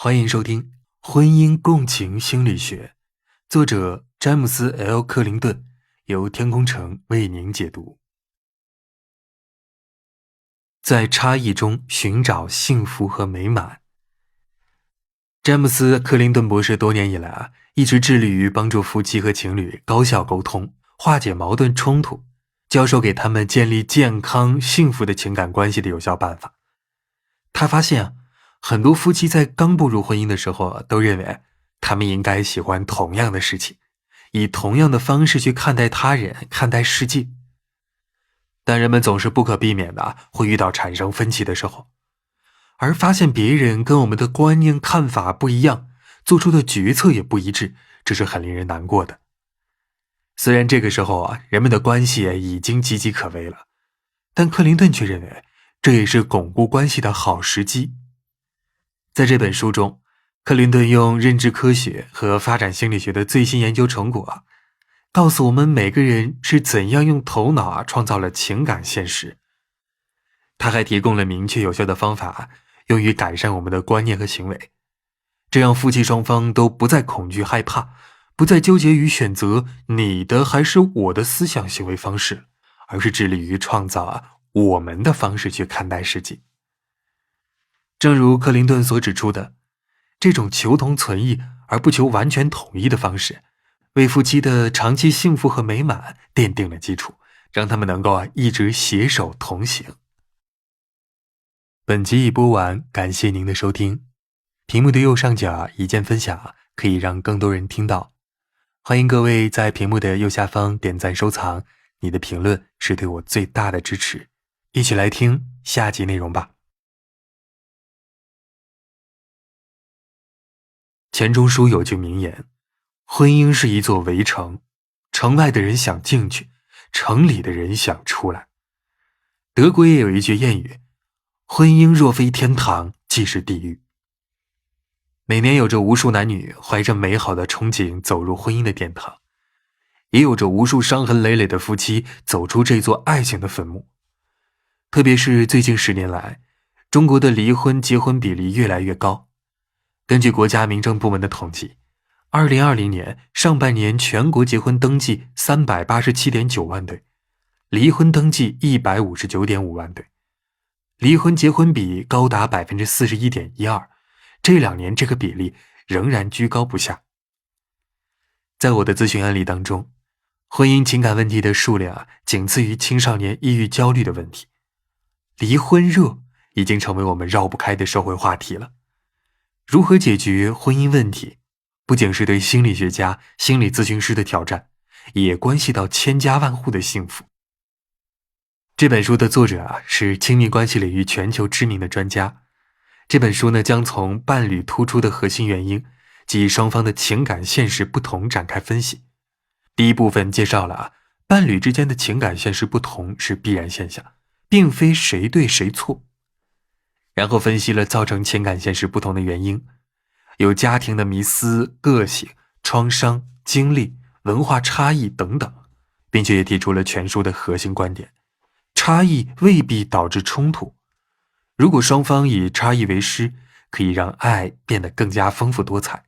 欢迎收听《婚姻共情心理学》，作者詹姆斯 ·L· 克林顿，由天空城为您解读。在差异中寻找幸福和美满。詹姆斯·克林顿博士多年以来一直致力于帮助夫妻和情侣高效沟通，化解矛盾冲突，教授给他们建立健康幸福的情感关系的有效办法。他发现很多夫妻在刚步入婚姻的时候都认为他们应该喜欢同样的事情，以同样的方式去看待他人，看待世界。但人们总是不可避免的会遇到产生分歧的时候，而发现别人跟我们的观念看法不一样，做出的决策也不一致，这是很令人难过的。虽然这个时候人们的关系已经岌岌可危了，但克林顿却认为这也是巩固关系的好时机。在这本书中，克林顿用认知科学和发展心理学的最新研究成果，告诉我们每个人是怎样用头脑创造了情感现实。他还提供了明确有效的方法，用于改善我们的观念和行为，这样夫妻双方都不再恐惧害怕，不再纠结于选择你的还是我的思想行为方式，而是致力于创造我们的方式去看待世界。正如克林顿所指出的，这种求同存异而不求完全统一的方式，为夫妻的长期幸福和美满奠定了基础，让他们能够一直携手同行。本集已播完，感谢您的收听。屏幕的右上角一键分享可以让更多人听到，欢迎各位在屏幕的右下方点赞收藏，你的评论是对我最大的支持。一起来听下集内容吧。钱钟书有句名言，婚姻是一座围城，城外的人想进去，城里的人想出来。德国也有一句谚语，婚姻若非天堂，即是地狱。每年有着无数男女怀着美好的憧憬走入婚姻的殿堂，也有着无数伤痕累累的夫妻走出这座爱情的坟墓。特别是最近10年来，中国的离婚结婚比例越来越高。根据国家民政部门的统计，2020年上半年全国结婚登记387.9万对，离婚登记159.5万对，离婚结婚比高达 41.12%， 这2年这个比例仍然居高不下。在我的咨询案例当中，婚姻情感问题的数量仅次于青少年抑郁焦虑的问题，离婚热已经成为我们绕不开的社会话题了。如何解决婚姻问题，不仅是对心理学家、心理咨询师的挑战，也关系到千家万户的幸福。这本书的作者是亲密关系领域全球知名的专家。这本书呢，将从伴侣突出的核心原因及双方的情感现实不同展开分析。第一部分介绍了伴侣之间的情感现实不同是必然现象，并非谁对谁错。然后分析了造成情感现实不同的原因，有家庭的迷思、个性、创伤、经历、文化差异等等，并且也提出了全书的核心观点：差异未必导致冲突，如果双方以差异为师，可以让爱变得更加丰富多彩。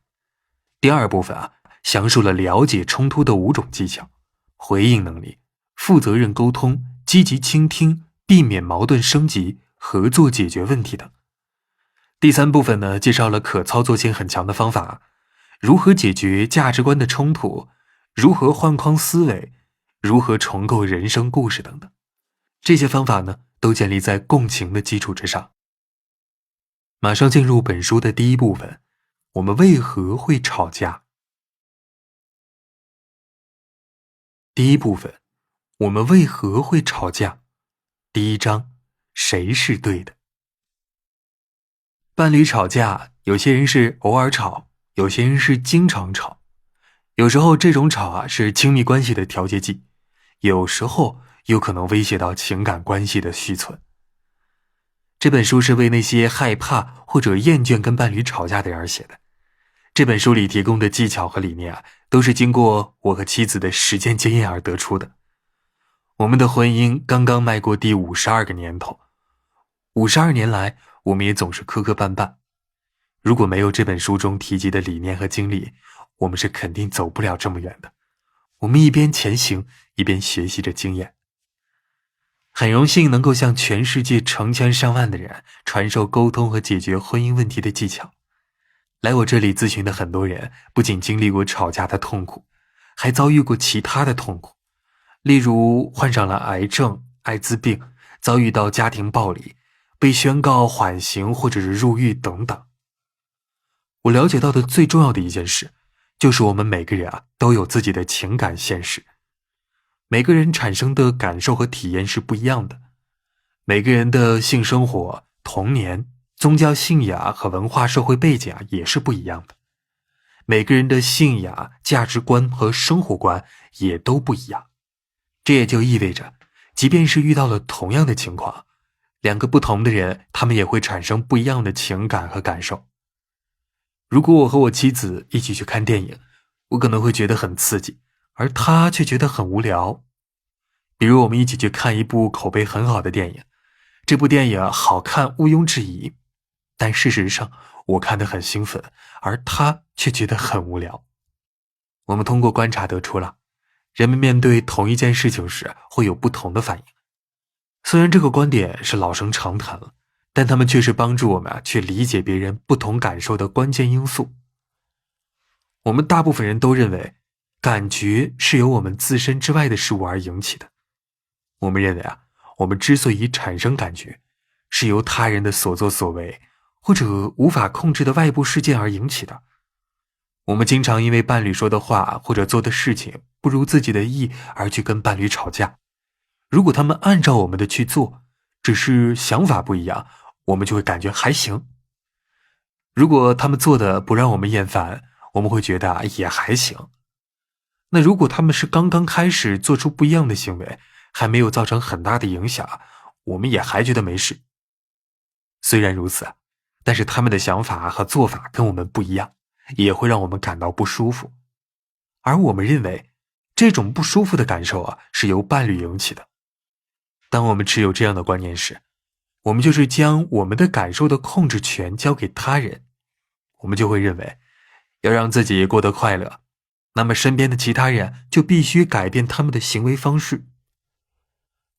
第二部分详述了了解冲突的5种技巧：回应能力、负责任沟通、积极倾听、避免矛盾升级、合作解决问题等。第三部分呢，介绍了可操作性很强的方法，如何解决价值观的冲突，如何换框思维，如何重构人生故事等等。这些方法呢，都建立在共情的基础之上。马上进入本书的第一部分，我们为何会吵架？第一部分，我们为何会吵架？第1章，谁是对的？伴侣吵架，有些人是偶尔吵，有些人是经常吵。有时候这种吵是亲密关系的调节剂，有时候有可能威胁到情感关系的续存。这本书是为那些害怕或者厌倦跟伴侣吵架的人而写的。这本书里提供的技巧和理念都是经过我和妻子的实践经验而得出的。我们的婚姻刚刚迈过第52个年头，52年来我们也总是磕磕绊绊。如果没有这本书中提及的理念和经历，我们是肯定走不了这么远的。我们一边前行，一边学习着经验。很荣幸能够向全世界成千上万的人传授沟通和解决婚姻问题的技巧。来我这里咨询的很多人，不仅经历过吵架的痛苦，还遭遇过其他的痛苦，例如患上了癌症、艾滋病，遭遇到家庭暴力，被宣告缓刑或者是入狱等等。我了解到的最重要的一件事，就是我们每个人都有自己的情感现实。每个人产生的感受和体验是不一样的，每个人的性生活、童年、宗教信仰和文化社会背景也是不一样的。每个人的信仰、价值观和生活观也都不一样。这也就意味着，即便是遇到了同样的情况，两个不同的人，他们也会产生不一样的情感和感受。如果我和我妻子一起去看电影，我可能会觉得很刺激，而她却觉得很无聊。比如我们一起去看一部口碑很好的电影，这部电影好看毋庸置疑，但事实上我看得很兴奋，而她却觉得很无聊。我们通过观察得出了，人们面对同一件事情时会有不同的反应。虽然这个观点是老生常谈了，但它们却是帮助我们去理解别人不同感受的关键因素。我们大部分人都认为，感觉是由我们自身之外的事物而引起的。我们认为我们之所以产生感觉，是由他人的所作所为，或者无法控制的外部事件而引起的。我们经常因为伴侣说的话或者做的事情不如自己的意而去跟伴侣吵架。如果他们按照我们的去做，只是想法不一样，我们就会感觉还行。如果他们做的不让我们厌烦，我们会觉得也还行。那如果他们是刚刚开始做出不一样的行为，还没有造成很大的影响，我们也还觉得没事。虽然如此，但是他们的想法和做法跟我们不一样，也会让我们感到不舒服。而我们认为，这种不舒服的感受是由伴侣引起的。当我们持有这样的观念时，我们就是将我们的感受的控制权交给他人。我们就会认为，要让自己过得快乐，那么身边的其他人就必须改变他们的行为方式。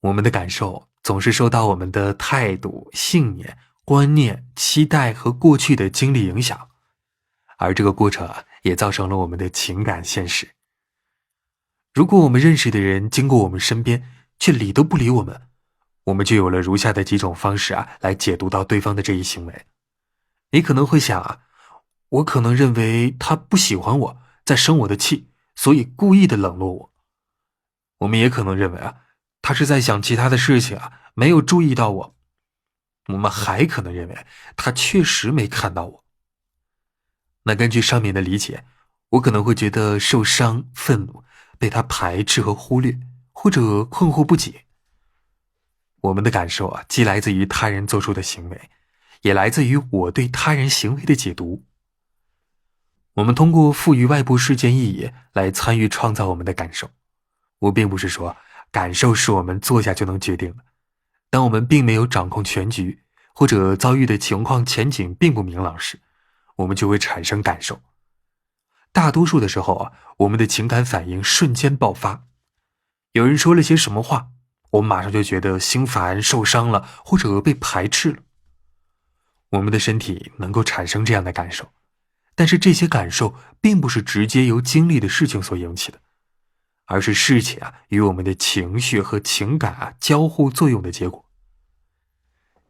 我们的感受总是受到我们的态度、信念、观念、期待和过去的经历影响，而这个过程也造成了我们的情感现实。如果我们认识的人经过我们身边，却理都不理我们，我们就有了如下的几种方式来解读到对方的这一行为。你可能会想我可能认为他不喜欢我，在生我的气，所以故意的冷落我。我们也可能认为他是在想其他的事情没有注意到我。我们还可能认为他确实没看到我。那根据上面的理解，我可能会觉得受伤、愤怒，被他排斥和忽略，或者困惑不解。我们的感受既来自于他人做出的行为，也来自于我对他人行为的解读。我们通过赋予外部事件意义来参与创造我们的感受。我并不是说感受是我们做下就能决定的。当我们并没有掌控全局，或者遭遇的情况前景并不明朗时，我们就会产生感受。大多数的时候我们的情感反应瞬间爆发。有人说了些什么话，我们马上就觉得心烦、受伤了，或者被排斥了。我们的身体能够产生这样的感受，但是这些感受并不是直接由经历的事情所引起的，而是事情与我们的情绪和情感交互作用的结果。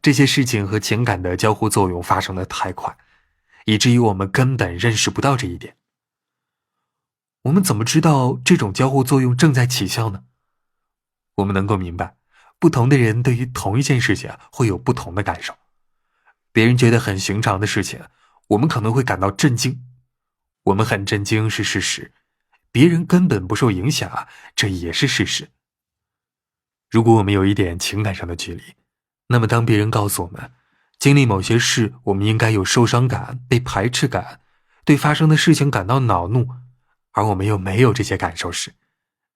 这些事情和情感的交互作用发生得太快，以至于我们根本认识不到这一点。我们怎么知道这种交互作用正在起效呢？我们能够明白，不同的人对于同一件事情会有不同的感受。别人觉得很寻常的事情，我们可能会感到震惊。我们很震惊是事实，别人根本不受影响这也是事实。如果我们有一点情感上的距离，那么当别人告诉我们，经历某些事我们应该有受伤感、被排斥感，对发生的事情感到恼怒，而我们又没有这些感受时，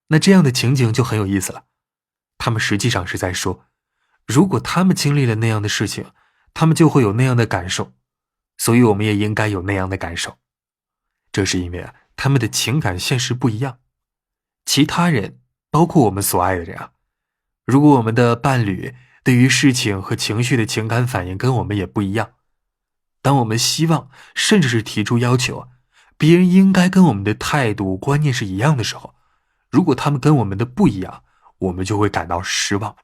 那这样的情景就很有意思了。他们实际上是在说，如果他们经历了那样的事情，他们就会有那样的感受，所以我们也应该有那样的感受。这是因为他们的情感现实不一样。其他人，包括我们所爱的人如果我们的伴侣对于事情和情绪的情感反应跟我们也不一样，当我们希望甚至是提出要求，别人应该跟我们的态度观念是一样的时候，如果他们跟我们的不一样，我们就会感到失望。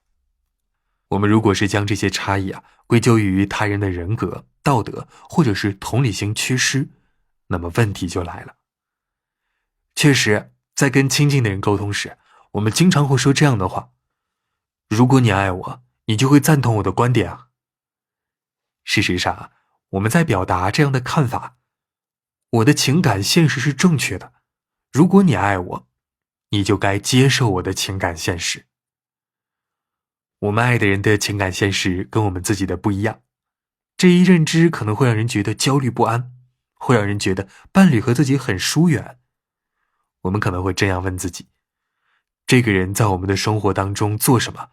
我们如果是将这些差异归咎于他人的人格、道德或者是同理心缺失，那么问题就来了。确实，在跟亲近的人沟通时，我们经常会说这样的话：如果你爱我，你就会赞同我的观点事实上我们在表达这样的看法：我的情感现实是正确的，如果你爱我，你就该接受我的情感现实。我们爱的人的情感现实跟我们自己的不一样，这一认知可能会让人觉得焦虑不安，会让人觉得伴侣和自己很疏远。我们可能会这样问自己：这个人在我们的生活当中做什么？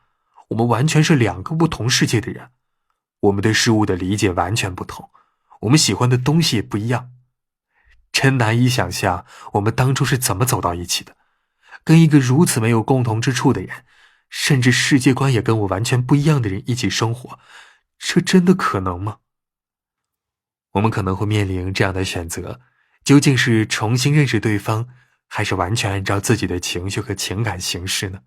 我们完全是两个不同世界的人，我们对事物的理解完全不同，我们喜欢的东西也不一样。真难以想象我们当初是怎么走到一起的，跟一个如此没有共同之处的人，甚至世界观也跟我完全不一样的人一起生活，这真的可能吗？我们可能会面临这样的选择，究竟是重新认识对方，还是完全按照自己的情绪和情感行事呢？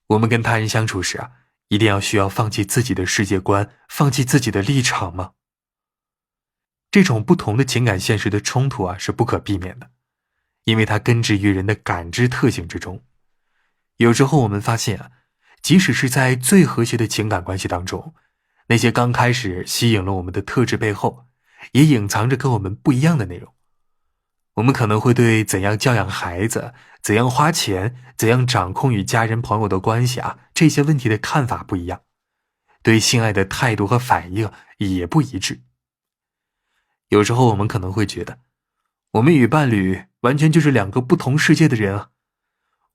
我们跟他人相处时一定需要放弃自己的世界观，放弃自己的立场吗？这种不同的情感现实的冲突是不可避免的，因为它根植于人的感知特性之中。有时候我们发现即使是在最和谐的情感关系当中，那些刚开始吸引了我们的特质背后，也隐藏着跟我们不一样的内容。我们可能会对怎样教养孩子、怎样花钱、怎样掌控与家人朋友的关系这些问题的看法不一样，对性爱的态度和反应也不一致。有时候我们可能会觉得，我们与伴侣完全就是两个不同世界的人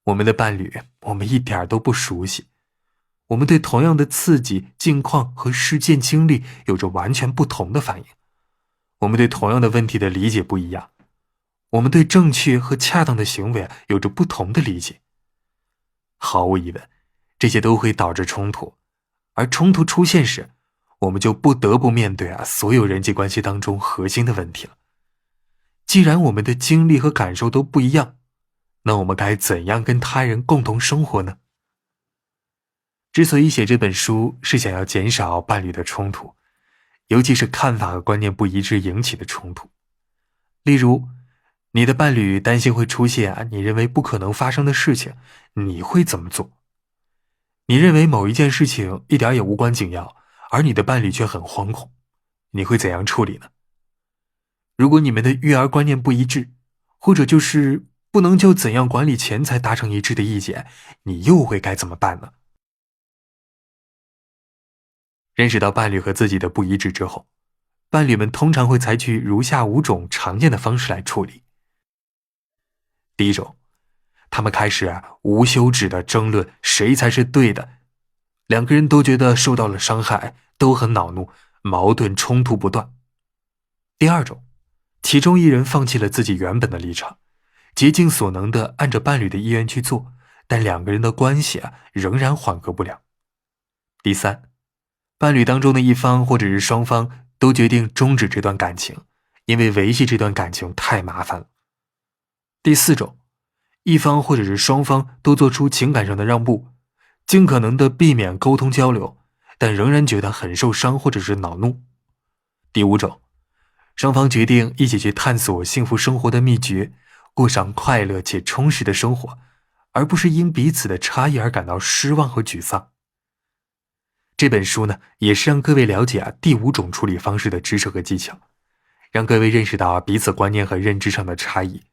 我们的伴侣我们一点都不熟悉，我们对同样的刺激、境况和事件经历有着完全不同的反应，我们对同样的问题的理解不一样，我们对正确和恰当的行为有着不同的理解。毫无疑问，这些都会导致冲突，而冲突出现时，我们就不得不面对所有人际关系当中核心的问题了。既然我们的经历和感受都不一样，那我们该怎样跟他人共同生活呢？之所以写这本书，是想要减少伴侣的冲突，尤其是看法和观念不一致引起的冲突。例如，你的伴侣担心会出现你认为不可能发生的事情，你会怎么做？你认为某一件事情一点也无关紧要，而你的伴侣却很惶恐，你会怎样处理呢？如果你们的育儿观念不一致，或者就是不能就怎样管理钱财达成一致的意见，你又会该怎么办呢？认识到伴侣和自己的不一致之后，伴侣们通常会采取如下5种常见的方式来处理。第一种，他们开始无休止的争论谁才是对的，两个人都觉得受到了伤害，都很恼怒，矛盾冲突不断。第二种，其中一人放弃了自己原本的立场，竭尽所能地按着伴侣的意愿去做，但两个人的关系仍然缓和不了。第三，伴侣当中的一方或者是双方都决定终止这段感情，因为维系这段感情太麻烦了。第四种，一方或者是双方都做出情感上的让步，尽可能的避免沟通交流，但仍然觉得很受伤或者是恼怒。第五种，双方决定一起去探索幸福生活的秘诀，过上快乐且充实的生活，而不是因彼此的差异而感到失望和沮丧。这本书呢，也是让各位了解第5种处理方式的知识和技巧，让各位认识到彼此观念和认知上的差异，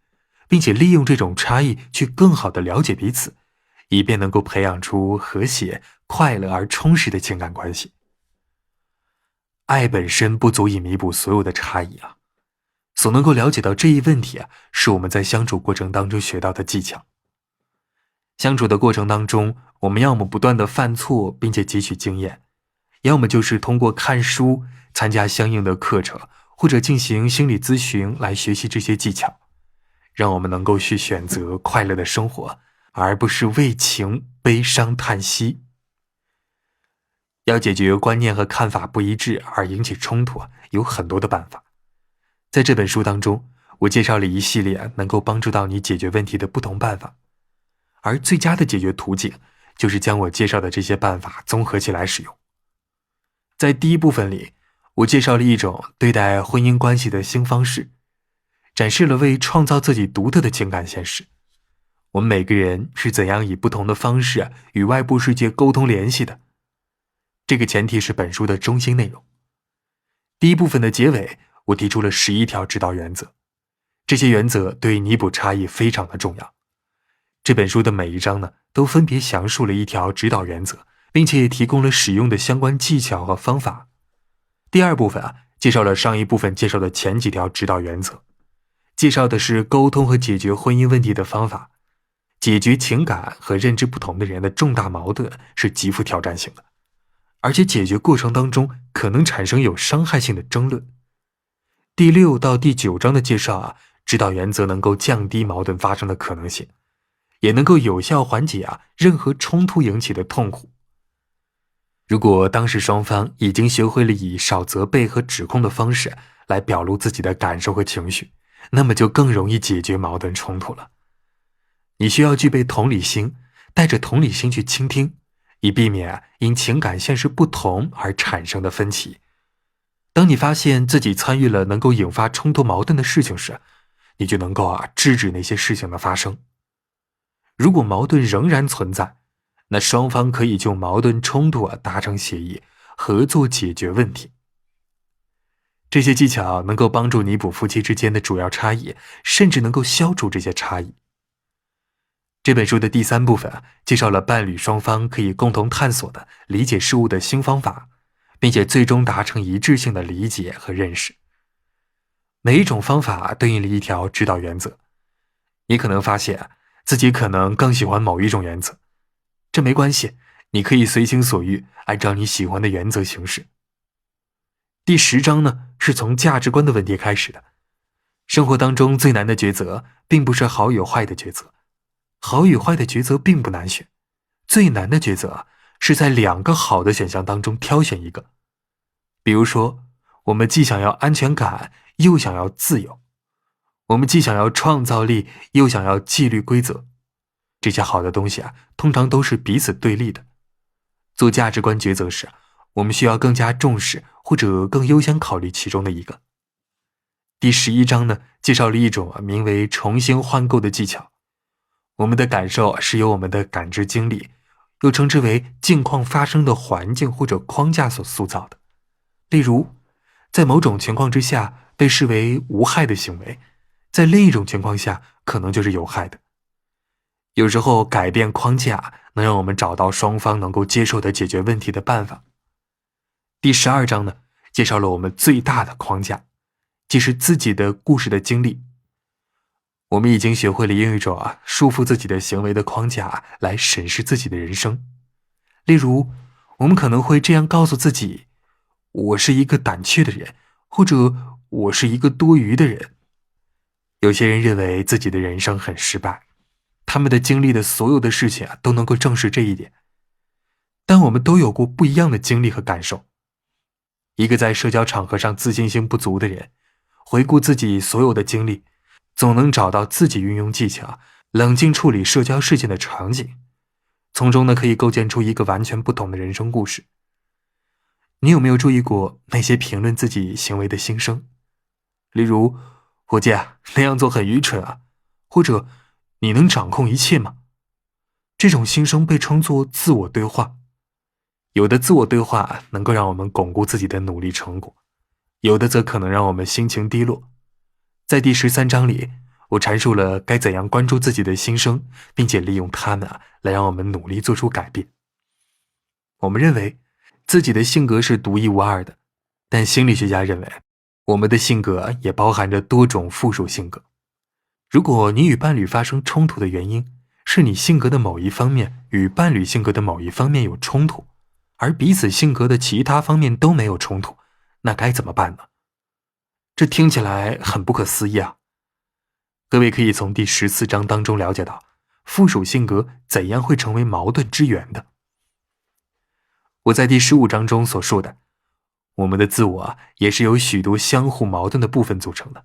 并且利用这种差异去更好地了解彼此，以便能够培养出和谐、快乐而充实的情感关系。爱本身不足以弥补所有的差异所能够了解到这一问题是我们在相处过程当中学到的技巧。相处的过程当中，我们要么不断地犯错并且汲取经验，要么就是通过看书、参加相应的课程，或者进行心理咨询来学习这些技巧，让我们能够去选择快乐的生活，而不是为情悲伤叹息。要解决观念和看法不一致而引起冲突，有很多的办法。在这本书当中，我介绍了一系列能够帮助到你解决问题的不同办法，而最佳的解决途径就是将我介绍的这些办法综合起来使用。在第一部分里，我介绍了一种对待婚姻关系的新方式，展示了为创造自己独特的情感现实，我们每个人是怎样以不同的方式与外部世界沟通联系的。这个前提是本书的中心内容。第一部分的结尾，我提出了11条指导原则，这些原则对弥补差异非常的重要。这本书的每一章呢，都分别详述了一条指导原则，并且也提供了使用的相关技巧和方法。第二部分介绍了上一部分介绍的前几条指导原则，介绍的是沟通和解决婚姻问题的方法。解决情感和认知不同的人的重大矛盾是极富挑战性的，而且解决过程当中可能产生有伤害性的争论。第6到第9章的介绍指导原则能够降低矛盾发生的可能性，也能够有效缓解任何冲突引起的痛苦。如果当事双方已经学会了以少责备和指控的方式来表露自己的感受和情绪，那么就更容易解决矛盾冲突了。你需要具备同理心，带着同理心去倾听，以避免因情感现实不同而产生的分歧。当你发现自己参与了能够引发冲突矛盾的事情时，你就能够制止那些事情的发生。如果矛盾仍然存在，那双方可以就矛盾冲突达成协议，合作解决问题。这些技巧能够帮助弥补夫妻之间的主要差异，甚至能够消除这些差异。这本书的第3部分介绍了伴侣双方可以共同探索的理解事物的新方法，并且最终达成一致性的理解和认识。每一种方法对应了一条指导原则，你可能发现自己可能更喜欢某一种原则，这没关系，你可以随心所欲，按照你喜欢的原则行事。第10章呢，是从价值观的问题开始的。生活当中最难的抉择，并不是好与坏的抉择，好与坏的抉择并不难选，最难的抉择是在2个好的选项当中挑选一个。比如说，我们既想要安全感，又想要自由；我们既想要创造力，又想要纪律规则。这些好的东西通常都是彼此对立的。做价值观抉择时，我们需要更加重视或者更优先考虑其中的一个。第11章呢，介绍了一种名为重新换构的技巧。我们的感受是由我们的感知经历，又称之为境况发生的环境或者框架所塑造的。例如，在某种情况之下被视为无害的行为，在另一种情况下可能就是有害的。有时候改变框架能让我们找到双方能够接受的解决问题的办法。第12章呢，介绍了我们最大的框架，即是自己的故事的经历。我们已经学会了用一种束缚自己的行为的框架来审视自己的人生。例如，我们可能会这样告诉自己，我是一个胆怯的人，或者我是一个多余的人。有些人认为自己的人生很失败，他们的经历的所有的事情都能够证实这一点。但我们都有过不一样的经历和感受。一个在社交场合上自信心不足的人，回顾自己所有的经历，总能找到自己运用技巧，冷静处理社交事件的场景，从中呢可以构建出一个完全不同的人生故事。你有没有注意过那些评论自己行为的心声？例如，伙计那样做很愚蠢或者你能掌控一切吗？这种心声被称作自我对话。有的自我对话能够让我们巩固自己的努力成果，有的则可能让我们心情低落。在第13章里，我阐述了该怎样关注自己的心声，并且利用它们来让我们努力做出改变。我们认为自己的性格是独一无二的，但心理学家认为我们的性格也包含着多种附属性格。如果你与伴侣发生冲突的原因是你性格的某一方面与伴侣性格的某一方面有冲突，而彼此性格的其他方面都没有冲突，那该怎么办呢？这听起来很不可思议啊！各位可以从第14章当中了解到，附属性格怎样会成为矛盾之源的。我在第15章中所述的，我们的自我也是由许多相互矛盾的部分组成的。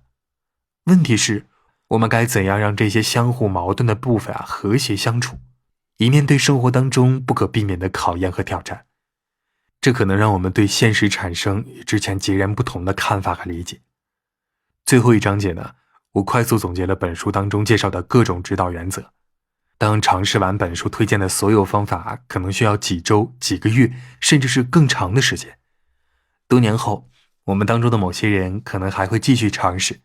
问题是，我们该怎样让这些相互矛盾的部分和谐相处，以面对生活当中不可避免的考验和挑战？这可能让我们对现实产生与之前截然不同的看法和理解。最后一章节呢，我快速总结了本书当中介绍的各种指导原则。当尝试完本书推荐的所有方法，可能需要几周、几个月，甚至是更长的时间。多年后，我们当中的某些人可能还会继续尝试，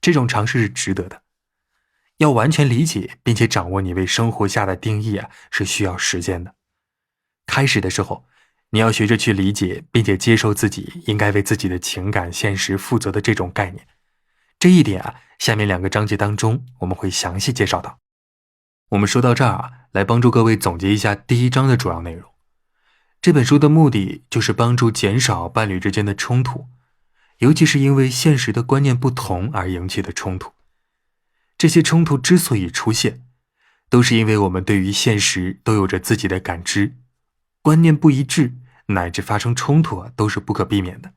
这种尝试是值得的。要完全理解并且掌握你为生活下的定义是需要时间的。开始的时候，你要学着去理解并且接受自己应该为自己的情感现实负责的这种概念。这一点下面2个章节当中我们会详细介绍到。我们说到这儿来帮助各位总结一下第1章的主要内容。这本书的目的就是帮助减少伴侣之间的冲突，尤其是因为现实的观念不同而引起的冲突。这些冲突之所以出现，都是因为我们对于现实都有着自己的感知，观念不一致乃至发生冲突都是不可避免的。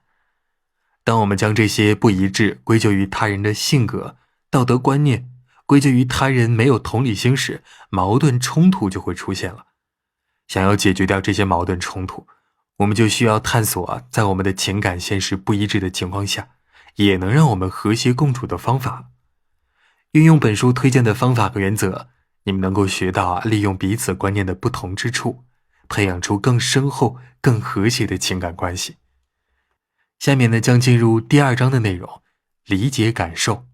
当我们将这些不一致归咎于他人的性格、道德观念，归咎于他人没有同理心时，矛盾冲突就会出现了。想要解决掉这些矛盾冲突，我们就需要探索在我们的情感现实不一致的情况下，也能让我们和谐共处的方法。运用本书推荐的方法和原则，你们能够学到利用彼此观念的不同之处，培养出更深厚、更和谐的情感关系。下面呢，将进入第2章的内容，理解感受。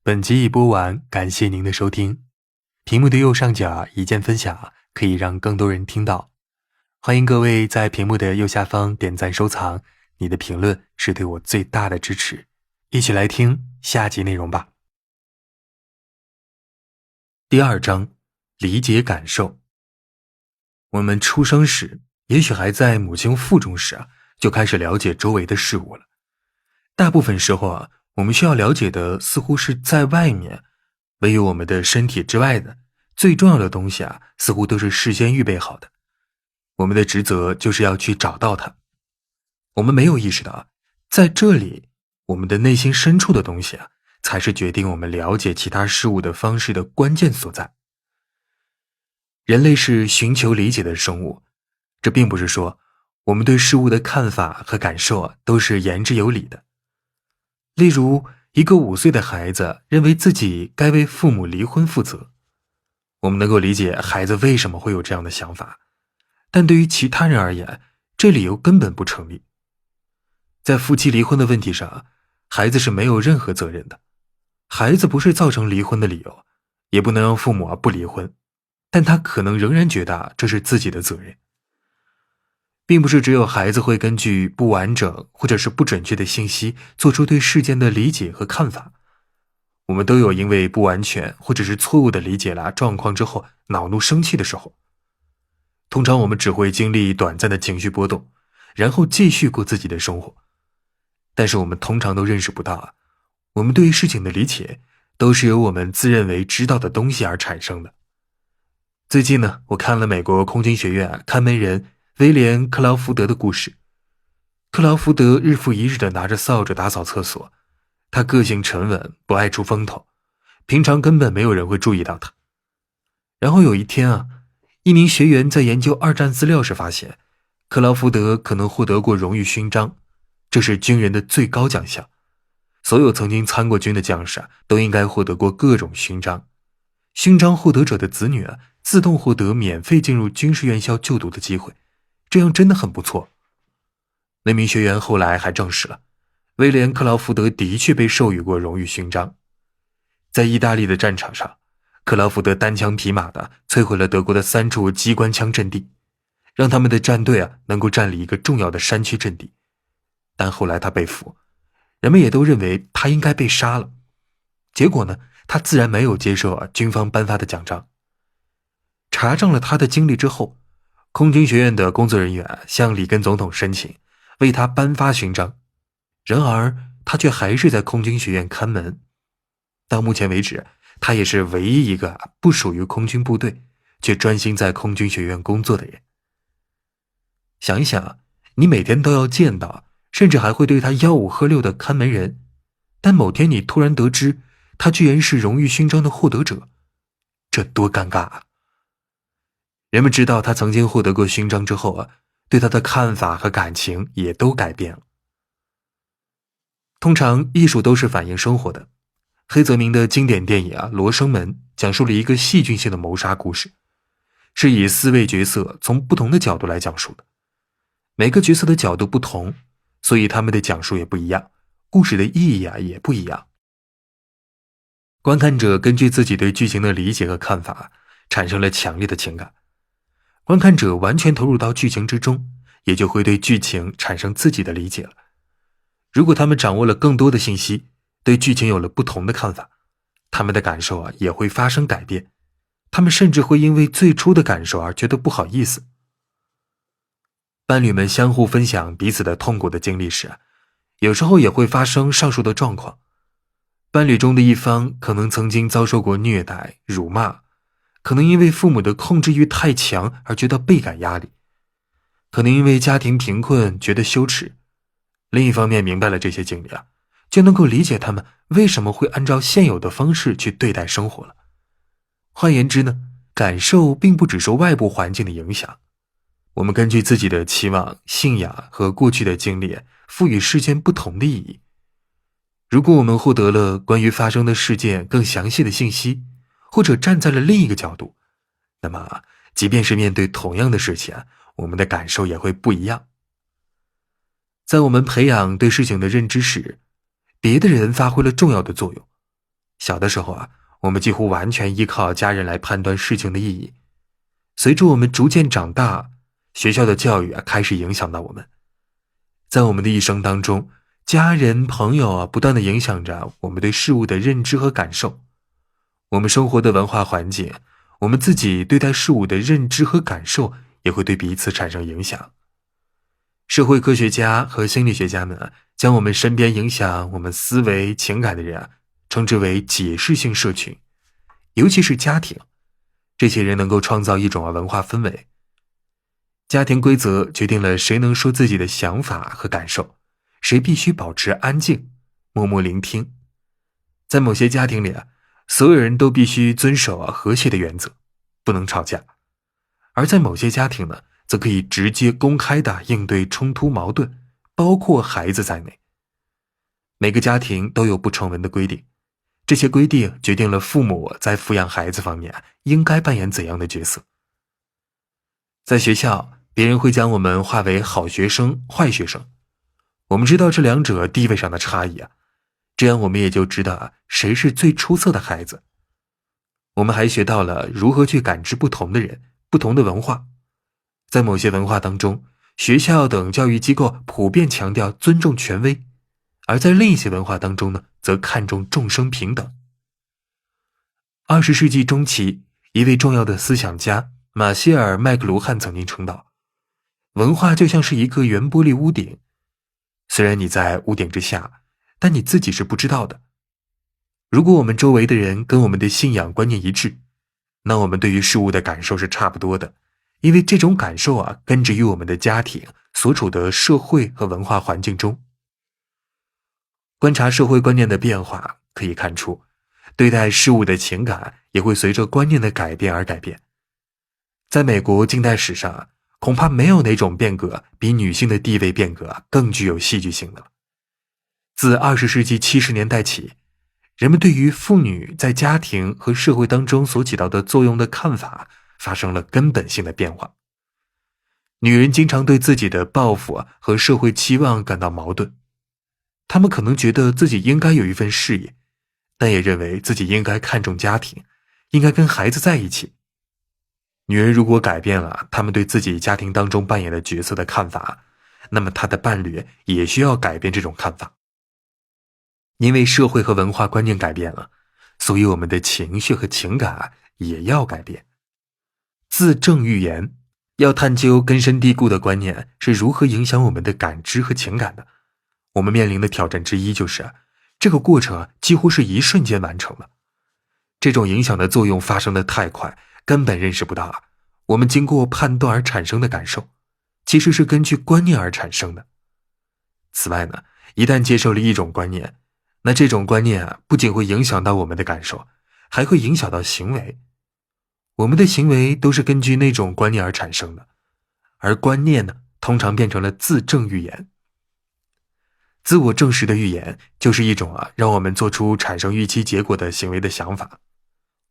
本集已播完，感谢您的收听。屏幕的右上角一键分享，可以让更多人听到。欢迎各位在屏幕的右下方点赞收藏，你的评论是对我最大的支持。一起来听下集内容吧。第2章，理解感受。我们出生时，也许还在母亲腹中时就开始了解周围的事物了。大部分时候我们需要了解的似乎是在外面，位于我们的身体之外的最重要的东西似乎都是事先预备好的。我们的职责就是要去找到它。我们没有意识到，在这里，我们的内心深处的东西才是决定我们了解其他事物的方式的关键所在。人类是寻求理解的生物，这并不是说我们对事物的看法和感受都是言之有理的。例如，一个5岁的孩子认为自己该为父母离婚负责，我们能够理解孩子为什么会有这样的想法，但对于其他人而言，这理由根本不成立。在夫妻离婚的问题上，孩子是没有任何责任的，孩子不是造成离婚的理由，也不能让父母不离婚，但他可能仍然觉得这是自己的责任。并不是只有孩子会根据不完整或者是不准确的信息做出对事件的理解和看法，我们都有因为不完全或者是错误的理解了状况之后恼怒生气的时候。通常我们只会经历短暂的情绪波动，然后继续过自己的生活。但是我们通常都认识不到我们对于事情的理解都是由我们自认为知道的东西而产生的。最近呢，我看了美国空军学院看门人威廉·克劳福德的故事。克劳福德日复一日地拿着扫帚打扫厕所，他个性沉稳，不爱出风头，平常根本没有人会注意到他。然后有一天一名学员在研究2战资料时发现，克劳福德可能获得过荣誉勋章，这是军人的最高奖项。所有曾经参过军的将士都应该获得过各种勋章。勋章获得者的子女自动获得免费进入军事院校就读的机会，这样真的很不错。那名学员后来还证实了，威廉·克劳福德的确被授予过荣誉勋章。在意大利的战场上，克劳福德单枪匹马地摧毁了德国的3处机关枪阵地，让他们的战队能够占领一个重要的山区阵地。但后来他被俘，人们也都认为他应该被杀了。结果呢，他自然没有接受军方颁发的奖章。查证了他的经历之后，空军学院的工作人员向里根总统申请，为他颁发勋章，然而他却还是在空军学院看门。到目前为止，他也是唯一一个不属于空军部队却专心在空军学院工作的人。想一想，你每天都要见到，甚至还会对他吆五喝六的看门人，但某天你突然得知他居然是荣誉勋章的获得者，这多尴尬啊！人们知道他曾经获得过勋章之后对他的看法和感情也都改变了。通常艺术都是反映生活的，黑泽明的经典电影罗生门讲述了一个戏剧性的谋杀故事，是以4位角色从不同的角度来讲述的。每个角色的角度不同，所以他们的讲述也不一样，故事的意义也不一样。观看者根据自己对剧情的理解和看法，产生了强烈的情感。观看者完全投入到剧情之中，也就会对剧情产生自己的理解了。如果他们掌握了更多的信息，对剧情有了不同的看法，他们的感受也会发生改变。他们甚至会因为最初的感受而觉得不好意思。伴侣们相互分享彼此的痛苦的经历时，有时候也会发生上述的状况。伴侣中的一方可能曾经遭受过虐待、辱骂，可能因为父母的控制欲太强而觉得倍感压力，可能因为家庭贫困觉得羞耻。另一方面明白了这些经历就能够理解他们为什么会按照现有的方式去对待生活了。换言之呢，感受并不只受外部环境的影响，我们根据自己的期望、信仰和过去的经历，赋予事件不同的意义。如果我们获得了关于发生的事件更详细的信息，或者站在了另一个角度，那么即便是面对同样的事情我们的感受也会不一样。在我们培养对事情的认知时，别的人发挥了重要的作用。小的时候我们几乎完全依靠家人来判断事情的意义。随着我们逐渐长大，学校的教育开始影响到我们。在我们的一生当中，家人、朋友不断地影响着我们对事物的认知和感受。我们生活的文化环境，我们自己对待事物的认知和感受也会对彼此产生影响。社会科学家和心理学家们将我们身边影响我们思维、情感的人称之为解释性社群，尤其是家庭。这些人能够创造一种文化氛围。家庭规则决定了谁能说自己的想法和感受，谁必须保持安静，默默聆听。在某些家庭里所有人都必须遵守和谐的原则，不能吵架。而在某些家庭呢，则可以直接公开地应对冲突矛盾，包括孩子在内。每个家庭都有不成文的规定，这些规定决定了父母在抚养孩子方面应该扮演怎样的角色。在学校，别人会将我们划为好学生、坏学生。我们知道这两者地位上的差异这样我们也就知道谁是最出色的孩子。我们还学到了如何去感知不同的人、不同的文化。在某些文化当中，学校等教育机构普遍强调尊重权威，而在另一些文化当中呢，则看重众生平等。20世纪中期，一位重要的思想家马歇尔·麦克卢汉曾经称道，文化就像是一个圆玻璃屋顶，虽然你在屋顶之下，但你自己是不知道的。如果我们周围的人跟我们的信仰观念一致，那我们对于事物的感受是差不多的，因为这种感受根植于我们的家庭所处的社会和文化环境中。观察社会观念的变化，可以看出对待事物的情感也会随着观念的改变而改变。在美国近代史上恐怕没有哪种变革比女性的地位变革更具有戏剧性的了。自20世纪70年代起，人们对于妇女在家庭和社会当中所起到的作用的看法发生了根本性的变化。女人经常对自己的抱负和社会期望感到矛盾，她们可能觉得自己应该有一份事业，但也认为自己应该看重家庭，应该跟孩子在一起。女人如果改变了她们对自己家庭当中扮演的角色的看法，那么她的伴侣也需要改变这种看法。因为社会和文化观念改变了，所以我们的情绪和情感也要改变。自证预言，要探究根深蒂固的观念是如何影响我们的感知和情感的，我们面临的挑战之一就是这个过程几乎是一瞬间完成了。这种影响的作用发生得太快，根本认识不到我们经过判断而产生的感受其实是根据观念而产生的。此外呢，一旦接受了一种观念，那这种观念不仅会影响到我们的感受，还会影响到行为。我们的行为都是根据那种观念而产生的，而观念呢，通常变成了自证预言。自我证实的预言就是一种让我们做出产生预期结果的行为的想法。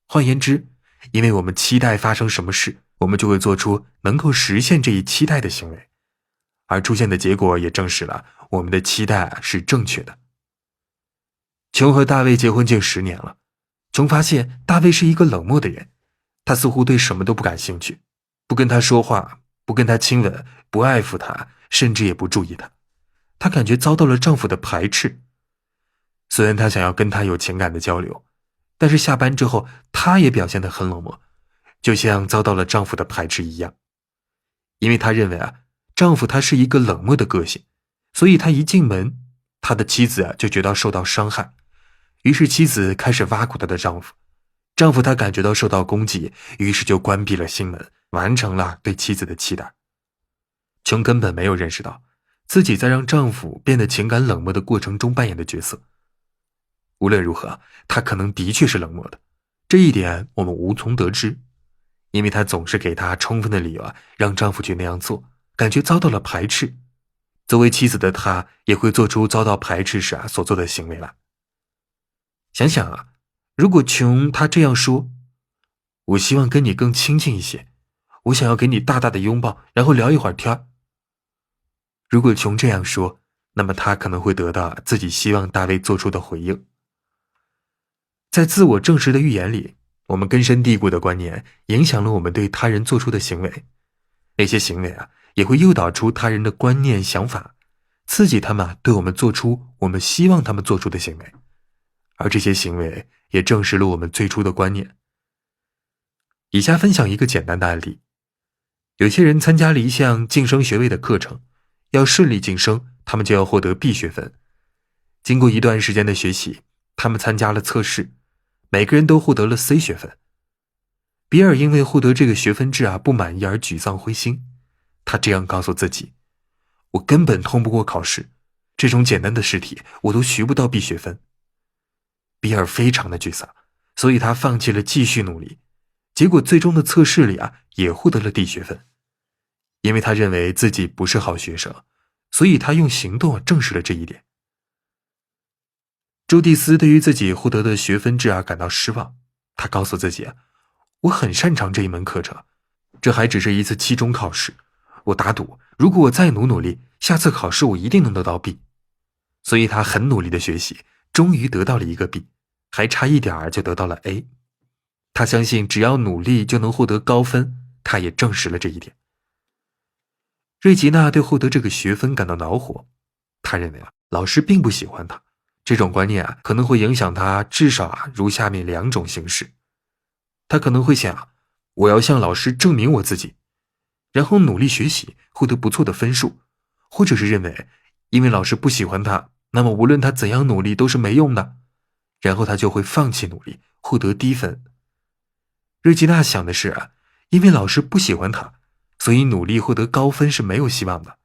换言之，因为我们期待发生什么事，我们就会做出能够实现这一期待的行为，而出现的结果也证实了我们的期待是正确的。琼和大卫结婚近10年了，琼发现大卫是一个冷漠的人，他似乎对什么都不感兴趣，不跟他说话，不跟他亲吻，不爱抚他，甚至也不注意他。她感觉遭到了丈夫的排斥。虽然她想要跟他有情感的交流，但是下班之后她也表现得很冷漠，就像遭到了丈夫的排斥一样。因为她认为丈夫他是一个冷漠的个性，所以她一进门，她的妻子就觉得受到伤害，于是妻子开始挖苦她的丈夫。丈夫他感觉到受到攻击，于是就关闭了心门，完成了对妻子的期待。琼根本没有认识到自己在让丈夫变得情感冷漠的过程中扮演的角色。无论如何，她可能的确是冷漠的，这一点我们无从得知，因为她总是给她充分的理由让丈夫去那样做，感觉遭到了排斥。作为妻子的她也会做出遭到排斥时所做的行为来。想想如果琼她这样说，我希望跟你更亲近一些，我想要给你大大的拥抱，然后聊一会儿天。如果琼这样说，那么她可能会得到自己希望大卫做出的回应。在自我证实的预言里，我们根深蒂固的观念影响了我们对他人做出的行为，那些行为也会诱导出他人的观念想法，刺激他们对我们做出我们希望他们做出的行为，而这些行为也证实了我们最初的观念。以下分享一个简单的案例。有些人参加了一项晋升学位的课程，要顺利晋升，他们就要获得 B 学分。经过一段时间的学习，他们参加了测试，每个人都获得了 C 学分。比尔因为获得这个学分制不满意而沮丧灰心，他这样告诉自己，我根本通不过考试，这种简单的试题我都学不到 B 学分。比尔非常的沮丧，所以他放弃了继续努力，结果最终的测试里也获得了 D 学分。因为他认为自己不是好学生，所以他用行动证实了这一点。朱蒂斯对于自己获得的学分制感到失望，他告诉自己，我很擅长这一门课程，这还只是一次期中考试，我打赌如果我再努力，下次考试我一定能得到 B。 所以他很努力的学习，终于得到了一个 B， 还差一点就得到了 A。 他相信只要努力就能获得高分，他也证实了这一点。瑞吉娜对获得这个学分感到恼火，她认为老师并不喜欢她，这种观念可能会影响她至少如下面2种形式。她可能会想，我要向老师证明我自己，然后努力学习，获得不错的分数，或者是认为因为老师不喜欢她，那么无论她怎样努力都是没用的，然后她就会放弃努力，获得低分。瑞吉娜想的是因为老师不喜欢她，所以努力获得高分是没有希望的，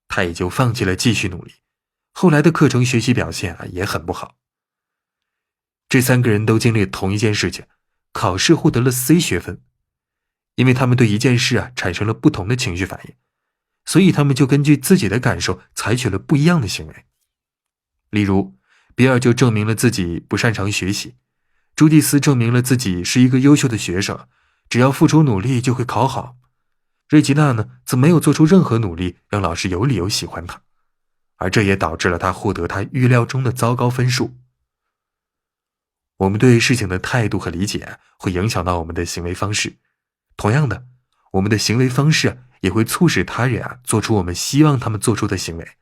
他也就放弃了继续努力。后来的课程学习表现也很不好。这3个人都经历同一件事情，考试获得了 C 学分。因为他们对一件事产生了不同的情绪反应，所以他们就根据自己的感受采取了不一样的行为。例如，比尔就证明了自己不擅长学习，朱蒂斯证明了自己是一个优秀的学生，只要付出努力就会考好。瑞吉娜呢，则没有做出任何努力让老师有理由喜欢她，而这也导致了她获得她预料中的糟糕分数。我们对事情的态度和理解会影响到我们的行为方式，同样的，我们的行为方式也会促使他人做出我们希望他们做出的行为，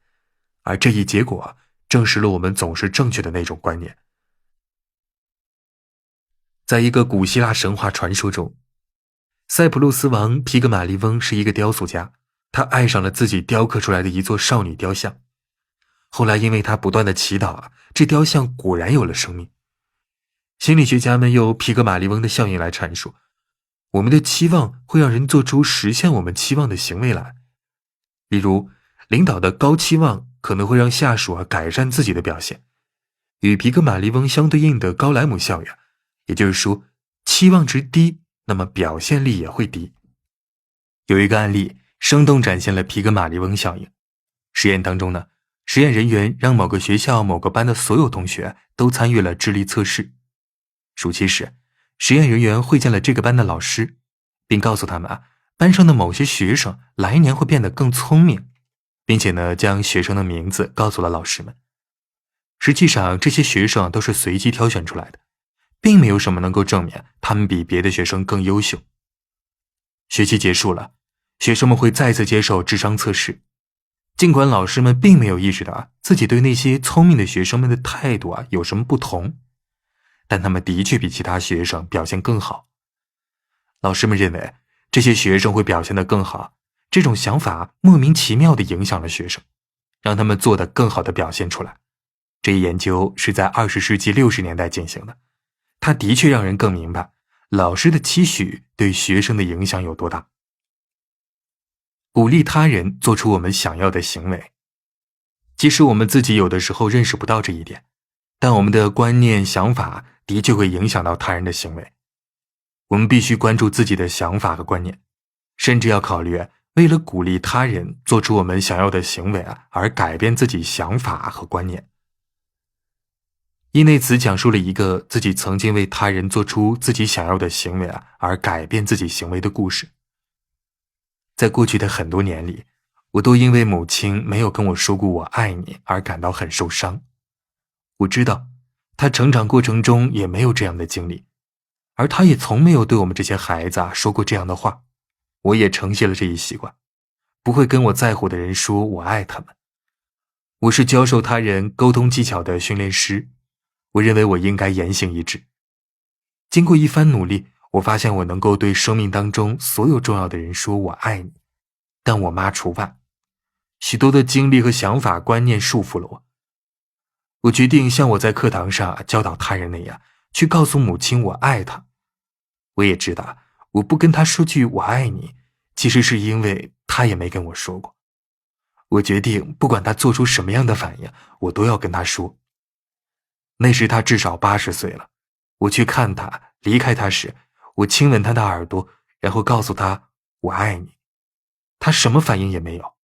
而这一结果证实了我们总是正确的那种观念。在一个古希腊神话传说中，塞浦路斯王皮格马利翁是一个雕塑家，他爱上了自己雕刻出来的一座少女雕像。后来因为他不断的祈祷这雕像果然有了生命。心理学家们用皮格马利翁的效应来阐述，我们的期望会让人做出实现我们期望的行为来。例如，领导的高期望可能会让下属改善自己的表现。与皮格马利翁相对应的高莱姆效应，也就是说，期望值低，那么表现力也会低。有一个案例生动展现了皮格马利翁效应。实验当中呢，实验人员让某个学校某个班的所有同学都参与了智力测试。暑期时，实验人员会见了这个班的老师，并告诉他们班上的某些学生来年会变得更聪明，并且呢，将学生的名字告诉了老师们。实际上，这些学生都是随机挑选出来的，并没有什么能够证明他们比别的学生更优秀。学期结束了，学生们会再次接受智商测试。尽管老师们并没有意识到自己对那些聪明的学生们的态度有什么不同，但他们的确比其他学生表现更好。老师们认为这些学生会表现得更好，这种想法莫名其妙地影响了学生，让他们做得更好地表现出来。这一研究是在20世纪60年代进行的，它的确让人更明白老师的期许对学生的影响有多大。鼓励他人做出我们想要的行为。即使我们自己有的时候认识不到这一点，但我们的观念、想法的确会影响到他人的行为。我们必须关注自己的想法和观念，甚至要考虑为了鼓励他人做出我们想要的行为而改变自己想法和观念。伊内茨讲述了一个自己曾经为他人做出自己想要的行为而改变自己行为的故事。在过去的很多年里，我都因为母亲没有跟我说过我爱你而感到很受伤。我知道她成长过程中也没有这样的经历，而她也从没有对我们这些孩子说过这样的话。我也承袭了这一习惯，不会跟我在乎的人说我爱他们。我是教授他人沟通技巧的训练师，我认为我应该言行一致。经过一番努力，我发现我能够对生命当中所有重要的人说我爱你，但我妈除外。许多的经历和想法观念束缚了我。我决定像我在课堂上教导他人那样，去告诉母亲我爱她。我也知道我不跟她说句我爱你，其实是因为她也没跟我说过。我决定不管她做出什么样的反应，我都要跟她说。那时她至少80岁了，我去看她，离开她时，我亲吻她的耳朵，然后告诉她我爱你。她什么反应也没有。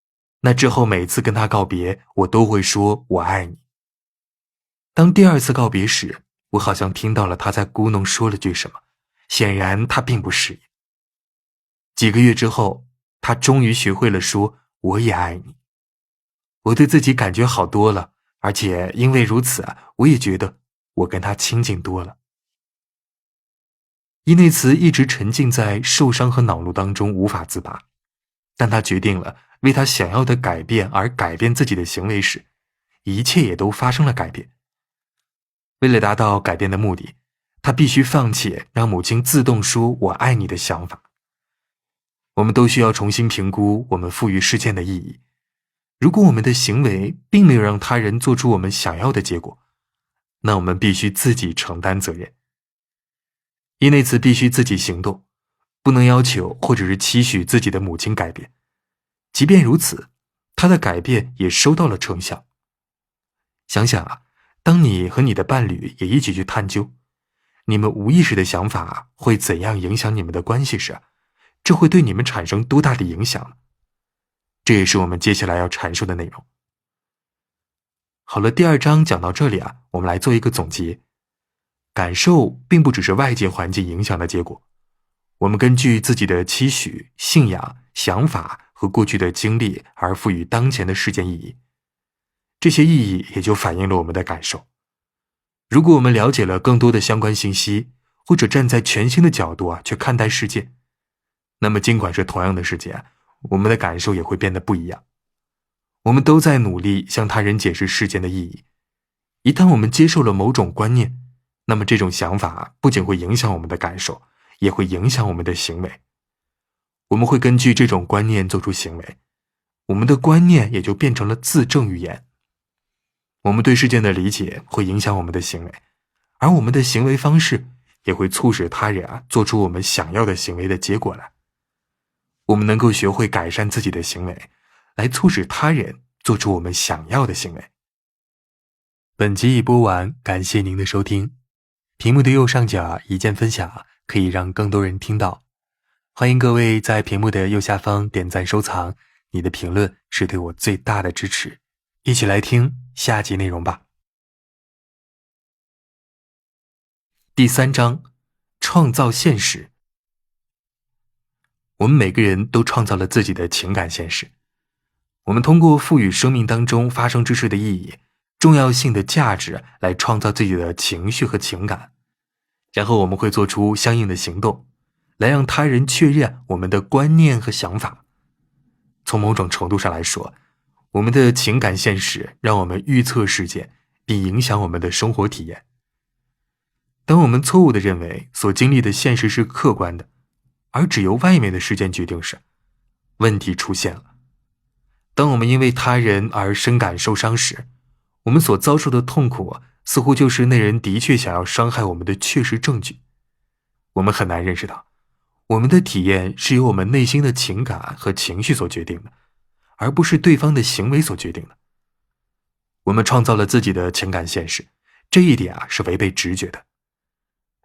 那之后每次跟她告别，我都会说我爱你。当第二次告别时，我好像听到了她在咕哝说了句什么，显然她并不适应。几个月之后，她终于学会了说我也爱你。我对自己感觉好多了，而且因为如此我也觉得我跟她亲近多了。伊内茨一直沉浸在受伤和恼怒当中无法自拔，但他决定了为他想要的改变而改变自己的行为时，一切也都发生了改变。为了达到改变的目的，他必须放弃让母亲自动说我爱你的想法。我们都需要重新评估我们赋予事件的意义。如果我们的行为并没有让他人做出我们想要的结果，那我们必须自己承担责任。伊内茨必须自己行动，不能要求或者是期许自己的母亲改变。即便如此，他的改变也收到了成效。想想当你和你的伴侣也一起去探究，你们无意识的想法会怎样影响你们的关系时，这会对你们产生多大的影响呢？这也是我们接下来要阐述的内容。好了，第2章讲到这里我们来做一个总结。感受并不只是外界环境影响的结果，我们根据自己的期许、信仰、想法和过去的经历而赋予当前的事件意义，这些意义也就反映了我们的感受。如果我们了解了更多的相关信息，或者站在全新的角度去看待事件，那么尽管是同样的事件，我们的感受也会变得不一样。我们都在努力向他人解释事件的意义。一旦我们接受了某种观念，那么这种想法不仅会影响我们的感受，也会影响我们的行为。我们会根据这种观念做出行为，我们的观念也就变成了自证预言。我们对事件的理解会影响我们的行为，而我们的行为方式也会促使他人做出我们想要的行为的结果来。我们能够学会改善自己的行为，来促使他人做出我们想要的行为。本集已播完，感谢您的收听。屏幕的右上角一键分享可以让更多人听到。欢迎各位在屏幕的右下方点赞收藏，你的评论是对我最大的支持。一起来听下集内容吧。第3章，创造现实。我们每个人都创造了自己的情感现实。我们通过赋予生命当中发生之事的意义、重要性的价值来创造自己的情绪和情感，然后我们会做出相应的行动，来让他人确认我们的观念和想法。从某种程度上来说，我们的情感现实让我们预测事件，并影响我们的生活体验。当我们错误地认为所经历的现实是客观的，而只由外面的事件决定时，问题出现了。当我们因为他人而深感受伤时，我们所遭受的痛苦似乎就是那人的确想要伤害我们的确实证据。我们很难认识到，我们的体验是由我们内心的情感和情绪所决定的，而不是对方的行为所决定的。我们创造了自己的情感现实，这一点是违背直觉的。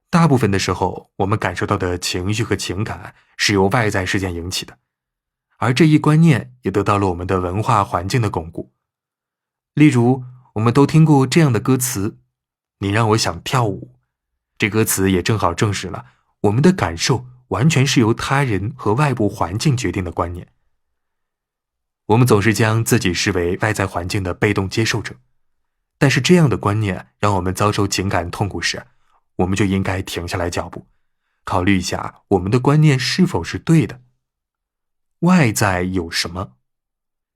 大部分的时候，我们感受到的情绪和情感是由外在事件引起的，而这一观念也得到了我们的文化环境的巩固。例如，我们都听过这样的歌词：你让我想跳舞。这歌词也正好证实了我们的感受完全是由他人和外部环境决定的观念。我们总是将自己视为外在环境的被动接受者，但是这样的观念让我们遭受情感痛苦时，我们就应该停下来脚步，考虑一下我们的观念是否是对的。外在有什么？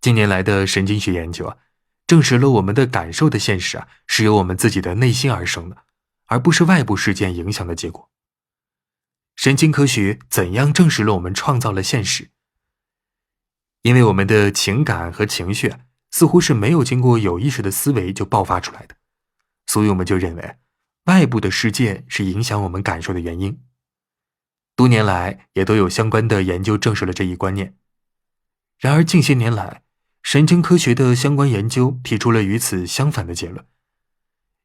近年来的神经学研究证实了我们的感受的现实是由我们自己的内心而生的，而不是外部事件影响的结果。神经科学怎样证实了我们创造了现实？因为我们的情感和情绪似乎是没有经过有意识的思维就爆发出来的，所以我们就认为外部的事件是影响我们感受的原因。多年来也都有相关的研究证实了这一观念。然而近些年来，神经科学的相关研究提出了与此相反的结论。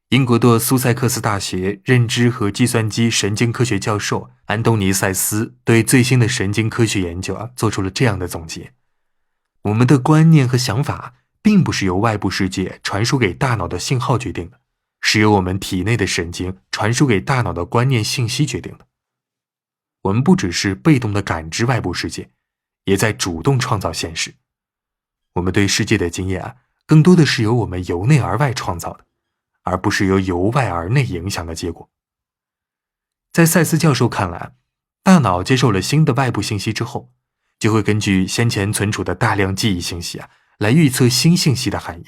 英国的苏塞克斯大学认知和计算机神经科学教授安东尼·塞斯对最新的神经科学研究做出了这样的总结：我们的观念和想法并不是由外部世界传输给大脑的信号决定的，是由我们体内的神经传输给大脑的观念信息决定的。我们不只是被动地感知外部世界，也在主动创造现实。我们对世界的经验更多的是由我们由内而外创造的，而不是由外而内影响的结果。在塞斯教授看来，大脑接受了新的外部信息之后，就会根据先前存储的大量记忆信息来预测新信息的含义。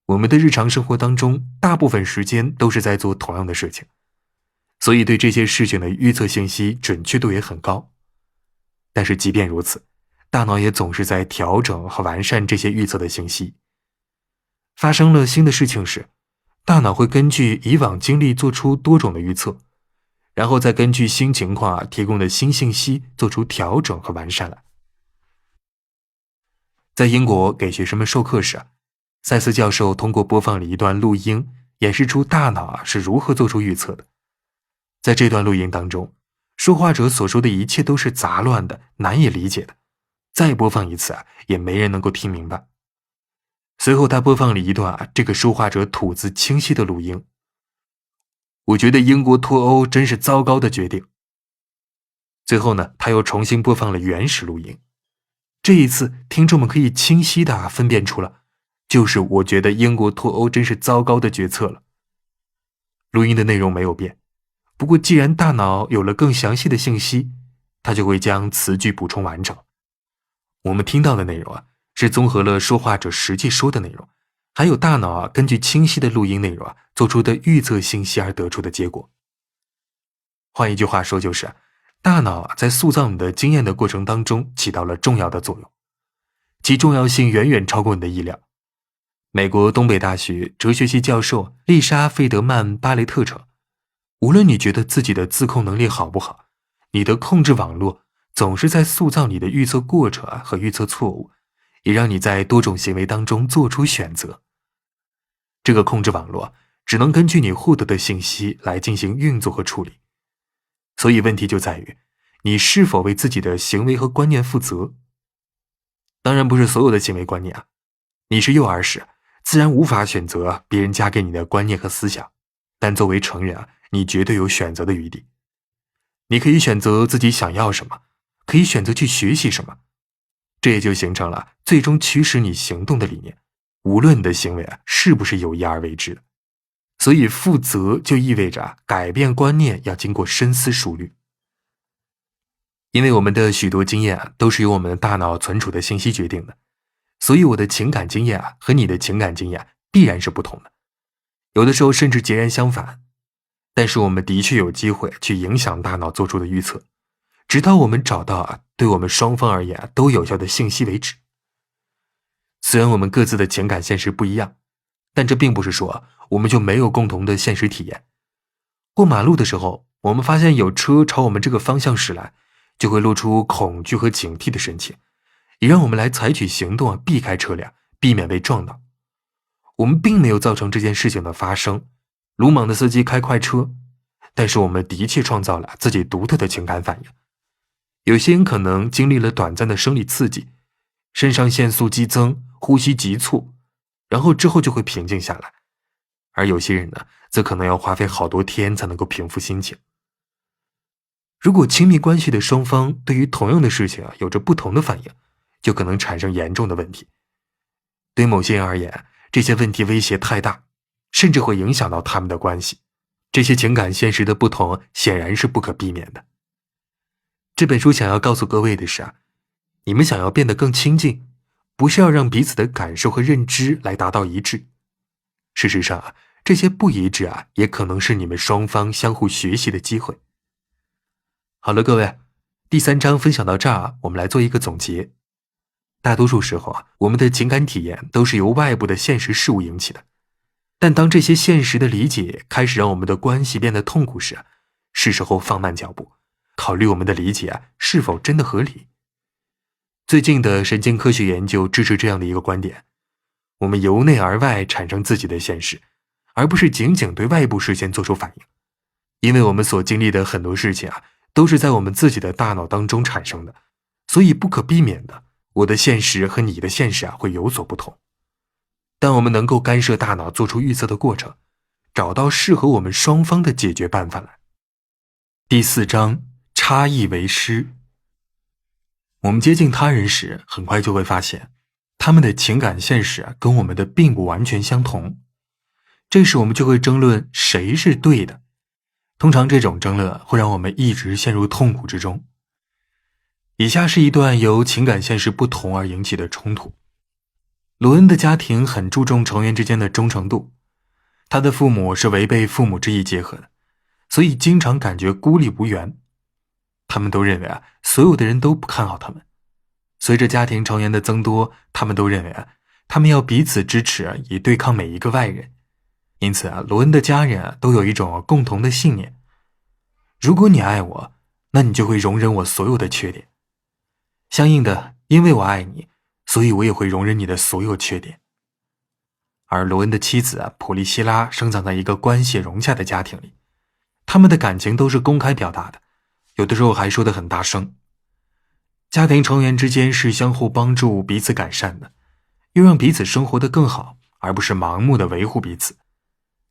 我们的日常生活当中，大部分时间都是在做同样的事情，所以对这些事情的预测信息准确度也很高。但是即便如此，大脑也总是在调整和完善这些预测的信息。发生了新的事情时，大脑会根据以往经历做出多种的预测，然后再根据新情况提供的新信息做出调整和完善来。在英国给学生们授课时，塞斯教授通过播放了一段录音，演示出大脑是如何做出预测的。在这段录音当中，说话者所说的一切都是杂乱的，难以理解的。再播放一次也没人能够听明白。随后他播放了一段这个说话者吐字清晰的录音。我觉得英国脱欧真是糟糕的决定。最后呢，他又重新播放了原始录音。这一次听众们可以清晰地分辨出了，就是我觉得英国脱欧真是糟糕的决策了。录音的内容没有变，不过既然大脑有了更详细的信息，它就会将词句补充完整。我们听到的内容是综合了说话者实际说的内容，还有大脑根据清晰的录音内容做出的预测信息而得出的结果。换一句话说，就是大脑在塑造你的经验的过程当中起到了重要的作用，其重要性远远超过你的意料。美国东北大学哲学系教授丽莎·费德曼·巴雷特称，无论你觉得自己的自控能力好不好，你的控制网络总是在塑造你的预测过程和预测错误，也让你在多种行为当中做出选择。这个控制网络只能根据你获得的信息来进行运作和处理。所以问题就在于，你是否为自己的行为和观念负责？当然不是所有的行为观念啊，你是幼儿时，自然无法选择别人加给你的观念和思想，但作为成人你绝对有选择的余地。你可以选择自己想要什么，可以选择去学习什么，这也就形成了最终驱使你行动的理念，无论你的行为是不是有意而为之的。所以负责就意味着改变观念要经过深思熟虑。因为我们的许多经验都是由我们的大脑存储的信息决定的，所以我的情感经验和你的情感经验必然是不同的，有的时候甚至截然相反。但是我们的确有机会去影响大脑做出的预测，直到我们找到对我们双方而言都有效的信息为止。虽然我们各自的情感现实不一样，但这并不是说我们就没有共同的现实体验。过马路的时候，我们发现有车朝我们这个方向驶来，就会露出恐惧和警惕的神情，也让我们来采取行动避开车辆，避免被撞到。我们并没有造成这件事情的发生，鲁莽的司机开快车，但是我们的确创造了自己独特的情感反应。有些人可能经历了短暂的生理刺激，肾上腺素激增，呼吸急促，然后之后就会平静下来。而有些人呢，则可能要花费好多天才能够平复心情。如果亲密关系的双方对于同样的事情有着不同的反应，就可能产生严重的问题。对某些人而言，这些问题威胁太大，甚至会影响到他们的关系。这些情感现实的不同显然是不可避免的。这本书想要告诉各位的是你们想要变得更亲近，不是要让彼此的感受和认知来达到一致。事实上这些不一致也可能是你们双方相互学习的机会。好了，各位，第3章分享到这儿，我们来做一个总结。大多数时候我们的情感体验都是由外部的现实事物引起的，但当这些现实的理解开始让我们的关系变得痛苦时，是时候放慢脚步，考虑我们的理解是否真的合理。最近的神经科学研究支持这样的一个观点，我们由内而外产生自己的现实，而不是仅仅对外部事件做出反应。因为我们所经历的很多事情都是在我们自己的大脑当中产生的，所以不可避免的，我的现实和你的现实会有所不同。但我们能够干涉大脑做出预测的过程，找到适合我们双方的解决办法来。第4章，差异为师。我们接近他人时，很快就会发现，他们的情感现实跟我们的并不完全相同。这时我们就会争论谁是对的。通常这种争论会让我们一直陷入痛苦之中。以下是一段由情感现实不同而引起的冲突。罗恩的家庭很注重成员之间的忠诚度，他的父母是违背父母之意结合的，所以经常感觉孤立无援。他们都认为所有的人都不看好他们。随着家庭成员的增多，他们都认为他们要彼此支持以对抗每一个外人。因此罗恩的家人都有一种共同的信念：如果你爱我，那你就会容忍我所有的缺点。相应的，因为我爱你，所以我也会容忍你的所有缺点。而罗恩的妻子普利希拉生长在一个关系融洽的家庭里，他们的感情都是公开表达的，有的时候还说得很大声。家庭成员之间是相互帮助、彼此改善的，又让彼此生活得更好，而不是盲目地维护彼此。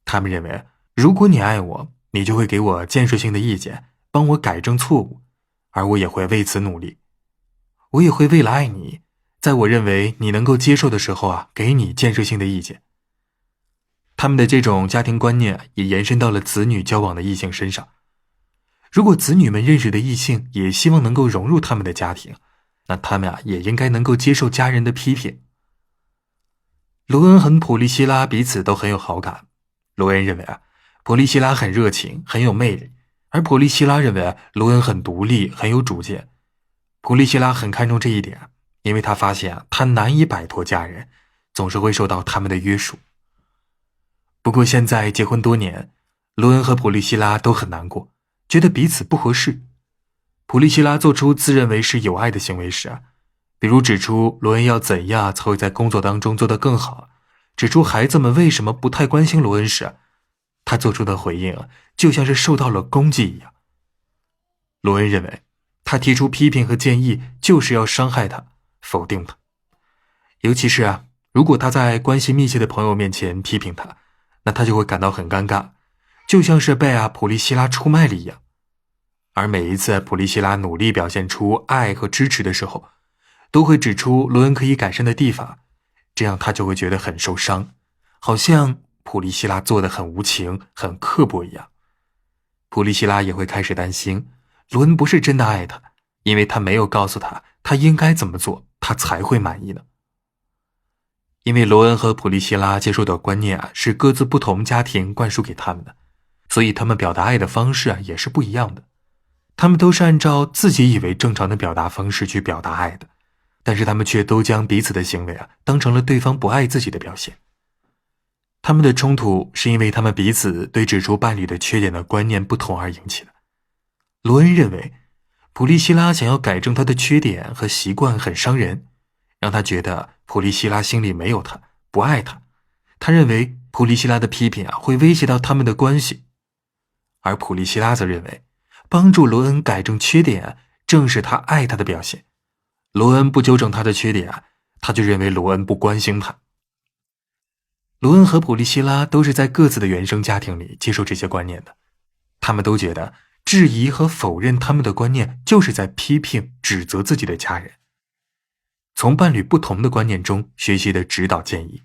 他们认为，如果你爱我，你就会给我建设性的意见，帮我改正错误，而我也会为此努力。我也会为了爱你，在我认为你能够接受的时候给你建设性的意见。他们的这种家庭观念也延伸到了子女交往的异性身上。如果子女们认识的异性也希望能够融入他们的家庭，那他们也应该能够接受家人的批评。罗恩和普利希拉彼此都很有好感。罗恩认为普利希拉很热情，很有魅力，而普利希拉认为罗恩很独立，很有主见。普利希拉很看重这一点，因为他发现他难以摆脱家人，总是会受到他们的约束。不过现在结婚多年，罗恩和普利希拉都很难过，觉得彼此不合适。普利希拉做出自认为是有爱的行为时，比如指出罗恩要怎样才会在工作当中做得更好，指出孩子们为什么不太关心罗恩时，他做出的回应就像是受到了攻击一样。罗恩认为他提出批评和建议就是要伤害他，否定他。尤其是如果他在关系密切的朋友面前批评他，那他就会感到很尴尬，就像是被普利希拉出卖了一样。而每一次普利希拉努力表现出爱和支持的时候，都会指出罗恩可以改善的地方，这样他就会觉得很受伤，好像普利希拉做得很无情，很刻薄一样。普利希拉也会开始担心罗恩不是真的爱他，因为他没有告诉他他应该怎么做，他才会满意呢。因为罗恩和普利希拉接受的观念是各自不同家庭灌输给他们的，所以他们表达爱的方式也是不一样的。他们都是按照自己以为正常的表达方式去表达爱的，但是他们却都将彼此的行为当成了对方不爱自己的表现。他们的冲突是因为他们彼此对指出伴侣的缺点的观念不同而引起的。罗恩认为普利希拉想要改正他的缺点和习惯很伤人，让他觉得普利希拉心里没有他，不爱他。他认为普利希拉的批评会威胁到他们的关系。而普利希拉则认为帮助罗恩改正缺点正是他爱他的表现。罗恩不纠正他的缺点，他就认为罗恩不关心他。罗恩和普利希拉都是在各自的原生家庭里接受这些观念的，他们都觉得质疑和否认他们的观念就是在批评、指责自己的家人，从伴侣不同的观念中学习的指导建议。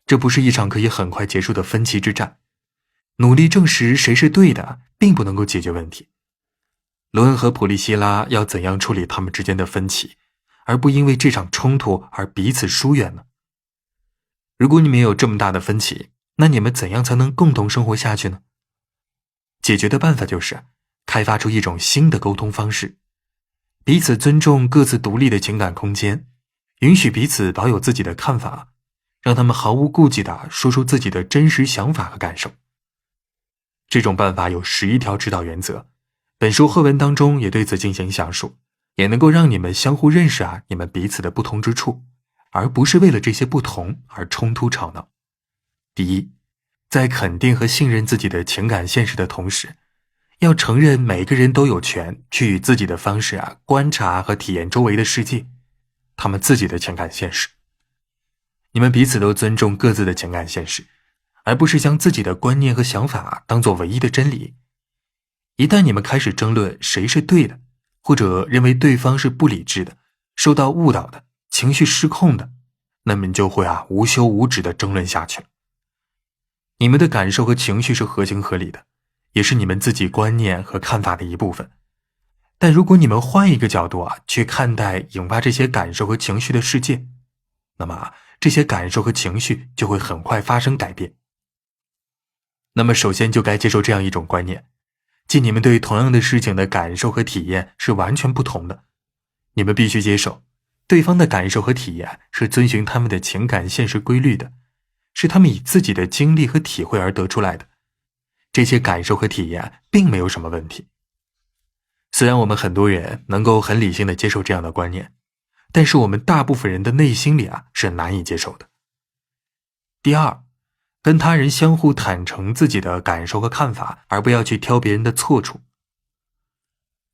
这不是一场可以很快结束的分歧之战，努力证实谁是对的并不能够解决问题。罗恩和普利希拉要怎样处理他们之间的分歧，而不因为这场冲突而彼此疏远呢？如果你们有这么大的分歧，那你们怎样才能共同生活下去呢？解决的办法就是开发出一种新的沟通方式，彼此尊重各自独立的情感空间，允许彼此保有自己的看法，让他们毫无顾忌地说出自己的真实想法和感受。这种办法有11条指导原则，本书后文当中也对此进行详述，也能够让你们相互认识你们彼此的不同之处，而不是为了这些不同而冲突吵闹。第一，在肯定和信任自己的情感现实的同时，要承认每个人都有权去以自己的方式观察和体验周围的世界，他们自己的情感现实。你们彼此都尊重各自的情感现实，而不是将自己的观念和想法当作唯一的真理。一旦你们开始争论谁是对的，或者认为对方是不理智的、受到误导的、情绪失控的，那么你就会无休无止地争论下去了。你们的感受和情绪是合情合理的，也是你们自己观念和看法的一部分。但如果你们换一个角度去看待引发这些感受和情绪的世界，那么这些感受和情绪就会很快发生改变。那么首先就该接受这样一种观念，即你们对同样的事情的感受和体验是完全不同的。你们必须接受对方的感受和体验是遵循他们的情感现实规律的，是他们以自己的经历和体会而得出来的。这些感受和体验并没有什么问题。虽然我们很多人能够很理性地接受这样的观念，但是我们大部分人的内心里是难以接受的。第二，跟他人相互坦诚自己的感受和看法，而不要去挑别人的错处。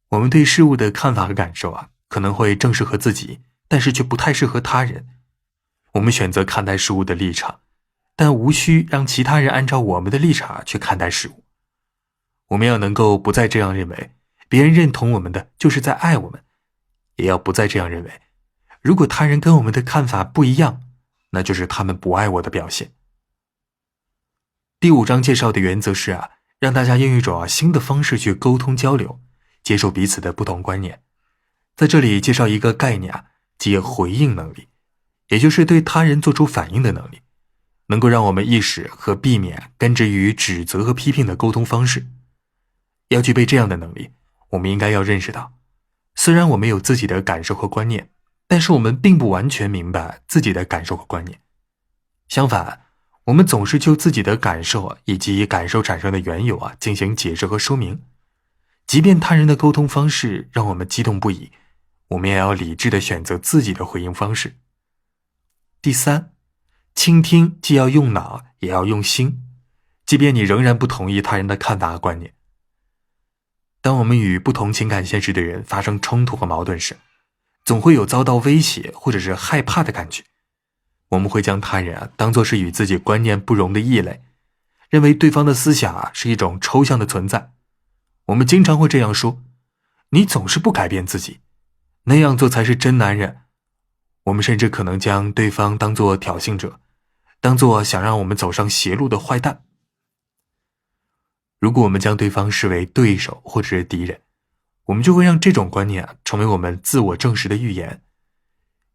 我们对事物的看法和感受可能会正适合自己，但是却不太适合他人。我们选择看待事物的立场，但无需让其他人按照我们的立场去看待事物。我们要能够不再这样认为，别人认同我们的就是在爱我们，也要不再这样认为，如果他人跟我们的看法不一样，那就是他们不爱我的表现。第5章介绍的原则是让大家用一种新的方式去沟通交流，接受彼此的不同观念。在这里介绍一个概念即回应能力，也就是对他人做出反应的能力，能够让我们意识和避免根植于指责和批评的沟通方式。要具备这样的能力，我们应该要认识到，虽然我们有自己的感受和观念，但是我们并不完全明白自己的感受和观念。相反，我们总是就自己的感受以及感受产生的缘由进行解释和说明。即便他人的沟通方式让我们激动不已，我们也要理智地选择自己的回应方式。第三，倾听既要用脑也要用心，即便你仍然不同意他人的看法和观念。当我们与不同情感现实的人发生冲突和矛盾时，总会有遭到威胁或者是害怕的感觉。我们会将他人当作是与自己观念不容的异类，认为对方的思想是一种抽象的存在。我们经常会这样说，你总是不改变自己，那样做才是真男人。我们甚至可能将对方当作挑衅者，当作想让我们走上邪路的坏蛋。如果我们将对方视为对手或者是敌人，我们就会让这种观念成为我们自我证实的预言。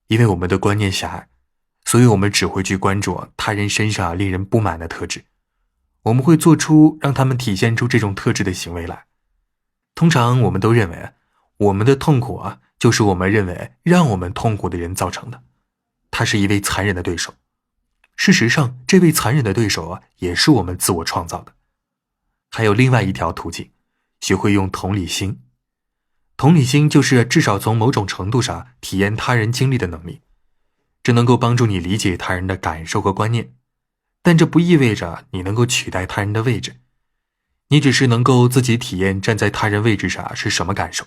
因为我们的观念狭隘，所以我们只会去关注他人身上令人不满的特质，我们会做出让他们体现出这种特质的行为来。通常我们都认为我们的痛苦就是我们认为让我们痛苦的人造成的，他是一位残忍的对手。事实上，这位残忍的对手也是我们自我创造的。还有另外一条途径，学会用同理心。同理心就是至少从某种程度上体验他人经历的能力，这能够帮助你理解他人的感受和观念，但这不意味着你能够取代他人的位置，你只是能够自己体验站在他人位置上是什么感受。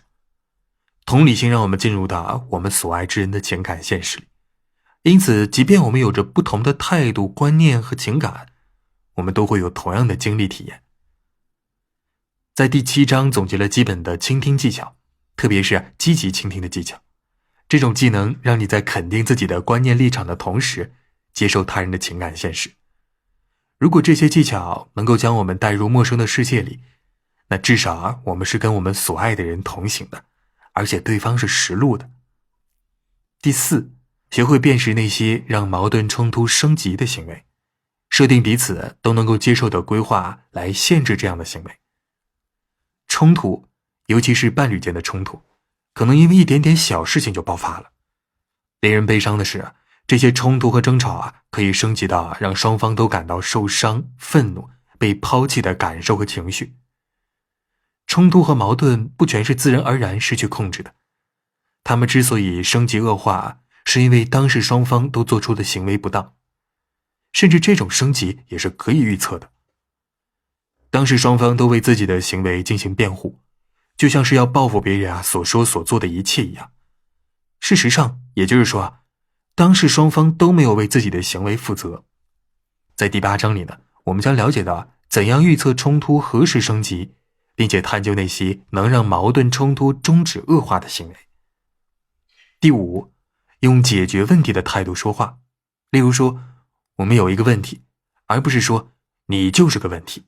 同理心让我们进入到我们所爱之人的情感现实里，因此即便我们有着不同的态度、观念和情感，我们都会有同样的经历体验。在第7章总结了基本的倾听技巧，特别是积极倾听的技巧。这种技能让你在肯定自己的观念立场的同时，接受他人的情感现实。如果这些技巧能够将我们带入陌生的世界里，那至少我们是跟我们所爱的人同行的，而且对方是实路的。第4，学会辨识那些让矛盾冲突升级的行为，设定彼此都能够接受的规划来限制这样的行为。冲突，尤其是伴侣间的冲突，可能因为一点点小事情就爆发了。令人悲伤的是，这些冲突和争吵可以升级到让双方都感到受伤、愤怒、被抛弃的感受和情绪。冲突和矛盾不全是自然而然失去控制的，他们之所以升级恶化，是因为当事双方都做出的行为不当，甚至这种升级也是可以预测的。当事双方都为自己的行为进行辩护，就像是要报复别人所说所做的一切一样。事实上，也就是说，当事双方都没有为自己的行为负责。在第8章里呢，我们将了解到怎样预测冲突何时升级，并且探究那些能让矛盾冲突终止恶化的行为。第5，用解决问题的态度说话。例如说，我们有一个问题，而不是说你就是个问题。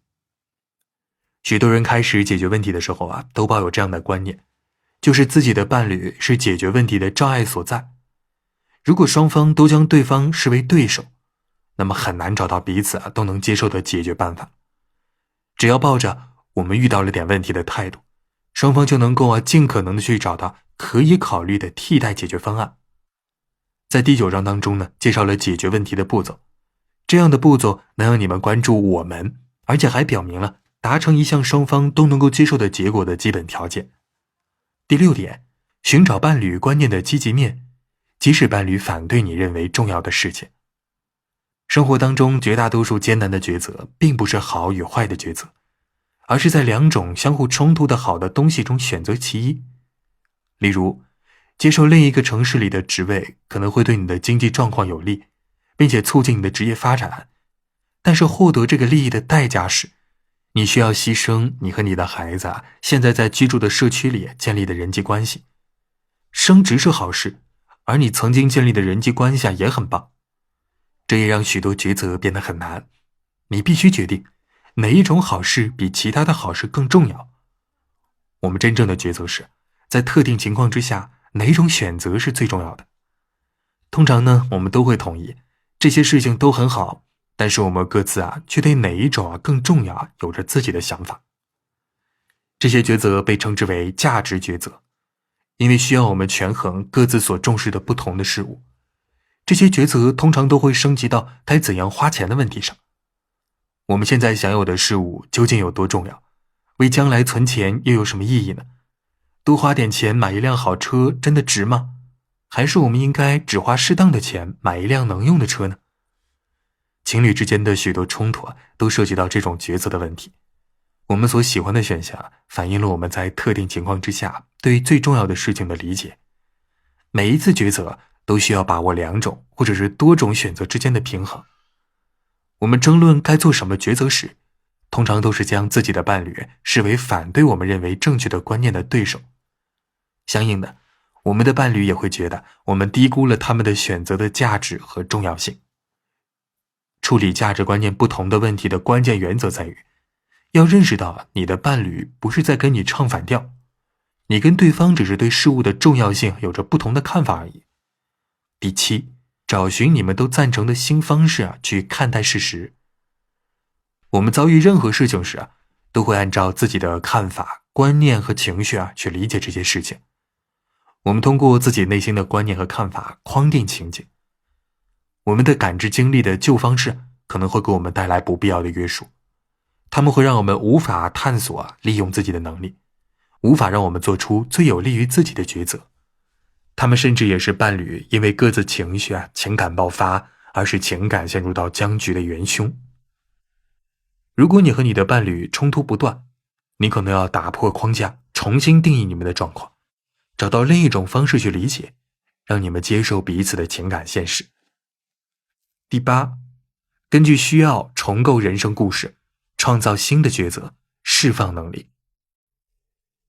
许多人开始解决问题的时候都抱有这样的观念，就是自己的伴侣是解决问题的障碍所在。如果双方都将对方视为对手，那么很难找到彼此都能接受的解决办法。只要抱着我们遇到了点问题的态度，双方就能够尽可能的去找到可以考虑的替代解决方案。在第9章当中呢，介绍了解决问题的步骤，这样的步骤能让你们关注我们，而且还表明了达成一项双方都能够接受的结果的基本条件。第6点，寻找伴侣观念的积极面，即使伴侣反对你认为重要的事情。生活当中绝大多数艰难的抉择，并不是好与坏的抉择，而是在2种相互冲突的好的东西中选择其一。例如，接受另一个城市里的职位可能会对你的经济状况有利，并且促进你的职业发展，但是获得这个利益的代价是你需要牺牲你和你的孩子现在居住的社区里建立的人际关系。升职是好事，而你曾经建立的人际关系也很棒。这也让许多抉择变得很难，你必须决定哪一种好事比其他的好事更重要。我们真正的抉择是在特定情况之下，哪一种选择是最重要的。通常呢，我们都会同意这些事情都很好，但是我们各自却对哪一种更重要有着自己的想法。这些抉择被称之为价值抉择，因为需要我们权衡各自所重视的不同的事物。这些抉择通常都会升级到该怎样花钱的问题上。我们现在享有的事物究竟有多重要？为将来存钱又有什么意义呢？多花点钱买一辆好车真的值吗？还是我们应该只花适当的钱买一辆能用的车呢？情侣之间的许多冲突都涉及到这种抉择的问题。我们所喜欢的选项反映了我们在特定情况之下对最重要的事情的理解。每一次抉择都需要把握两种或者是多种选择之间的平衡。我们争论该做什么抉择时，通常都是将自己的伴侣视为反对我们认为正确的观念的对手。相应的，我们的伴侣也会觉得我们低估了他们的选择的价值和重要性。处理价值观念不同的问题的关键原则在于，要认识到你的伴侣不是在跟你唱反调，你跟对方只是对事物的重要性有着不同的看法而已。第七，找寻你们都赞成的新方式去看待事实。我们遭遇任何事情时都会按照自己的看法、观念和情绪去理解这些事情。我们通过自己内心的观念和看法框定情景。我们的感知经历的旧方式可能会给我们带来不必要的约束，它们会让我们无法探索利用自己的能力，无法让我们做出最有利于自己的抉择。它们甚至也是伴侣因为各自情绪情感爆发而使情感陷入到僵局的元凶。如果你和你的伴侣冲突不断，你可能要打破框架，重新定义你们的状况，找到另一种方式去理解，让你们接受彼此的情感现实。第八，根据需要重构人生故事，创造新的抉择，释放能力。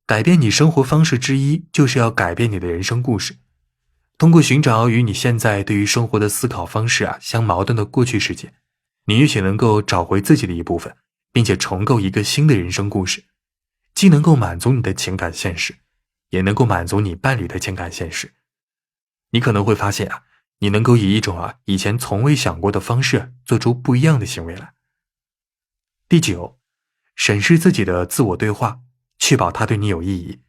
改变你生活方式之一，就是要改变你的人生故事。通过寻找与你现在对于生活的思考方式相矛盾的过去事件，你也许能够找回自己的一部分，并且重构一个新的人生故事，既能够满足你的情感现实，也能够满足你伴侣的情感现实。你可能会发现你能够以一种以前从未想过的方式做出不一样的行为来。第九，审视自己的自我对话，确保它对你有意义，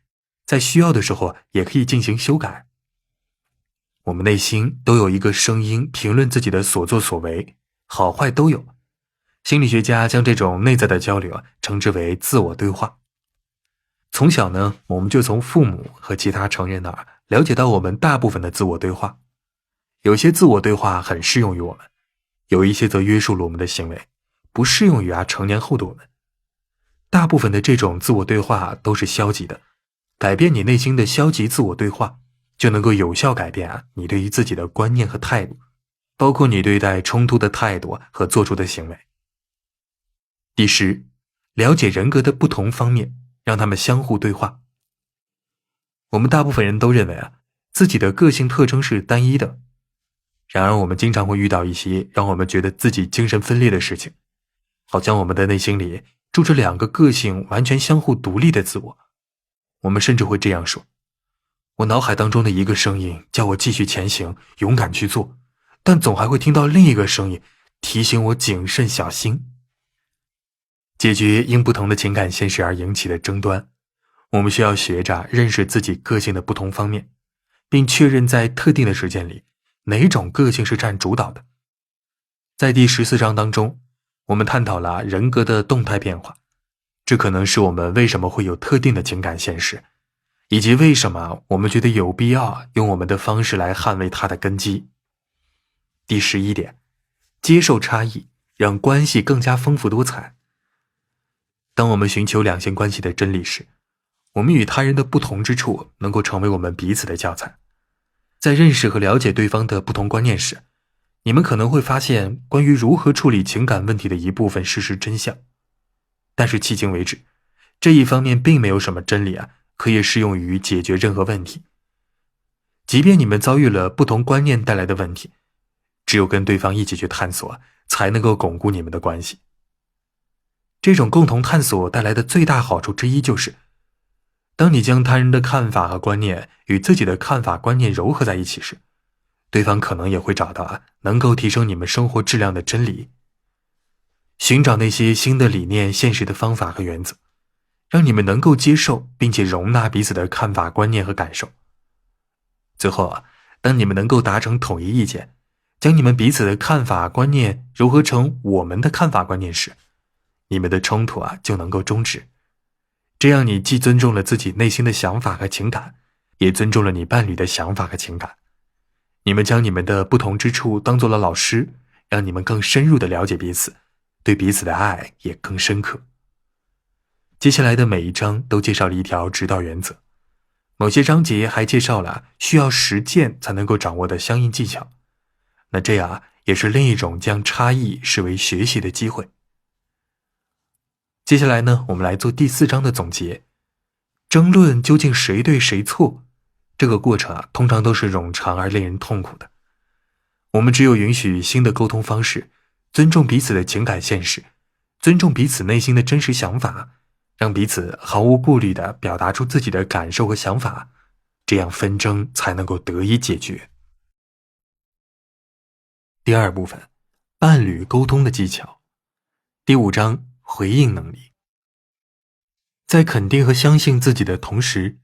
在需要的时候也可以进行修改。我们内心都有一个声音评论自己的所作所为，好坏都有。心理学家将这种内在的交流称之为自我对话。从小呢，我们就从父母和其他成人那儿了解到我们大部分的自我对话。有些自我对话很适用于我们，有一些则约束了我们的行为，不适用于成年后的我们。大部分的这种自我对话都是消极的，改变你内心的消极自我对话，就能够有效改变你对于自己的观念和态度，包括你对待冲突的态度和做出的行为。第十，了解人格的不同方面，让他们相互对话。我们大部分人都认为自己的个性特征是单一的，然而我们经常会遇到一些让我们觉得自己精神分裂的事情，好像我们的内心里住着两个个性完全相互独立的自我。我们甚至会这样说，我脑海当中的一个声音叫我继续前行，勇敢去做，但总还会听到另一个声音提醒我谨慎小心。解决因不同的情感现实而引起的争端，我们需要学着认识自己个性的不同方面，并确认在特定的时间里哪种个性是占主导的。在第14章当中，我们探讨了人格的动态变化，这可能是我们为什么会有特定的情感现实，以及为什么我们觉得有必要用我们的方式来捍卫它的根基。第11点，接受差异，让关系更加丰富多彩。当我们寻求两性关系的真理时，我们与他人的不同之处能够成为我们彼此的教材。在认识和了解对方的不同观念时，你们可能会发现关于如何处理情感问题的一部分事实真相。但是迄今为止，这一方面并没有什么真理可以适用于解决任何问题。即便你们遭遇了不同观念带来的问题，只有跟对方一起去探索，才能够巩固你们的关系。这种共同探索带来的最大好处之一就是，当你将他人的看法和观念与自己的看法观念糅合在一起时，对方可能也会找到能够提升你们生活质量的真理。寻找那些新的理念现实的方法和原则，让你们能够接受并且容纳彼此的看法、观念和感受。最后当你们能够达成统一意见，将你们彼此的看法、观念糅合成我们的看法、观念时，你们的冲突就能够终止。这样你既尊重了自己内心的想法和情感，也尊重了你伴侣的想法和情感。你们将你们的不同之处当做了老师，让你们更深入地了解彼此，对彼此的爱也更深刻。接下来的每一章都介绍了一条指导原则，某些章节还介绍了需要实践才能够掌握的相应技巧。那这样也是另一种将差异视为学习的机会。接下来呢，我们来做第4章的总结。争论究竟谁对谁错，这个过程通常都是冗长而令人痛苦的。我们只有允许新的沟通方式，尊重彼此的情感现实，尊重彼此内心的真实想法，让彼此毫无顾虑地表达出自己的感受和想法，这样纷争才能够得以解决。第2部分，伴侣沟通的技巧。第5章，回应能力。在肯定和相信自己的同时，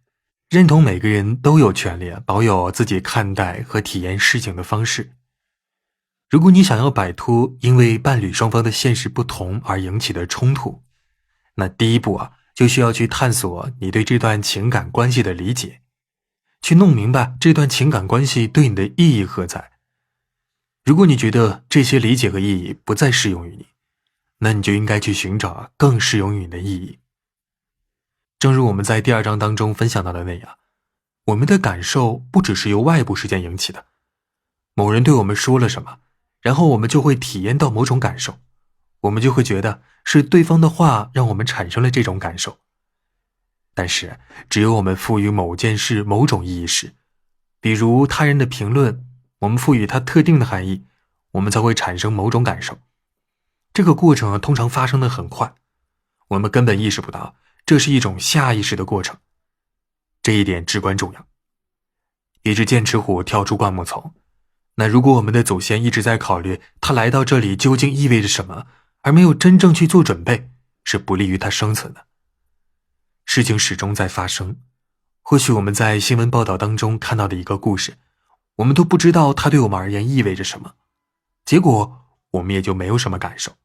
认同每个人都有权利保有自己看待和体验事情的方式。如果你想要摆脱因为伴侣双方的现实不同而引起的冲突，那第一步就需要去探索你对这段情感关系的理解，去弄明白这段情感关系对你的意义何在。如果你觉得这些理解和意义不再适用于你，那你就应该去寻找更适用于你的意义。正如我们在第2章当中分享到的那样，我们的感受不只是由外部事件引起的。某人对我们说了什么，然后我们就会体验到某种感受，我们就会觉得是对方的话让我们产生了这种感受。但是只有我们赋予某件事某种意义时，比如他人的评论，我们赋予它特定的含义，我们才会产生某种感受。这个过程通常发生得很快，我们根本意识不到这是一种下意识的过程。这一点至关重要。一只剑齿虎跳出灌木丛，那如果我们的祖先一直在考虑他来到这里究竟意味着什么，而没有真正去做准备，是不利于他生存的。事情始终在发生，或许我们在新闻报道当中看到的一个故事，我们都不知道它对我们而言意味着什么，结果我们也就没有什么感受。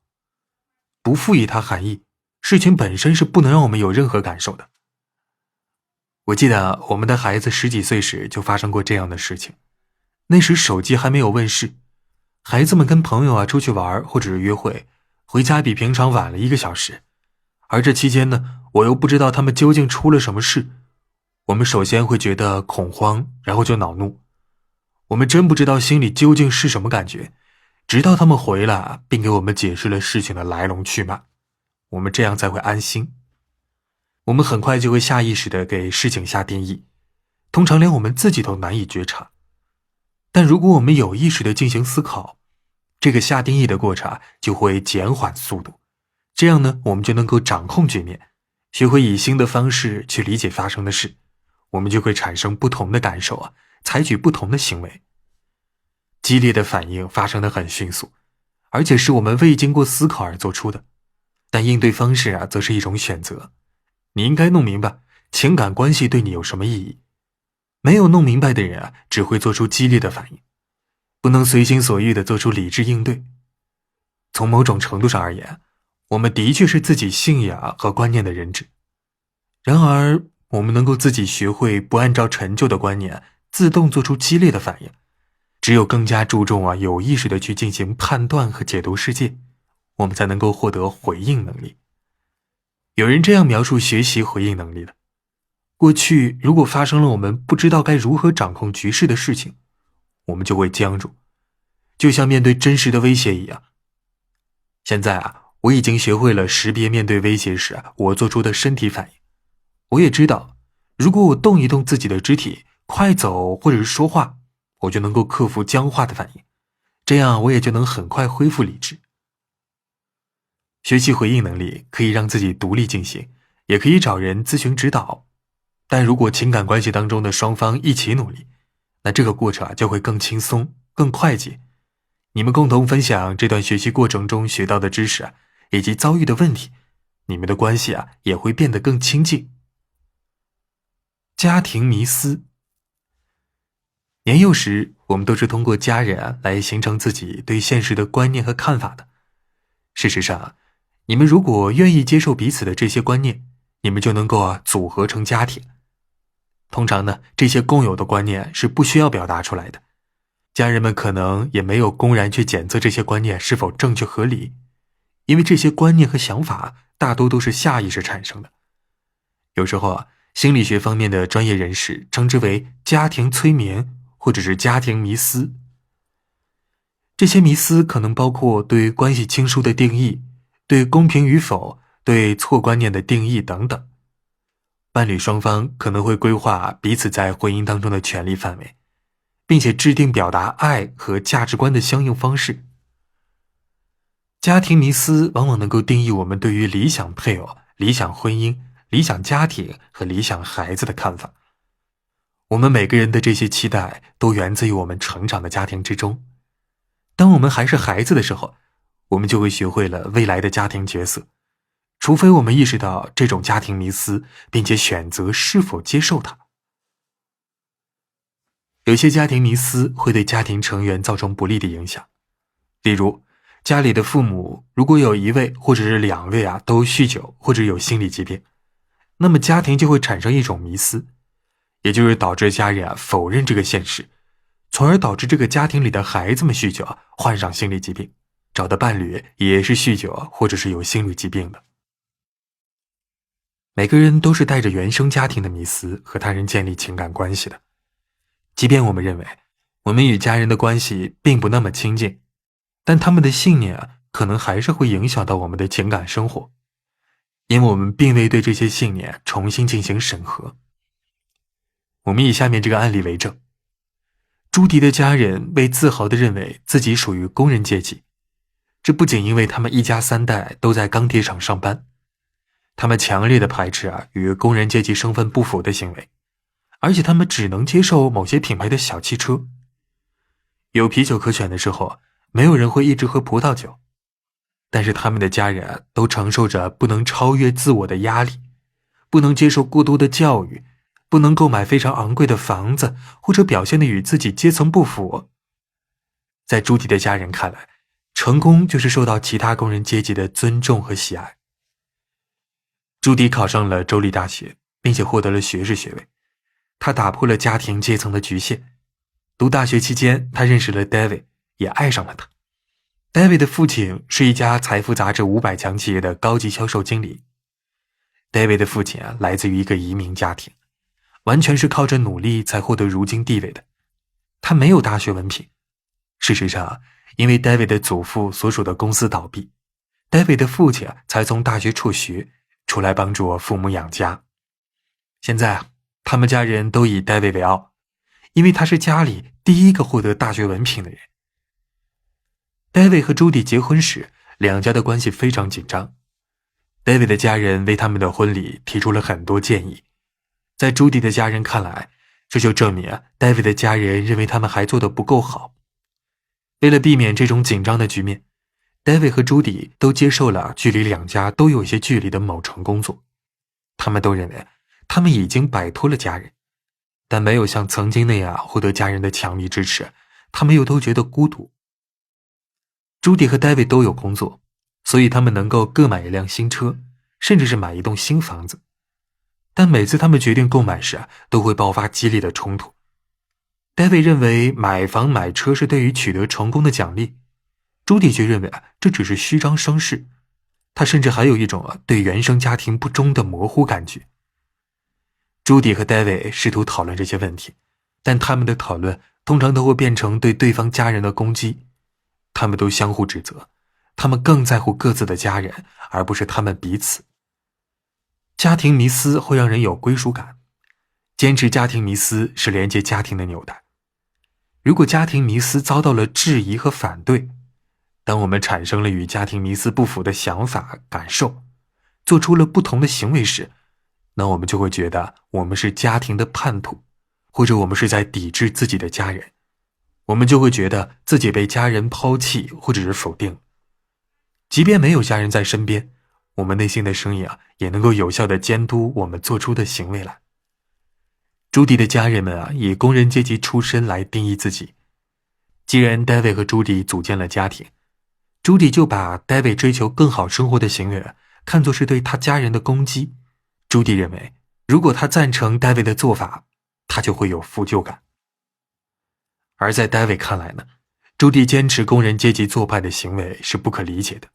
不赋予它含义，事情本身是不能让我们有任何感受的。我记得我们的孩子10几岁时就发生过这样的事情，那时手机还没有问世，孩子们跟朋友出去玩或者是约会，回家比平常晚了1个小时，而这期间呢，我又不知道他们究竟出了什么事。我们首先会觉得恐慌，然后就恼怒，我们真不知道心里究竟是什么感觉，直到他们回来并给我们解释了事情的来龙去脉，我们这样才会安心。我们很快就会下意识地给事情下定义，通常连我们自己都难以觉察。但如果我们有意识地进行思考，这个下定义的过程就会减缓速度，这样呢，我们就能够掌控局面，学会以新的方式去理解发生的事，我们就会产生不同的感受采取不同的行为。激烈的反应发生得很迅速，而且是我们未经过思考而做出的，但应对方式则是一种选择。你应该弄明白情感关系对你有什么意义。没有弄明白的人只会做出激烈的反应，不能随心所欲地做出理智应对。从某种程度上而言，我们的确是自己信仰和观念的人质。然而，我们能够自己学会不按照陈旧的观念自动做出激烈的反应，只有更加注重有意识地去进行判断和解读世界，我们才能够获得回应能力。有人这样描述学习回应能力的：过去如果发生了我们不知道该如何掌控局势的事情，我们就会僵住，就像面对真实的威胁一样。现在我已经学会了识别面对威胁时我做出的身体反应。我也知道，如果我动一动自己的肢体，快走或者是说话，我就能够克服僵化的反应，这样我也就能很快恢复理智。学习回应能力可以让自己独立进行，也可以找人咨询指导。但如果情感关系当中的双方一起努力，那这个过程就会更轻松、更快捷。你们共同分享这段学习过程中学到的知识以及遭遇的问题，你们的关系也会变得更亲近。家庭迷思。年幼时，我们都是通过家人来形成自己对现实的观念和看法的。事实上，你们如果愿意接受彼此的这些观念，你们就能够组合成家庭。通常呢，这些共有的观念是不需要表达出来的，家人们可能也没有公然去检测这些观念是否正确合理，因为这些观念和想法大多都是下意识产生的。有时候心理学方面的专业人士称之为家庭催眠或者是家庭迷思。这些迷思可能包括对关系亲疏的定义，对公平与否，对错观念的定义等等。伴侣双方可能会规划彼此在婚姻当中的权利范围，并且制定表达爱和价值观的相应方式。家庭迷思往往能够定义我们对于理想配偶、理想婚姻、理想家庭和理想孩子的看法。我们每个人的这些期待都源自于我们成长的家庭之中。当我们还是孩子的时候，我们就会学会了未来的家庭角色，除非我们意识到这种家庭迷思，并且选择是否接受它。有些家庭迷思会对家庭成员造成不利的影响，例如家里的父母如果有一位或者是两位都酗酒或者有心理疾病，那么家庭就会产生一种迷思，也就是导致家人否认这个现实，从而导致这个家庭里的孩子们酗酒患上心理疾病，找的伴侣也是酗酒或者是有心理疾病的。每个人都是带着原生家庭的迷思和他人建立情感关系的，即便我们认为我们与家人的关系并不那么亲近，但他们的信念可能还是会影响到我们的情感生活，因为我们并未对这些信念重新进行审核。我们以下面这个案例为证。朱迪的家人为自豪地认为自己属于工人阶级，这不仅因为他们一家三代都在钢铁厂上班，他们强烈地排斥与工人阶级身份不符的行为，而且他们只能接受某些品牌的小汽车。有啤酒可选的时候，没有人会一直喝葡萄酒，但是他们的家人都承受着不能超越自我的压力，不能接受过多的教育，不能购买非常昂贵的房子，或者表现得与自己阶层不符。在朱迪的家人看来，成功就是受到其他工人阶级的尊重和喜爱。朱迪考上了州立大学，并且获得了学士学位，他打破了家庭阶层的局限。读大学期间，他认识了 David， 也爱上了他。David 的父亲是一家财富杂志500强企业的高级销售经理。David 的父亲来自于一个移民家庭，完全是靠着努力才获得如今地位的。他没有大学文凭。事实上，因为 David 的祖父所属的公司倒闭， David 的父亲才从大学辍学出来帮助父母养家。现在他们家人都以 David 为傲，因为他是家里第一个获得大学文凭的人。David 和朱迪结婚时，两家的关系非常紧张。David 的家人为他们的婚礼提出了很多建议，在朱迪的家人看来，这就证明David 的家人认为他们还做得不够好。为了避免这种紧张的局面， David 和朱迪都接受了距离两家都有些距离的某城工作。他们都认为他们已经摆脱了家人，但没有像曾经那样获得家人的强力支持，他们又都觉得孤独。朱迪和 David 都有工作，所以他们能够各买一辆新车，甚至是买一栋新房子。但每次他们决定购买时都会爆发激烈的冲突。David 认为买房买车是对于取得成功的奖励，朱迪却认为这只是虚张声势。他甚至还有一种对原生家庭不忠的模糊感觉。朱迪和 David 试图讨论这些问题，但他们的讨论通常都会变成对对方家人的攻击。他们都相互指责，他们更在乎各自的家人，而不是他们彼此。家庭迷思会让人有归属感，坚持家庭迷思是连接家庭的纽带。如果家庭迷思遭到了质疑和反对，当我们产生了与家庭迷思不符的想法、感受，做出了不同的行为时，那我们就会觉得我们是家庭的叛徒，或者我们是在抵制自己的家人。我们就会觉得自己被家人抛弃或者是否定。即便没有家人在身边，我们内心的声音也能够有效地监督我们做出的行为来。朱迪的家人们以工人阶级出身来定义自己。既然戴维和朱迪组建了家庭，朱迪就把戴维追求更好生活的行为看作是对他家人的攻击。朱迪认为，如果他赞成戴维的做法，他就会有负疚感。而在戴维看来呢，朱迪坚持工人阶级做派的行为是不可理解的。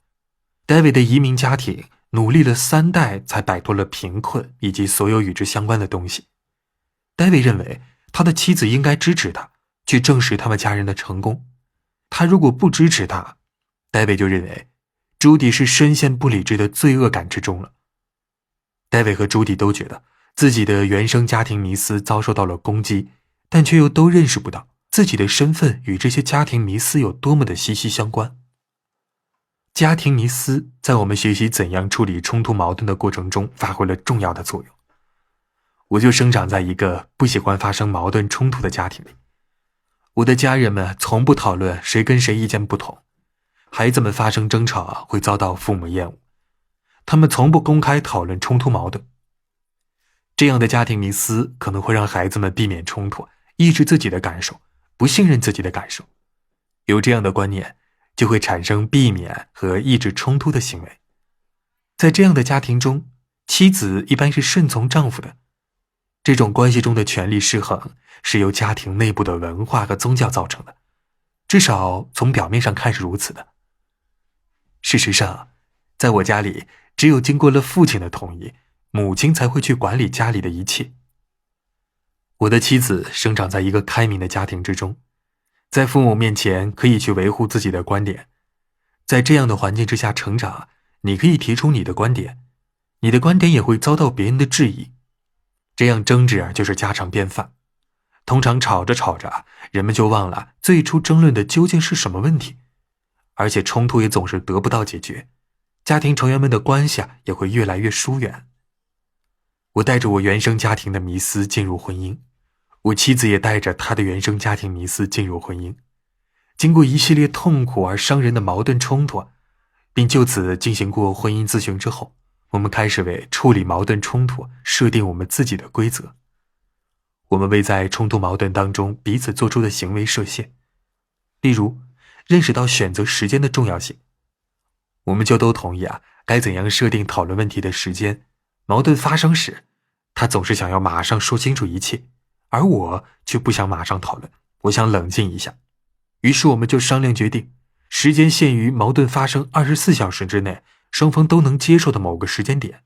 戴维的移民家庭努力了3代才摆脱了贫困以及所有与之相关的东西。戴维认为他的妻子应该支持他，去证实他们家人的成功。他如果不支持他，戴维就认为朱迪是深陷不理智的罪恶感之中了。戴维和朱迪都觉得自己的原生家庭迷思遭受到了攻击，但却又都认识不到自己的身份与这些家庭迷思有多么的息息相关。家庭迷思在我们学习怎样处理冲突矛盾的过程中发挥了重要的作用。我就生长在一个不喜欢发生矛盾冲突的家庭里，我的家人们从不讨论谁跟谁意见不同，孩子们发生争吵会遭到父母厌恶，他们从不公开讨论冲突矛盾。这样的家庭迷思可能会让孩子们避免冲突，抑制自己的感受，不信任自己的感受。有这样的观念，就会产生避免和抑制冲突的行为。在这样的家庭中，妻子一般是顺从丈夫的。这种关系中的权力失衡是由家庭内部的文化和宗教造成的，至少从表面上看是如此的。事实上，在我家里，只有经过了父亲的同意，母亲才会去管理家里的一切。我的妻子生长在一个开明的家庭之中，在父母面前可以去维护自己的观点。在这样的环境之下成长，你可以提出你的观点，你的观点也会遭到别人的质疑。这样争执就是家常便饭。通常吵着吵着，人们就忘了最初争论的究竟是什么问题，而且冲突也总是得不到解决，家庭成员们的关系也会越来越疏远。我带着我原生家庭的迷思进入婚姻，我妻子也带着她的原生家庭迷思进入婚姻。经过一系列痛苦而伤人的矛盾冲突，并就此进行过婚姻咨询之后，我们开始为处理矛盾冲突设定我们自己的规则。我们为在冲突矛盾当中彼此做出的行为设限，例如认识到选择时间的重要性，我们就都同意该怎样设定讨论问题的时间。矛盾发生时，他总是想要马上说清楚一切，而我却不想马上讨论，我想冷静一下。于是我们就商量决定，时间限于矛盾发生24小时之内，双方都能接受的某个时间点。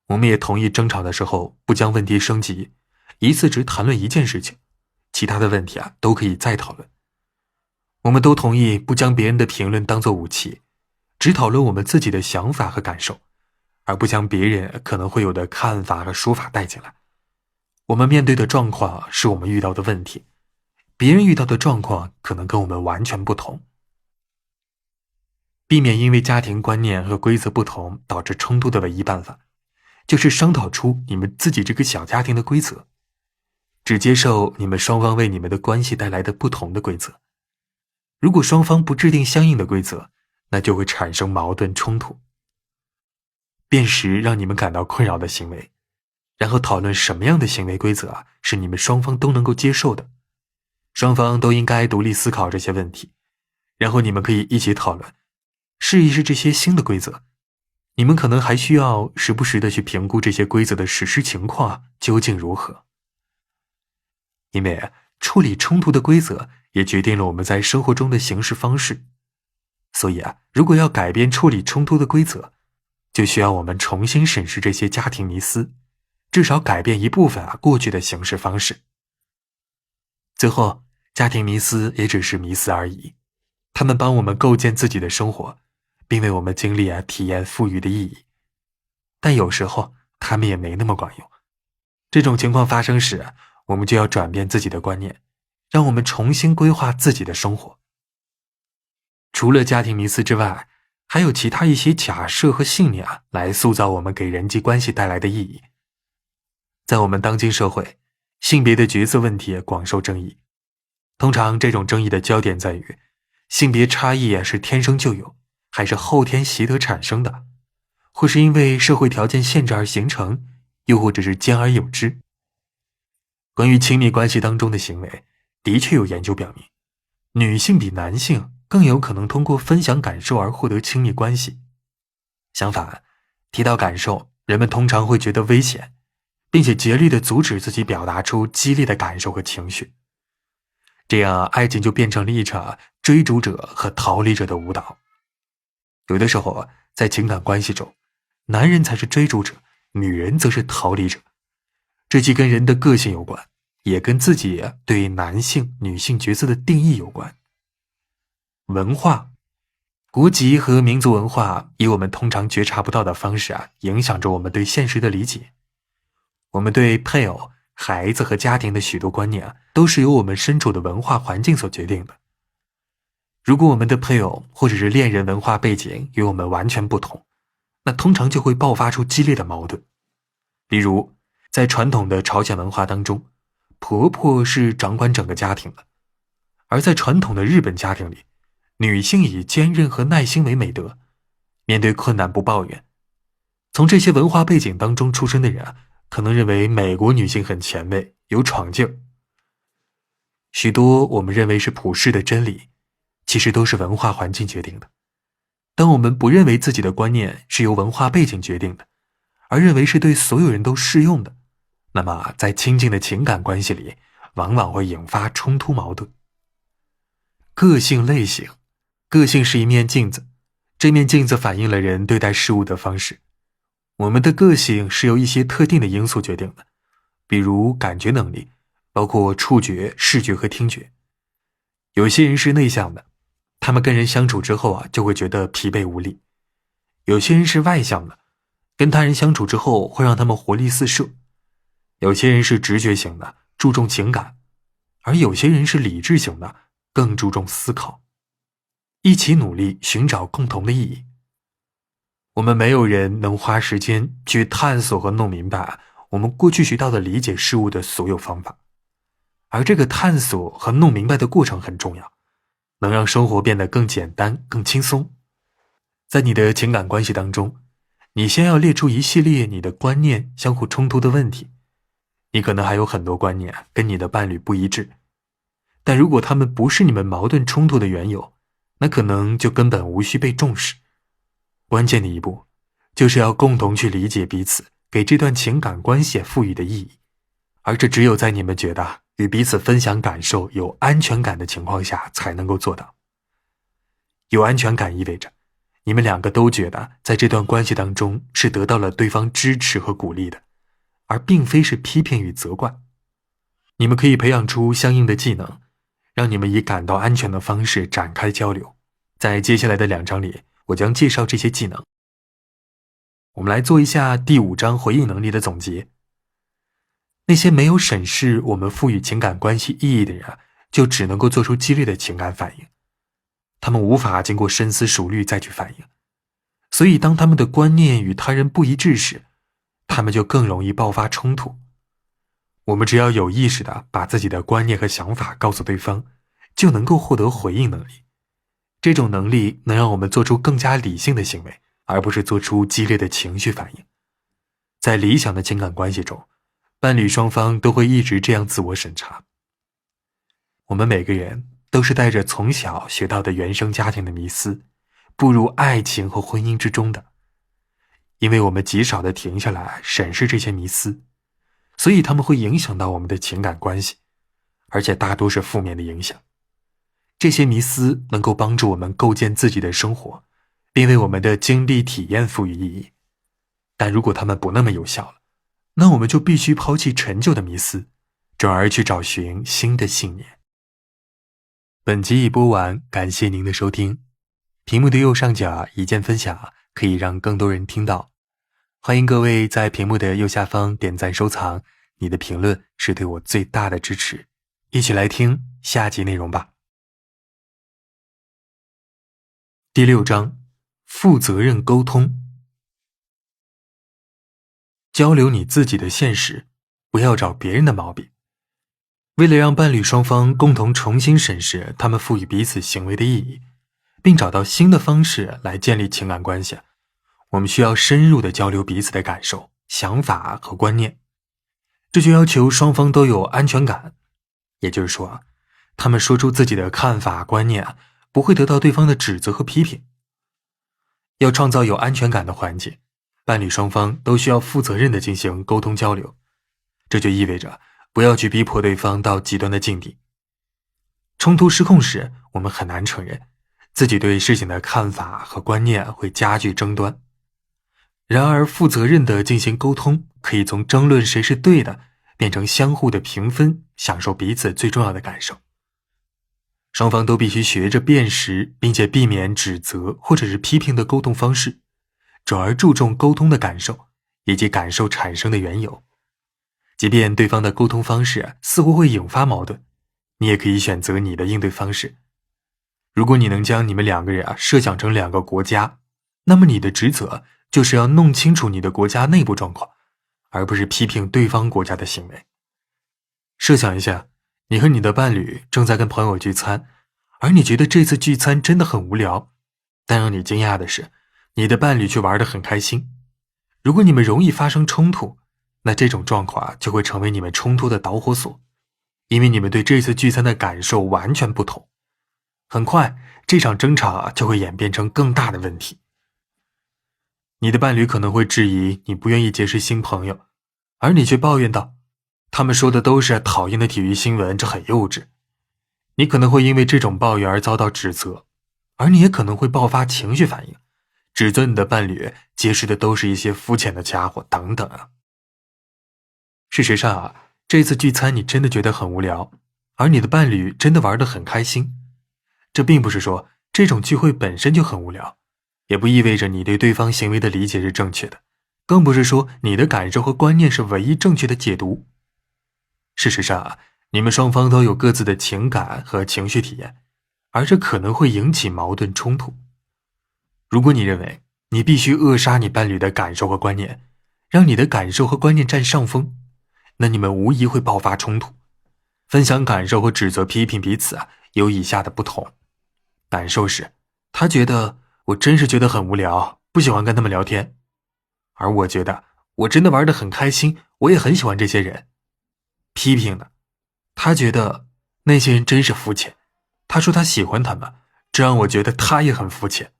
我们也同意争吵的时候不将问题升级，一次只谈论一件事情，其他的问题都可以再讨论。我们都同意不将别人的评论当作武器，只讨论我们自己的想法和感受，而不将别人可能会有的看法和说法带进来。我们面对的状况是我们遇到的问题，别人遇到的状况可能跟我们完全不同。避免因为家庭观念和规则不同导致冲突的唯一办法，就是商讨出你们自己这个小家庭的规则，只接受你们双方为你们的关系带来的不同的规则。如果双方不制定相应的规则，那就会产生矛盾冲突。辨识让你们感到困扰的行为，然后讨论什么样的行为规则是你们双方都能够接受的。双方都应该独立思考这些问题，然后你们可以一起讨论，试一试这些新的规则。你们可能还需要时不时的去评估这些规则的实施情况究竟如何。因为处理冲突的规则也决定了我们在生活中的行事方式。所以如果要改变处理冲突的规则，就需要我们重新审视这些家庭迷思，至少改变一部分过去的行事方式。最后，家庭迷思也只是迷思而已，他们帮我们构建自己的生活，并为我们经历体验赋予的意义。但有时候他们也没那么管用。这种情况发生时，我们就要转变自己的观念，让我们重新规划自己的生活。除了家庭迷思之外，还有其他一些假设和信念来塑造我们给人际关系带来的意义。在我们当今社会，性别的角色问题广受争议。通常这种争议的焦点在于，性别差异是天生就有，还是后天习得产生的？或是因为社会条件限制而形成，又或者是兼而有之。关于亲密关系当中的行为，的确有研究表明，女性比男性更有可能通过分享感受而获得亲密关系。相反，提到感受，人们通常会觉得危险，并且竭力地阻止自己表达出激烈的感受和情绪。这样，爱情就变成了一场追逐者和逃离者的舞蹈。有的时候，在情感关系中，男人才是追逐者，女人则是逃离者。这既跟人的个性有关，也跟自己对男性、女性角色的定义有关。文化、国籍和民族文化以我们通常觉察不到的方式影响着我们对现实的理解。我们对配偶、孩子和家庭的许多观念都是由我们身处的文化环境所决定的。如果我们的配偶或者是恋人文化背景与我们完全不同，那通常就会爆发出激烈的矛盾。例如，在传统的朝鲜文化当中，婆婆是掌管整个家庭的，而在传统的日本家庭里，女性以坚韧和耐心为美德，面对困难不抱怨。从这些文化背景当中出身的人可能认为美国女性很前卫，有闯劲儿。许多我们认为是普世的真理，其实都是文化环境决定的。当我们不认为自己的观念是由文化背景决定的，而认为是对所有人都适用的，那么在亲近的情感关系里，往往会引发冲突矛盾。个性类型，个性是一面镜子，这面镜子反映了人对待事物的方式。我们的个性是由一些特定的因素决定的，比如感觉能力，包括触觉、视觉和听觉。有些人是内向的，他们跟人相处之后就会觉得疲惫无力。有些人是外向的，跟他人相处之后会让他们活力四射。有些人是直觉型的，注重情感，而有些人是理智型的，更注重思考。一起努力寻找共同的意义。我们没有人能花时间去探索和弄明白我们过去学到的理解事物的所有方法，而这个探索和弄明白的过程很重要，能让生活变得更简单、更轻松。在你的情感关系当中，你先要列出一系列你的观念相互冲突的问题。你可能还有很多观念跟你的伴侣不一致，但如果他们不是你们矛盾冲突的缘由，那可能就根本无需被重视。关键的一步就是要共同去理解彼此，给这段情感关系赋予的意义，而这只有在你们觉得与彼此分享感受有安全感的情况下才能够做到。有安全感意味着你们两个都觉得在这段关系当中是得到了对方支持和鼓励的，而并非是批评与责怪。你们可以培养出相应的技能，让你们以感到安全的方式展开交流。在接下来的2章里，我将介绍这些技能。我们来做一下第5章回应能力的总结。那些没有审视我们赋予情感关系意义的人就只能够做出激烈的情感反应，他们无法经过深思熟虑再去反应，所以当他们的观念与他人不一致时，他们就更容易爆发冲突。我们只要有意识地把自己的观念和想法告诉对方，就能够获得回应能力。这种能力能让我们做出更加理性的行为，而不是做出激烈的情绪反应。在理想的情感关系中，伴侣双方都会一直这样自我审查。我们每个人都是带着从小学到的原生家庭的迷思，步入爱情和婚姻之中的。因为我们极少地停下来审视这些迷思，所以他们会影响到我们的情感关系，而且大多是负面的影响。这些迷思能够帮助我们构建自己的生活，并为我们的经历体验赋予意义。但如果它们不那么有效了，那我们就必须抛弃陈旧的迷思，转而去找寻新的信念。本集已播完，感谢您的收听。屏幕的右上角一键分享可以让更多人听到。欢迎各位在屏幕的右下方点赞收藏，你的评论是对我最大的支持。一起来听下集内容吧。第6章，负责任沟通。交流你自己的现实，不要找别人的毛病。为了让伴侣双方共同重新审视他们赋予彼此行为的意义，并找到新的方式来建立情感关系，我们需要深入地交流彼此的感受、想法和观念，这就要求双方都有安全感。也就是说，他们说出自己的看法、观念，不会得到对方的指责和批评。要创造有安全感的环境，伴侣双方都需要负责任地进行沟通交流，这就意味着不要去逼迫对方到极端的境地。冲突失控时，我们很难承认自己对事情的看法和观念会加剧争端。然而，负责任地进行沟通，可以从争论谁是对的，变成相互的评分，享受彼此最重要的感受。双方都必须学着辨识，并且避免指责或者是批评的沟通方式，转而注重沟通的感受，以及感受产生的缘由。即便对方的沟通方式似乎会引发矛盾，你也可以选择你的应对方式。如果你能将你们两个人设想成两个国家，那么你的职责就是要弄清楚你的国家内部状况，而不是批评对方国家的行为。设想一下，你和你的伴侣正在跟朋友聚餐，而你觉得这次聚餐真的很无聊，但让你惊讶的是，你的伴侣却玩得很开心。如果你们容易发生冲突，那这种状况就会成为你们冲突的导火索，因为你们对这次聚餐的感受完全不同。很快，这场争吵就会演变成更大的问题。你的伴侣可能会质疑你不愿意结识新朋友，而你却抱怨道，他们说的都是讨厌的体育新闻，这很幼稚。你可能会因为这种抱怨而遭到指责，而你也可能会爆发情绪反应，指责你的伴侣结识的都是一些肤浅的家伙等等啊。事实上这次聚餐你真的觉得很无聊，而你的伴侣真的玩得很开心。这并不是说这种聚会本身就很无聊，也不意味着你对对方行为的理解是正确的，更不是说你的感受和观念是唯一正确的解读。事实上你们双方都有各自的情感和情绪体验，而这可能会引起矛盾冲突。如果你认为你必须扼杀你伴侣的感受和观念，让你的感受和观念占上风，那你们无疑会爆发冲突。分享感受和指责批评彼此有以下的不同。感受是，他觉得我真是觉得很无聊，不喜欢跟他们聊天。而我觉得我真的玩得很开心，我也很喜欢这些人。批评的，他觉得那些人真是肤浅，他说他喜欢他们，这让我觉得他也很肤浅。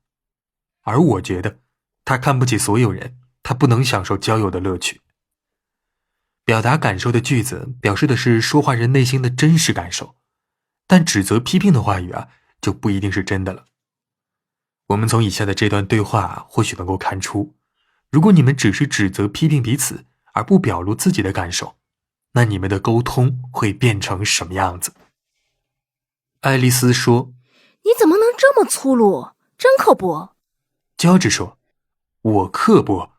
而我觉得他看不起所有人，他不能享受交友的乐趣。表达感受的句子表示的是说话人内心的真实感受，但指责批评的话语就不一定是真的了。我们从以下的这段对话或许能够看出，如果你们只是指责批评彼此，而不表露自己的感受，那你们的沟通会变成什么样子？爱丽丝说，你怎么能这么粗鲁，真刻薄。乔治说，我刻薄，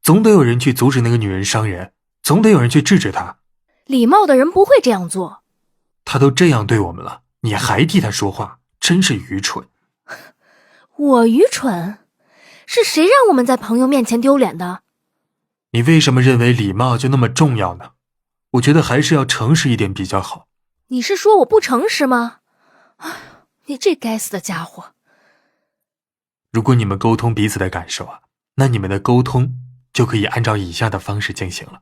总得有人去阻止那个女人伤人，总得有人去制止她。礼貌的人不会这样做。她都这样对我们了，你还替她说话，真是愚蠢。我愚蠢？是谁让我们在朋友面前丢脸的？你为什么认为礼貌就那么重要呢？我觉得还是要诚实一点比较好。你是说我不诚实吗？你这该死的家伙。如果你们沟通彼此的感受那你们的沟通就可以按照以下的方式进行了。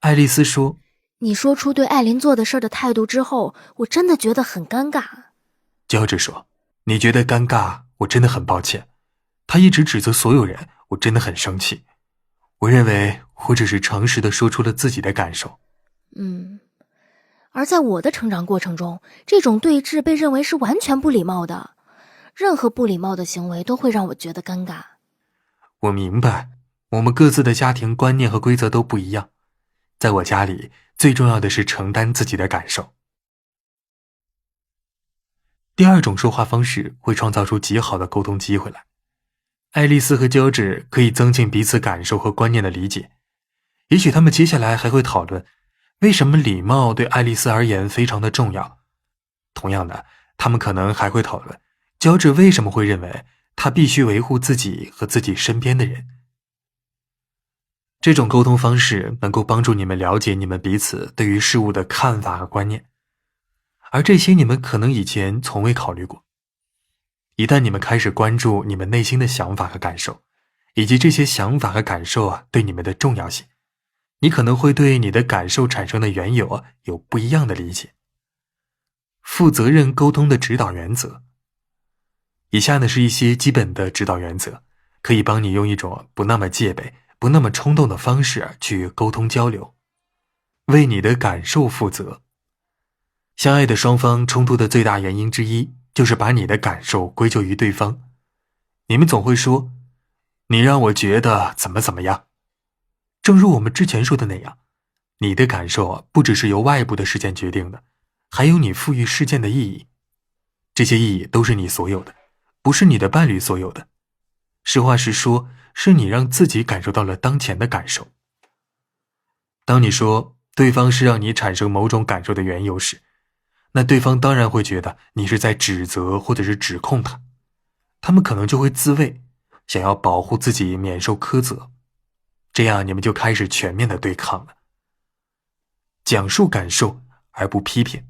爱丽丝说，你说出对艾琳做的事的态度之后，我真的觉得很尴尬。乔治说，你觉得尴尬，我真的很抱歉。他一直指责所有人，我真的很生气。我认为我只是诚实地说出了自己的感受。而在我的成长过程中，这种对峙被认为是完全不礼貌的。任何不礼貌的行为都会让我觉得尴尬。我明白，我们各自的家庭观念和规则都不一样。在我家里，最重要的是承担自己的感受。第二种说话方式会创造出极好的沟通机会来。爱丽丝和乔治可以增进彼此感受和观念的理解。也许他们接下来还会讨论，为什么礼貌对爱丽丝而言非常的重要。同样的，他们可能还会讨论，乔治为什么会认为他必须维护自己和自己身边的人。这种沟通方式能够帮助你们了解你们彼此对于事物的看法和观念，而这些你们可能以前从未考虑过。一旦你们开始关注你们内心的想法和感受，以及这些想法和感受对你们的重要性。你可能会对你的感受产生的缘由有不一样的理解。负责任沟通的指导原则。以下呢是一些基本的指导原则，可以帮你用一种不那么戒备、不那么冲动的方式去沟通交流。为你的感受负责。相爱的双方冲突的最大原因之一，就是把你的感受归咎于对方。你们总会说，你让我觉得怎么怎么样。正如我们之前说的那样，你的感受不只是由外部的事件决定的，还有你赋予事件的意义。这些意义都是你所有的，不是你的伴侣所有的。实话实说，是你让自己感受到了当前的感受。当你说对方是让你产生某种感受的缘由时，那对方当然会觉得你是在指责或者是指控他，他们可能就会自卫，想要保护自己免受苛责，这样你们就开始全面的对抗了。讲述感受而不批评。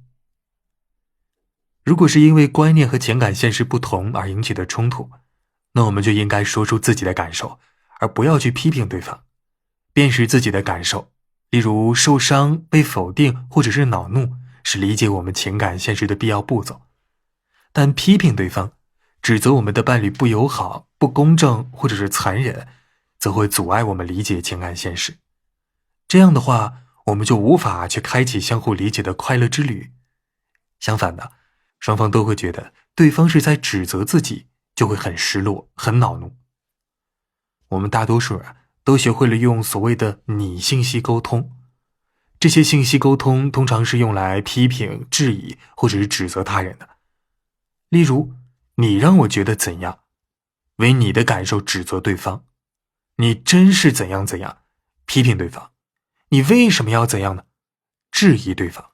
如果是因为观念和情感现实不同而引起的冲突，那我们就应该说出自己的感受，而不要去批评对方。辨识自己的感受，例如受伤、被否定或者是恼怒，是理解我们情感现实的必要步骤。但批评对方，指责我们的伴侣不友好、不公正或者是残忍，则会阻碍我们理解情感现实。这样的话，我们就无法去开启相互理解的快乐之旅。相反的，双方都会觉得对方是在指责自己，就会很失落、很恼怒。我们大多数人都学会了用所谓的你信息沟通，这些信息沟通通常是用来批评、质疑或者是指责他人的。例如，你让我觉得怎样，为你的感受指责对方；你真是怎样怎样，批评对方；你为什么要怎样呢？质疑对方。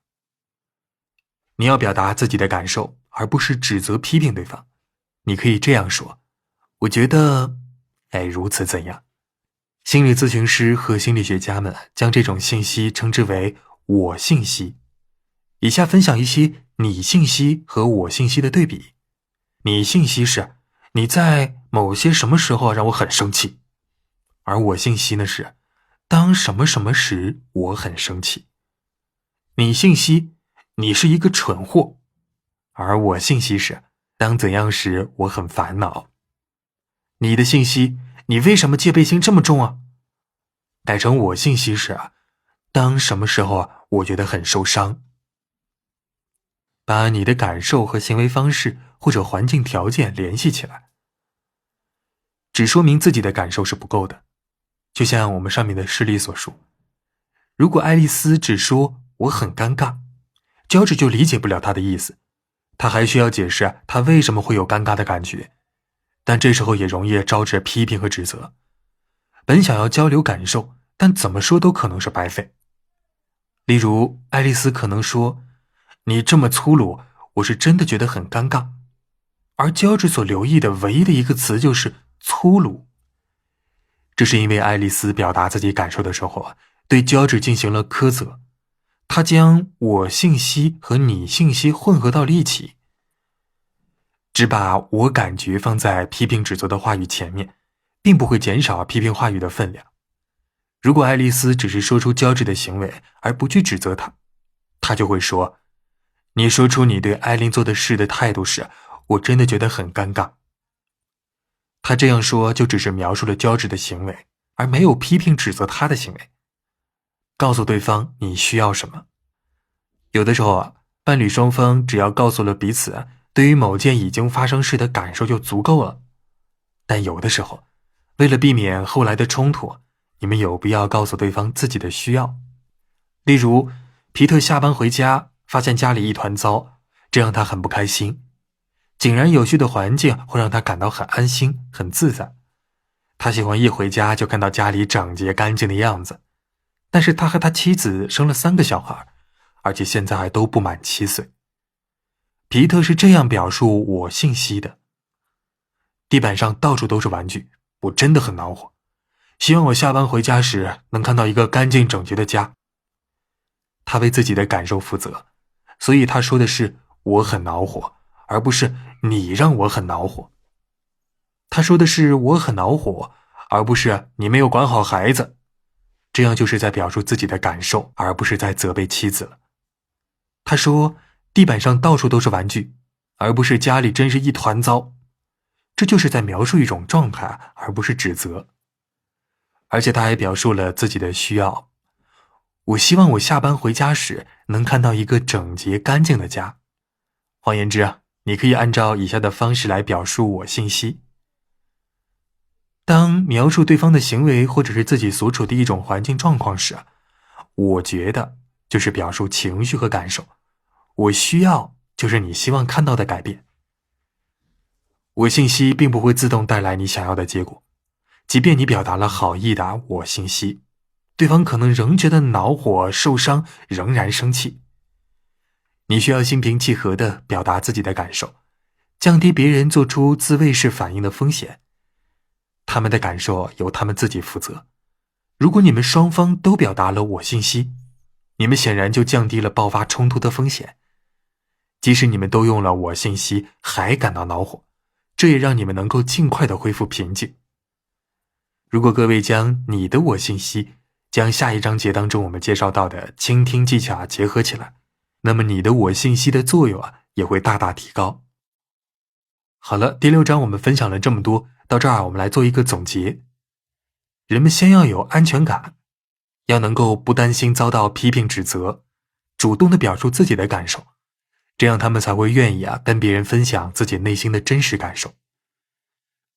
你要表达自己的感受，而不是指责批评对方。你可以这样说，我觉得如此怎样。心理咨询师和心理学家们将这种信息称之为我信息。以下分享一些你信息和我信息的对比。你信息是你在某些什么时候让我很生气，而我信息呢是当什么什么时我很生气。你信息你是一个蠢货，而我信息是当怎样时我很烦恼。你的信息你为什么戒备心这么重啊？改成我信息是当什么时候我觉得很受伤。把你的感受和行为方式或者环境条件联系起来。只说明自己的感受是不够的，就像我们上面的事例所述，如果爱丽丝只说我很尴尬，乔治就理解不了她的意思，他还需要解释他为什么会有尴尬的感觉，但这时候也容易招致批评和指责。本想要交流感受，但怎么说都可能是白费。例如，爱丽丝可能说，你这么粗鲁，我是真的觉得很尴尬。而乔治所留意的唯一的一个词就是粗鲁。这是因为爱丽丝表达自己感受的时候对乔治进行了苛责，她将我信息和你信息混合到了一起，只把我感觉放在批评指责的话语前面，并不会减少批评话语的分量。如果爱丽丝只是说出乔治的行为而不去指责他，他就会说，你说出你对艾琳做的事的态度时，我真的觉得很尴尬。他这样说就只是描述了乔治的行为，而没有批评指责他的行为。告诉对方你需要什么。有的时候伴侣双方只要告诉了彼此对于某件已经发生事的感受就足够了。但有的时候，为了避免后来的冲突，你们有必要告诉对方自己的需要。例如，皮特下班回家发现家里一团糟，这让他很不开心。井然有序的环境会让他感到很安心、很自在。他喜欢一回家就看到家里整洁干净的样子。但是他和他妻子生了3个小孩，而且现在还都不满7岁。皮特是这样表述我信息的：地板上到处都是玩具，我真的很恼火。希望我下班回家时能看到一个干净整洁的家。他为自己的感受负责，所以他说的是我很恼火，而不是你让我很恼火。他说的是我很恼火，而不是你没有管好孩子。这样就是在表述自己的感受，而不是在责备妻子了。他说地板上到处都是玩具，而不是家里真是一团糟。这就是在描述一种状态，而不是指责。而且他还表述了自己的需要，我希望我下班回家时能看到一个整洁干净的家。换言之你可以按照以下的方式来表述我信息。当描述对方的行为或者是自己所处的一种环境状况时，我觉得就是表述情绪和感受，我需要就是你希望看到的改变。我信息并不会自动带来你想要的结果，即便你表达了好意的我信息，对方可能仍觉得恼火、受伤，仍然生气。你需要心平气和地表达自己的感受，降低别人做出自卫式反应的风险。他们的感受由他们自己负责。如果你们双方都表达了我信息，你们显然就降低了爆发冲突的风险。即使你们都用了我信息还感到恼火，这也让你们能够尽快地恢复平静。如果各位将你的我信息将下一章节当中我们介绍到的倾听技巧结合起来，那么你的我信息的作用也会大大提高。好了，第6章我们分享了这么多，到这儿我们来做一个总结。人们先要有安全感，要能够不担心遭到批评指责，主动地表述自己的感受，这样他们才会愿意跟别人分享自己内心的真实感受。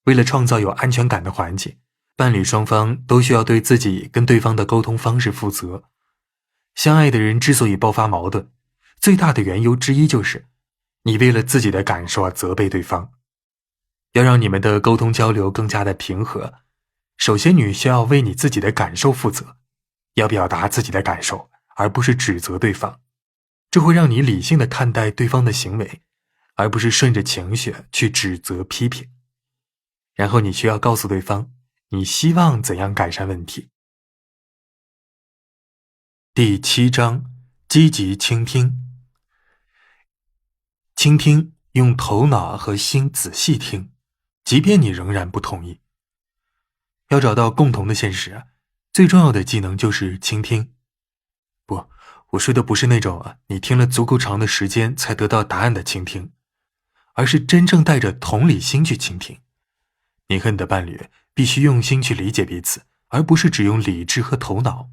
为了创造有安全感的环境，伴侣双方都需要对自己跟对方的沟通方式负责。相爱的人之所以爆发矛盾，最大的缘由之一就是你为了自己的感受责备对方。要让你们的沟通交流更加的平和，首先你需要为你自己的感受负责，要表达自己的感受，而不是指责对方。这会让你理性的看待对方的行为，而不是顺着情绪去指责批评。然后你需要告诉对方你希望怎样改善问题。第7章，积极倾听。倾听，用头脑和心仔细听，即便你仍然不同意。要找到共同的现实，最重要的技能就是倾听。不，我说的不是那种你听了足够长的时间才得到答案的倾听，而是真正带着同理心去倾听。你和你的伴侣必须用心去理解彼此，而不是只用理智和头脑。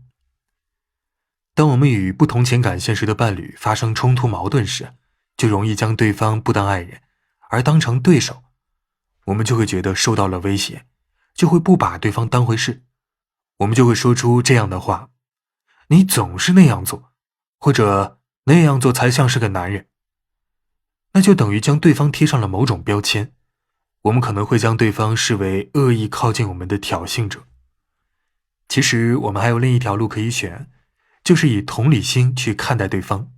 当我们与不同情感现实的伴侣发生冲突矛盾时，就容易将对方不当爱人，而当成对手。我们就会觉得受到了威胁，就会不把对方当回事。我们就会说出这样的话：你总是那样做，或者那样做才像是个男人。那就等于将对方贴上了某种标签。我们可能会将对方视为恶意靠近我们的挑衅者。其实我们还有另一条路可以选，就是以同理心去看待对方。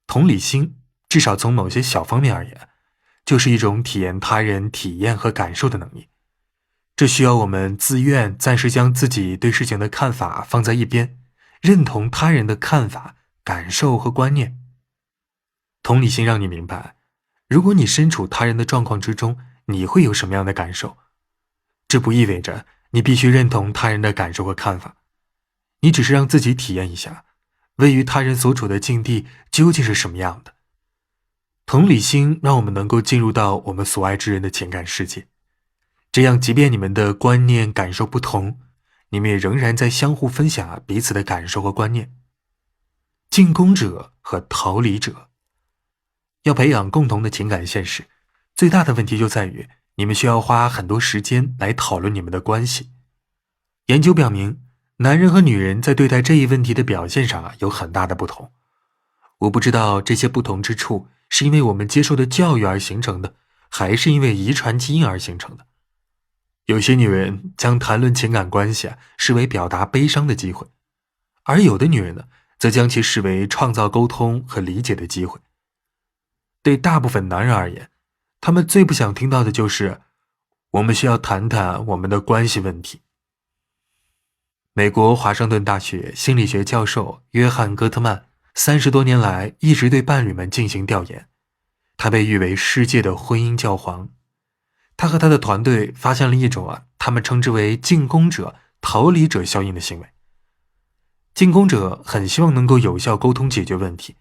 同理心，至少从某些小方面而言，就是一种体验他人体验和感受的能力。这需要我们自愿暂时将自己对事情的看法放在一边，认同他人的看法、感受和观念。同理心让你明白，如果你身处他人的状况之中，你会有什么样的感受？这不意味着你必须认同他人的感受和看法，你只是让自己体验一下，位于他人所处的境地究竟是什么样的。同理心让我们能够进入到我们所爱之人的情感世界，这样即便你们的观念感受不同，你们也仍然在相互分享彼此的感受和观念。进攻者和逃离者。要培养共同的情感现实，最大的问题就在于你们需要花很多时间来讨论你们的关系。研究表明，男人和女人在对待这一问题的表现上有很大的不同。我不知道这些不同之处是因为我们接受的教育而形成的，还是因为遗传基因而形成的。有些女人将谈论情感关系视为表达悲伤的机会，而有的女人呢，则将其视为创造沟通和理解的机会。对大部分男人而言，他们最不想听到的就是我们需要谈谈我们的关系问题。美国华盛顿大学心理学教授约翰·戈特曼30多年来一直对伴侣们进行调研，他被誉为世界的婚姻教皇。他和他的团队发现了一种他他们称之为进攻者、逃离者效应的行为。进攻者很希望能够有效沟通解决问题，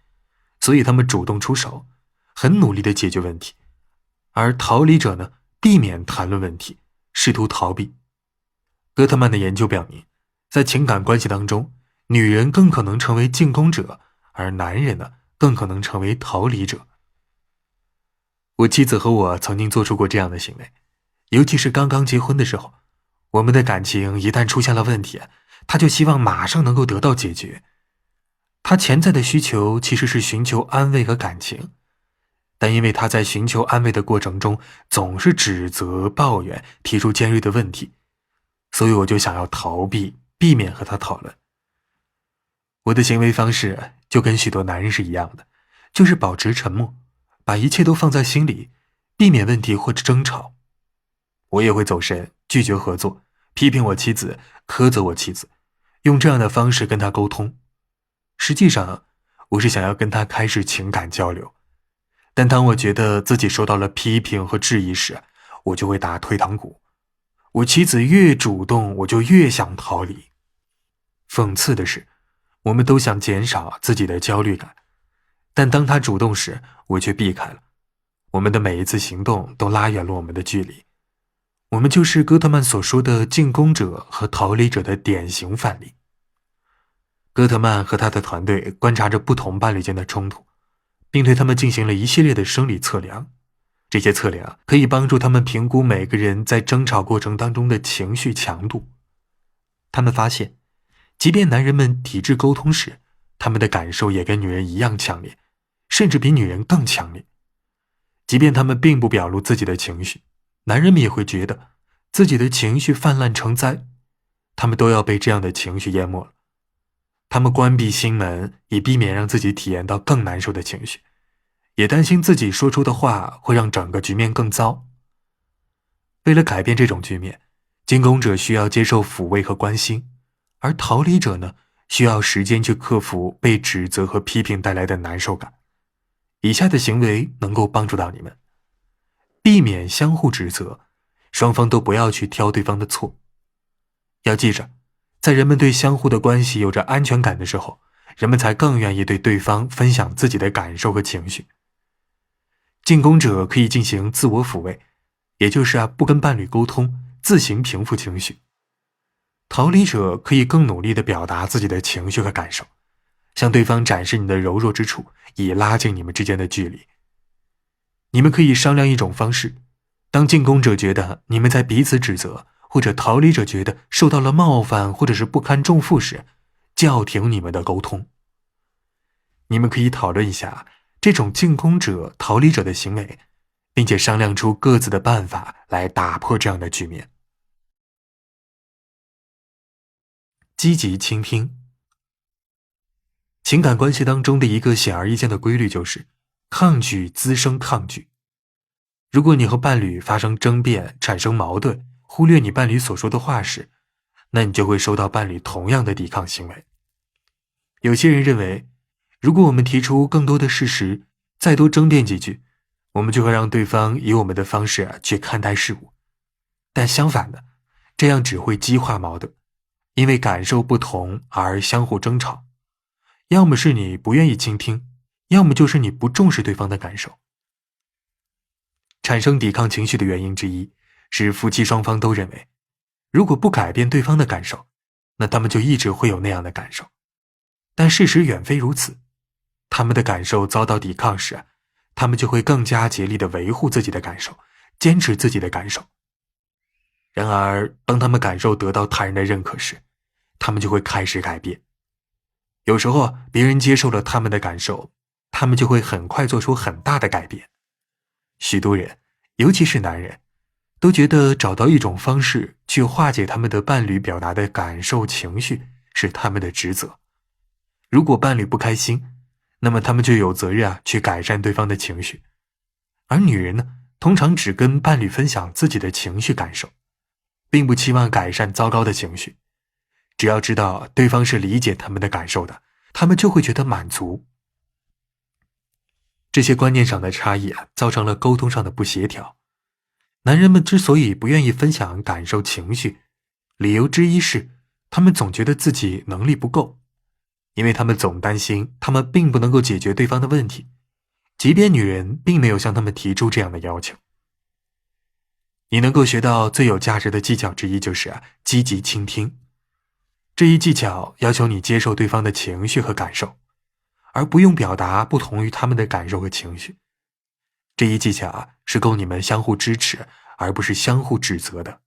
所以他们主动出手，很努力地解决问题。而逃离者呢，避免谈论问题，试图逃避。戈特曼的研究表明，在情感关系当中，女人更可能成为进攻者，而男人呢，更可能成为逃离者。我妻子和我曾经做出过这样的行为，尤其是刚刚结婚的时候，我们的感情一旦出现了问题，她就希望马上能够得到解决。她潜在的需求其实是寻求安慰和感情，但因为她在寻求安慰的过程中总是指责、抱怨，提出尖锐的问题，所以我就想要逃避，避免和她讨论。我的行为方式就跟许多男人是一样的，就是保持沉默，把一切都放在心里，避免问题或者争吵。我也会走神，拒绝合作，批评我妻子，苛责我妻子，用这样的方式跟她沟通。实际上，我是想要跟她开始情感交流。但当我觉得自己受到了批评和质疑时，我就会打退堂鼓。我妻子越主动，我就越想逃离。讽刺的是，我们都想减少自己的焦虑感，但当她主动时，我却避开了。我们的每一次行动都拉远了我们的距离。我们就是戈特曼所说的进攻者和逃离者的典型范例。戈特曼和他的团队观察着不同伴侣间的冲突，并对他们进行了一系列的生理测量。这些测量可以帮助他们评估每个人在争吵过程当中的情绪强度。他们发现，即便男人们抵制沟通时，他们的感受也跟女人一样强烈，甚至比女人更强烈。即便他们并不表露自己的情绪，男人们也会觉得自己的情绪泛滥成灾，他们都要被这样的情绪淹没了。他们关闭心门，以避免让自己体验到更难受的情绪，也担心自己说出的话会让整个局面更糟。为了改变这种局面，进攻者需要接受抚慰和关心，而逃离者呢，需要时间去克服被指责和批评带来的难受感。以下的行为能够帮助到你们。避免相互指责，双方都不要去挑对方的错。要记着，在人们对相互的关系有着安全感的时候，人们才更愿意对对方分享自己的感受和情绪。进攻者可以进行自我抚慰，也就是不跟伴侣沟通，自行平复情绪。逃离者可以更努力地表达自己的情绪和感受，向对方展示你的柔弱之处，以拉近你们之间的距离。你们可以商量一种方式，当进攻者觉得你们在彼此指责，或者逃离者觉得受到了冒犯或者是不堪重负时，叫停你们的沟通。你们可以讨论一下这种进攻者、逃离者的行为，并且商量出各自的办法来打破这样的局面。积极倾听。情感关系当中的一个显而易见的规律就是抗拒滋生抗拒。如果你和伴侣发生争辩，产生矛盾，忽略你伴侣所说的话时，那你就会收到伴侣同样的抵抗行为。有些人认为，如果我们提出更多的事实，再多争辩几句，我们就会让对方以我们的方式去看待事物。但相反的，这样只会激化矛盾，因为感受不同而相互争吵。要么是你不愿意倾听，要么就是你不重视对方的感受。产生抵抗情绪的原因之一是夫妻双方都认为，如果不改变对方的感受，那他们就一直会有那样的感受。但事实远非如此，他们的感受遭到抵抗时，他们就会更加竭力地维护自己的感受，坚持自己的感受。然而，当他们感受得到他人的认可时，他们就会开始改变。有时候，别人接受了他们的感受，他们就会很快做出很大的改变。许多人，尤其是男人，都觉得找到一种方式去化解他们的伴侣表达的感受情绪是他们的职责。如果伴侣不开心，那么他们就有责任去改善对方的情绪。而女人呢，通常只跟伴侣分享自己的情绪感受，并不期望改善糟糕的情绪。只要知道对方是理解他们的感受的，他们就会觉得满足。这些观念上的差异造成了沟通上的不协调。男人们之所以不愿意分享感受情绪，理由之一是他们总觉得自己能力不够，因为他们总担心他们并不能够解决对方的问题，即便女人并没有向他们提出这样的要求。你能够学到最有价值的技巧之一就是积极倾听。这一技巧要求你接受对方的情绪和感受，而不用表达不同于他们的感受和情绪。这一技巧是供你们相互支持，而不是相互指责的。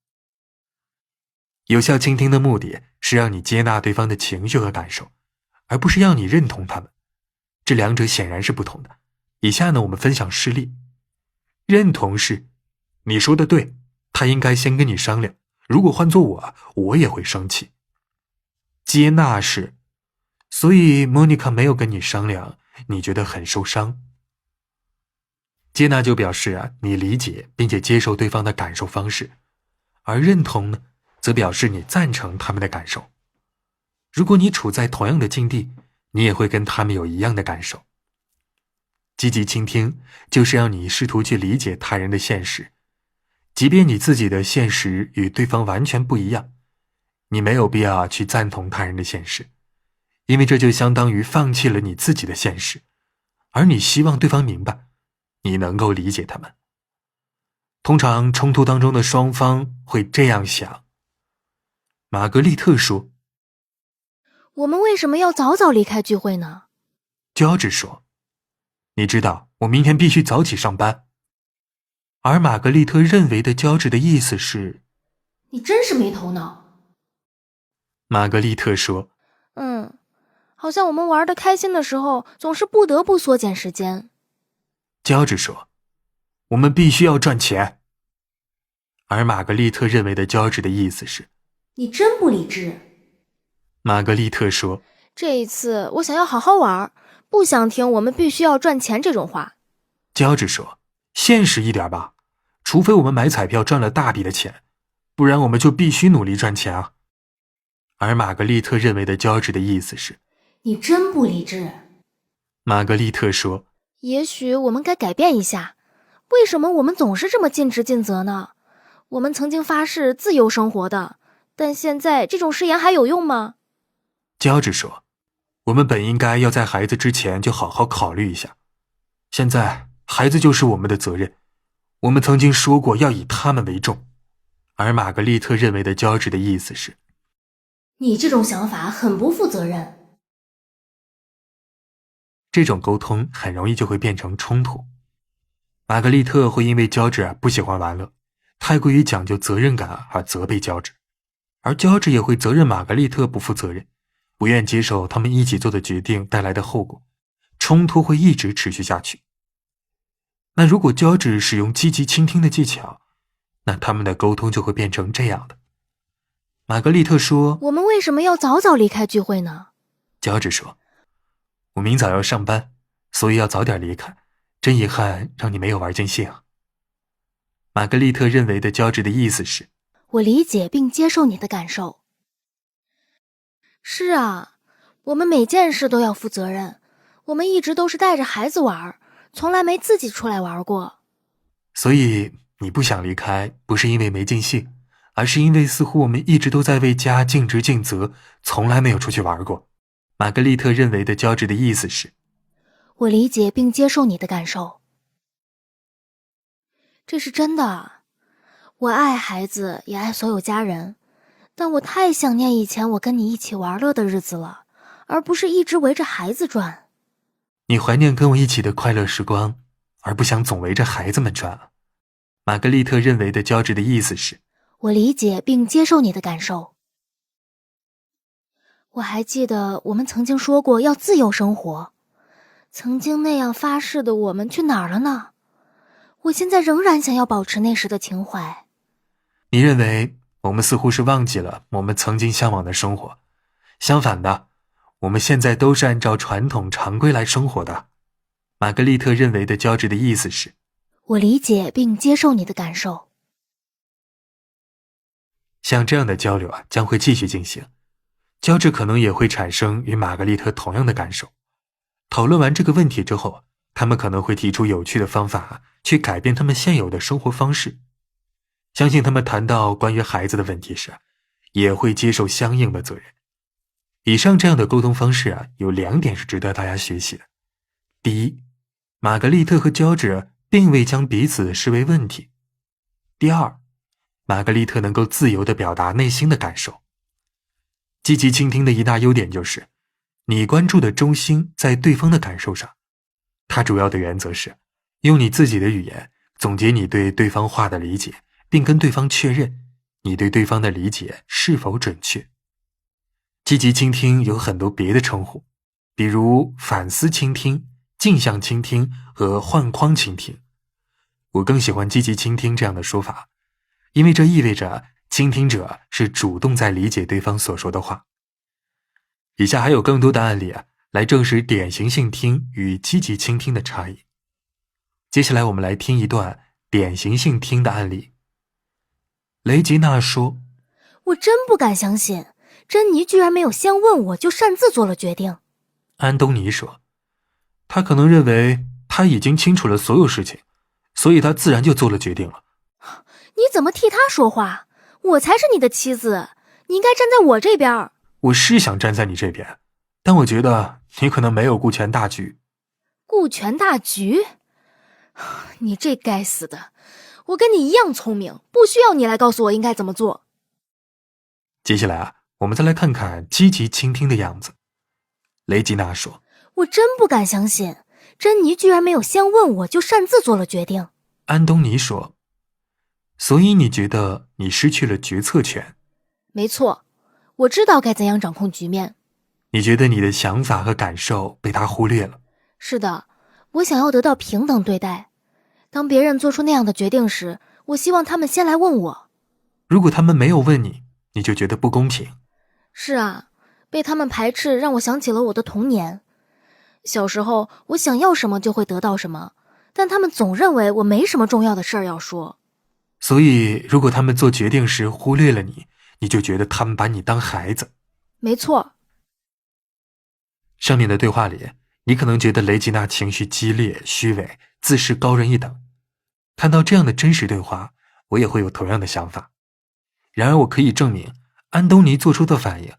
有效倾听的目的是让你接纳对方的情绪和感受，而不是要你认同他们。这两者显然是不同的。以下呢，我们分享事例。认同是你说的对，他应该先跟你商量，如果换做我也会生气。接纳是所以莫妮卡没有跟你商量，你觉得很受伤。接纳就表示你理解并且接受对方的感受方式，而认同呢，则表示你赞成他们的感受。如果你处在同样的境地，你也会跟他们有一样的感受。积极倾听就是让你试图去理解他人的现实，即便你自己的现实与对方完全不一样，你没有必要去赞同他人的现实，因为这就相当于放弃了你自己的现实，而你希望对方明白，你能够理解他们。通常冲突当中的双方会这样想。玛格丽特说，我们为什么要早早离开聚会呢？乔治说，你知道我明天必须早起上班。而玛格丽特认为的乔治的意思是，你真是没头脑。玛格丽特说，好像我们玩得开心的时候，总是不得不缩减时间。乔治说，我们必须要赚钱。而玛格丽特认为的乔治的意思是，你真不理智。玛格丽特说，这一次我想要好好玩，不想听我们必须要赚钱这种话。乔治说，现实一点吧，除非我们买彩票赚了大笔的钱，不然我们就必须努力赚钱啊。而玛格丽特认为的乔治的意思是，你真不理智。玛格丽特说，也许我们该改变一下，为什么我们总是这么尽职尽责呢？我们曾经发誓自由生活的，但现在这种誓言还有用吗？乔治说，我们本应该要在孩子之前就好好考虑一下，现在孩子就是我们的责任，我们曾经说过要以他们为重。而玛格丽特认为的乔治的意思是，你这种想法很不负责任。这种沟通很容易就会变成冲突。玛格丽特会因为乔治不喜欢玩乐，太过于讲究责任感而责备乔治，而乔治也会责任玛格丽特不负责任，不愿接受他们一起做的决定带来的后果，冲突会一直持续下去。那如果乔治使用积极倾听的技巧，那他们的沟通就会变成这样的。玛格丽特说，我们为什么要早早离开聚会呢？乔治说，我明早要上班，所以要早点离开，真遗憾让你没有玩尽兴。玛格丽特认为的乔治的意思是，我理解并接受你的感受。是啊，我们每件事都要负责任，我们一直都是带着孩子玩，从来没自己出来玩过。所以你不想离开，不是因为没尽兴，而是因为似乎我们一直都在为家尽职尽责，从来没有出去玩过。玛格丽特认为的乔治的意思是，我理解并接受你的感受。这是真的，我爱孩子，也爱所有家人，但我太想念以前我跟你一起玩乐的日子了，而不是一直围着孩子转。你怀念跟我一起的快乐时光，而不想总围着孩子们转。玛格丽特认为的乔治的意思是，我理解并接受你的感受。我还记得我们曾经说过要自由生活，曾经那样发誓的我们去哪儿了呢？我现在仍然想要保持那时的情怀。你认为我们似乎是忘记了我们曾经向往的生活，相反的，我们现在都是按照传统常规来生活的。玛格丽特认为的乔治的意思是，我理解并接受你的感受。像这样的交流将会继续进行，乔治可能也会产生与玛格丽特同样的感受。讨论完这个问题之后，他们可能会提出有趣的方法去改变他们现有的生活方式。相信他们谈到关于孩子的问题时，也会接受相应的责任。以上这样的沟通方式有2点是值得大家学习的。第一，玛格丽特和乔治并未将彼此视为问题。第二，玛格丽特能够自由地表达内心的感受。积极倾听的一大优点就是，你关注的中心在对方的感受上。它主要的原则是，用你自己的语言总结你对对方话的理解，并跟对方确认你对对方的理解是否准确。积极倾听有很多别的称呼，比如反思倾听、镜像倾听和换框倾听。我更喜欢积极倾听这样的说法，因为这意味着倾听者是主动在理解对方所说的话。以下还有更多的案例来证实典型性听与积极倾听的差异。接下来我们来听一段典型性听的案例。雷吉娜说：我真不敢相信，珍妮居然没有先问我就擅自做了决定。安东尼说：他可能认为他已经清楚了所有事情，所以他自然就做了决定了。你怎么替他说话？我才是你的妻子，你应该站在我这边。我是想站在你这边，但我觉得你可能没有顾全大局。顾全大局？你这该死的，我跟你一样聪明，不需要你来告诉我应该怎么做。接下来我们再来看看积极倾听的样子。雷吉娜说：我真不敢相信，珍妮居然没有先问我就擅自做了决定。安东尼说：所以你觉得你失去了决策权？没错，我知道该怎样掌控局面。你觉得你的想法和感受被他忽略了？是的，我想要得到平等对待。当别人做出那样的决定时，我希望他们先来问我。如果他们没有问你，你就觉得不公平？是啊，被他们排斥让我想起了我的童年。小时候，我想要什么就会得到什么，但他们总认为我没什么重要的事儿要说。所以，如果他们做决定时忽略了你，你就觉得他们把你当孩子。没错。上面的对话里，你可能觉得雷吉娜情绪激烈、虚伪、自视高人一等。看到这样的真实对话，我也会有同样的想法。然而我可以证明，安东尼做出的反应，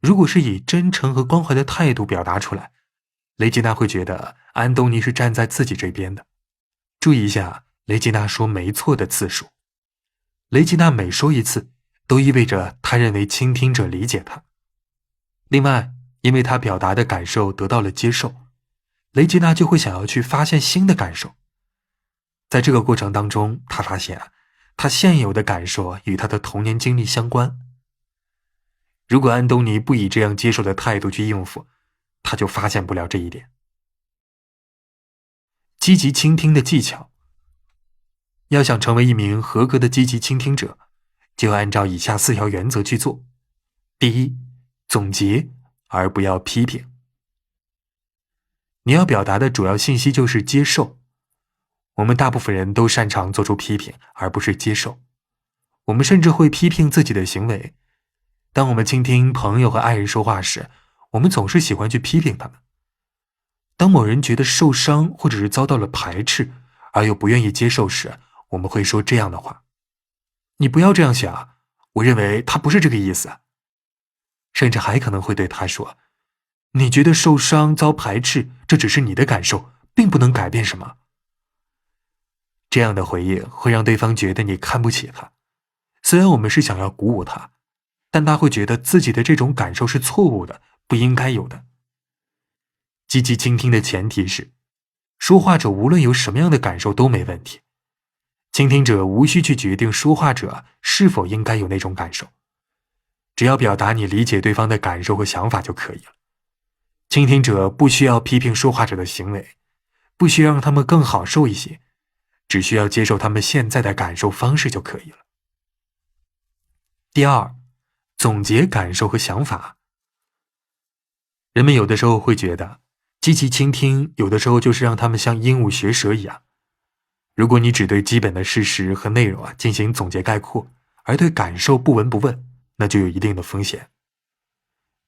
如果是以真诚和关怀的态度表达出来，雷吉娜会觉得安东尼是站在自己这边的。注意一下雷吉娜说没错的次数。雷吉娜每说一次，都意味着她认为倾听者理解她。另外，因为她表达的感受得到了接受，雷吉娜就会想要去发现新的感受。在这个过程当中，她发现她现有的感受与她的童年经历相关。如果安东尼不以这样接受的态度去应付，他就发现不了这一点。积极倾听的技巧。要想成为一名合格的积极倾听者，就要按照以下4条原则去做。第一，总结而不要批评。你要表达的主要信息就是接受。我们大部分人都擅长做出批评，而不是接受。我们甚至会批评自己的行为。当我们倾听朋友和爱人说话时，我们总是喜欢去批评他们。当某人觉得受伤或者是遭到了排斥，而又不愿意接受时，我们会说这样的话：你不要这样想，我认为他不是这个意思。甚至还可能会对他说：你觉得受伤、遭排斥，这只是你的感受，并不能改变什么。这样的回应会让对方觉得你看不起他。虽然我们是想要鼓舞他，但他会觉得自己的这种感受是错误的，不应该有的。积极倾听的前提是，说话者无论有什么样的感受都没问题。倾听者无需去决定说话者是否应该有那种感受，只要表达你理解对方的感受和想法就可以了。倾听者不需要批评说话者的行为，不需要让他们更好受一些，只需要接受他们现在的感受方式就可以了。第二，总结感受和想法。人们有的时候会觉得，积极倾听有的时候就是让他们像鹦鹉学舌一样。如果你只对基本的事实和内容进行总结概括，而对感受不闻不问，那就有一定的风险。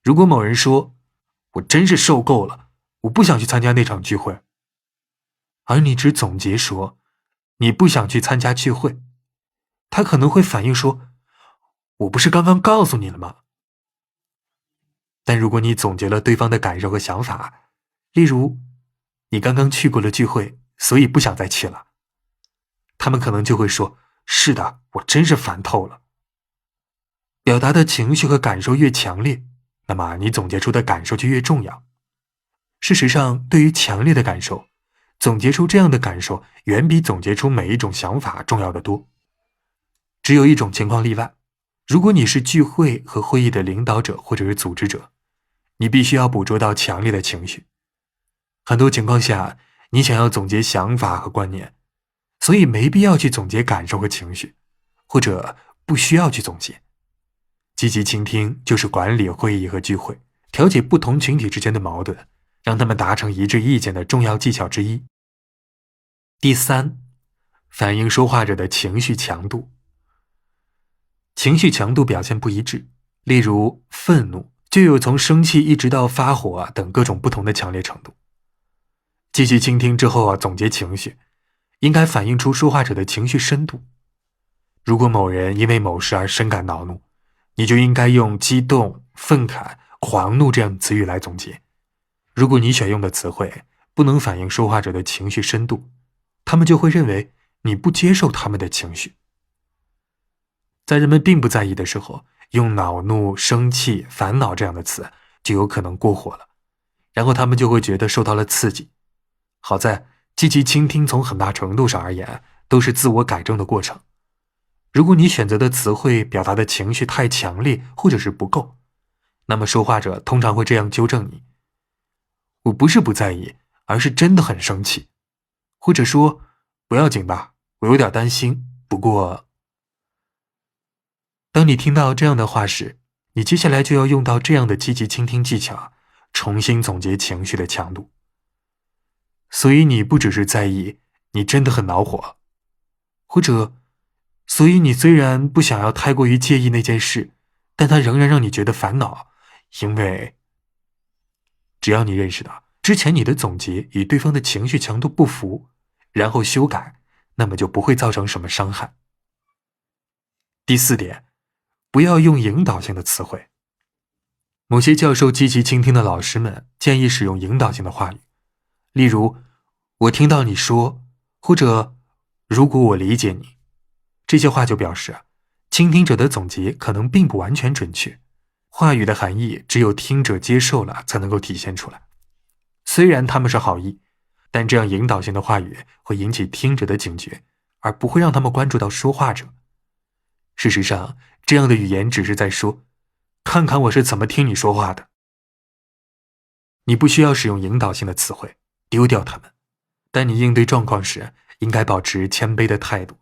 如果某人说，我真是受够了，我不想去参加那场聚会，而你只总结说，你不想去参加聚会，他可能会反应说，我不是刚刚告诉你了吗？但如果你总结了对方的感受和想法，例如你刚刚去过了聚会，所以不想再去了，他们可能就会说，是的，我真是烦透了。表达的情绪和感受越强烈，那么你总结出的感受就越重要。事实上，对于强烈的感受，总结出这样的感受远比总结出每一种想法重要得多。只有一种情况例外，如果你是聚会和会议的领导者或者是组织者，你必须要捕捉到强烈的情绪。很多情况下，你想要总结想法和观念，所以没必要去总结感受和情绪，或者不需要去总结。积极倾听就是管理会议和聚会，调解不同群体之间的矛盾，让他们达成一致意见的重要技巧之一。第三，反映说话者的情绪强度。情绪强度表现不一致，例如愤怒就有从生气一直到发火等各种不同的强烈程度。积极倾听之后总结情绪，应该反映出说话者的情绪深度。如果某人因为某事而深感恼怒，你就应该用激动、愤慨、狂怒这样的词语来总结。如果你选用的词汇不能反映说话者的情绪深度，他们就会认为你不接受他们的情绪。在人们并不在意的时候，用恼怒、生气、烦恼这样的词就有可能过火了，然后他们就会觉得受到了刺激。好在积极倾听从很大程度上而言都是自我改正的过程。如果你选择的词汇表达的情绪太强烈或者是不够，那么说话者通常会这样纠正你：我不是不在意，而是真的很生气。或者说，不要紧吧，我有点担心，不过……当你听到这样的话时，你接下来就要用到这样的积极倾听技巧，重新总结情绪的强度。所以你不只是在意，你真的很恼火。或者，所以你虽然不想要太过于介意那件事，但它仍然让你觉得烦恼，因为只要你认识到之前你的总结与对方的情绪强度不符，然后修改，那么就不会造成什么伤害。第四点，不要用引导性的词汇。某些教授积极倾听的老师们建议使用引导性的话语，例如我听到你说，或者如果我理解你。这些话就表示倾听者的总结可能并不完全准确，话语的含义只有听者接受了才能够体现出来。虽然他们是好意，但这样引导性的话语会引起听者的警觉，而不会让他们关注到说话者。事实上，这样的语言只是在说，看看我是怎么听你说话的。你不需要使用引导性的词汇，丢掉它们，但你应对状况时应该保持谦卑的态度。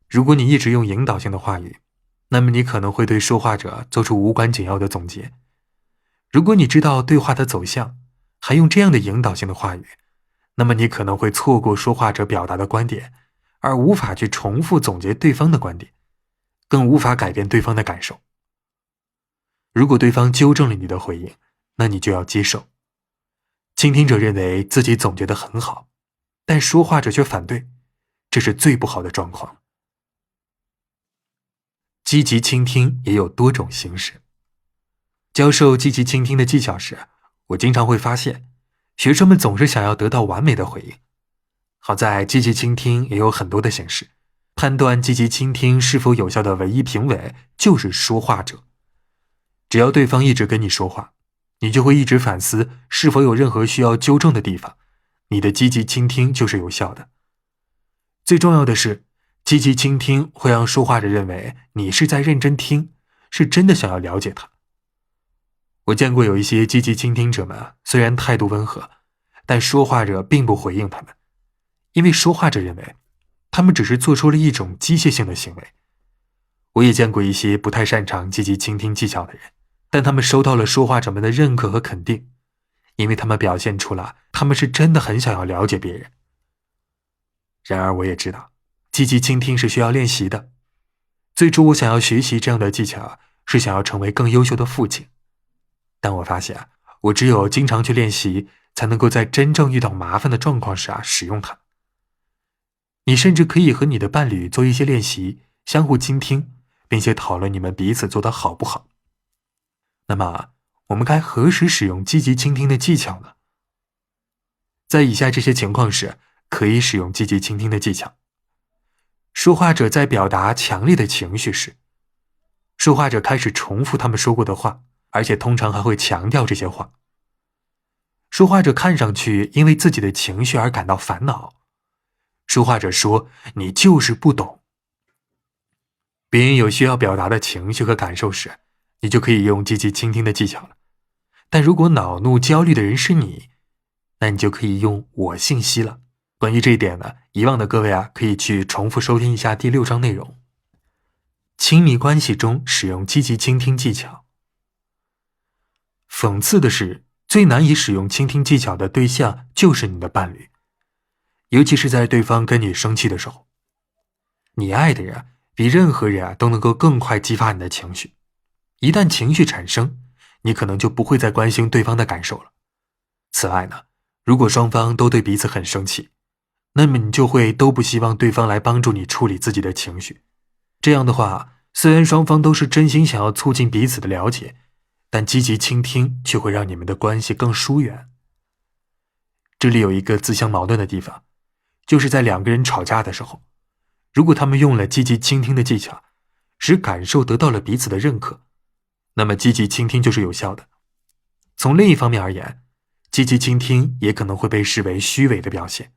如果你一直用引导性的话语，那么你可能会对说话者做出无关紧要的总结。如果你知道对话的走向，还用这样的引导性的话语，那么你可能会错过说话者表达的观点，而无法去重复总结对方的观点，更无法改变对方的感受。如果对方纠正了你的回应，那你就要接受。倾听者认为自己总结得很好，但说话者却反对，这是最不好的状况。积极倾听也有多种形式。教授积极倾听的技巧时，我经常会发现，学生们总是想要得到完美的回应。好在积极倾听也有很多的形式，判断积极倾听是否有效的唯一评委就是说话者。只要对方一直跟你说话，你就会一直反思是否有任何需要纠正的地方，你的积极倾听就是有效的。最重要的是，积极倾听会让说话者认为你是在认真听，是真的想要了解他。我见过有一些积极倾听者们，虽然态度温和，但说话者并不回应他们，因为说话者认为他们只是做出了一种机械性的行为。我也见过一些不太擅长积极倾听技巧的人，但他们收到了说话者们的认可和肯定，因为他们表现出了他们是真的很想要了解别人。然而我也知道，积极倾听是需要练习的。最初我想要学习这样的技巧，是想要成为更优秀的父亲。但我发现，我只有经常去练习，才能够在真正遇到麻烦的状况时使用它。你甚至可以和你的伴侣做一些练习，相互倾听，并且讨论你们彼此做得好不好。那么，我们该何时使用积极倾听的技巧呢？在以下这些情况时，可以使用积极倾听的技巧。说话者在表达强烈的情绪时，说话者开始重复他们说过的话，而且通常还会强调这些话。说话者看上去因为自己的情绪而感到烦恼。说话者说：“你就是不懂。”别人有需要表达的情绪和感受时，你就可以用积极倾听的技巧了。但如果恼怒焦虑的人是你，那你就可以用我信息了。关于这一点呢，遗忘的各位可以去重复收听一下第6章内容。亲密关系中使用积极倾听技巧。讽刺的是，最难以使用倾听技巧的对象就是你的伴侣，尤其是在对方跟你生气的时候。你爱的人比任何人都能够更快激发你的情绪。一旦情绪产生，你可能就不会再关心对方的感受了。此外呢，如果双方都对彼此很生气，那么你就会都不希望对方来帮助你处理自己的情绪。这样的话，虽然双方都是真心想要促进彼此的了解，但积极倾听却会让你们的关系更疏远。这里有一个自相矛盾的地方，就是在2个人吵架的时候，如果他们用了积极倾听的技巧，使感受得到了彼此的认可，那么积极倾听就是有效的。从另一方面而言，积极倾听也可能会被视为虚伪的表现，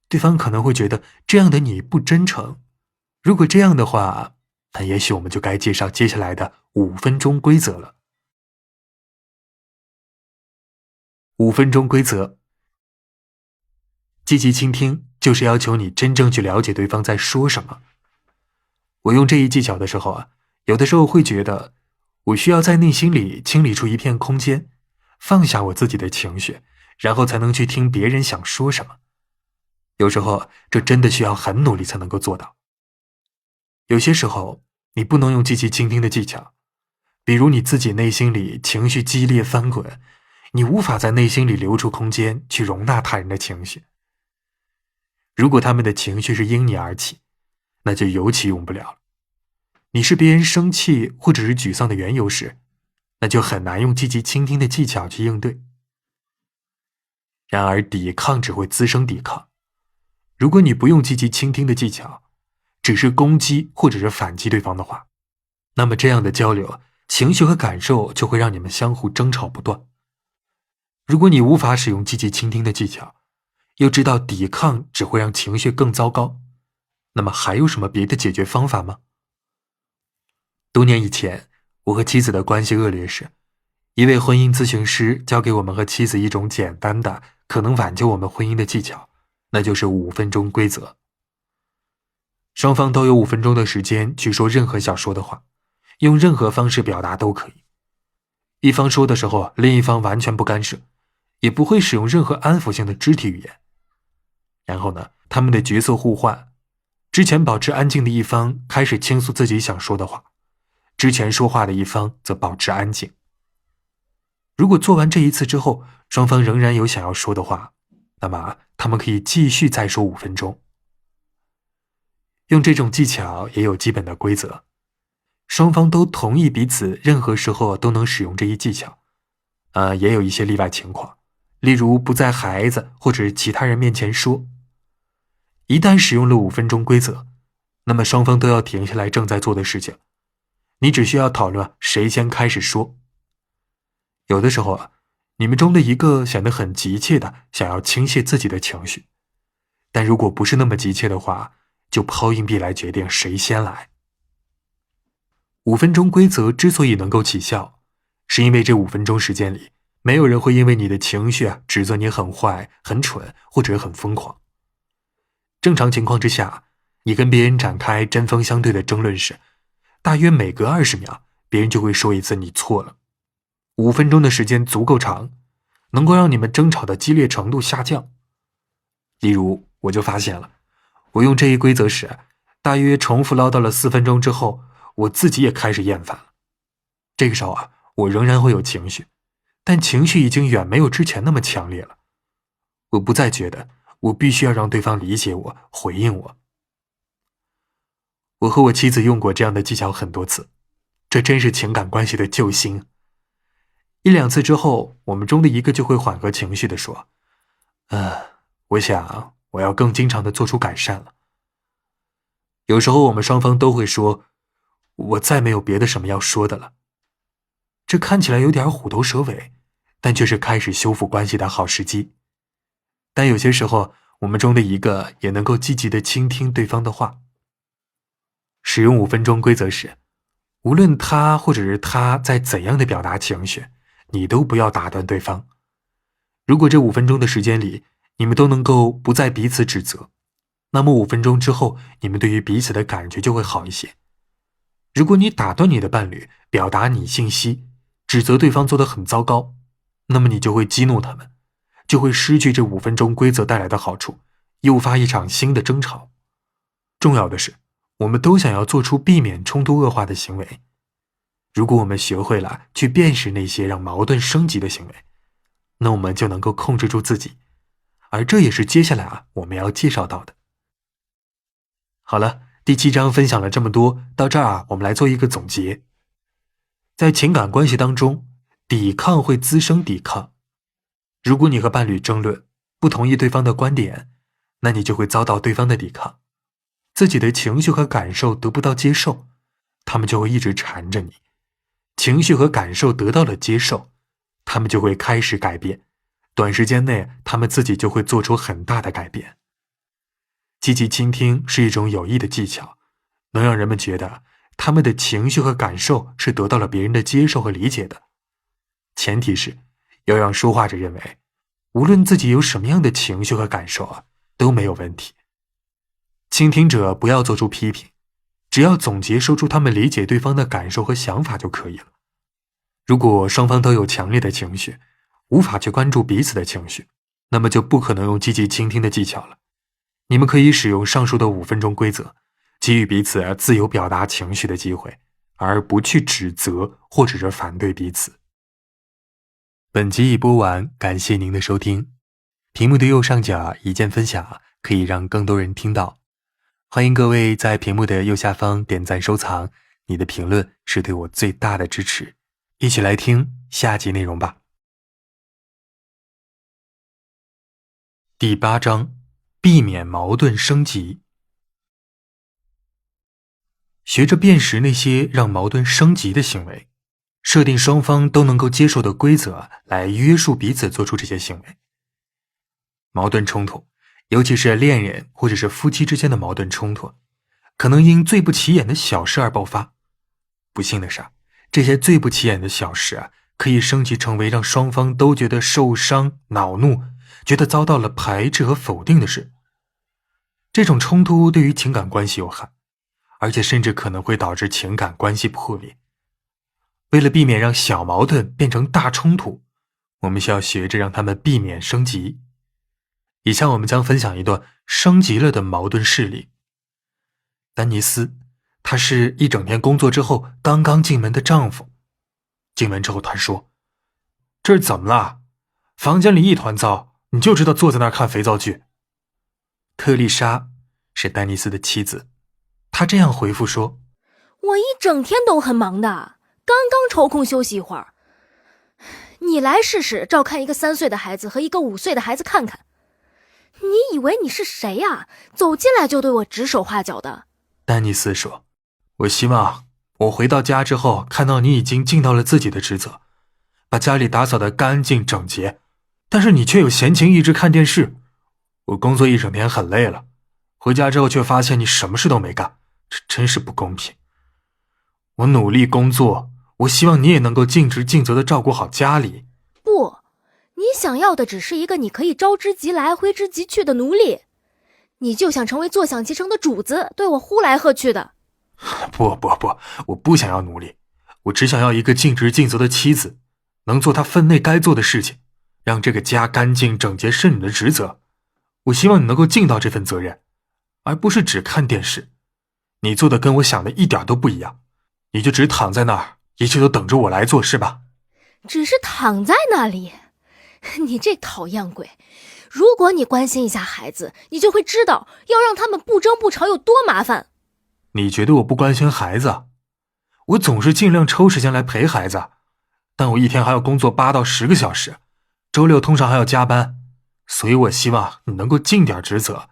对方可能会觉得这样的你不真诚。如果这样的话，那也许我们就该介绍接下来的5分钟规则了。5分钟规则。积极倾听就是要求你真正去了解对方在说什么。我用这一技巧的时候有的时候会觉得我需要在内心里清理出一片空间，放下我自己的情绪，然后才能去听别人想说什么。有时候这真的需要很努力才能够做到。有些时候你不能用积极倾听的技巧，比如你自己内心里情绪激烈翻滚，你无法在内心里留出空间去容纳他人的情绪。如果他们的情绪是因你而起，那就尤其用不了了。你是别人生气或者是沮丧的缘由时，那就很难用积极倾听的技巧去应对。然而抵抗只会滋生抵抗。如果你不用积极倾听的技巧，只是攻击或者是反击对方的话，那么这样的交流，情绪和感受就会让你们相互争吵不断。如果你无法使用积极倾听的技巧，又知道抵抗只会让情绪更糟糕，那么还有什么别的解决方法吗？多年以前，我和妻子的关系恶劣时，一位婚姻咨询师教给我们和妻子一种简单的可能挽救我们婚姻的技巧，那就是5分钟规则。双方都有5分钟的时间去说任何想说的话，用任何方式表达都可以。一方说的时候，另一方完全不干涉，也不会使用任何安抚性的肢体语言。然后呢，他们的角色互换，之前保持安静的一方开始倾诉自己想说的话，之前说话的一方则保持安静。如果做完这一次之后，双方仍然有想要说的话，那么他们可以继续再说5分钟。用这种技巧也有基本的规则，双方都同意彼此任何时候都能使用这一技巧，也有一些例外情况，例如不在孩子或者其他人面前说。一旦使用了5分钟规则，那么双方都要停下来正在做的事情，你只需要讨论谁先开始说。有的时候你们中的一个显得很急切的想要倾泻自己的情绪，但如果不是那么急切的话，就抛硬币来决定谁先来。5分钟规则之所以能够起效，是因为这5分钟时间里，没有人会因为你的情绪指责你很坏、很蠢或者很疯狂。正常情况之下，你跟别人展开针锋相对的争论时，大约每隔20秒，别人就会说一次你错了。5分钟的时间足够长，能够让你们争吵的激烈程度下降。例如，我就发现了，我用这一规则时，大约重复唠叨了4分钟之后，我自己也开始厌烦了。这个时候我仍然会有情绪，但情绪已经远没有之前那么强烈了。我不再觉得我必须要让对方理解我、回应我。我和我妻子用过这样的技巧很多次，这真是情感关系的救星。一两次之后，我们中的一个就会缓和情绪地说：我想我要更经常地做出改善了。有时候我们双方都会说，我再没有别的什么要说的了。这看起来有点虎头蛇尾，但却是开始修复关系的好时机。但有些时候，我们中的一个也能够积极地倾听对方的话。使用5分钟规则时，无论他或者是他在怎样的表达情绪，你都不要打断对方。如果这5分钟的时间里，你们都能够不再彼此指责，那么5分钟之后，你们对于彼此的感觉就会好一些。如果你打断你的伴侣，表达你信息，指责对方做得很糟糕，那么你就会激怒他们，就会失去这5分钟规则带来的好处，诱发一场新的争吵。重要的是，我们都想要做出避免冲突恶化的行为。如果我们学会了去辨识那些让矛盾升级的行为，那我们就能够控制住自己，而这也是接下来我们要介绍到的。好了，第7章分享了这么多，到这儿我们来做一个总结。在情感关系当中，抵抗会滋生抵抗。如果你和伴侣争论，不同意对方的观点，那你就会遭到对方的抵抗。自己的情绪和感受得不到接受，他们就会一直缠着你。情绪和感受得到了接受，他们就会开始改变。短时间内，他们自己就会做出很大的改变。积极倾听是一种有益的技巧，能让人们觉得他们的情绪和感受是得到了别人的接受和理解的。前提是要让说话者认为，无论自己有什么样的情绪和感受都没有问题。倾听者不要做出批评，只要总结说出他们理解对方的感受和想法就可以了。如果双方都有强烈的情绪，无法去关注彼此的情绪，那么就不可能用积极倾听的技巧了。你们可以使用上述的5分钟规则，给予彼此自由表达情绪的机会，而不去指责或者是反对彼此。本集已播完，感谢您的收听。屏幕的右上角一键分享可以让更多人听到。欢迎各位在屏幕的右下方点赞收藏，你的评论是对我最大的支持。一起来听下集内容吧。第8章，避免矛盾升级。学着辨识那些让矛盾升级的行为，设定双方都能够接受的规则来约束彼此做出这些行为。矛盾冲突，尤其是恋人或者是夫妻之间的矛盾冲突，可能因最不起眼的小事而爆发。不幸的是，这些最不起眼的小事可以升级成为让双方都觉得受伤、恼怒，觉得遭到了排斥和否定的事。这种冲突对于情感关系有害，而且甚至可能会导致情感关系破裂。为了避免让小矛盾变成大冲突，我们需要学着让他们避免升级。以下我们将分享一段升级了的矛盾事例。丹尼斯，她是一整天工作之后刚刚进门的丈夫。进门之后他说，这是怎么了？房间里一团糟，你就知道坐在那儿看肥皂剧。特丽莎是丹尼斯的妻子，她这样回复说，我一整天都很忙的，刚刚抽空休息一会儿。你来试试照看一个3岁的孩子和一个5岁的孩子看看。你以为你是谁呀？走进来就对我指手画脚的。丹尼斯说，我希望我回到家之后看到你已经尽到了自己的职责，把家里打扫得干净整洁，但是你却有闲情逸致看电视。我工作一整天很累了，回家之后却发现你什么事都没干，这真是不公平。我努力工作，我希望你也能够尽职尽责地照顾好家里。不，你想要的只是一个你可以招之即来挥之即去的奴隶，你就想成为坐享其成的主子，对我呼来喝去的。不，我不想要奴隶，我只想要一个尽职尽责的妻子，能做她分内该做的事情，让这个家干净整洁是你的职责。我希望你能够尽到这份责任，而不是只看电视。你做的跟我想的一点都不一样，你就只躺在那儿，一切都等着我来做是吧？只是躺在那里？你这讨厌鬼！如果你关心一下孩子，你就会知道要让他们不争不吵有多麻烦。你觉得我不关心孩子？我总是尽量抽时间来陪孩子，但我一天还要工作8到10个小时，周六通常还要加班，所以我希望你能够尽点职责，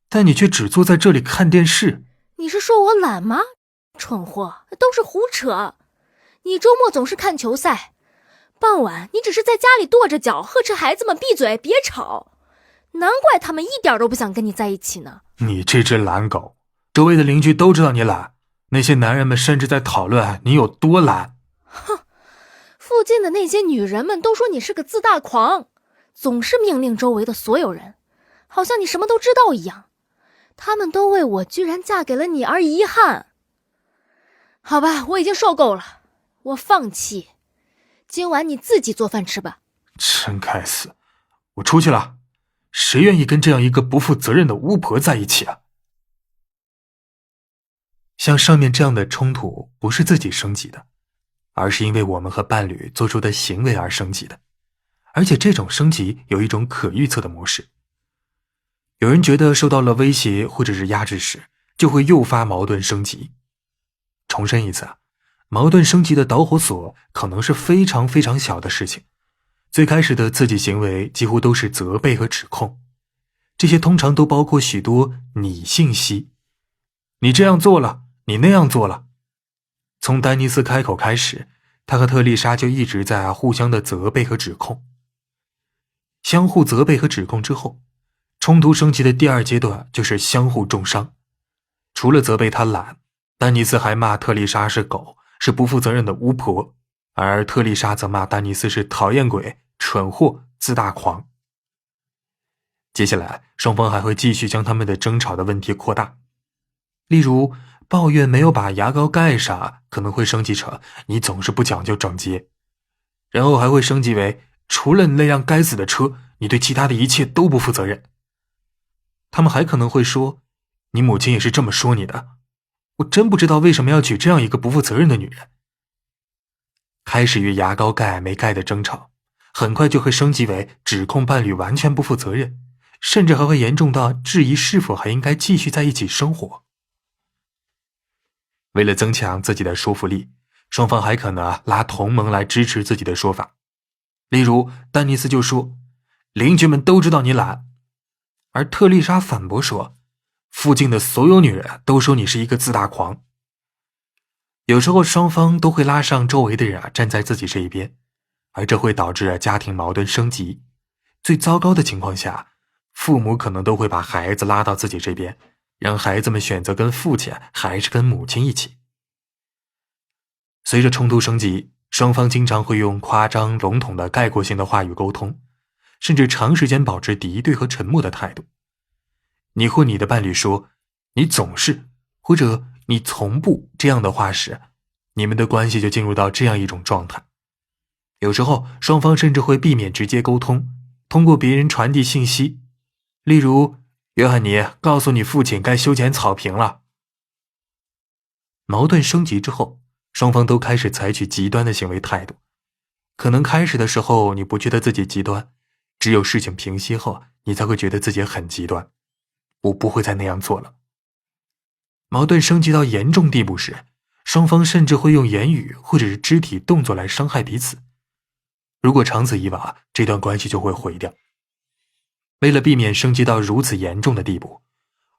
但你却只坐在这里看电视。你是说我懒吗？蠢货，都是胡扯。你周末总是看球赛，傍晚你只是在家里跺着脚呵斥孩子们闭嘴别吵，难怪他们一点都不想跟你在一起呢。你这只懒狗，周围的邻居都知道你懒，那些男人们甚至在讨论你有多懒。哼，附近的那些女人们都说你是个自大狂，总是命令周围的所有人，好像你什么都知道一样。他们都为我居然嫁给了你而遗憾。好吧，我已经受够了，我放弃。今晚你自己做饭吃吧。真该死，我出去了。谁愿意跟这样一个不负责任的巫婆在一起啊？像上面这样的冲突不是自己升级的，而是因为我们和伴侣做出的行为而升级的，而且这种升级有一种可预测的模式。有人觉得受到了威胁或者是压制时，就会诱发矛盾升级。重申一次啊，矛盾升级的导火索可能是非常非常小的事情。最开始的刺激行为几乎都是责备和指控，这些通常都包括许多你信息。你这样做了，你那样做了。从丹尼斯开口开始，他和特丽莎就一直在互相的责备和指控。相互责备和指控之后，冲突升级的第二阶段就是相互重伤。除了责备他懒，丹尼斯还骂特丽莎是狗，是不负责任的巫婆，而特丽莎则骂丹尼斯是讨厌鬼、蠢货、自大狂。接下来，双方还会继续将他们的争吵的问题扩大。例如，抱怨没有把牙膏盖上，可能会升级成你总是不讲究整洁，然后还会升级为除了你那辆该死的车，你对其他的一切都不负责任。他们还可能会说，你母亲也是这么说你的，我真不知道为什么要娶这样一个不负责任的女人。开始于牙膏盖没盖的争吵，很快就会升级为指控伴侣完全不负责任，甚至还会严重到质疑是否还应该继续在一起生活。为了增强自己的说服力，双方还可能拉同盟来支持自己的说法。例如，丹尼斯就说，邻居们都知道你懒，而特丽莎反驳说，附近的所有女人都说你是一个自大狂。有时候双方都会拉上周围的人站在自己这一边，而这会导致家庭矛盾升级。最糟糕的情况下，父母可能都会把孩子拉到自己这边，让孩子们选择跟父亲还是跟母亲一起。随着冲突升级，双方经常会用夸张笼统的概括性的话语沟通，甚至长时间保持敌对和沉默的态度。你或你的伴侣说你总是或者你从不这样的话时，你们的关系就进入到这样一种状态。有时候双方甚至会避免直接沟通，通过别人传递信息。例如，约翰尼告诉你父亲该修剪草坪了。矛盾升级之后，双方都开始采取极端的行为态度。可能开始的时候你不觉得自己极端，只有事情平息后，你才会觉得自己很极端。我不会再那样做了。矛盾升级到严重地步时，双方甚至会用言语或者是肢体动作来伤害彼此。如果长此以往，这段关系就会毁掉。为了避免升级到如此严重的地步，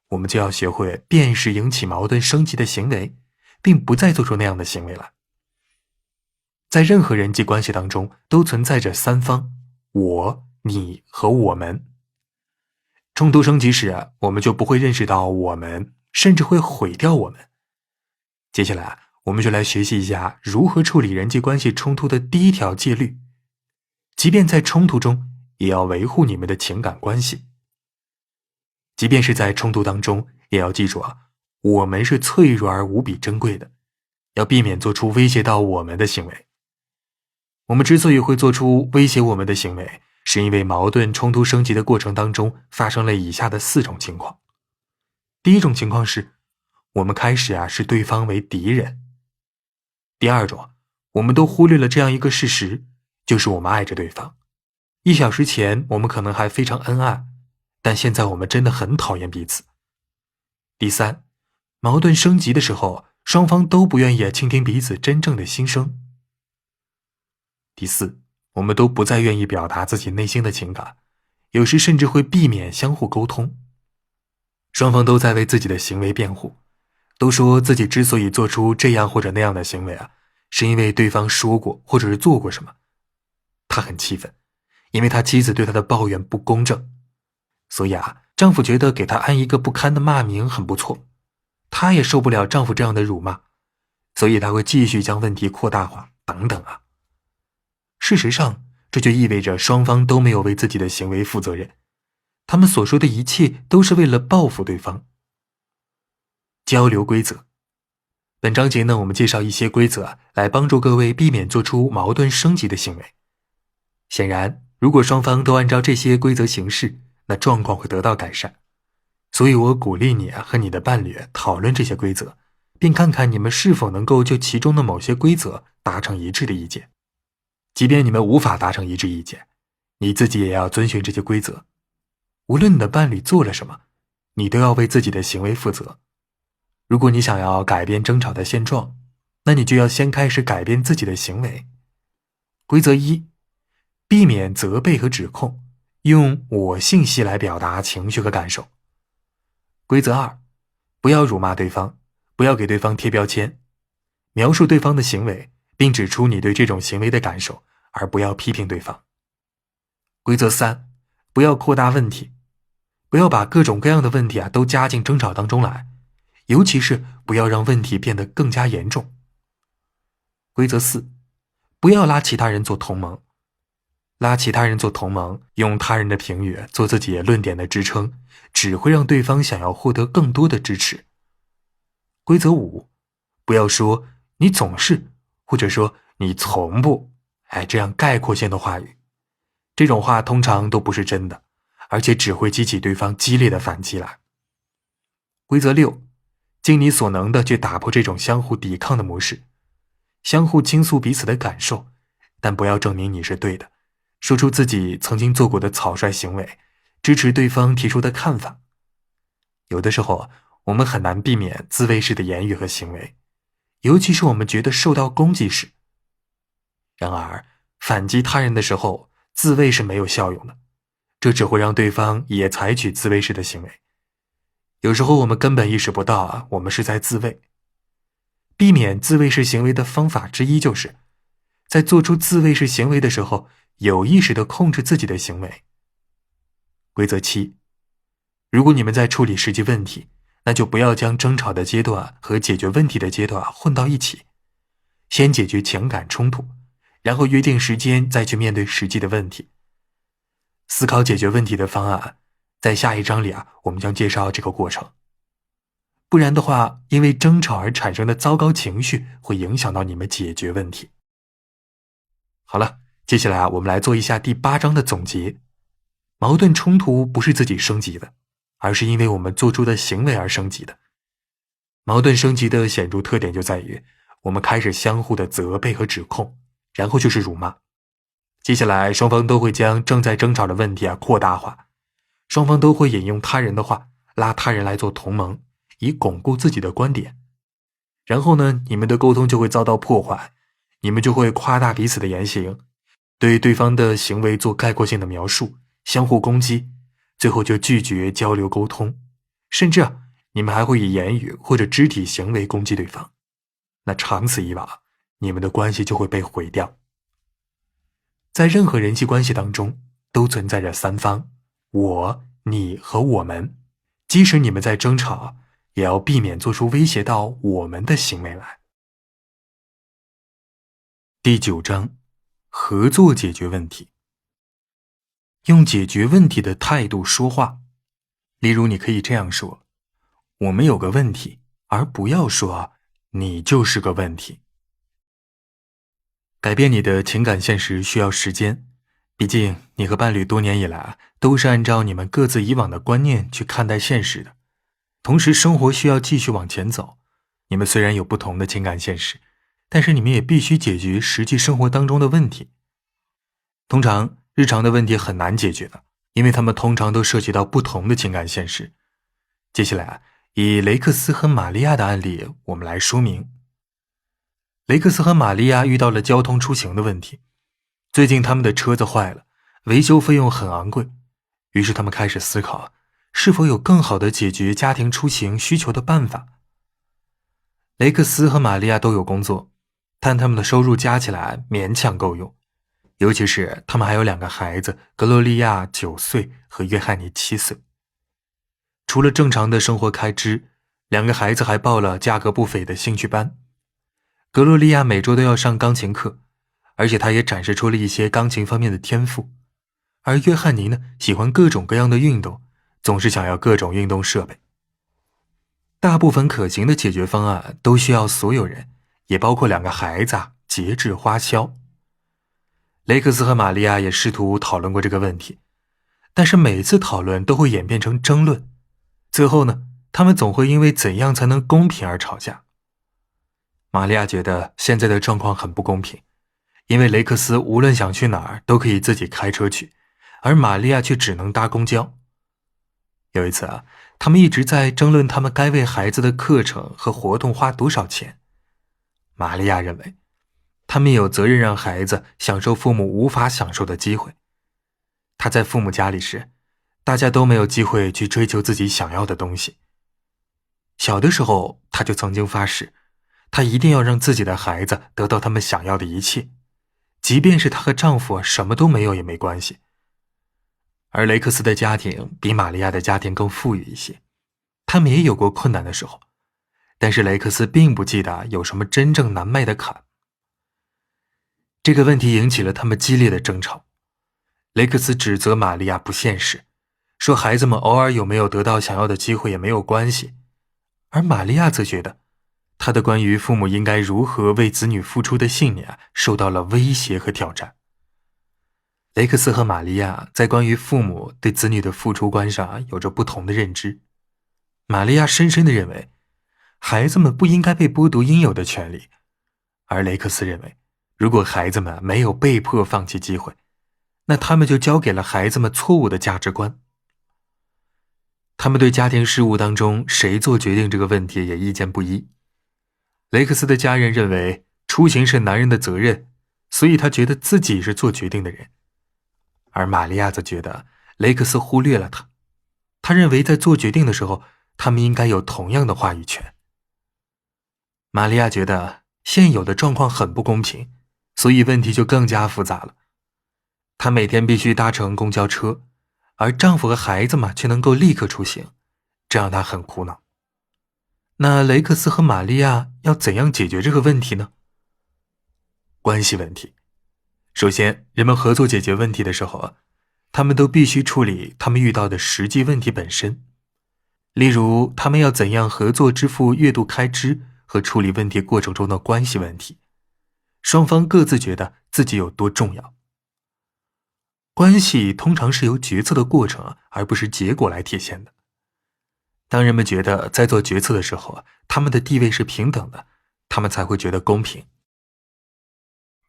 我们就要学会辨识引起矛盾升级的行为，并不再做出那样的行为来。在任何人际关系当中，都存在着三方：我、你和我们。冲突升级时，我们就不会认识到我们，甚至会毁掉我们。接下来，我们就来学习一下如何处理人际关系冲突的第一条戒律。即便在冲突中，也要维护你们的情感关系。即便是在冲突当中，也要记住我们是脆弱而无比珍贵的，要避免做出威胁到我们的行为。我们之所以会做出威胁我们的行为，是因为矛盾冲突升级的过程当中发生了以下的4种情况。第一种情况是，我们开始视对方为敌人。第二种，我们都忽略了这样一个事实，就是我们爱着对方。1小时前我们可能还非常恩爱，但现在我们真的很讨厌彼此。第三，矛盾升级的时候，双方都不愿意倾听彼此真正的心声。第四，我们都不再愿意表达自己内心的情感，有时甚至会避免相互沟通。双方都在为自己的行为辩护，都说自己之所以做出这样或者那样的行为是因为对方说过或者是做过什么。他很气愤，因为他妻子对他的抱怨不公正，所以丈夫觉得给他安一个不堪的骂名很不错。他也受不了丈夫这样的辱骂，所以他会继续将问题扩大化等等事实上，这就意味着双方都没有为自己的行为负责任，他们所说的一切都是为了报复对方。交流规则。本章节呢，我们介绍一些规则来帮助各位避免做出矛盾升级的行为。显然，如果双方都按照这些规则行事，那状况会得到改善。所以我鼓励你和你的伴侣讨论这些规则，并看看你们是否能够就其中的某些规则达成一致的意见。即便你们无法达成一致意见，你自己也要遵循这些规则。无论你的伴侣做了什么，你都要为自己的行为负责。如果你想要改变争吵的现状，那你就要先开始改变自己的行为。规则一，避免责备和指控，用我信息来表达情绪和感受。规则二，不要辱骂对方，不要给对方贴标签，描述对方的行为，并指出你对这种行为的感受，而不要批评对方。规则三，不要扩大问题，不要把各种各样的问题都加进争吵当中来，尤其是不要让问题变得更加严重。规则四，不要拉其他人做同盟。拉其他人做同盟，用他人的评语做自己论点的支撑，只会让对方想要获得更多的支持。规则五，不要说你总是，或者说你从不，这样概括性的话语。这种话通常都不是真的，而且只会激起对方激烈的反击来。规则六，尽你所能的去打破这种相互抵抗的模式，相互倾诉彼此的感受，但不要证明你是对的，说出自己曾经做过的草率行为，支持对方提出的看法。有的时候，我们很难避免自卫式的言语和行为，尤其是我们觉得受到攻击时。然而，反击他人的时候，自卫是没有效用的，这只会让对方也采取自卫式的行为。有时候我们根本意识不到我们是在自卫。避免自卫式行为的方法之一就是，在做出自卫式行为的时候，有意识地控制自己的行为。规则七，如果你们在处理实际问题，那就不要将争吵的阶段和解决问题的阶段混到一起。先解决情感冲突，然后约定时间再去面对实际的问题。思考解决问题的方案，在下一章里我们将介绍这个过程。不然的话，因为争吵而产生的糟糕情绪会影响到你们解决问题。好了，接下来我们来做一下第8章的总结。矛盾冲突不是自己升级的，而是因为我们做出的行为而升级的。矛盾升级的显著特点就在于，我们开始相互的责备和指控，然后就是辱骂。接下来双方都会将正在争吵的问题扩大化，双方都会引用他人的话，拉他人来做同盟，以巩固自己的观点。然后呢，你们的沟通就会遭到破坏，你们就会夸大彼此的言行，对对方的行为做概括性的描述，相互攻击，最后就拒绝交流沟通，甚至你们还会以言语或者肢体行为攻击对方。那长此以往，你们的关系就会被毁掉。在任何人际关系当中，都存在着三方，我、你和我们。即使你们在争吵，也要避免做出威胁到我们的行为来。第9章，合作解决问题。用解决问题的态度说话。例如你可以这样说，我们有个问题，而不要说你就是个问题。改变你的情感现实需要时间，毕竟你和伴侣多年以来都是按照你们各自以往的观念去看待现实的。同时生活需要继续往前走，你们虽然有不同的情感现实，但是你们也必须解决实际生活当中的问题。通常日常的问题很难解决的，因为它们通常都涉及到不同的情感现实。接下来以雷克斯和玛利亚的案例我们来说明。雷克斯和玛利亚遇到了交通出行的问题，最近他们的车子坏了，维修费用很昂贵，于是他们开始思考是否有更好的解决家庭出行需求的办法。雷克斯和玛利亚都有工作，但他们的收入加起来勉强够用，尤其是他们还有2个孩子，格洛利亚9岁和约翰尼7岁。除了正常的生活开支，2个孩子还报了价格不菲的兴趣班。格洛利亚每周都要上钢琴课，而且他也展示出了一些钢琴方面的天赋。而约翰尼呢，喜欢各种各样的运动，总是想要各种运动设备。大部分可行的解决方案都需要所有人，也包括2个孩子节制花销。雷克斯和玛利亚也试图讨论过这个问题，但是每次讨论都会演变成争论，最后呢，他们总会因为怎样才能公平而吵架。玛利亚觉得现在的状况很不公平，因为雷克斯无论想去哪儿都可以自己开车去，而玛利亚却只能搭公交。有一次他们一直在争论他们该为孩子的课程和活动花多少钱。玛利亚认为他们有责任让孩子享受父母无法享受的机会。他在父母家里时，大家都没有机会去追求自己想要的东西。小的时候他就曾经发誓，他一定要让自己的孩子得到他们想要的一切，即便是她和丈夫什么都没有也没关系。而雷克斯的家庭比玛利亚的家庭更富裕一些，他们也有过困难的时候，但是雷克斯并不记得有什么真正难迈的坎。这个问题引起了他们激烈的争吵。雷克斯指责玛利亚不现实，说孩子们偶尔有没有得到想要的机会也没有关系，而玛利亚则觉得她的关于父母应该如何为子女付出的信念受到了威胁和挑战。雷克斯和玛利亚在关于父母对子女的付出观上有着不同的认知。玛利亚深深地认为孩子们不应该被剥夺应有的权利，而雷克斯认为如果孩子们没有被迫放弃机会，那他们就交给了孩子们错误的价值观。他们对家庭事务当中谁做决定这个问题也意见不一。雷克斯的家人认为出行是男人的责任，所以他觉得自己是做决定的人。而玛利亚则觉得雷克斯忽略了他，他认为在做决定的时候，他们应该有同样的话语权。玛利亚觉得现有的状况很不公平，所以问题就更加复杂了。她每天必须搭乘公交车，而丈夫和孩子们却能够立刻出行，这让她很苦恼。那雷克斯和玛利亚要怎样解决这个问题呢？关系问题。首先，人们合作解决问题的时候他们都必须处理他们遇到的实际问题本身。例如，他们要怎样合作支付月度开支和处理问题过程中的关系问题。双方各自觉得自己有多重要。关系通常是由决策的过程而不是结果来体现的。当人们觉得在做决策的时候他们的地位是平等的，他们才会觉得公平。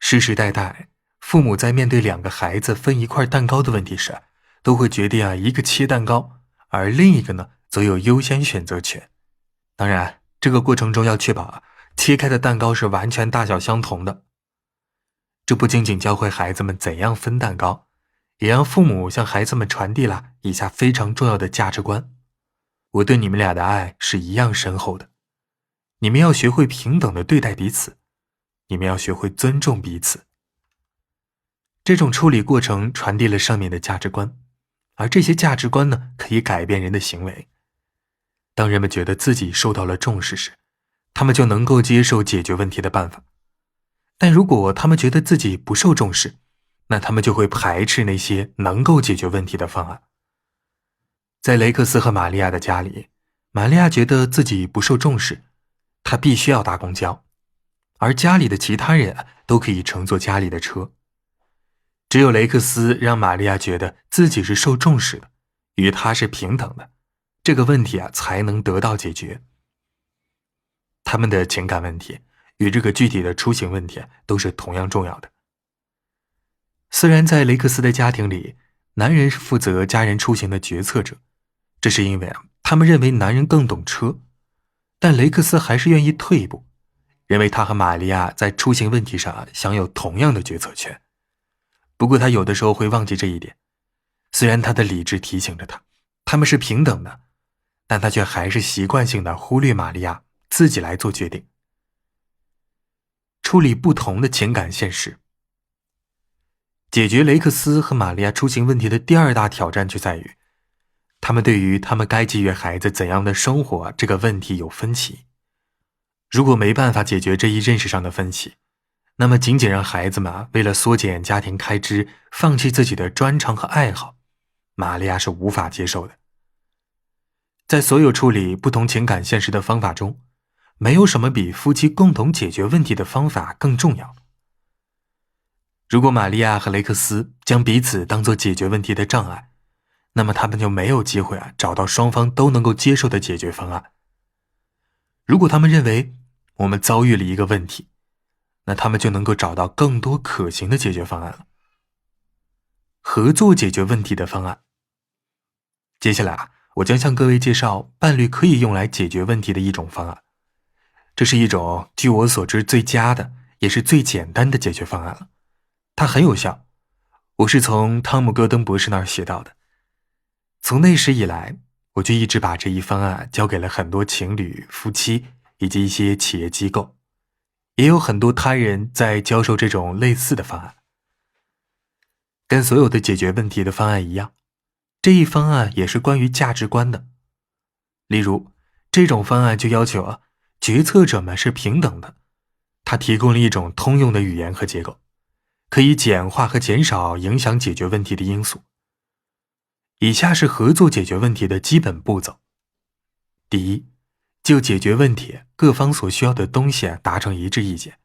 世世代代父母在面对2个孩子分一块蛋糕的问题时，都会决定一个切蛋糕，而另一个呢则有优先选择权。当然，这个过程中要确保切开的蛋糕是完全大小相同的。这不仅仅教会孩子们怎样分蛋糕，也让父母向孩子们传递了以下非常重要的价值观：我对你们俩的爱是一样深厚的，你们要学会平等地对待彼此，你们要学会尊重彼此。这种处理过程传递了上面的价值观，而这些价值观呢，可以改变人的行为。当人们觉得自己受到了重视时，他们就能够接受解决问题的办法。但如果他们觉得自己不受重视，那他们就会排斥那些能够解决问题的方案。在雷克斯和玛利亚的家里，玛利亚觉得自己不受重视，她必须要搭公交，而家里的其他人都可以乘坐家里的车。只有雷克斯让玛利亚觉得自己是受重视的，与她是平等的，这个问题才能得到解决。他们的情感问题与这个具体的出行问题都是同样重要的。虽然在雷克斯的家庭里，男人是负责家人出行的决策者，这是因为他他们认为男人更懂车，但雷克斯还是愿意退一步，认为他和玛利亚在出行问题上享有同样的决策权。不过他有的时候会忘记这一点，虽然他的理智提醒着他们是平等的，但他却还是习惯性的忽略玛利亚自己来做决定。处理不同的情感现实。解决雷克斯和玛利亚出行问题的第二大挑战就在于，他们对于他们该给予孩子怎样的生活这个问题有分歧。如果没办法解决这一认识上的分歧，那么仅仅让孩子们为了缩减家庭开支放弃自己的专长和爱好，玛利亚是无法接受的。在所有处理不同情感现实的方法中，没有什么比夫妻共同解决问题的方法更重要。如果玛利亚和雷克斯将彼此当作解决问题的障碍，那么他们就没有机会找到双方都能够接受的解决方案。如果他们认为我们遭遇了一个问题，那他们就能够找到更多可行的解决方案了。合作解决问题的方案。接下来我将向各位介绍伴侣可以用来解决问题的一种方案。这是一种据我所知最佳的，也是最简单的解决方案了。它很有效，我是从汤姆·戈登博士那儿学到的。从那时以来，我就一直把这一方案交给了很多情侣、夫妻以及一些企业机构，也有很多他人在教授这种类似的方案。跟所有的解决问题的方案一样，这一方案也是关于价值观的。例如，这种方案就要求决策者们是平等的，它提供了一种通用的语言和结构，可以简化和减少影响解决问题的因素。以下是合作解决问题的基本步骤。第一，就解决问题各方所需要的东西达成一致意见。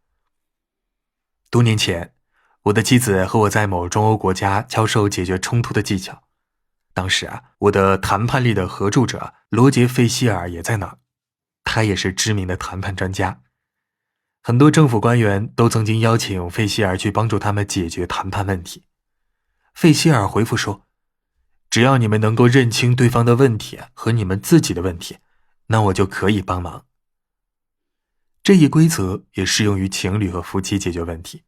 多年前，我的妻子和我在某中欧国家教授解决冲突的技巧。当时我的谈判力的合著者罗杰·费希尔也在那儿，他也是知名的谈判专家。很多政府官员都曾经邀请费希尔去帮助他们解决谈判问题。费希尔回复说，只要你们能够认清对方的问题和你们自己的问题，那我就可以帮忙。这一规则也适用于情侣和夫妻解决问题。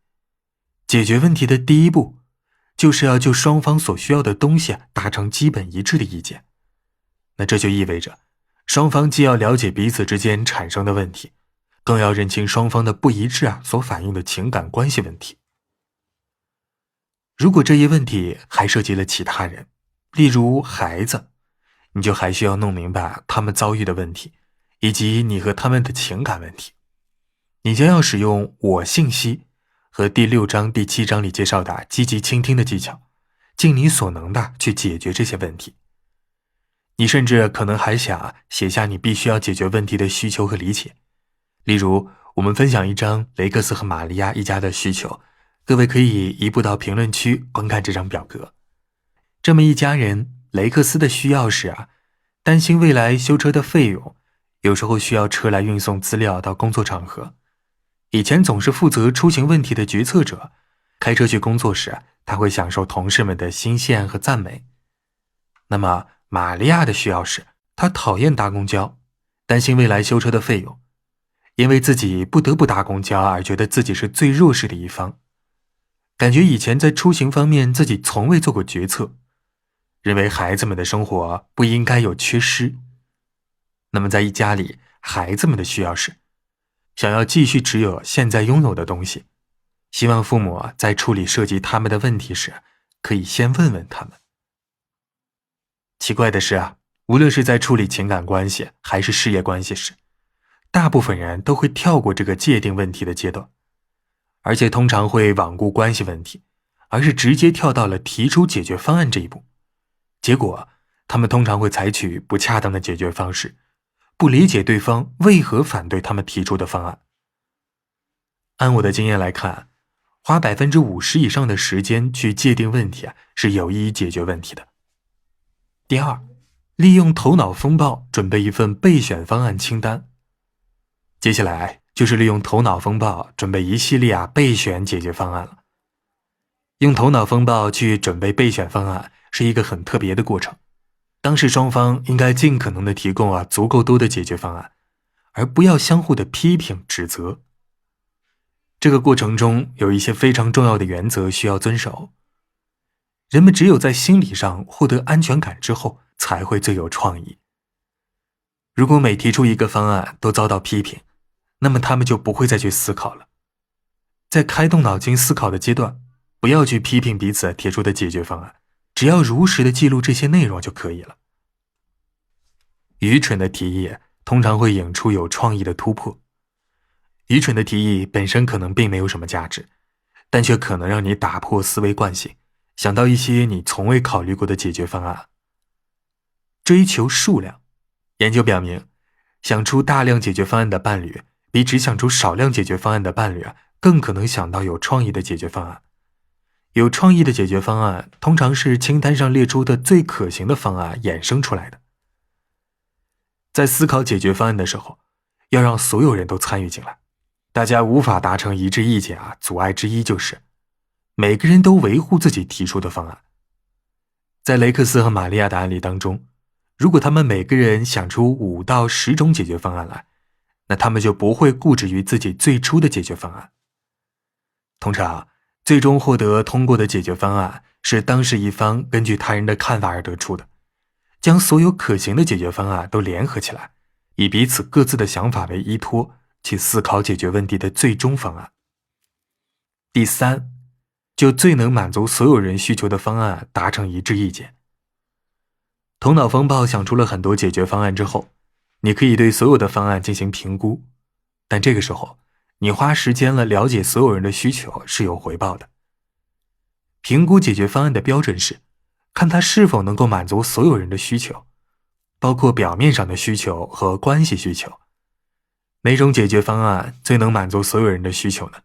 解决问题的第一步，就是要就双方所需要的东西达成基本一致的意见。那这就意味着，双方既要了解彼此之间产生的问题，更要认清双方的不一致所反映的情感关系问题。如果这一问题还涉及了其他人，例如孩子，你就还需要弄明白他们遭遇的问题，以及你和他们的情感问题。你将要使用我信息和第6章、第7章里介绍的积极倾听的技巧，尽你所能的去解决这些问题。你甚至可能还想写下你必须要解决问题的需求和理解。例如，我们分享一张雷克斯和玛利亚一家的需求，各位可以移步到评论区观看这张表格。这么一家人，雷克斯的需要是担心未来修车的费用，有时候需要车来运送资料到工作场合。以前总是负责出行问题的决策者，开车去工作时，他会享受同事们的新鲜和赞美。那么玛利亚的需要是，她讨厌搭公交，担心未来修车的费用，因为自己不得不搭公交而觉得自己是最弱势的一方，感觉以前在出行方面自己从未做过决策，认为孩子们的生活不应该有缺失。那么在一家里，孩子们的需要是想要继续持有现在拥有的东西，希望父母在处理涉及他们的问题时，可以先问问他们。奇怪的是无论是在处理情感关系还是事业关系时，大部分人都会跳过这个界定问题的阶段，而且通常会罔顾关系问题，而是直接跳到了提出解决方案这一步。结果，他们通常会采取不恰当的解决方式，不理解对方为何反对他们提出的方案。按我的经验来看，花50%以上的时间去界定问题是有益于解决问题的。第二，利用头脑风暴准备一份备选方案清单。接下来就是利用头脑风暴准备一系列备选解决方案了。用头脑风暴去准备备选方案是一个很特别的过程。当事双方应该尽可能的提供足够多的解决方案，而不要相互的批评指责。这个过程中有一些非常重要的原则需要遵守。人们只有在心理上获得安全感之后，才会最有创意。如果每提出一个方案都遭到批评，那么他们就不会再去思考了。在开动脑筋思考的阶段，不要去批评彼此提出的解决方案，只要如实的记录这些内容就可以了。愚蠢的提议通常会引出有创意的突破。愚蠢的提议本身可能并没有什么价值，但却可能让你打破思维惯性，想到一些你从未考虑过的解决方案。追求数量，研究表明，想出大量解决方案的伴侣，比只想出少量解决方案的伴侣更可能想到有创意的解决方案。有创意的解决方案通常是清单上列出的最可行的方案衍生出来的。在思考解决方案的时候，要让所有人都参与进来。大家无法达成一致意见阻碍之一就是每个人都维护自己提出的方案。在雷克斯和玛利亚的案例当中，如果他们每个人想出5到10种解决方案来，那他们就不会固执于自己最初的解决方案。通常，最终获得通过的解决方案是当事一方根据他人的看法而得出的，将所有可行的解决方案都联合起来，以彼此各自的想法为依托，去思考解决问题的最终方案。第三，就最能满足所有人需求的方案达成一致意见。头脑风暴想出了很多解决方案之后，你可以对所有的方案进行评估，但这个时候，你花时间了解所有人的需求是有回报的。评估解决方案的标准是，看它是否能够满足所有人的需求，包括表面上的需求和关系需求。哪种解决方案最能满足所有人的需求呢？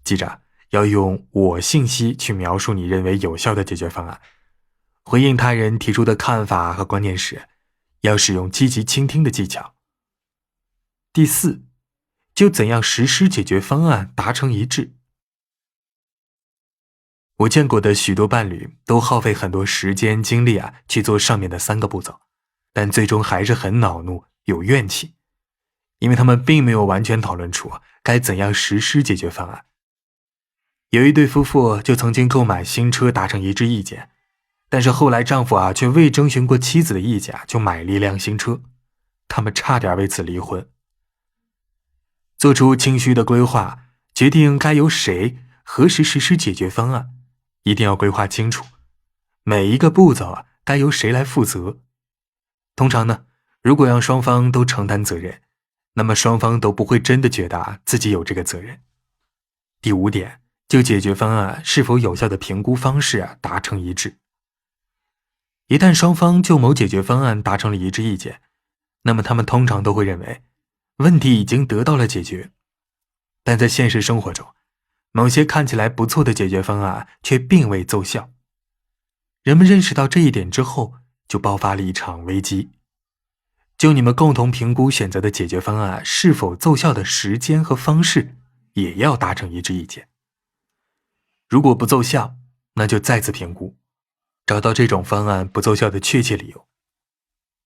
记着，要用我信息去描述你认为有效的解决方案。回应他人提出的看法和观念时，要使用积极倾听的技巧。第四，就怎样实施解决方案达成一致。我见过的许多伴侣都耗费很多时间精力去做上面的3个步骤，但最终还是很恼怒，有怨气，因为他们并没有完全讨论出该怎样实施解决方案。有一对夫妇就曾经购买新车达成一致意见，但是后来丈夫却未征询过妻子的意见就买了一辆新车，他们差点为此离婚。做出清晰的规划，决定该由谁何时实施解决方案，一定要规划清楚，每一个步骤该由谁来负责。通常呢，如果让双方都承担责任，那么双方都不会真的觉得自己有这个责任。第5点，就解决方案是否有效的评估方式达成一致。一旦双方就某解决方案达成了一致意见，那么他们通常都会认为问题已经得到了解决。但在现实生活中，某些看起来不错的解决方案却并未奏效。人们认识到这一点之后，就爆发了一场危机。就你们共同评估选择的解决方案是否奏效的时间和方式，也要达成一致意见。如果不奏效，那就再次评估，找到这种方案不奏效的确切理由。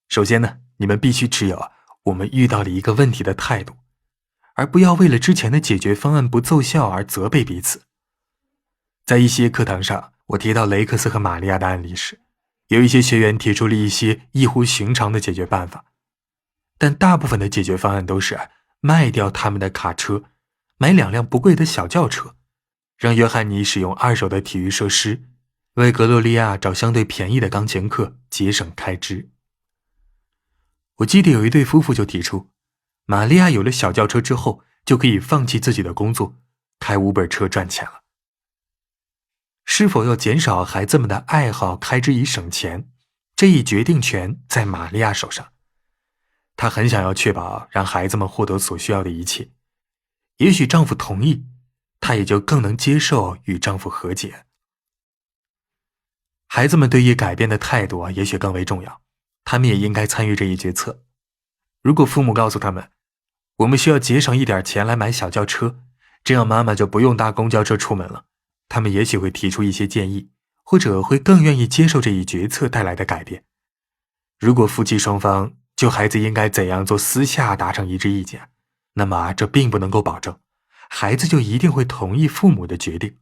首先呢，你们必须持有我们遇到了一个问题的态度，而不要为了之前的解决方案不奏效而责备彼此。在一些课堂上，我提到雷克斯和玛利亚的案例时，有一些学员提出了一些异乎寻常的解决办法，但大部分的解决方案都是卖掉他们的卡车，买2辆不贵的小轿车，让约翰尼使用2手的体育设施，为格洛利亚找相对便宜的钢琴课，节省开支。我记得有一对夫妇就提出，玛利亚有了小轿车之后，就可以放弃自己的工作，开Uber车赚钱了。是否要减少孩子们的爱好开支以省钱，这一决定权在玛利亚手上。她很想要确保让孩子们获得所需要的一切。也许丈夫同意，她也就更能接受与丈夫和解。孩子们对于改变的态度也许更为重要，他们也应该参与这一决策。如果父母告诉他们，我们需要节省一点钱来买小轿车，这样妈妈就不用搭公交车出门了，他们也许会提出一些建议，或者会更愿意接受这一决策带来的改变。如果夫妻双方就孩子应该怎样做私下达成一致意见，那么这并不能够保证孩子就一定会同意父母的决定。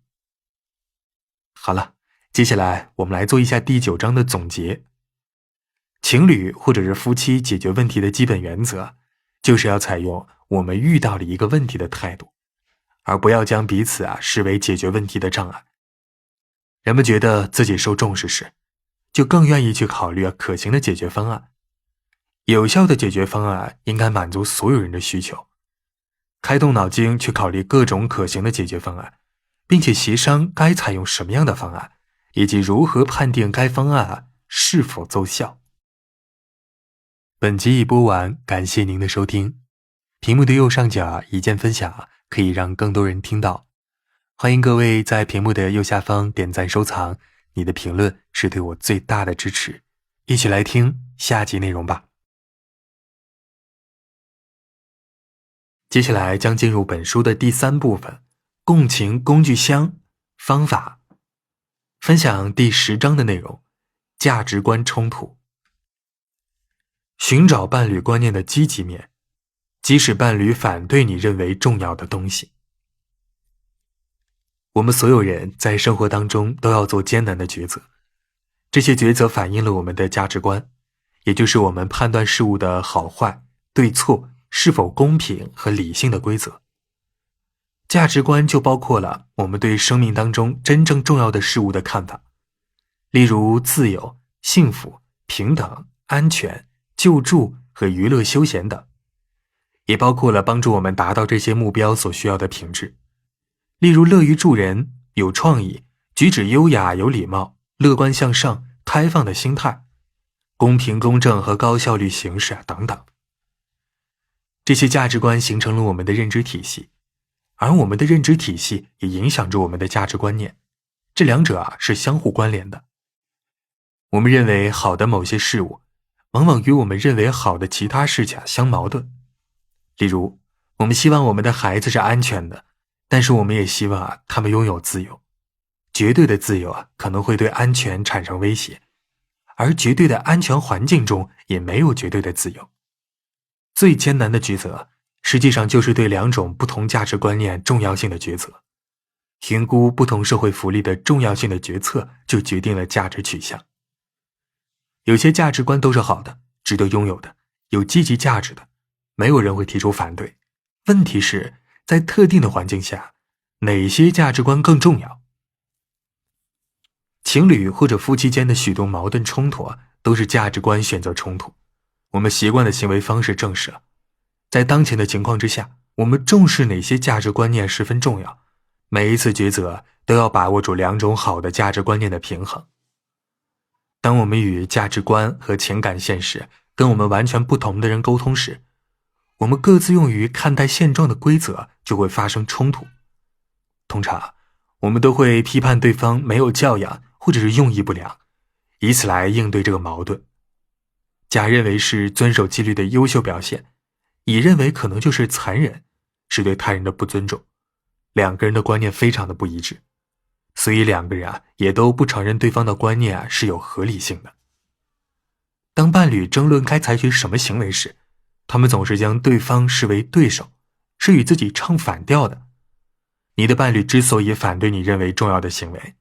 好了，接下来我们来做一下第9章的总结。情侣或者是夫妻解决问题的基本原则，就是要采用我们遇到了一个问题的态度，而不要将彼此视为解决问题的障碍。人们觉得自己受重视时，就更愿意去考虑可行的解决方案。有效的解决方案应该满足所有人的需求，开动脑筋去考虑各种可行的解决方案，并且协商该采用什么样的方案，以及如何判定该方案是否奏效。本集已播完，感谢您的收听。屏幕的右上角一键分享可以让更多人听到，欢迎各位在屏幕的右下方点赞收藏，你的评论是对我最大的支持。一起来听下集内容吧。接下来将进入本书的第3部分，共情工具箱方法，分享第10章的内容，价值观冲突。寻找伴侣观念的积极面，即使伴侣反对你认为重要的东西。我们所有人在生活当中都要做艰难的抉择，这些抉择反映了我们的价值观，也就是我们判断事物的好坏、对错、是否公平和理性的规则。价值观就包括了我们对生命当中真正重要的事物的看法，例如自由、幸福、平等、安全、救助和娱乐休闲等，也包括了帮助我们达到这些目标所需要的品质，例如乐于助人、有创意、举止优雅有礼貌、乐观向上、开放的心态、公平公正和高效率行事等等。这些价值观形成了我们的认知体系，而我们的认知体系也影响着我们的价值观念，这两者是相互关联的。我们认为好的某些事物，往往与我们认为好的其他事情相矛盾。例如，我们希望我们的孩子是安全的，但是我们也希望他们拥有自由。绝对的自由可能会对安全产生威胁，而绝对的安全环境中也没有绝对的自由。最艰难的抉择，实际上就是对2种不同价值观念重要性的抉择。评估不同社会福利的重要性的决策，就决定了价值取向。有些价值观都是好的，值得拥有的，有积极价值的，没有人会提出反对。问题是，在特定的环境下，哪些价值观更重要？情侣或者夫妻间的许多矛盾冲突都是价值观选择冲突。我们习惯的行为方式正是在当前的情况之下，我们重视哪些价值观念十分重要，每一次抉择都要把握住2种好的价值观念的平衡。当我们与价值观和情感现实跟我们完全不同的人沟通时，我们各自用于看待现状的规则就会发生冲突。通常，我们都会批判对方没有教养或者是用意不良，以此来应对这个矛盾。甲认为是遵守纪律的优秀表现，乙认为可能就是残忍，是对他人的不尊重。2个人的观念非常的不一致，所以2个人也都不承认对方的观念是有合理性的。当伴侣争论该采取什么行为时，他们总是将对方视为对手，是与自己唱反调的。你的伴侣之所以反对你认为重要的行为，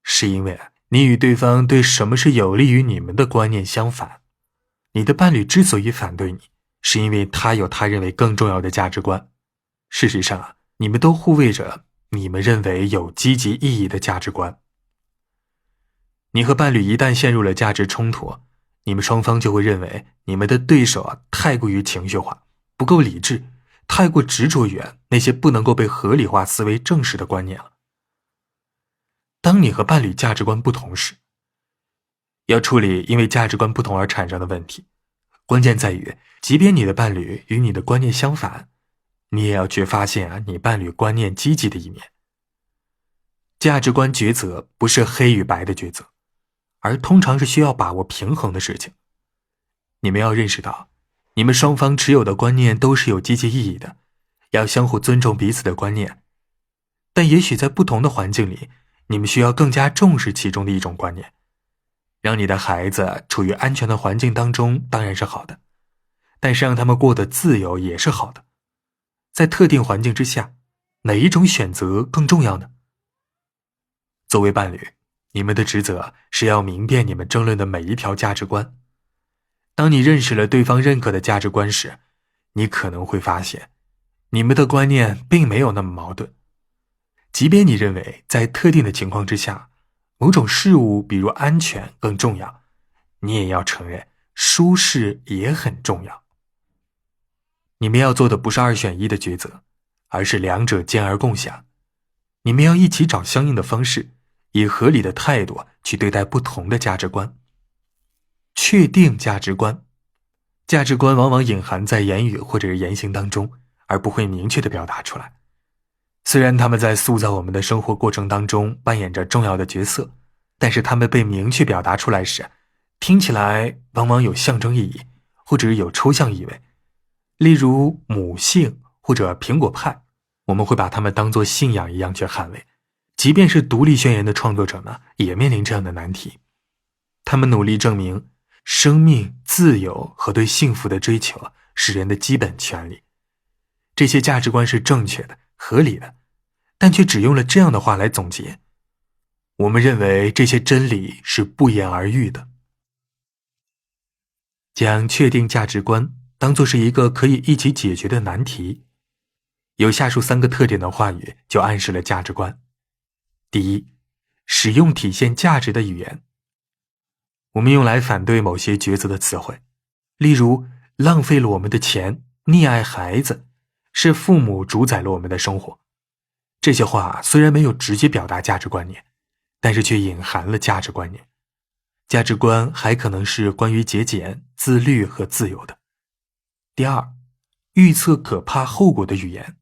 是因为你与对方对什么是有利于你们的观念相反。你的伴侣之所以反对你，是因为他有他认为更重要的价值观。事实上，你们都护卫着你们认为有积极意义的价值观。你和伴侣一旦陷入了价值冲突，你们双方就会认为你们的对手太过于情绪化，不够理智，太过执着于那些不能够被合理化思维证实的观念了。当你和伴侣价值观不同时，要处理因为价值观不同而产生的问题，关键在于，即便你的伴侣与你的观念相反，你也要去发现你伴侣观念积极的一面。价值观抉择不是黑与白的抉择，而通常是需要把握平衡的事情。你们要认识到，你们双方持有的观念都是有积极意义的，要相互尊重彼此的观念。但也许在不同的环境里，你们需要更加重视其中的一种观念。让你的孩子处于安全的环境当中当然是好的，但是让他们过得自由也是好的。在特定环境之下，哪一种选择更重要呢？作为伴侣，你们的职责是要明辨你们争论的每一条价值观。当你认识了对方认可的价值观时，你可能会发现，你们的观念并没有那么矛盾。即便你认为在特定的情况之下，某种事物比如安全更重要，你也要承认舒适也很重要。你们要做的不是2选1的抉择，而是两者兼而共享。你们要一起找相应的方式，以合理的态度去对待不同的价值观。确定价值观，价值观往往隐含在言语或者是言行当中，而不会明确地表达出来。虽然他们在塑造我们的生活过程当中扮演着重要的角色，但是他们被明确表达出来时，听起来往往有象征意义，或者有抽象意味。例如母性或者苹果派，我们会把它们当作信仰一样去捍卫。即便是独立宣言的创作者呢，也面临这样的难题。他们努力证明生命、自由和对幸福的追求是人的基本权利。这些价值观是正确的、合理的，但却只用了这样的话来总结。我们认为这些真理是不言而喻的。将确定价值观当作是一个可以一起解决的难题，有下述3个特点的话语就暗示了价值观。第一，使用体现价值的语言。我们用来反对某些抉择的词汇，例如浪费了我们的钱、溺爱孩子、是父母主宰了我们的生活。这些话虽然没有直接表达价值观念，但是却隐含了价值观念。价值观还可能是关于节俭、自律和自由的。第二，预测可怕后果的语言。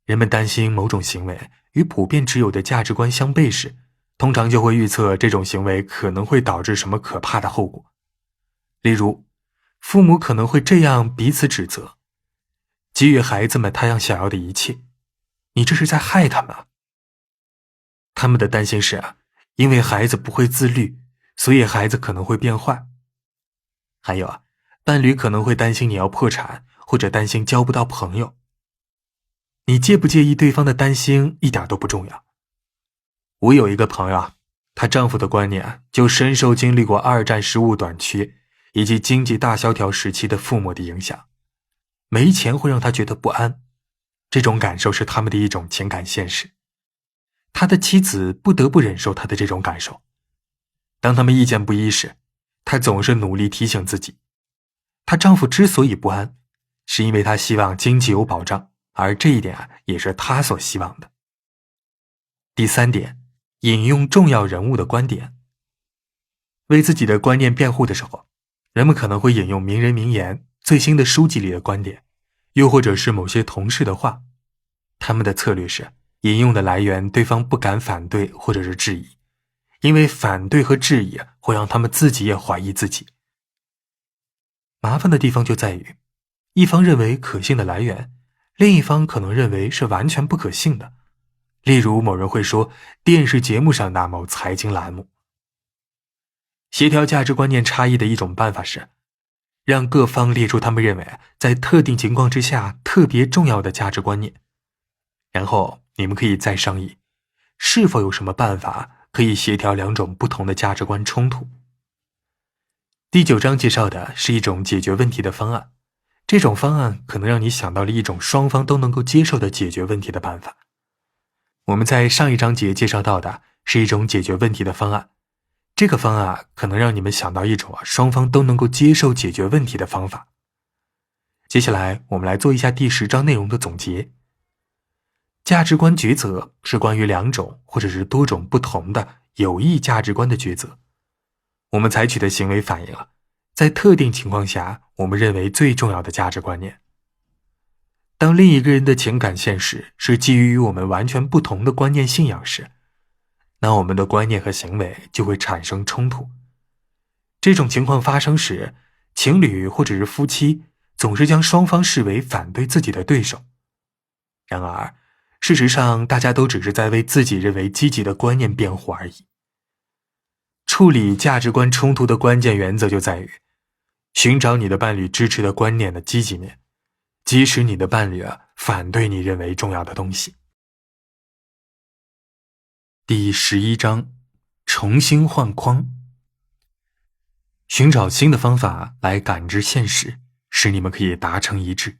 人们担心某种行为与普遍持有的价值观相悖时，通常就会预测这种行为可能会导致什么可怕的后果。例如，父母可能会这样彼此指责，给予孩子们他样想要的一切，你这是在害他们啊。他们的担心是因为孩子不会自律，所以孩子可能会变坏。还有伴侣可能会担心你要破产，或者担心交不到朋友。你介不介意对方的担心一点都不重要。我有一个朋友她丈夫的观念就深受经历过2战食物短缺以及经济大萧条时期的父母的影响。没钱会让他觉得不安，这种感受是他们的一种情感现实。他的妻子不得不忍受他的这种感受。当他们意见不一时，他总是努力提醒自己，她丈夫之所以不安，是因为他希望经济有保障，而这一点也是他所希望的。第3点，引用重要人物的观点。为自己的观念辩护的时候，人们可能会引用名人名言、最新的书籍里的观点，又或者是某些同事的话。他们的策略是引用的来源对方不敢反对或者是质疑，因为反对和质疑会让他们自己也怀疑自己。麻烦的地方就在于，一方认为可信的来源，另一方可能认为是完全不可信的。例如某人会说电视节目上的某财经栏目。协调价值观念差异的一种办法是，让各方列出他们认为在特定情况之下特别重要的价值观念，然后你们可以再商议，是否有什么办法可以协调2种不同的价值观冲突。第9章介绍的是一种解决问题的方案，这种方案可能让你想到了一种双方都能够接受的解决问题的办法。我们在上一章节介绍到的是一种解决问题的方案，这个方案可能让你们想到一种双方都能够接受解决问题的方法。接下来我们来做一下第10章内容的总结。价值观抉择是关于2种或者是多种不同的有益价值观的抉择。我们采取的行为反映了在特定情况下我们认为最重要的价值观念。当另一个人的情感现实是基于与我们完全不同的观念信仰时，那我们的观念和行为就会产生冲突。这种情况发生时，情侣或者是夫妻总是将双方视为反对自己的对手。然而事实上大家都只是在为自己认为积极的观念辩护而已。处理价值观冲突的关键原则就在于寻找你的伴侣支持的观念的积极面，即使你的伴侣反对你认为重要的东西。第11章，重新换框。寻找新的方法来感知现实，使你们可以达成一致。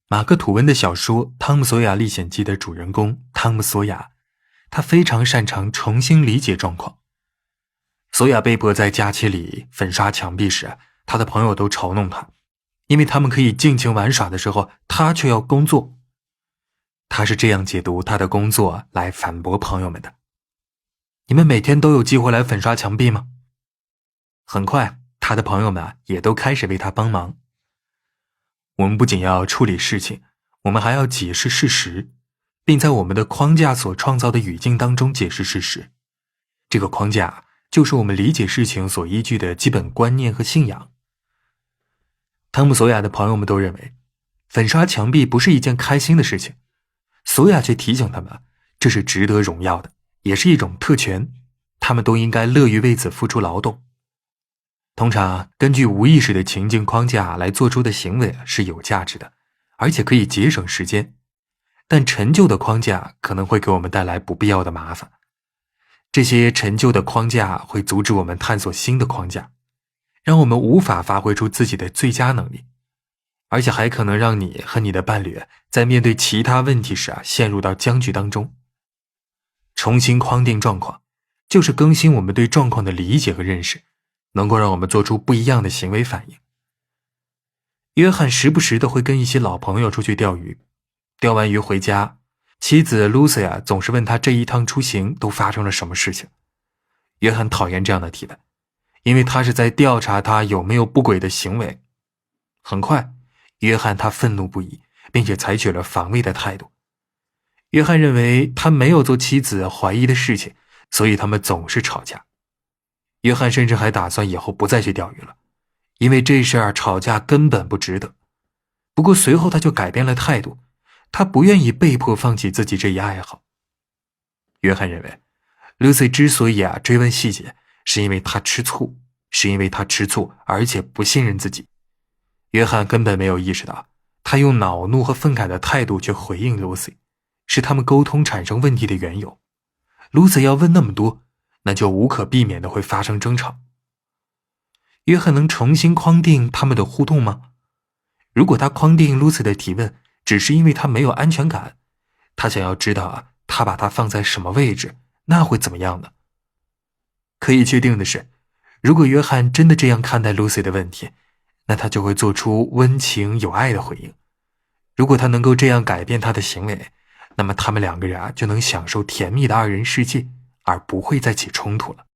马克·吐温的小说《汤姆·索亚历险记》的主人公汤姆·索亚，他非常擅长重新理解状况。索亚被迫在假期里粉刷墙壁时，他的朋友都嘲弄他，因为他们可以尽情玩耍的时候，他却要工作。他是这样解读他的工作来反驳朋友们的：你们每天都有机会来粉刷墙壁吗？很快，他的朋友们也都开始为他帮忙。我们不仅要处理事情，我们还要解释事实，并在我们的框架所创造的语境当中解释事实。这个框架就是我们理解事情所依据的基本观念和信仰。汤姆·索亚的朋友们都认为，粉刷墙壁不是一件开心的事情，索亚却提醒他们，这是值得荣耀的，也是一种特权，他们都应该乐于为此付出劳动。通常根据无意识的情境框架来做出的行为是有价值的，而且可以节省时间，但陈旧的框架可能会给我们带来不必要的麻烦。这些陈旧的框架会阻止我们探索新的框架，让我们无法发挥出自己的最佳能力，而且还可能让你和你的伴侣在面对其他问题时陷入到僵局当中。重新框定状况，就是更新我们对状况的理解和认识，能够让我们做出不一样的行为反应。约翰时不时的会跟一些老朋友出去钓鱼，钓完鱼回家，妻子露西亚总是问他这一趟出行都发生了什么事情。约翰讨厌这样的提问，因为他是在调查他有没有不轨的行为。很快，约翰他愤怒不已，并且采取了防卫的态度。约翰认为他没有做妻子怀疑的事情，所以他们总是吵架。约翰甚至还打算以后不再去钓鱼了，因为这事儿吵架根本不值得。不过随后他就改变了态度，他不愿意被迫放弃自己这一爱好。约翰认为 Lucy 之所以追问细节，是因为他吃醋，而且不信任自己。约翰根本没有意识到，他用恼怒和愤慨的态度去回应 Lucy， 是他们沟通产生问题的缘由。Lucy 要问那么多，那就无可避免的会发生争吵。约翰能重新框定他们的互动吗？如果他框定 Lucy 的提问只是因为他没有安全感，他想要知道他把它放在什么位置，那会怎么样呢？可以确定的是，如果约翰真的这样看待 Lucy 的问题，那他就会做出温情有爱的回应。如果他能够这样改变他的行为，那么他们两个人就能享受甜蜜的二人世界，而不会再起冲突了。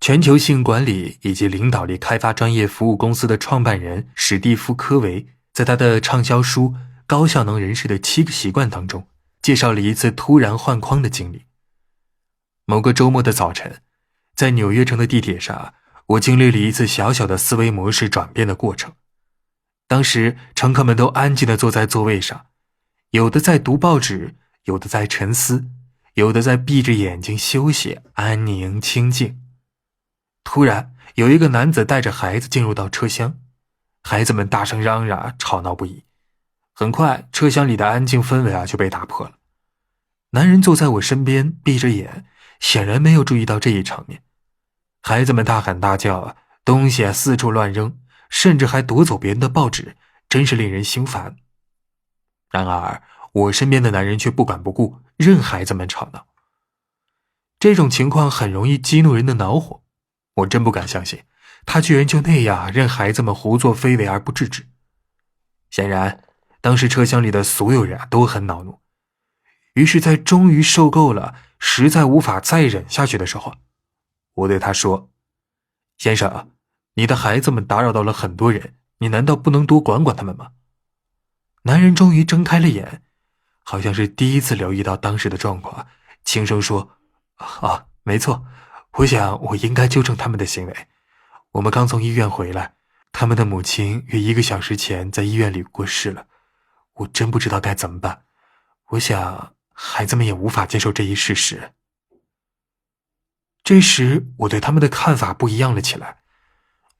全球性管理以及领导力开发专业服务公司的创办人史蒂夫·科维在他的畅销书《高效能人士的7个习惯》当中介绍了一次突然换框的经历。某个周末的早晨，在纽约城的地铁上，我经历了一次小小的思维模式转变的过程。当时乘客们都安静地坐在座位上，有的在读报纸，有的在沉思，有的在闭着眼睛休息，安宁清静。突然有一个男子带着孩子进入到车厢，孩子们大声嚷嚷，吵闹不已。很快车厢里的安静氛围就被打破了。男人坐在我身边，闭着眼，显然没有注意到这一场面。孩子们大喊大叫，东西四处乱扔，甚至还夺走别人的报纸，真是令人心烦。然而我身边的男人却不管不顾，任孩子们吵闹。这种情况很容易激怒人的恼火，我真不敢相信他居然就那样任孩子们胡作非为而不制止。显然当时车厢里的所有人都很恼怒。于是在终于受够了，实在无法再忍下去的时候，我对他说：先生，你的孩子们打扰到了很多人，你难道不能多管管他们吗？男人终于睁开了眼，好像是第一次留意到当时的状况，轻声说：没错，我想我应该纠正他们的行为。我们刚从医院回来，他们的母亲约1个小时前在医院里过世了，我真不知道该怎么办。我想孩子们也无法接受这一事实。这时我对他们的看法不一样了起来，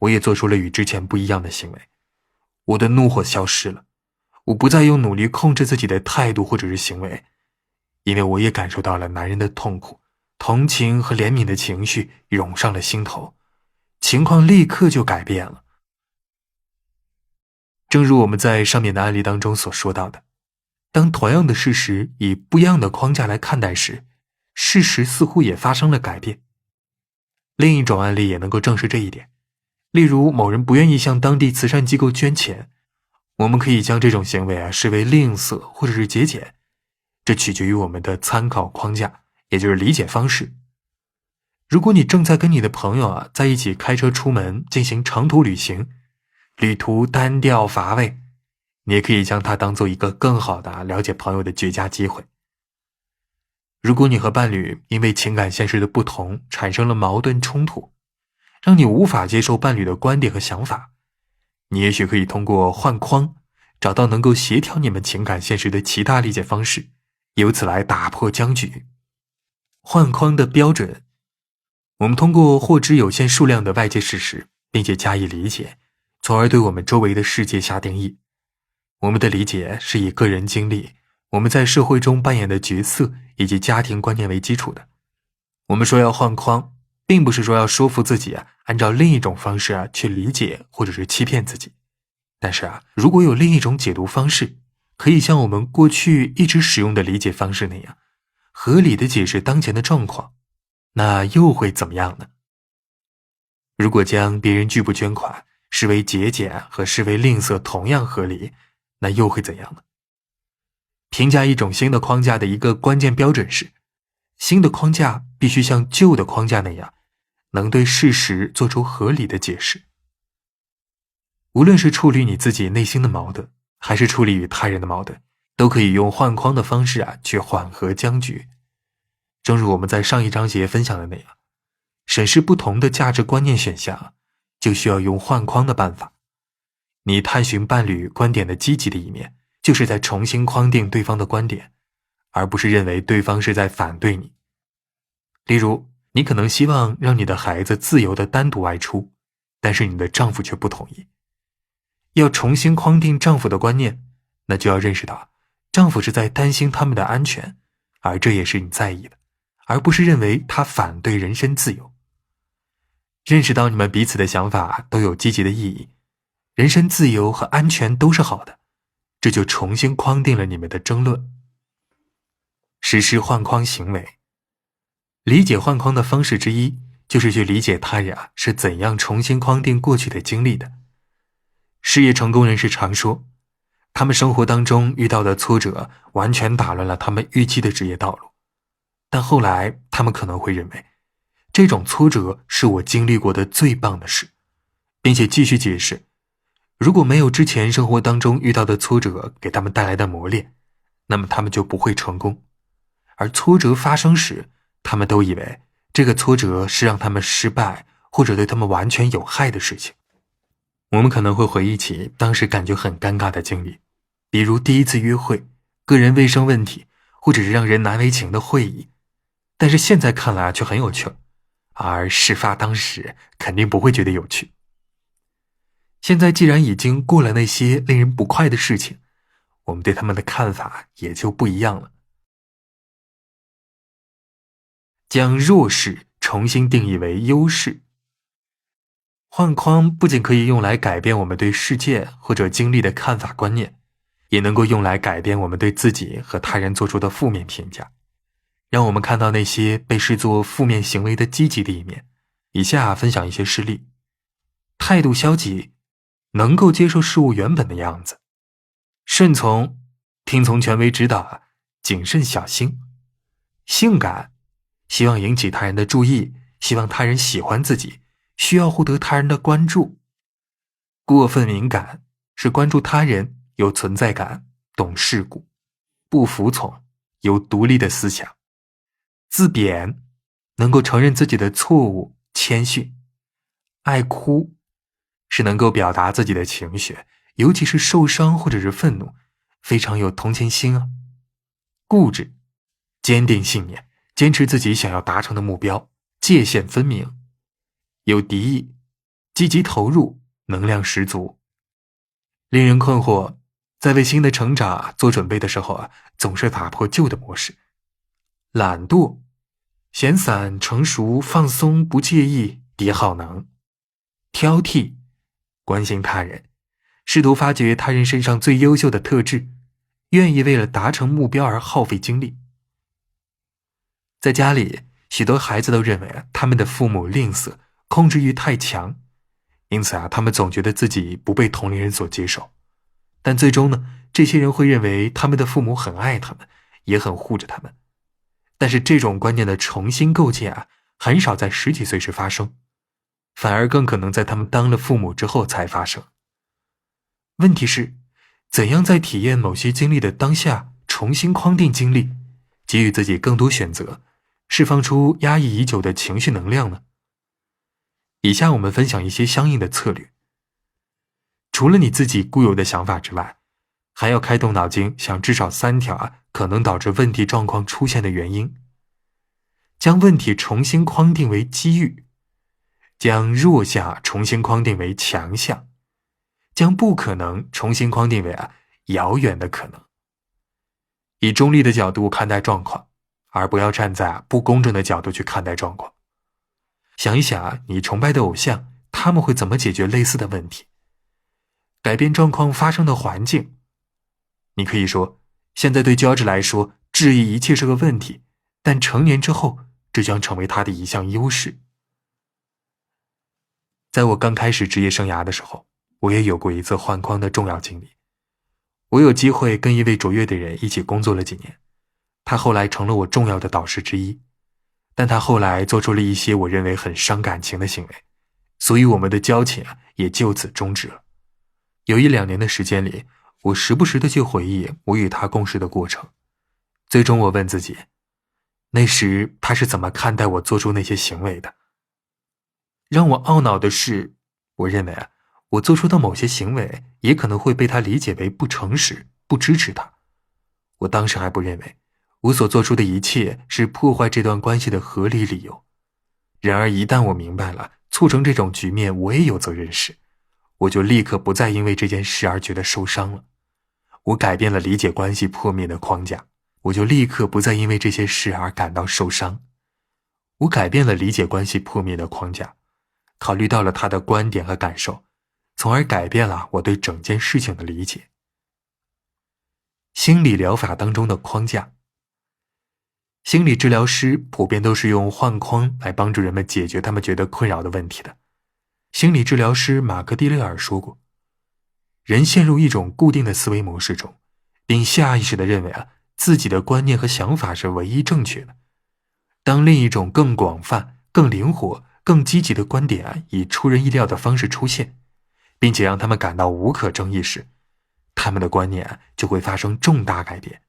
我也做出了与之前不一样的行为。我的怒火消失了，我不再用努力控制自己的态度或者是行为，因为我也感受到了男人的痛苦，同情和怜悯的情绪涌上了心头，情况立刻就改变了。正如我们在上面的案例当中所说到的，当同样的事实以不一样的框架来看待时，事实似乎也发生了改变。另一种案例也能够证实这一点，例如某人不愿意向当地慈善机构捐钱，我们可以将这种行为视为吝啬或者是节俭，这取决于我们的参考框架，也就是理解方式。如果你正在跟你的朋友在一起开车出门进行长途旅行，旅途单调乏味，你也可以将它当做一个更好的了解朋友的绝佳机会。如果你和伴侣因为情感现实的不同产生了矛盾冲突，让你无法接受伴侣的观点和想法，你也许可以通过换框找到能够协调你们情感现实的其他理解方式，由此来打破僵局。换框的标准，我们通过获知有限数量的外界事实，并且加以理解，从而对我们周围的世界下定义。我们的理解是以个人经历，我们在社会中扮演的角色以及家庭观念为基础的。我们说要换框，并不是说要说服自己按照另一种方式去理解或者是欺骗自己。但是如果有另一种解读方式，可以像我们过去一直使用的理解方式那样，合理的解释当前的状况，那又会怎么样呢？如果将别人拒不捐款视为节俭和视为吝啬同样合理，那又会怎样呢？评价一种新的框架的一个关键标准是，新的框架必须像旧的框架那样，能对事实做出合理的解释。无论是处理你自己内心的矛盾，还是处理与他人的矛盾，都可以用换框的方式去缓和僵局。正如我们在上一章节分享的那样，审视不同的价值观念选项，就需要用换框的办法。你探寻伴侣观点的积极的一面，就是在重新框定对方的观点，而不是认为对方是在反对你。例如，你可能希望让你的孩子自由地单独外出，但是你的丈夫却不同意。要重新框定丈夫的观念，那就要认识到，丈夫是在担心他们的安全，而这也是你在意的，而不是认为他反对人身自由。认识到你们彼此的想法都有积极的意义，人身自由和安全都是好的，这就重新框定了你们的争论。实施换框行为，理解换框的方式之一，就是去理解他人是怎样重新框定过去的经历的。事业成功人士常说，他们生活当中遇到的挫折完全打乱了他们预期的职业道路，但后来他们可能会认为，这种挫折是我经历过的最棒的事，并且继续解释，如果没有之前生活当中遇到的挫折给他们带来的磨练，那么他们就不会成功。而挫折发生时，他们都以为这个挫折是让他们失败或者对他们完全有害的事情。我们可能会回忆起当时感觉很尴尬的经历，比如第一次约会、个人卫生问题，或者是让人难为情的会议，但是现在看来却很有趣，而事发当时肯定不会觉得有趣。现在既然已经过了那些令人不快的事情，我们对他们的看法也就不一样了。将弱势重新定义为优势。换框不仅可以用来改变我们对世界或者经历的看法观念，也能够用来改变我们对自己和他人做出的负面评价，让我们看到那些被视作负面行为的积极的一面。以下分享一些事例。态度消极，能够接受事物原本的样子；顺从，听从权威指导，谨慎小心；性感，希望引起他人的注意，希望他人喜欢自己，需要获得他人的关注；过分敏感，是关注他人，有存在感，懂世故；不服从，有独立的思想；自贬，能够承认自己的错误，谦逊；爱哭，是能够表达自己的情绪，尤其是受伤或者是愤怒，非常有同情心啊。固执，坚定信念，坚持自己想要达成的目标，界限分明，有敌意，积极投入，能量十足。令人困惑，在为新的成长做准备的时候总是打破旧的模式。懒惰、闲散、成熟、放松、不介意、低耗能。挑剔、关心他人，试图发掘他人身上最优秀的特质，愿意为了达成目标而耗费精力。在家里，许多孩子都认为他们的父母吝啬，控制欲太强，因此他们总觉得自己不被同龄人所接受。但最终呢，这些人会认为他们的父母很爱他们，也很护着他们。但是这种观念的重新构建很少在10几岁时发生，反而更可能在他们当了父母之后才发生。问题是，怎样在体验某些经历的当下重新框定经历，给予自己更多选择，释放出压抑已久的情绪能量呢？以下我们分享一些相应的策略。除了你自己固有的想法之外，还要开动脑筋想至少3条可能导致问题状况出现的原因。将问题重新框定为机遇，将弱项重新框定为强项，将不可能重新框定为遥远的可能。以中立的角度看待状况，而不要站在不公正的角度去看待状况。想一想你崇拜的偶像，他们会怎么解决类似的问题？改变状况发生的环境。你可以说，现在对George来说，质疑一切是个问题，但成年之后，这将成为他的一项优势。在我刚开始职业生涯的时候，我也有过一次换框的重要经历。我有机会跟一位卓越的人一起工作了几年，他后来成了我重要的导师之一，但他后来做出了一些我认为很伤感情的行为，所以我们的交情也就此终止了。有1-2年的时间里，我时不时地去回忆我与他共事的过程。最终我问自己，那时他是怎么看待我做出那些行为的？让我懊恼的是，我认为我做出的某些行为也可能会被他理解为不诚实，不支持他。我当时还不认为我所做出的一切是破坏这段关系的合理理由。然而一旦我明白了促成这种局面我也有责任时，我就立刻不再因为这件事而觉得受伤了。我改变了理解关系破灭的框架，我就立刻不再因为这些事而感到受伤。我改变了理解关系破灭的框架，考虑到了他的观点和感受，从而改变了我对整件事情的理解。心理疗法当中的框架。心理治疗师普遍都是用换框来帮助人们解决他们觉得困扰的问题的。心理治疗师马克·蒂勒尔说过，人陷入一种固定的思维模式中，并下意识地认为自己的观念和想法是唯一正确的。当另一种更广泛、更灵活、更积极的观点以出人意料的方式出现，并且让他们感到无可争议时，他们的观念就会发生重大改变。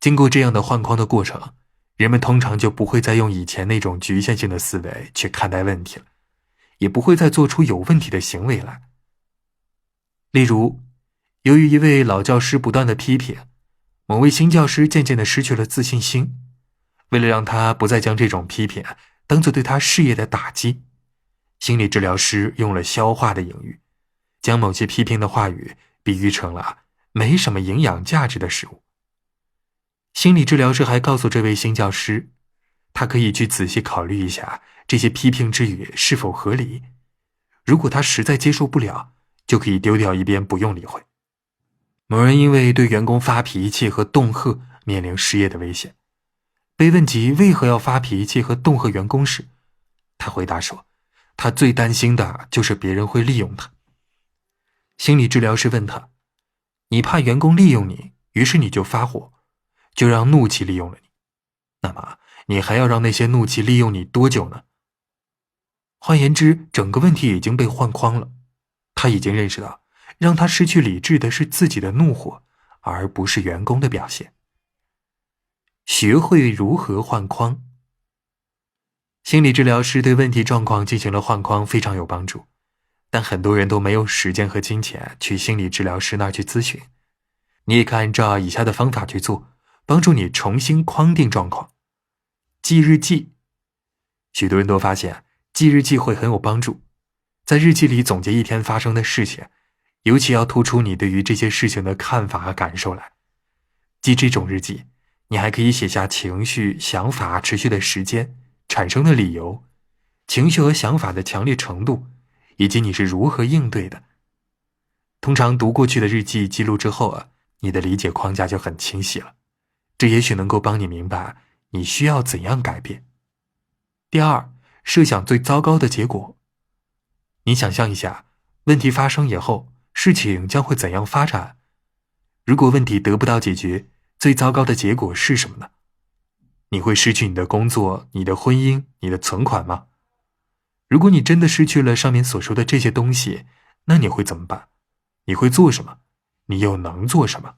经过这样的换框的过程，人们通常就不会再用以前那种局限性的思维去看待问题了，也不会再做出有问题的行为来。例如，由于一位老教师不断的批评，某位新教师渐渐地失去了自信心。为了让他不再将这种批评当作对他事业的打击，心理治疗师用了消化的隐喻，将某些批评的话语比喻成了没什么营养价值的食物。心理治疗师还告诉这位新教师，他可以去仔细考虑一下这些批评之语是否合理，如果他实在接受不了，就可以丢掉一边不用理会。某人因为对员工发脾气和恫吓面临失业的危险，被问及为何要发脾气和恫吓员工时，他回答说，他最担心的就是别人会利用他。心理治疗师问他，你怕员工利用你，于是你就发火，就让怒气利用了你，那么你还要让那些怒气利用你多久呢？换言之，整个问题已经被换框了。他已经认识到，让他失去理智的是自己的怒火，而不是员工的表现。学会如何换框。心理治疗师对问题状况进行了换框非常有帮助，但很多人都没有时间和金钱去心理治疗师那儿去咨询。你也可按照以下的方法去做，帮助你重新框定状况。记日记，许多人都发现记日记会很有帮助。在日记里总结一天发生的事情，尤其要突出你对于这些事情的看法和感受来。记这种日记，你还可以写下情绪、想法持续的时间、产生的理由、情绪和想法的强烈程度，以及你是如何应对的。通常读过去的日记记录之后你的理解框架就很清晰了，这也许能够帮你明白你需要怎样改变。第二，设想最糟糕的结果。你想象一下，问题发生以后，事情将会怎样发展？如果问题得不到解决，最糟糕的结果是什么呢？你会失去你的工作、你的婚姻、你的存款吗？如果你真的失去了上面所说的这些东西，那你会怎么办？你会做什么？你又能做什么？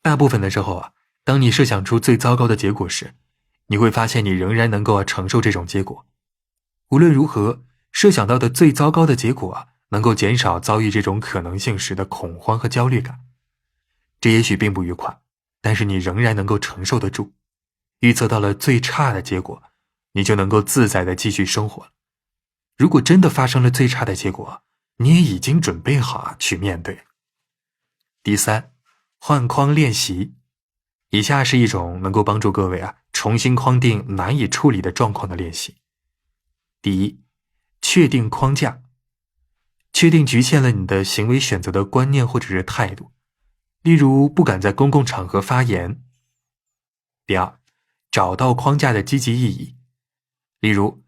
大部分的时候当你设想出最糟糕的结果时，你会发现你仍然能够承受这种结果。无论如何，设想到的最糟糕的结果能够减少遭遇这种可能性时的恐慌和焦虑感。这也许并不愉快，但是你仍然能够承受得住。预测到了最差的结果，你就能够自在地继续生活了。如果真的发生了最差的结果，你也已经准备好去面对。第三，换框练习。以下是一种能够帮助各位重新框定难以处理的状况的练习。第一，确定框架。确定局限了你的行为选择的观念或者是态度，例如不敢在公共场合发言。第二，找到框架的积极意义，例如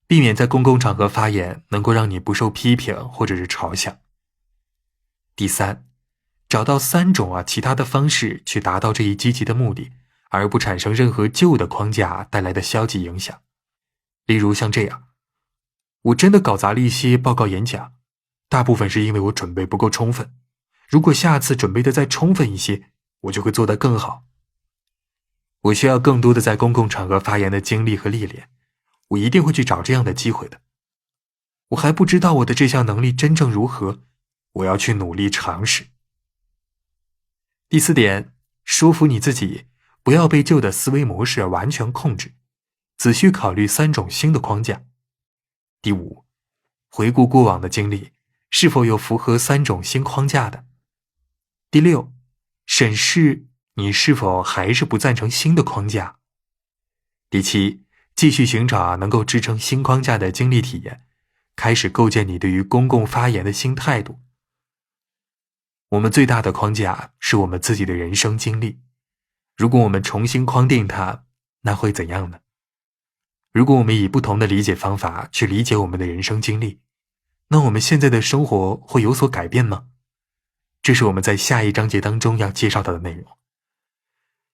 避免在公共场合发言能够让你不受批评或者是嘲笑。第三，找到3种其他的方式去达到这一积极的目的，而不产生任何旧的框架带来的消极影响。例如像这样，我真的搞砸了一些报告演讲，大部分是因为我准备不够充分，如果下次准备的再充分一些，我就会做得更好。我需要更多的在公共场合发言的经历和历练，我一定会去找这样的机会的。我还不知道我的这项能力真正如何，我要去努力尝试。第4点，说服你自己，不要被旧的思维模式完全控制，仔细考虑3种新的框架。第5，回顾过往的经历，是否有符合3种新框架的。第6，审视你是否还是不赞成新的框架。第7，继续寻找能够支撑新框架的经历体验，开始构建你对于公共发言的新态度。我们最大的框架是我们自己的人生经历，如果我们重新框定它，那会怎样呢？如果我们以不同的理解方法去理解我们的人生经历，那我们现在的生活会有所改变吗？这是我们在下一章节当中要介绍到的内容。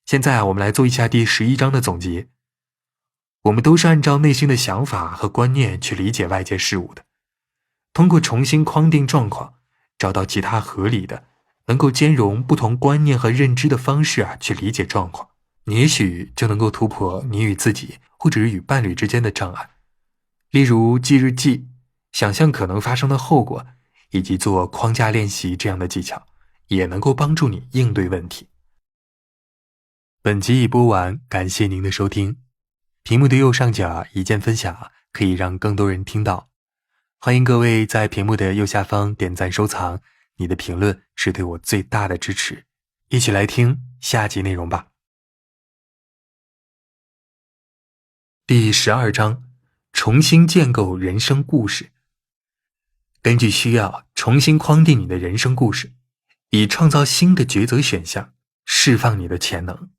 现在我们来做一下第11章的总结。我们都是按照内心的想法和观念去理解外界事物的，通过重新框定状况，找到其他合理的能够兼容不同观念和认知的方式去理解状况，你也许就能够突破你与自己或者是与伴侣之间的障碍。例如记日记，想象可能发生的后果，以及做框架练习这样的技巧，也能够帮助你应对问题。本集已播完，感谢您的收听。屏幕的右上角一键分享可以让更多人听到，欢迎各位在屏幕的右下方点赞收藏，你的评论是对我最大的支持。一起来听下集内容吧。第12章，重新建构人生故事。根据需要重新框定你的人生故事，以创造新的抉择选项，释放你的潜能。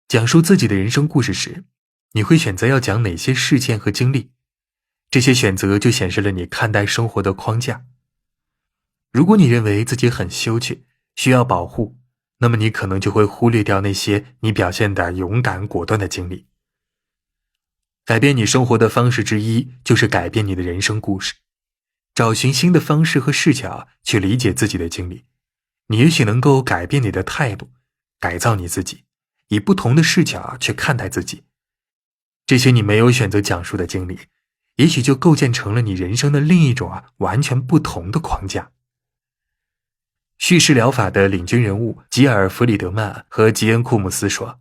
讲述自己的人生故事时，你会选择要讲哪些事件和经历？这些选择就显示了你看待生活的框架。如果你认为自己很羞怯，需要保护，那么你可能就会忽略掉那些你表现得勇敢果断的经历。改变你生活的方式之一，就是改变你的人生故事。找寻新的方式和视角去理解自己的经历，你也许能够改变你的态度，改造你自己，以不同的视角去看待自己。这些你没有选择讲述的经历，也许就构建成了你人生的另一种完全不同的框架。叙事疗法的领军人物吉尔·弗里德曼和吉恩·库姆斯说，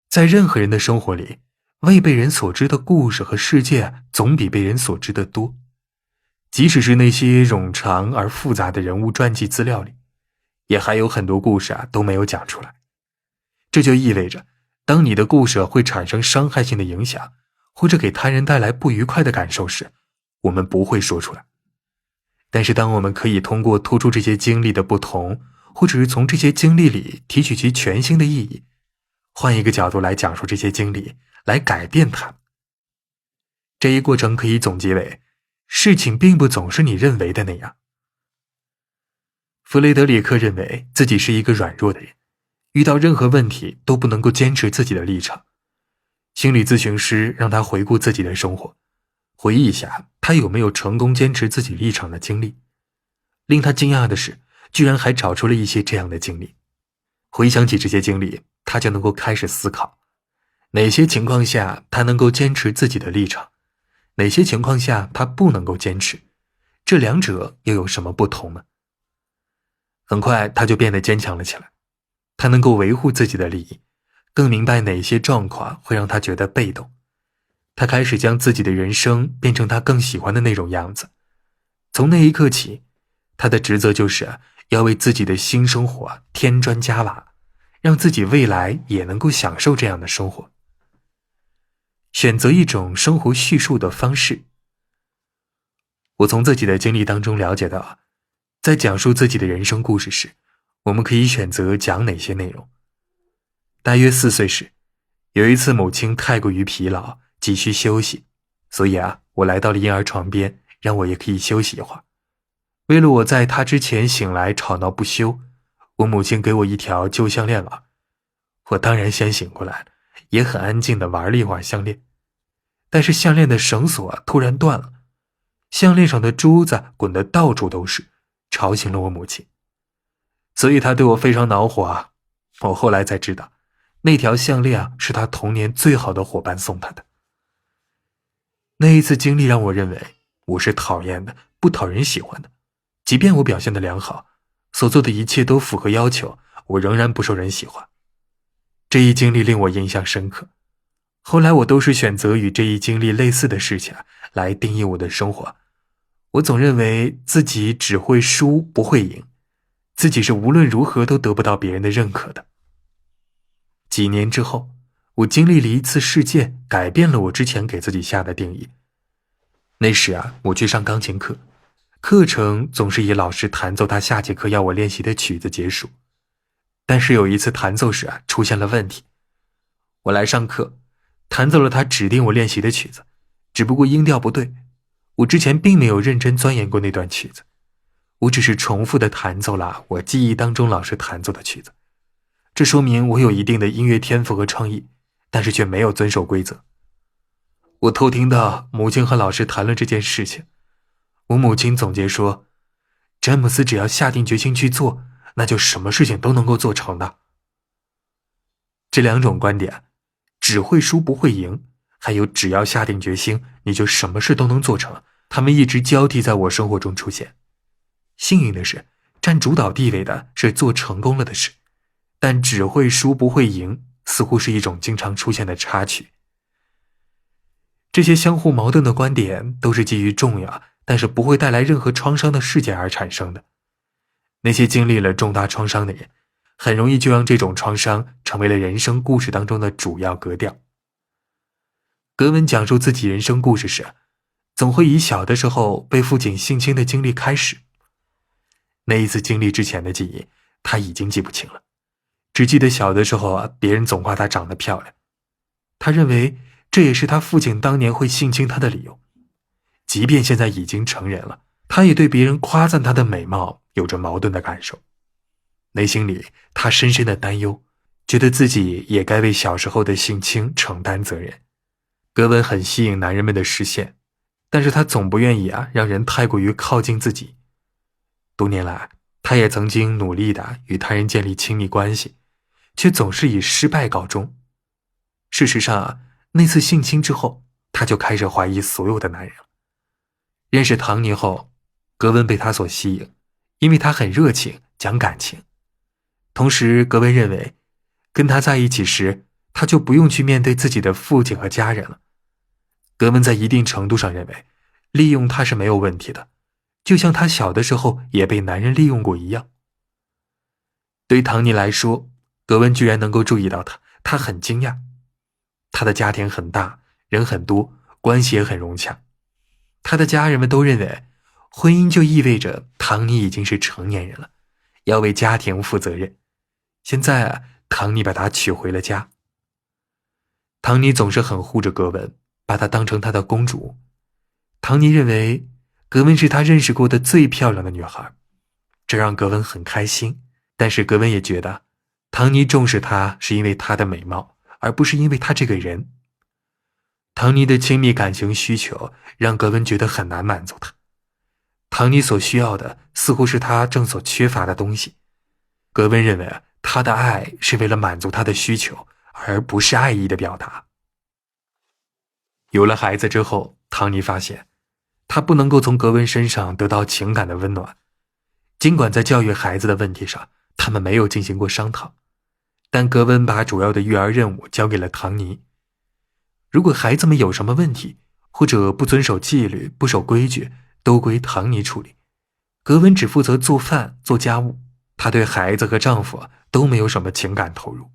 在任何人的生活里，未被人所知的故事和世界总比被人所知的多。即使是那些冗长而复杂的人物传记资料里，也还有很多故事都没有讲出来。这就意味着，当你的故事会产生伤害性的影响，或者给他人带来不愉快的感受时，我们不会说出来。但是当我们可以通过突出这些经历的不同，或者是从这些经历里提取其全新的意义，换一个角度来讲述这些经历，来改变它们。这一过程可以总结为，事情并不总是你认为的那样。弗雷德里克认为自己是一个软弱的人，遇到任何问题都不能够坚持自己的立场。心理咨询师让他回顾自己的生活，回忆一下他有没有成功坚持自己立场的经历。令他惊讶的是，居然还找出了一些这样的经历。回想起这些经历，他就能够开始思考，哪些情况下他能够坚持自己的立场，哪些情况下他不能够坚持，这两者又有什么不同呢？很快他就变得坚强了起来，他能够维护自己的利益，更明白哪些状况会让他觉得被动。他开始将自己的人生变成他更喜欢的那种样子。从那一刻起，他的职责就是要为自己的新生活添砖加瓦，让自己未来也能够享受这样的生活。选择一种生活叙述的方式。我从自己的经历当中了解到，在讲述自己的人生故事时，我们可以选择讲哪些内容。大约4岁时，有一次母亲太过于疲劳，急需休息，所以我来到了婴儿床边，让我也可以休息一会儿。为了我在她之前醒来吵闹不休，我母亲给我一条旧项链玩。我当然先醒过来了，也很安静地玩了一会儿项链。但是项链的绳索突然断了，项链上的珠子滚得到处都是，吵醒了我母亲。所以她对我非常恼火。我后来才知道，那条项链是她童年最好的伙伴送她的。那一次经历让我认为我是讨厌的，不讨人喜欢的。即便我表现得良好，所做的一切都符合要求，我仍然不受人喜欢。这一经历令我印象深刻。后来我都是选择与这一经历类似的事情来定义我的生活。我总认为自己只会输不会赢，自己是无论如何都得不到别人的认可的。几年之后，我经历了一次事件，改变了我之前给自己下的定义。那时我去上钢琴课，课程总是以老师弹奏他下节课要我练习的曲子结束。但是有一次弹奏时出现了问题。我来上课，弹奏了他指定我练习的曲子，只不过音调不对。我之前并没有认真钻研过那段曲子，我只是重复地弹奏了我记忆当中老师弹奏的曲子。这说明我有一定的音乐天赋和创意，但是却没有遵守规则。我偷听到母亲和老师谈论这件事情。我母亲总结说，詹姆斯只要下定决心去做，那就什么事情都能够做成的。这两种观点，只会输不会赢，还有只要下定决心你就什么事都能做成，他们一直交替在我生活中出现。幸运的是，占主导地位的是做成功了的事，但只会输不会赢似乎是一种经常出现的插曲。这些相互矛盾的观点都是基于重要但是不会带来任何创伤的事件而产生的。那些经历了重大创伤的人，很容易就让这种创伤成为了人生故事当中的主要格调。格文讲述自己人生故事时，总会以小的时候被父亲性侵的经历开始。那一次经历之前的记忆，他已经记不清了，只记得小的时候别人总夸他长得漂亮。他认为这也是他父亲当年会性侵他的理由。即便现在已经成人了，他也对别人夸赞他的美貌有着矛盾的感受。内心里他深深的担忧，觉得自己也该为小时候的性侵承担责任。格文很吸引男人们的视线，但是他总不愿意让人太过于靠近自己。多年来，他也曾经努力地与他人建立亲密关系，却总是以失败告终。事实上那次性侵之后，他就开始怀疑所有的男人了。认识唐尼后，格文被他所吸引，因为他很热情，讲感情。同时格文认为跟他在一起时，他就不用去面对自己的父亲和家人了。格温在一定程度上认为，利用他是没有问题的，就像他小的时候也被男人利用过一样。对唐尼来说，格温居然能够注意到他很惊讶。他的家庭很大，人很多，关系也很融洽。他的家人们都认为，婚姻就意味着唐尼已经是成年人了，要为家庭负责任。现在唐尼把他娶回了家。唐尼总是很护着格温，把她当成他的公主。唐尼认为格温是他认识过的最漂亮的女孩，这让格温很开心。但是格温也觉得，唐尼重视她是因为她的美貌，而不是因为她这个人。唐尼的亲密感情需求让格温觉得很难满足她。唐尼所需要的似乎是他正所缺乏的东西。格温认为他的爱是为了满足他的需求，而不是爱意的表达。有了孩子之后，唐尼发现他不能够从格温身上得到情感的温暖。尽管在教育孩子的问题上他们没有进行过商讨，但格温把主要的育儿任务交给了唐尼。如果孩子们有什么问题，或者不遵守纪律、不守规矩，都归唐尼处理。格温只负责做饭、做家务，她对孩子和丈夫都没有什么情感投入。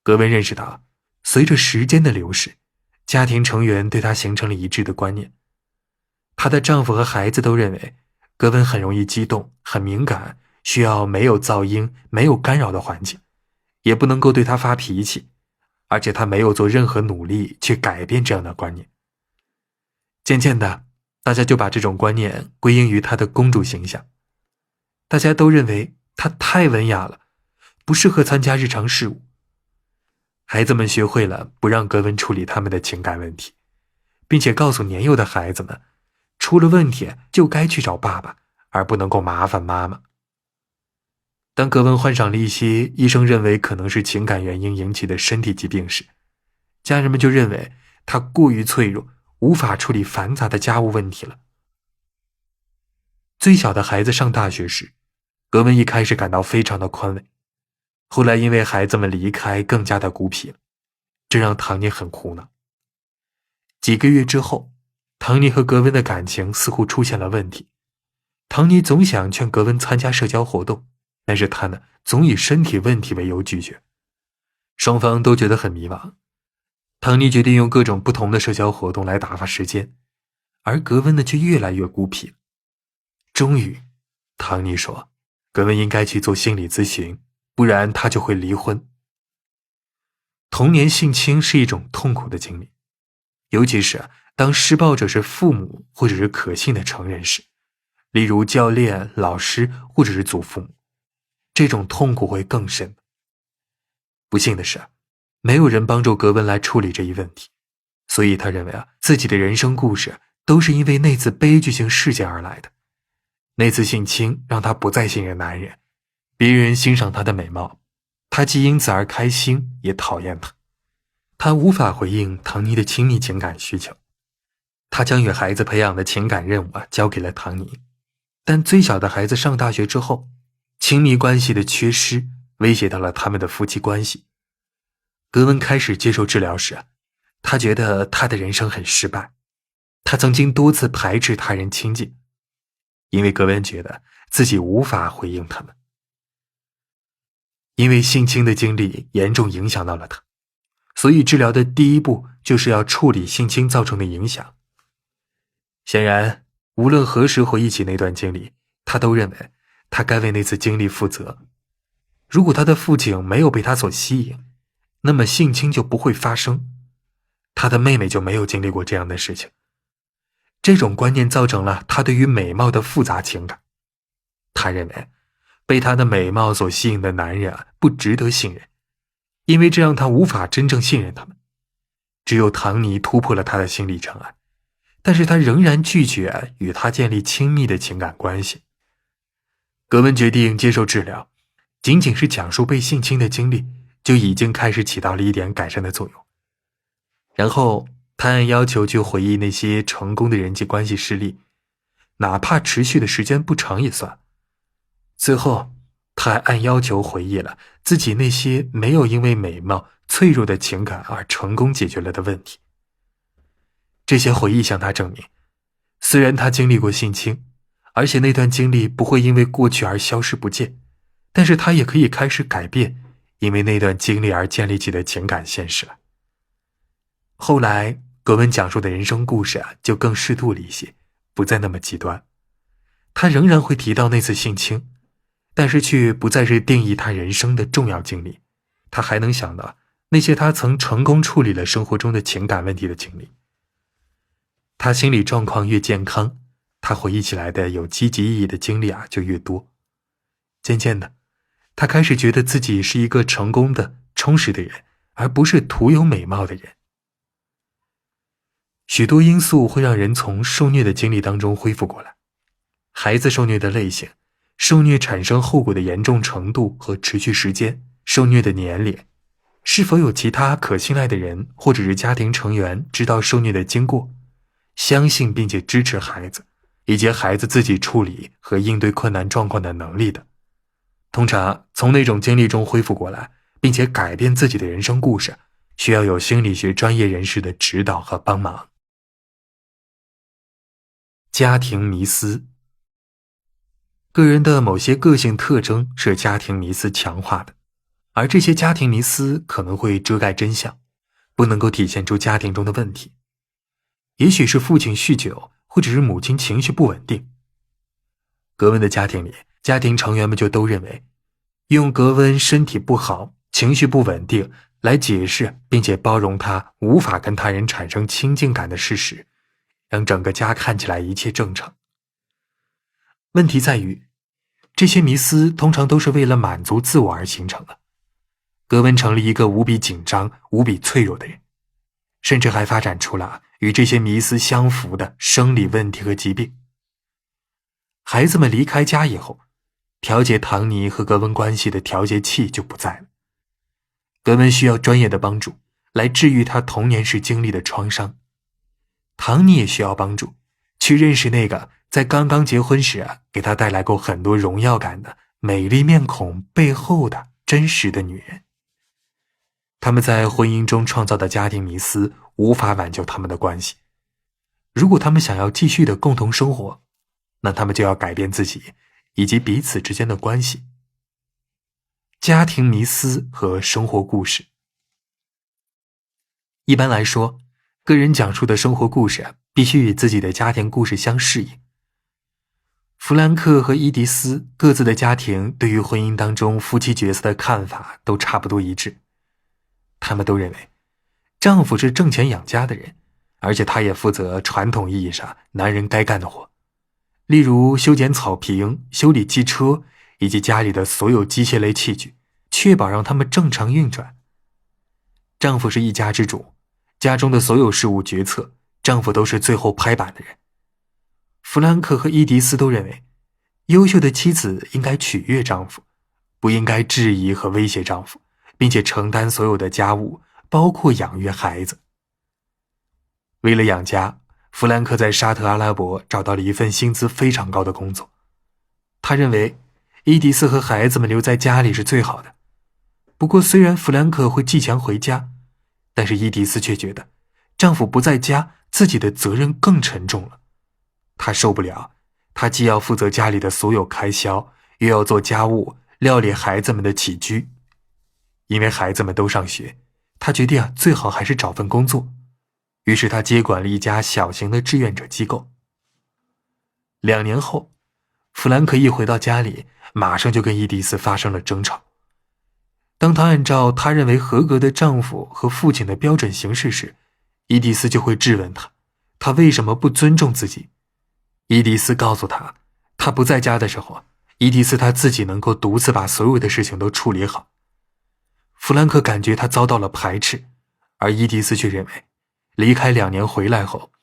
格温认识到，随着时间的流逝，家庭成员对她形成了一致的观念。她的丈夫和孩子都认为格温很容易激动，很敏感，需要没有噪音、没有干扰的环境，也不能够对她发脾气，而且她没有做任何努力去改变这样的观念。渐渐的，大家就把这种观念归因于她的公主形象。大家都认为她太文雅了，不适合参加日常事务。孩子们学会了不让格温处理他们的情感问题，并且告诉年幼的孩子们，出了问题就该去找爸爸，而不能够麻烦妈妈。当格温患上了一些医生认为可能是情感原因引起的身体疾病时，家人们就认为她过于脆弱，无法处理繁杂的家务问题了。最小的孩子上大学时，格温一开始感到非常的宽慰，后来因为孩子们离开更加的孤僻了，这让唐尼很苦恼。几个月之后，唐尼和格温的感情似乎出现了问题。唐尼总想劝格温参加社交活动，但是他呢，总以身体问题为由拒绝。双方都觉得很迷茫。唐尼决定用各种不同的社交活动来打发时间，而格温呢却越来越孤僻。终于，唐尼说，格温应该去做心理咨询，不然他就会离婚。童年性侵是一种痛苦的经历，尤其是当施暴者是父母或者是可信的成人时，例如教练、老师或者是祖父母，这种痛苦会更深。不幸的是，没有人帮助格温来处理这一问题，所以他认为自己的人生故事都是因为那次悲剧性事件而来的。那次性侵让他不再信任男人，别人欣赏他的美貌，他既因此而开心，也讨厌他。他无法回应唐尼的亲密情感需求，他将与孩子培养的情感任务交给了唐尼。但最小的孩子上大学之后，亲密关系的缺失威胁到了他们的夫妻关系。格温开始接受治疗时，他觉得他的人生很失败，他曾经多次排斥他人亲近，因为格温觉得自己无法回应他们。因为性侵的经历严重影响到了他，所以治疗的第一步就是要处理性侵造成的影响。显然，无论何时回忆起那段经历，他都认为他该为那次经历负责。如果他的父亲没有被他所吸引，那么性侵就不会发生，他的妹妹就没有经历过这样的事情。这种观念造成了他对于美貌的复杂情感。他认为被他的美貌所吸引的男人不值得信任，因为这让他无法真正信任他们。只有唐尼突破了他的心理障碍，但是他仍然拒绝与他建立亲密的情感关系。格温决定接受治疗，仅仅是讲述被性侵的经历就已经开始起到了一点改善的作用。然后他按要求去回忆那些成功的人际关系事例，哪怕持续的时间不长也算。最后他还按要求回忆了自己那些没有因为美貌脆弱的情感而成功解决了的问题。这些回忆向他证明，虽然他经历过性侵，而且那段经历不会因为过去而消失不见，但是他也可以开始改变因为那段经历而建立起的情感现实了。后来格温讲述的人生故事就更适度了一些，不再那么极端。他仍然会提到那次性侵，但是却不再是定义他人生的重要经历。他还能想到那些他曾成功处理了生活中的情感问题的经历。他心理状况越健康，他回忆起来的有积极意义的经历就越多。渐渐的，他开始觉得自己是一个成功的、充实的人，而不是徒有美貌的人。许多因素会让人从受虐的经历当中恢复过来。孩子受虐的类型、受虐产生后果的严重程度和持续时间、受虐的年龄，是否有其他可信赖的人或者是家庭成员知道受虐的经过，相信并且支持孩子，以及孩子自己处理和应对困难状况的能力的。通常从那种经历中恢复过来，并且改变自己的人生故事，需要有心理学专业人士的指导和帮忙。家庭迷思。个人的某些个性特征是家庭迷思强化的，而这些家庭迷思可能会遮盖真相，不能够体现出家庭中的问题。也许是父亲酗酒，或者是母亲情绪不稳定。格温的家庭里，家庭成员们就都认为，用格温身体不好、情绪不稳定来解释并且包容他无法跟他人产生亲近感的事实，让整个家看起来一切正常。问题在于，这些迷思通常都是为了满足自我而形成的。格温成了一个无比紧张、无比脆弱的人，甚至还发展出了与这些迷思相符的生理问题和疾病。孩子们离开家以后，调节唐尼和格温关系的调节器就不在了。格温需要专业的帮助来治愈他童年时经历的创伤，唐尼也需要帮助去认识那个在刚刚结婚时给他带来过很多荣耀感的美丽面孔背后的真实的女人。他们在婚姻中创造的家庭迷思无法挽救他们的关系。如果他们想要继续的共同生活，那他们就要改变自己以及彼此之间的关系。家庭迷思和生活故事。一般来说，个人讲述的生活故事必须与自己的家庭故事相适应。弗兰克和伊迪丝各自的家庭对于婚姻当中夫妻角色的看法都差不多一致。他们都认为，丈夫是挣钱养家的人，而且他也负责传统意义上男人该干的活，例如修剪草坪、修理汽车以及家里的所有机械类器具，确保让他们正常运转。丈夫是一家之主，家中的所有事务决策，丈夫都是最后拍板的人。弗兰克和伊迪丝都认为，优秀的妻子应该取悦丈夫，不应该质疑和威胁丈夫，并且承担所有的家务，包括养育孩子。为了养家，弗兰克在沙特阿拉伯找到了一份薪资非常高的工作。他认为伊迪丝和孩子们留在家里是最好的。不过虽然弗兰克会寄钱回家，但是伊迪丝却觉得丈夫不在家，自己的责任更沉重了。她受不了，她既要负责家里的所有开销，又要做家务，料理孩子们的起居。因为孩子们都上学，她决定最好还是找份工作。于是她接管了一家小型的志愿者机构。2年后，弗兰克一回到家里，马上就跟伊迪丝发生了争吵。当她按照她认为合格的丈夫和父亲的标准行事时，伊迪丝就会质问她为什么不尊重自己。伊迪丝告诉她，她不在家的时候，伊迪丝她自己能够独自把所有的事情都处理好。弗兰克感觉她遭到了排斥，而伊迪丝却认为，离开2年回来后，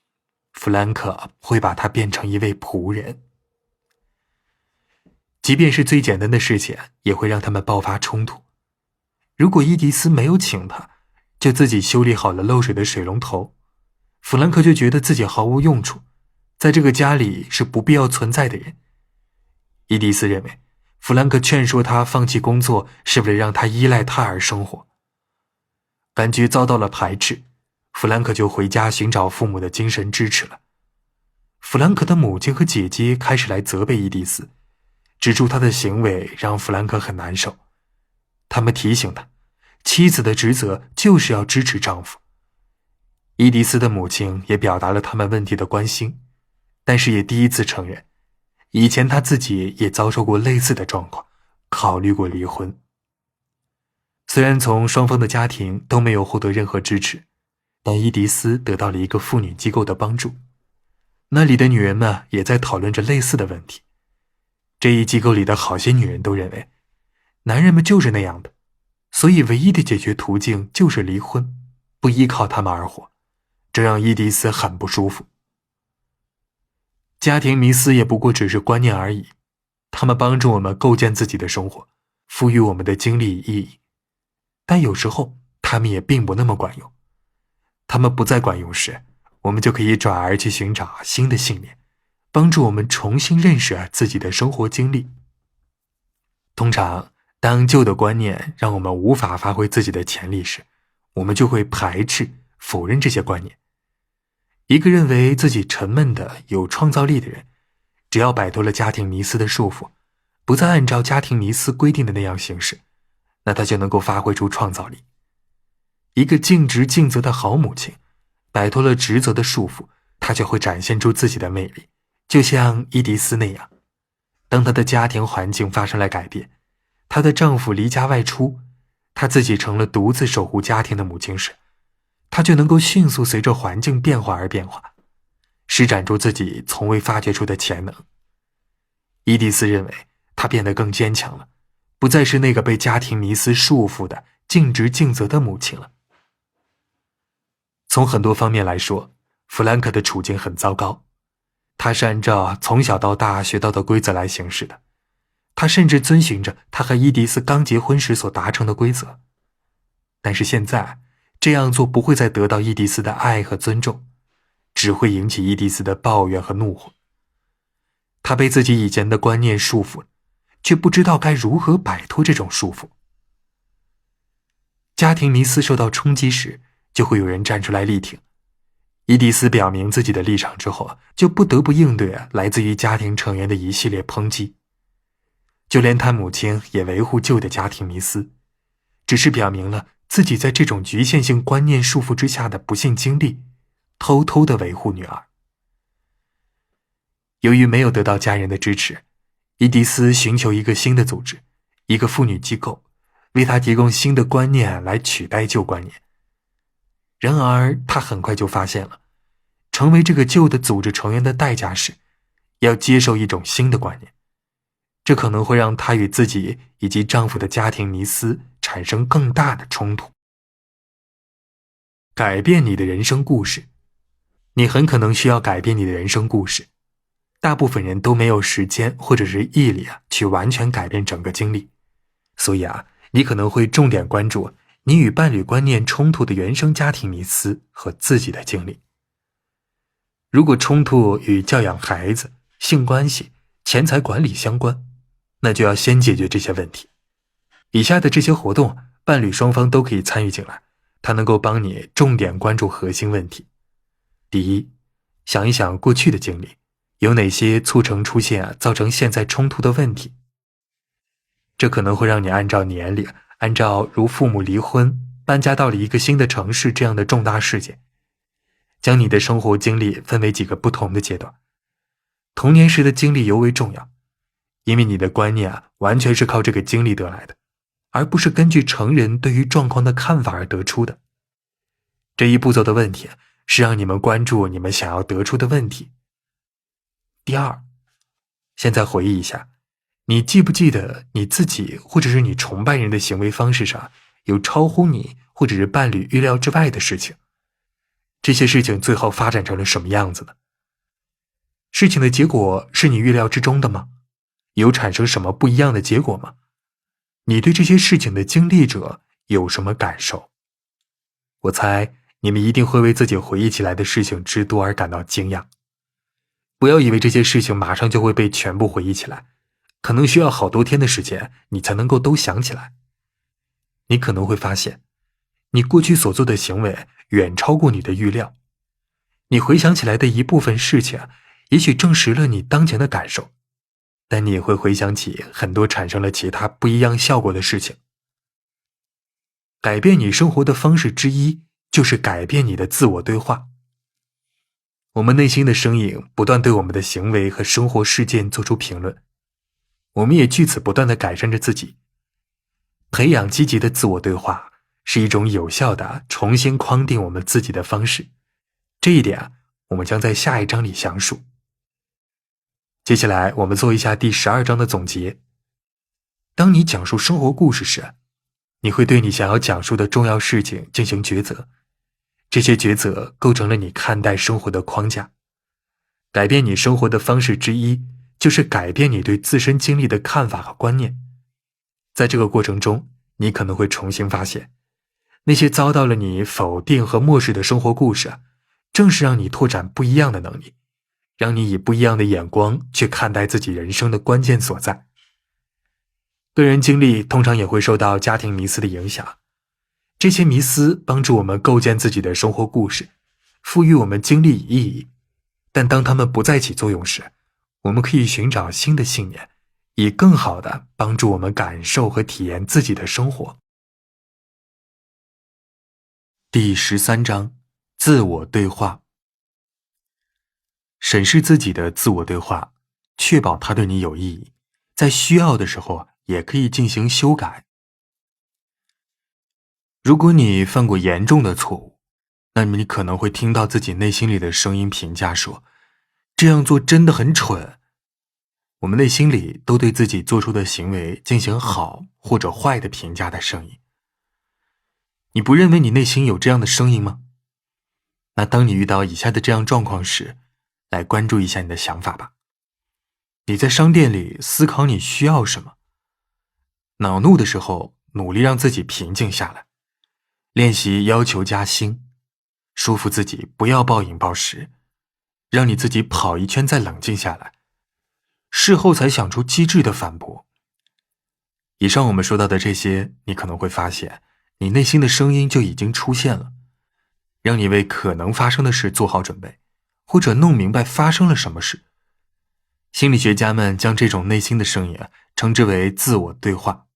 弗兰克会把她变成一位仆人。即便是最简单的事情，也会让他们爆发冲突。如果伊迪丝没有请他，就自己修理好了漏水的水龙头，弗兰克就觉得自己毫无用处，在这个家里是不必要存在的人。伊迪丝认为，弗兰克劝说他放弃工作，是为了让他依赖他而生活。感觉遭到了排斥，弗兰克就回家寻找父母的精神支持了。弗兰克的母亲和姐姐开始来责备伊迪丝，指出他的行为让弗兰克很难受。他们提醒他，妻子的职责就是要支持丈夫。伊迪丝的母亲也表达了他们问题的关心，但是也第一次承认，以前他自己也遭受过类似的状况，考虑过离婚。虽然从双方的家庭都没有获得任何支持，但伊迪丝得到了一个妇女机构的帮助，那里的女人们也在讨论着类似的问题。这一机构里的好些女人都认为，男人们就是那样的，所以唯一的解决途径就是离婚，不依靠他们而活，这让伊迪丝很不舒服。家庭迷思也不过只是观念而已，他们帮助我们构建自己的生活，赋予我们的经历意义，但有时候他们也并不那么管用。他们不再管用时，我们就可以转而去寻找新的信念，帮助我们重新认识自己的生活经历。通常当旧的观念让我们无法发挥自己的潜力时，我们就会排斥否认这些观念。一个认为自己沉闷的有创造力的人，只要摆脱了家庭迷思的束缚，不再按照家庭迷思规定的那样行事，那他就能够发挥出创造力。一个尽职尽责的好母亲，摆脱了职责的束缚，她就会展现出自己的魅力，就像伊迪丝那样。当她的家庭环境发生了改变，她的丈夫离家外出，她自己成了独自守护家庭的母亲时，她就能够迅速随着环境变化而变化，施展出自己从未发掘出的潜能。伊迪丝认为她变得更坚强了，不再是那个被家庭迷思束缚的尽职尽责的母亲了。从很多方面来说，弗兰克的处境很糟糕，他是按照从小到大学到的规则来行事的，他甚至遵循着他和伊迪丝刚结婚时所达成的规则。但是现在这样做不会再得到伊迪丝的爱和尊重，只会引起伊迪丝的抱怨和怒火。他被自己以前的观念束缚，却不知道该如何摆脱这种束缚。家庭迷思受到冲击时，就会有人站出来力挺。伊迪丝表明自己的立场之后，就不得不应对来自于家庭成员的一系列抨击。就连他母亲也维护旧的家庭迷思，只是表明了自己在这种局限性观念束缚之下的不幸经历，偷偷地维护女儿。由于没有得到家人的支持，伊迪丝寻求一个新的组织，一个妇女机构，为她提供新的观念来取代旧观念。然而他很快就发现了，成为这个旧的组织成员的代价是要接受一种新的观念，这可能会让她与自己以及丈夫的家庭迷思产生更大的冲突。改变你的人生故事。你很可能需要改变你的人生故事，大部分人都没有时间或者是毅力去完全改变整个经历，所以你可能会重点关注你与伴侣观念冲突的原生家庭迷思和自己的经历。如果冲突与教养孩子、性关系、钱财管理相关，那就要先解决这些问题。以下的这些活动，伴侣双方都可以参与进来，它能够帮你重点关注核心问题。第一，想一想过去的经历，有哪些促成出现造成现在冲突的问题。这可能会让你按照年龄，按照如父母离婚、搬家到了一个新的城市这样的重大事件，将你的生活经历分为几个不同的阶段。童年时的经历尤为重要，因为你的观念完全是靠这个经历得来的，而不是根据成人对于状况的看法而得出的。这一步骤的问题是让你们关注你们想要得出的问题。第二，现在回忆一下，你记不记得你自己或者是你崇拜人的行为方式上有超乎你或者是伴侣预料之外的事情？这些事情最后发展成了什么样子呢？事情的结果是你预料之中的吗？有产生什么不一样的结果吗？你对这些事情的经历者有什么感受？我猜你们一定会为自己回忆起来的事情之多而感到惊讶。不要以为这些事情马上就会被全部回忆起来，可能需要好多天的时间，你才能够都想起来。你可能会发现，你过去所做的行为远超过你的预料。你回想起来的一部分事情，也许证实了你当前的感受，但你也会回想起很多产生了其他不一样效果的事情。改变你生活的方式之一，就是改变你的自我对话。我们内心的声音不断对我们的行为和生活事件做出评论，我们也据此不断地改善着自己。培养积极的自我对话是一种有效的重新框定我们自己的方式，这一点我们将在下一章里详述。接下来我们做一下第12章的总结。当你讲述生活故事时，你会对你想要讲述的重要事情进行抉择，这些抉择构成了你看待生活的框架。改变你生活的方式之一，就是改变你对自身经历的看法和观念。在这个过程中，你可能会重新发现，那些遭到了你否定和漠视的生活故事，正是让你拓展不一样的能力，让你以不一样的眼光去看待自己人生的关键所在。个人经历通常也会受到家庭迷思的影响，这些迷思帮助我们构建自己的生活故事，赋予我们经历意义。但当它们不再起作用时，我们可以寻找新的信念，以更好地帮助我们感受和体验自己的生活。第13章，自我对话。审视自己的自我对话，确保它对你有意义，在需要的时候也可以进行修改。如果你犯过严重的错误，那么你可能会听到自己内心里的声音评价说，这样做真的很蠢。我们内心里都对自己做出的行为进行好或者坏的评价的声音。你不认为你内心有这样的声音吗？那当你遇到以下的这样状况时，来关注一下你的想法吧。你在商店里思考你需要什么，恼怒的时候努力让自己平静下来，练习要求加薪，说服自己不要暴饮暴食，让你自己跑一圈再冷静下来，事后才想出机智的反驳。以上我们说到的这些，你可能会发现你内心的声音就已经出现了，让你为可能发生的事做好准备，或者弄明白发生了什么事。心理学家们将这种内心的声音称之为自我对话。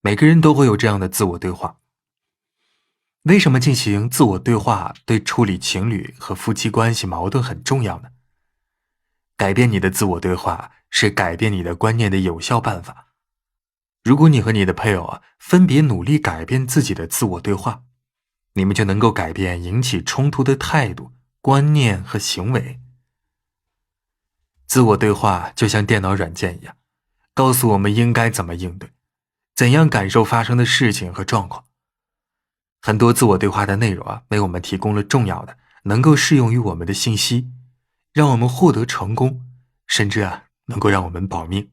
每个人都会有这样的自我对话。为什么进行自我对话对处理情侣和夫妻关系矛盾很重要呢？改变你的自我对话是改变你的观念的有效办法。如果你和你的配偶分别努力改变自己的自我对话，你们就能够改变引起冲突的态度、观念和行为。自我对话就像电脑软件一样，告诉我们应该怎么应对，怎样感受发生的事情和状况。很多自我对话的内容为我们提供了重要的能够适用于我们的信息，让我们获得成功，甚至能够让我们保命。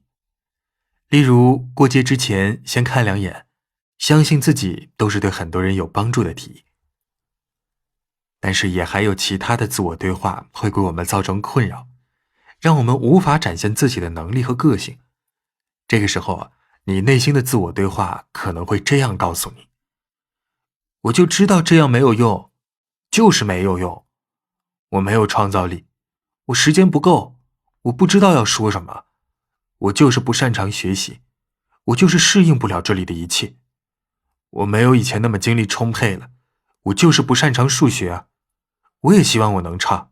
例如，过街之前先看2眼，相信自己，都是对很多人有帮助的提议。但是也还有其他的自我对话会给我们造成困扰，让我们无法展现自己的能力和个性。这个时候你内心的自我对话可能会这样告诉你：我就知道这样没有用，就是没有用。我没有创造力，我时间不够，我不知道要说什么，我就是不擅长学习，我就是适应不了这里的一切。我没有以前那么精力充沛了，我就是不擅长数学我也希望我能唱，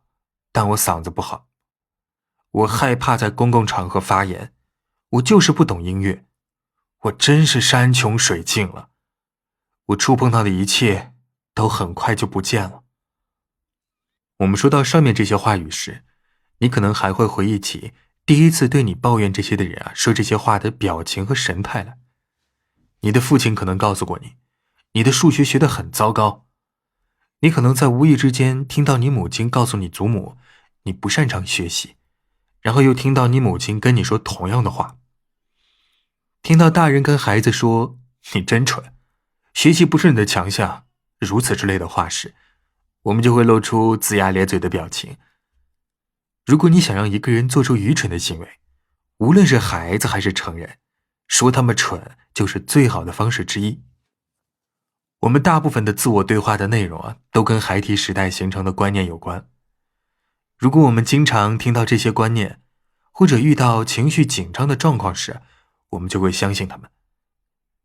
但我嗓子不好。我害怕在公共场合发言，我就是不懂音乐。我真是山穷水尽了，我触碰到的一切都很快就不见了。我们说到上面这些话语时，你可能还会回忆起第一次对你抱怨这些的人说这些话的表情和神态来。你的父亲可能告诉过你，你的数学学得很糟糕。你可能在无意之间听到你母亲告诉你祖母，你不擅长学习，然后又听到你母亲跟你说同样的话。听到大人跟孩子说，你真蠢，学习不是你的强项，如此之类的话时，我们就会露出龇牙咧嘴的表情。如果你想让一个人做出愚蠢的行为，无论是孩子还是成人，说他们蠢就是最好的方式之一。我们大部分的自我对话的内容都跟孩提时代形成的观念有关。如果我们经常听到这些观念，或者遇到情绪紧张的状况时，我们就会相信他们。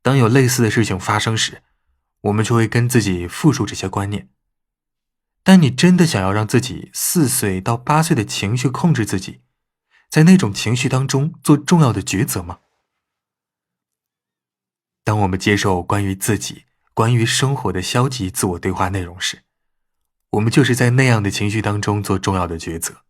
当有类似的事情发生时，我们就会跟自己复述这些观念。但你真的想要让自己4岁到8岁的情绪控制自己，在那种情绪当中做重要的抉择吗？当我们接受关于自己、关于生活的消极自我对话内容时，我们就是在那样的情绪当中做重要的抉择。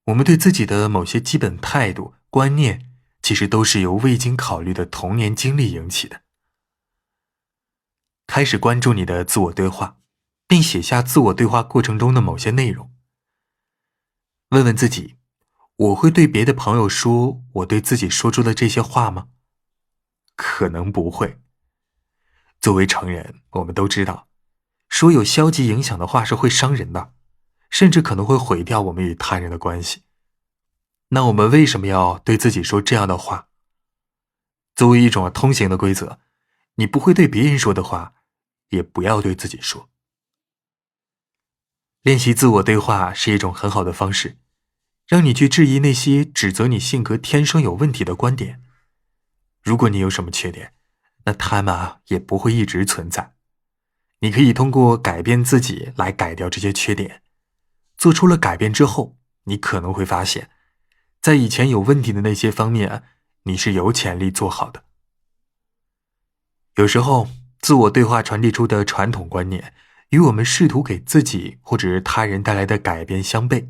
我们对自己的某些基本态度、观念，其实都是由未经考虑的童年经历引起的。开始关注你的自我对话，并写下自我对话过程中的某些内容。问问自己，我会对别的朋友说我对自己说出的这些话吗？可能不会。作为成人，我们都知道，说有消极影响的话是会伤人的，甚至可能会毁掉我们与他人的关系。那我们为什么要对自己说这样的话？作为一种通行的规则，你不会对别人说的话，也不要对自己说。练习自我对话是一种很好的方式，让你去质疑那些指责你性格天生有问题的观点。如果你有什么缺点，那它们也不会一直存在。你可以通过改变自己来改掉这些缺点。做出了改变之后，你可能会发现，在以前有问题的那些方面，你是有潜力做好的。有时候，自我对话传递出的传统观念，与我们试图给自己或者他人带来的改变相悖。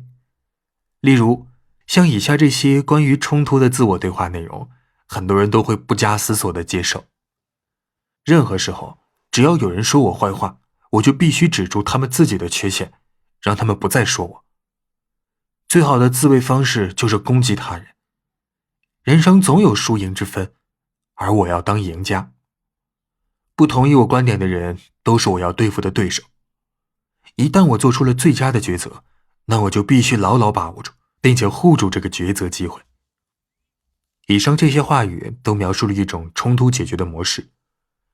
例如，像以下这些关于冲突的自我对话内容，很多人都会不加思索地接受。任何时候，只要有人说我坏话，我就必须指出他们自己的缺陷，让他们不再说我。最好的自卫方式就是攻击他人。人生总有输赢之分，而我要当赢家。不同意我观点的人都是我要对付的对手。一旦我做出了最佳的抉择，那我就必须牢牢把握住，并且护住这个抉择机会。以上这些话语都描述了一种冲突解决的模式，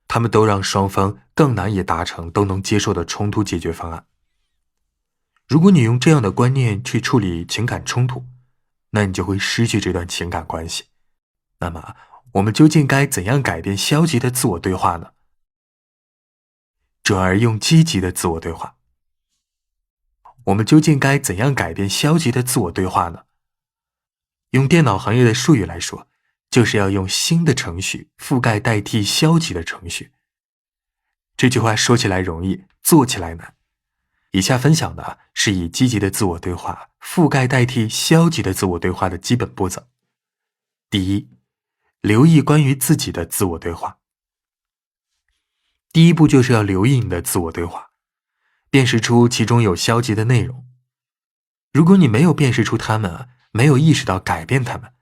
他们都让双方更难以达成都能接受的冲突解决方案。如果你用这样的观念去处理情感冲突，那你就会失去这段情感关系。那么，我们究竟该怎样改变消极的自我对话呢？转而用积极的自我对话。我们究竟该怎样改变消极的自我对话呢？用电脑行业的术语来说，就是要用新的程序覆盖代替消极的程序。这句话说起来容易，做起来难。以下分享的是以积极的自我对话覆盖代替消极的自我对话的基本步骤。第一，留意关于自己的自我对话。第一步就是要留意你的自我对话，辨识出其中有消极的内容。如果你没有辨识出它们，没有意识到改变它们，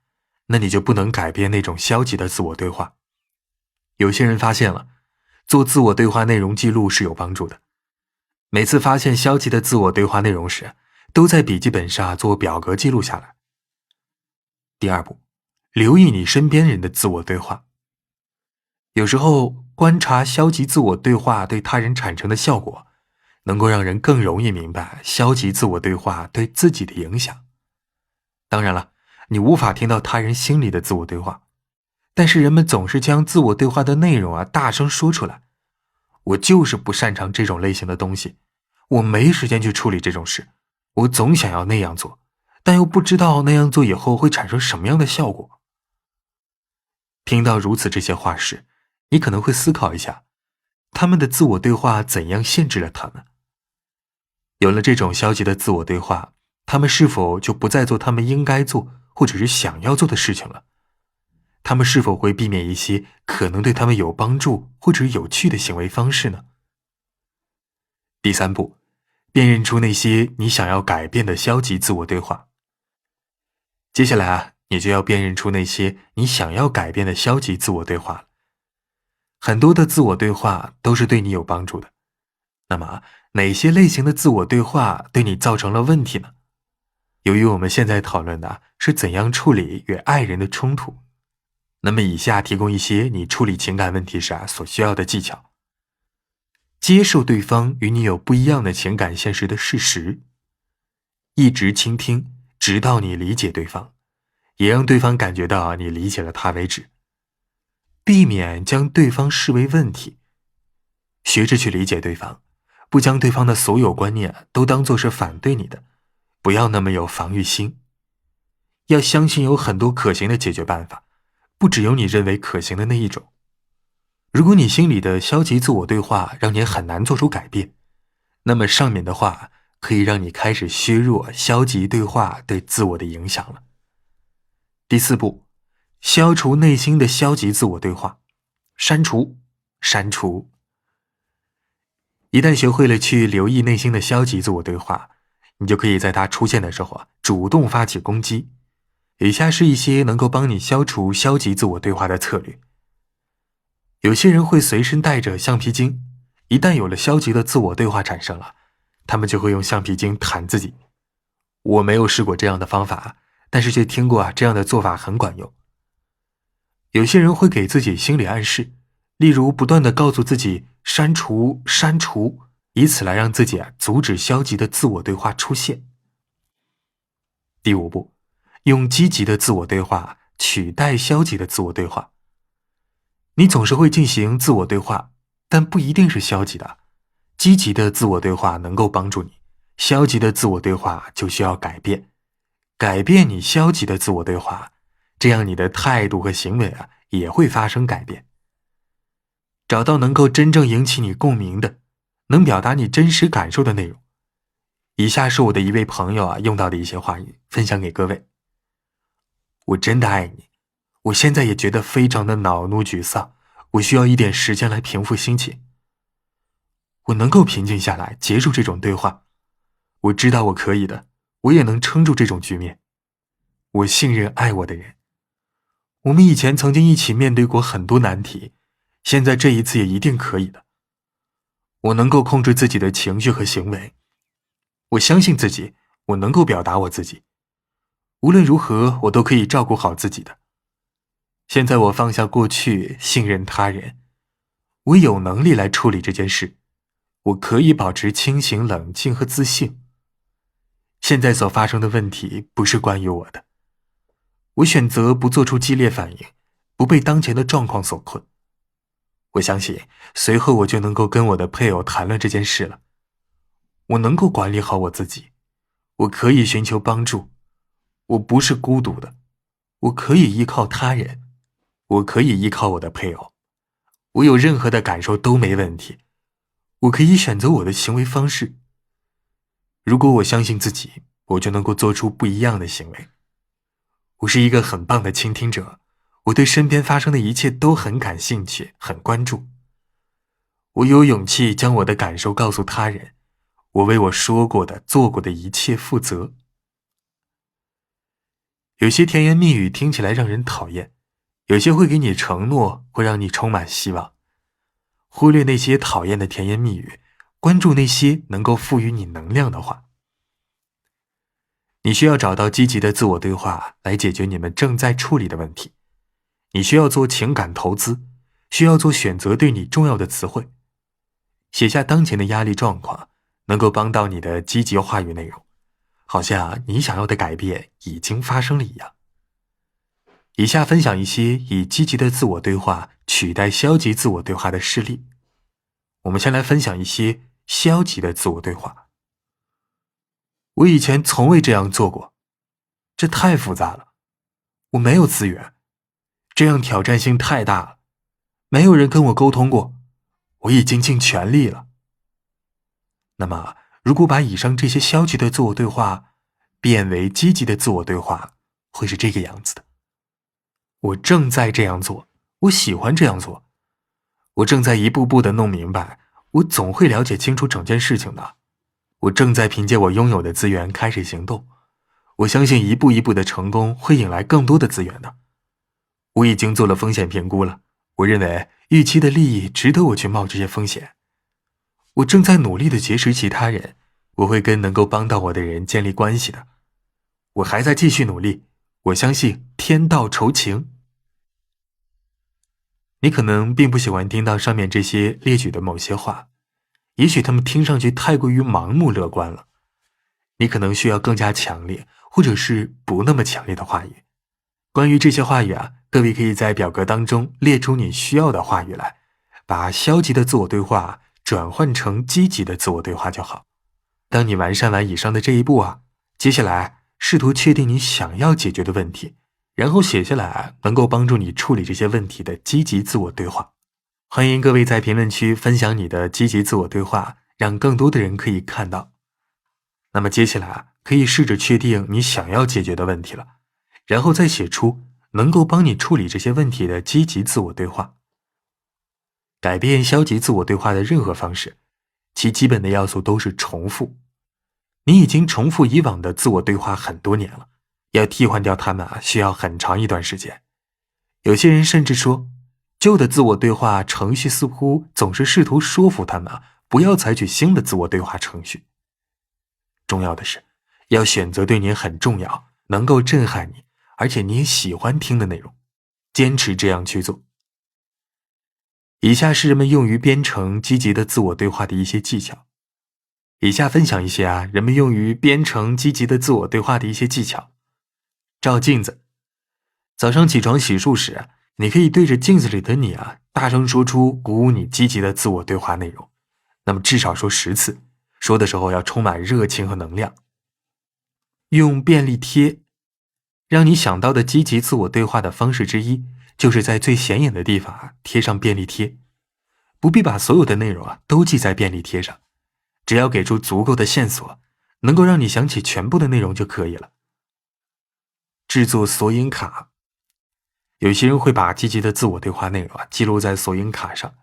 那你就不能改变那种消极的自我对话。有些人发现了，做自我对话内容记录是有帮助的。每次发现消极的自我对话内容时，都在笔记本上做表格记录下来。第二步，留意你身边人的自我对话。有时候，观察消极自我对话对他人产生的效果，能够让人更容易明白消极自我对话对自己的影响。当然了，你无法听到他人心里的自我对话，但是人们总是将自我对话的内容大声说出来。我就是不擅长这种类型的东西，我没时间去处理这种事，我总想要那样做，但又不知道那样做以后会产生什么样的效果。听到如此这些话时，你可能会思考一下，他们的自我对话怎样限制了他们？有了这种消极的自我对话，他们是否就不再做他们应该做或者是想要做的事情了？他们是否会避免一些可能对他们有帮助或者有趣的行为方式呢？第三步，辨认出那些你想要改变的消极自我对话。接下来你就要辨认出那些你想要改变的消极自我对话了。很多的自我对话都是对你有帮助的。那么，哪些类型的自我对话对你造成了问题呢？由于我们现在讨论的是怎样处理与爱人的冲突，那么以下提供一些你处理情感问题时所需要的技巧。接受对方与你有不一样的情感现实的事实，一直倾听，直到你理解对方，也让对方感觉到你理解了他为止。避免将对方视为问题，学着去理解对方，不将对方的所有观念都当作是反对你的，不要那么有防御心。要相信有很多可行的解决办法，不只有你认为可行的那一种。如果你心里的消极自我对话让你很难做出改变，那么上面的话可以让你开始削弱消极对话对自我的影响了。第4步，消除内心的消极自我对话，删除。一旦学会了去留意内心的消极自我对话，你就可以在它出现的时候主动发起攻击。以下是一些能够帮你消除消极自我对话的策略。有些人会随身带着橡皮筋，一旦有了消极的自我对话产生了，他们就会用橡皮筋弹自己。我没有试过这样的方法，但是却听过这样的做法很管用。有些人会给自己心理暗示，例如不断地告诉自己删除，以此来让自己阻止消极的自我对话出现。第5步，用积极的自我对话取代消极的自我对话。你总是会进行自我对话，但不一定是消极的。积极的自我对话能够帮助你，消极的自我对话就需要改变。改变你消极的自我对话，这样你的态度和行为也会发生改变。找到能够真正引起你共鸣的，能表达你真实感受的内容。以下是我的一位朋友用到的一些话语，分享给各位。我真的爱你，我现在也觉得非常的恼怒沮丧，我需要一点时间来平复心情。我能够平静下来，结束这种对话。我知道我可以的，我也能撑住这种局面。我信任爱我的人。我们以前曾经一起面对过很多难题，现在这一次也一定可以的。我能够控制自己的情绪和行为。我相信自己，我能够表达我自己。无论如何，我都可以照顾好自己的。现在我放下过去，信任他人。我有能力来处理这件事。我可以保持清醒、冷静和自信。现在所发生的问题不是关于我的。我选择不做出激烈反应，不被当前的状况所困。我相信，随后我就能够跟我的配偶谈论这件事了。我能够管理好我自己。我可以寻求帮助。我不是孤独的。我可以依靠他人。我可以依靠我的配偶。我有任何的感受都没问题。我可以选择我的行为方式。如果我相信自己，我就能够做出不一样的行为。我是一个很棒的倾听者，我对身边发生的一切都很感兴趣，很关注。我有勇气将我的感受告诉他人，我为我说过的、做过的一切负责。有些甜言蜜语听起来让人讨厌，有些会给你承诺，会让你充满希望。忽略那些讨厌的甜言蜜语，关注那些能够赋予你能量的话。你需要找到积极的自我对话来解决你们正在处理的问题。你需要做情感投资，需要做选择对你重要的词汇。写下当前的压力状况，能够帮到你的积极话语内容，好像你想要的改变已经发生了一样。以下分享一些以积极的自我对话取代消极自我对话的事例。我们先来分享一些消极的自我对话。我以前从未这样做过，这太复杂了，我没有资源，这样挑战性太大了，没有人跟我沟通过，我已经尽全力了。那么，如果把以上这些消极的自我对话变为积极的自我对话，会是这个样子的。我正在这样做，我喜欢这样做，我正在一步步地弄明白，我总会了解清楚整件事情的。我正在凭借我拥有的资源开始行动，我相信一步一步的成功会引来更多的资源的。我已经做了风险评估了，我认为预期的利益值得我去冒这些风险。我正在努力地结识其他人，我会跟能够帮到我的人建立关系的。我还在继续努力，我相信天道酬勤。你可能并不喜欢听到上面这些列举的某些话，也许他们听上去太过于盲目乐观了。你可能需要更加强烈，或者是不那么强烈的话语。关于这些话语啊，各位可以在表格当中列出你需要的话语来，把消极的自我对话转换成积极的自我对话就好。当你完善完以上的这一步啊，接下来试图确定你想要解决的问题，然后写下来能够帮助你处理这些问题的积极自我对话。欢迎各位在评论区分享你的积极自我对话，让更多的人可以看到。那么接下来可以试着确定你想要解决的问题了，然后再写出能够帮你处理这些问题的积极自我对话。改变消极自我对话的任何方式，其基本的要素都是重复。你已经重复以往的自我对话很多年了，要替换掉它们需要很长一段时间。有些人甚至说，旧的自我对话程序似乎总是试图说服他们不要采取新的自我对话程序。重要的是，要选择对你很重要，能够震撼你，而且你也喜欢听的内容，坚持这样去做。以下是人们用于编程积极的自我对话的一些技巧。以下分享一些人们用于编程积极的自我对话的一些技巧。照镜子。早上起床洗漱时，你可以对着镜子里的你大声说出鼓舞你积极的自我对话内容。那么至少说10次，说的时候要充满热情和能量。用便利贴。让你想到的积极自我对话的方式之一，就是在最显眼的地方贴上便利贴。不必把所有的内容都记在便利贴上，只要给出足够的线索，能够让你想起全部的内容就可以了。制作索引卡。有些人会把积极的自我对话内容记录在索引卡上，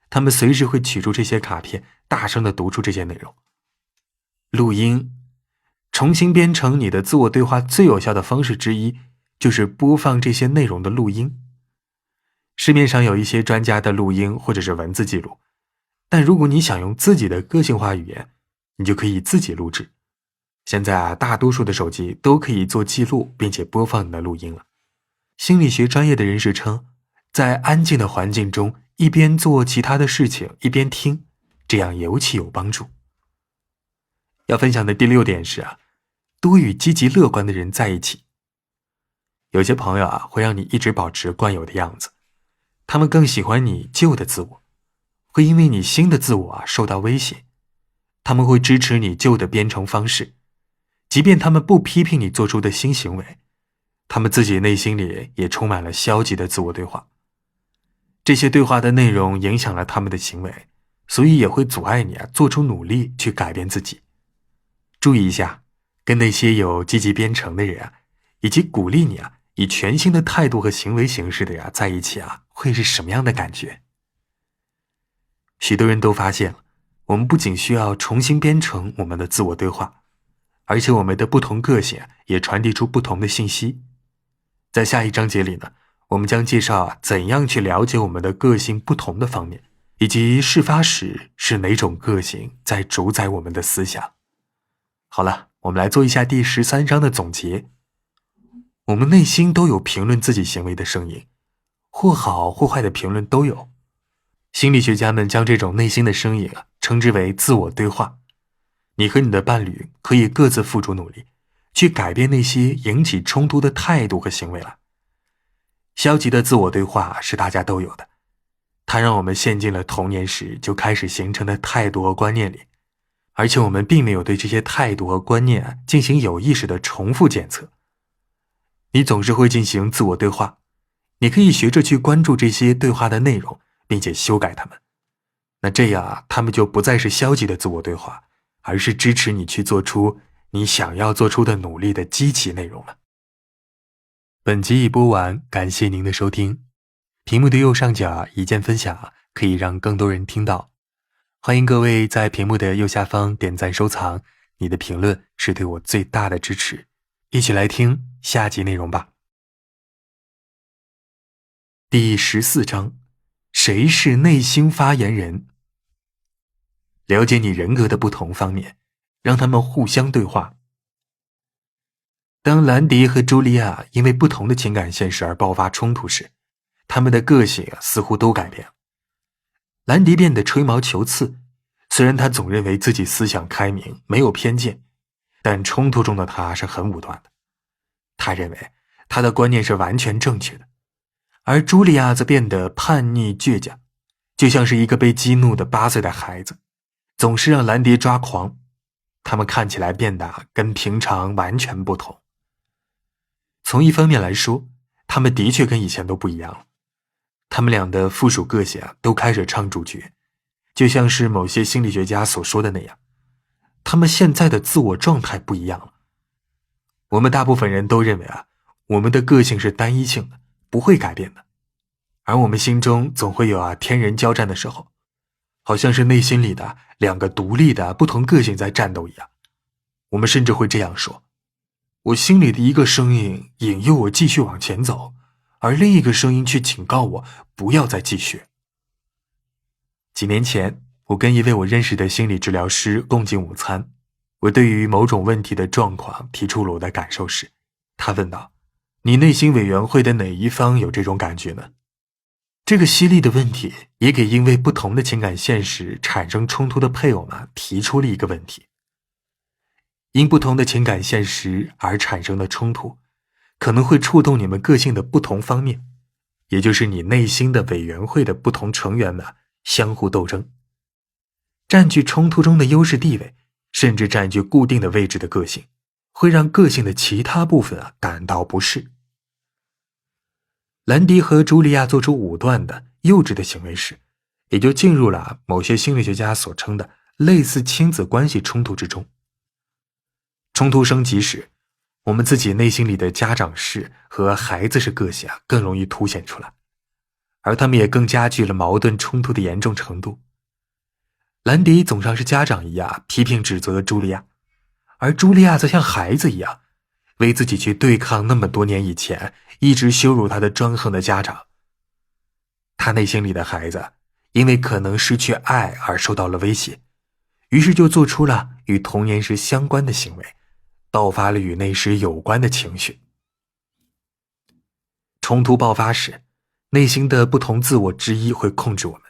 他们随时会取出这些卡片，大声地读出这些内容。录音。重新编程你的自我对话最有效的方式之一，就是播放这些内容的录音。市面上有一些专家的录音或者是文字记录，但如果你想用自己的个性化语言，你就可以自己录制。现在大多数的手机都可以做记录并且播放你的录音了。心理学专业的人士称，在安静的环境中一边做其他的事情一边听，这样尤其有帮助。要分享的第6点是多与积极乐观的人在一起。有些朋友会让你一直保持惯有的样子，他们更喜欢你旧的自我，会因为你新的自我受到威胁。他们会支持你旧的编程方式，即便他们不批评你做出的新行为，他们自己内心里也充满了消极的自我对话。这些对话的内容影响了他们的行为，所以也会阻碍你做出努力去改变自己。注意一下，跟那些有积极编程的人以及鼓励你以全新的态度和行为形式的人在一起会是什么样的感觉？许多人都发现了，我们不仅需要重新编程我们的自我对话，而且我们的不同个性也传递出不同的信息。在下一章节里呢，我们将介绍怎样去了解我们的个性不同的方面，以及事发时是哪种个性在主宰我们的思想。好了，我们来做一下第13章的总结。我们内心都有评论自己行为的声音，或好或坏的评论都有。心理学家们将这种内心的声音称之为自我对话。你和你的伴侣可以各自付出努力，去改变那些引起冲突的态度和行为了。消极的自我对话是大家都有的，它让我们陷进了童年时就开始形成的态度和观念里。而且我们并没有对这些态度和观念进行有意识的重复检测。你总是会进行自我对话，你可以学着去关注这些对话的内容，并且修改它们。那这样它们就不再是消极的自我对话，而是支持你去做出你想要做出的努力的积极内容了。本集已播完，感谢您的收听。屏幕的右上角一键分享可以让更多人听到。欢迎各位在屏幕的右下方点赞收藏，你的评论是对我最大的支持。一起来听下集内容吧。第14章，谁是内心发言人？了解你人格的不同方面，让他们互相对话。当兰迪和茱莉亚因为不同的情感现实而爆发冲突时，他们的个性似乎都改变了。兰迪变得吹毛求疵，虽然他总认为自己思想开明，没有偏见，但冲突中的他是很武断的。他认为他的观念是完全正确的，而茱莉亚则变得叛逆倔强，就像是一个被激怒的8岁的孩子，总是让兰迪抓狂。他们看起来变得跟平常完全不同。从一方面来说，他们的确跟以前都不一样了。他们俩的附属个性都开始唱主角，就像是某些心理学家所说的那样，他们现在的自我状态不一样了。我们大部分人都认为我们的个性是单一性的，不会改变的。而我们心中总会有天人交战的时候，好像是内心里的2个独立的不同个性在战斗一样。我们甚至会这样说，我心里的一个声音引诱我继续往前走，而另一个声音却警告我不要再继续。几年前，我跟一位我认识的心理治疗师共进午餐，我对于某种问题的状况提出了我的感受时，他问道，你内心委员会的哪一方有这种感觉呢？这个犀利的问题也给因为不同的情感现实产生冲突的配偶们提出了一个问题。因不同的情感现实而产生的冲突，可能会触动你们个性的不同方面，也就是你内心的委员会的不同成员们相互斗争，占据冲突中的优势地位，甚至占据固定的位置的个性，会让个性的其他部分感到不适。兰迪和茱莉亚做出武断的、幼稚的行为时，也就进入了某些心理学家所称的类似亲子关系冲突之中。冲突升级时，我们自己内心里的家长式和孩子式个性更容易凸显出来，而他们也更加剧了矛盾冲突的严重程度。兰迪总像是家长一样批评指责茱莉亚，而茱莉亚则像孩子一样为自己去对抗那么多年以前一直羞辱他的专横的家长。他内心里的孩子因为可能失去爱而受到了威胁，于是就做出了与童年时相关的行为，爆发了与那时有关的情绪。冲突爆发时，内心的不同自我之一会控制我们，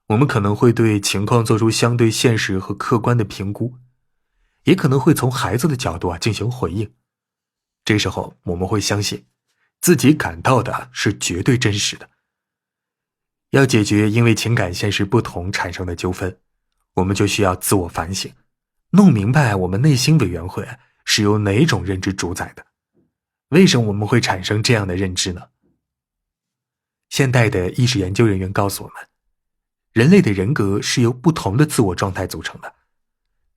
我们可能会对情况做出相对现实和客观的评估，也可能会从孩子的角度进行回应。这时候我们会相信自己感到的是绝对真实的。要解决因为情感现实不同产生的纠纷，我们就需要自我反省，弄明白我们内心委员会是由哪种认知主宰的，为什么我们会产生这样的认知呢？现代的意识研究人员告诉我们，人类的人格是由不同的自我状态组成的，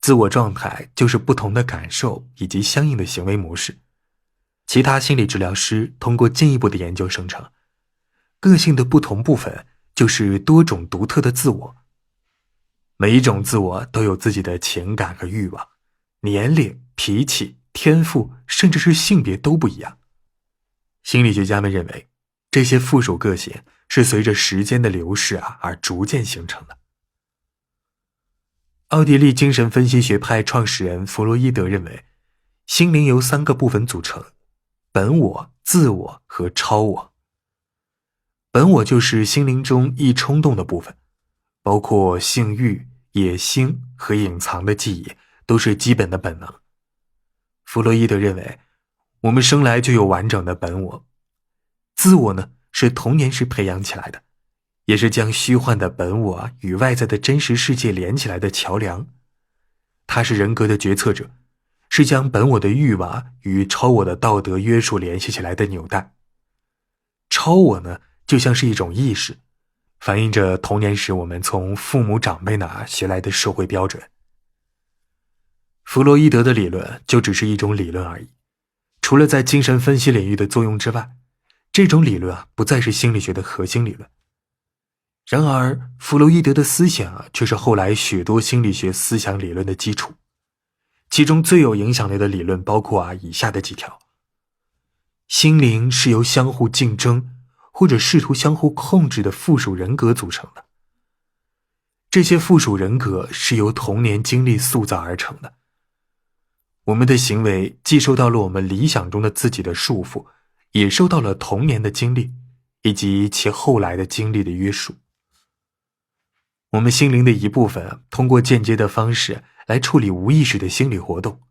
自我状态就是不同的感受以及相应的行为模式。其他心理治疗师通过进一步的研究声称，个性的不同部分就是多种独特的自我，每一种自我都有自己的情感和欲望，年龄、脾气、天赋，甚至是性别都不一样。心理学家们认为，这些附属个性是随着时间的流逝而逐渐形成的。奥地利精神分析学派创始人弗洛伊德认为，心灵由3个部分组成，本我、自我和超我。本我就是心灵中易冲动的部分，包括性欲、野心和隐藏的记忆，都是基本的本能。弗洛伊德认为，我们生来就有完整的本我。自我呢，是童年时培养起来的，也是将虚幻的本我与外在的真实世界连起来的桥梁。它是人格的决策者，是将本我的欲望与超我的道德约束联系起来的纽带。超我呢，就像是一种意识，反映着童年时我们从父母长辈那学来的社会标准。弗洛伊德的理论就只是一种理论而已，除了在精神分析领域的作用之外，这种理论不再是心理学的核心理论。然而，弗洛伊德的思想却是后来许多心理学思想理论的基础。其中最有影响力的理论包括以下的几条：心灵是由相互竞争或者试图相互控制的附属人格组成的。这些附属人格是由童年经历塑造而成的。我们的行为既受到了我们理想中的自己的束缚，也受到了童年的经历以及其后来的经历的约束。我们心灵的一部分通过间接的方式来处理无意识的心理活动，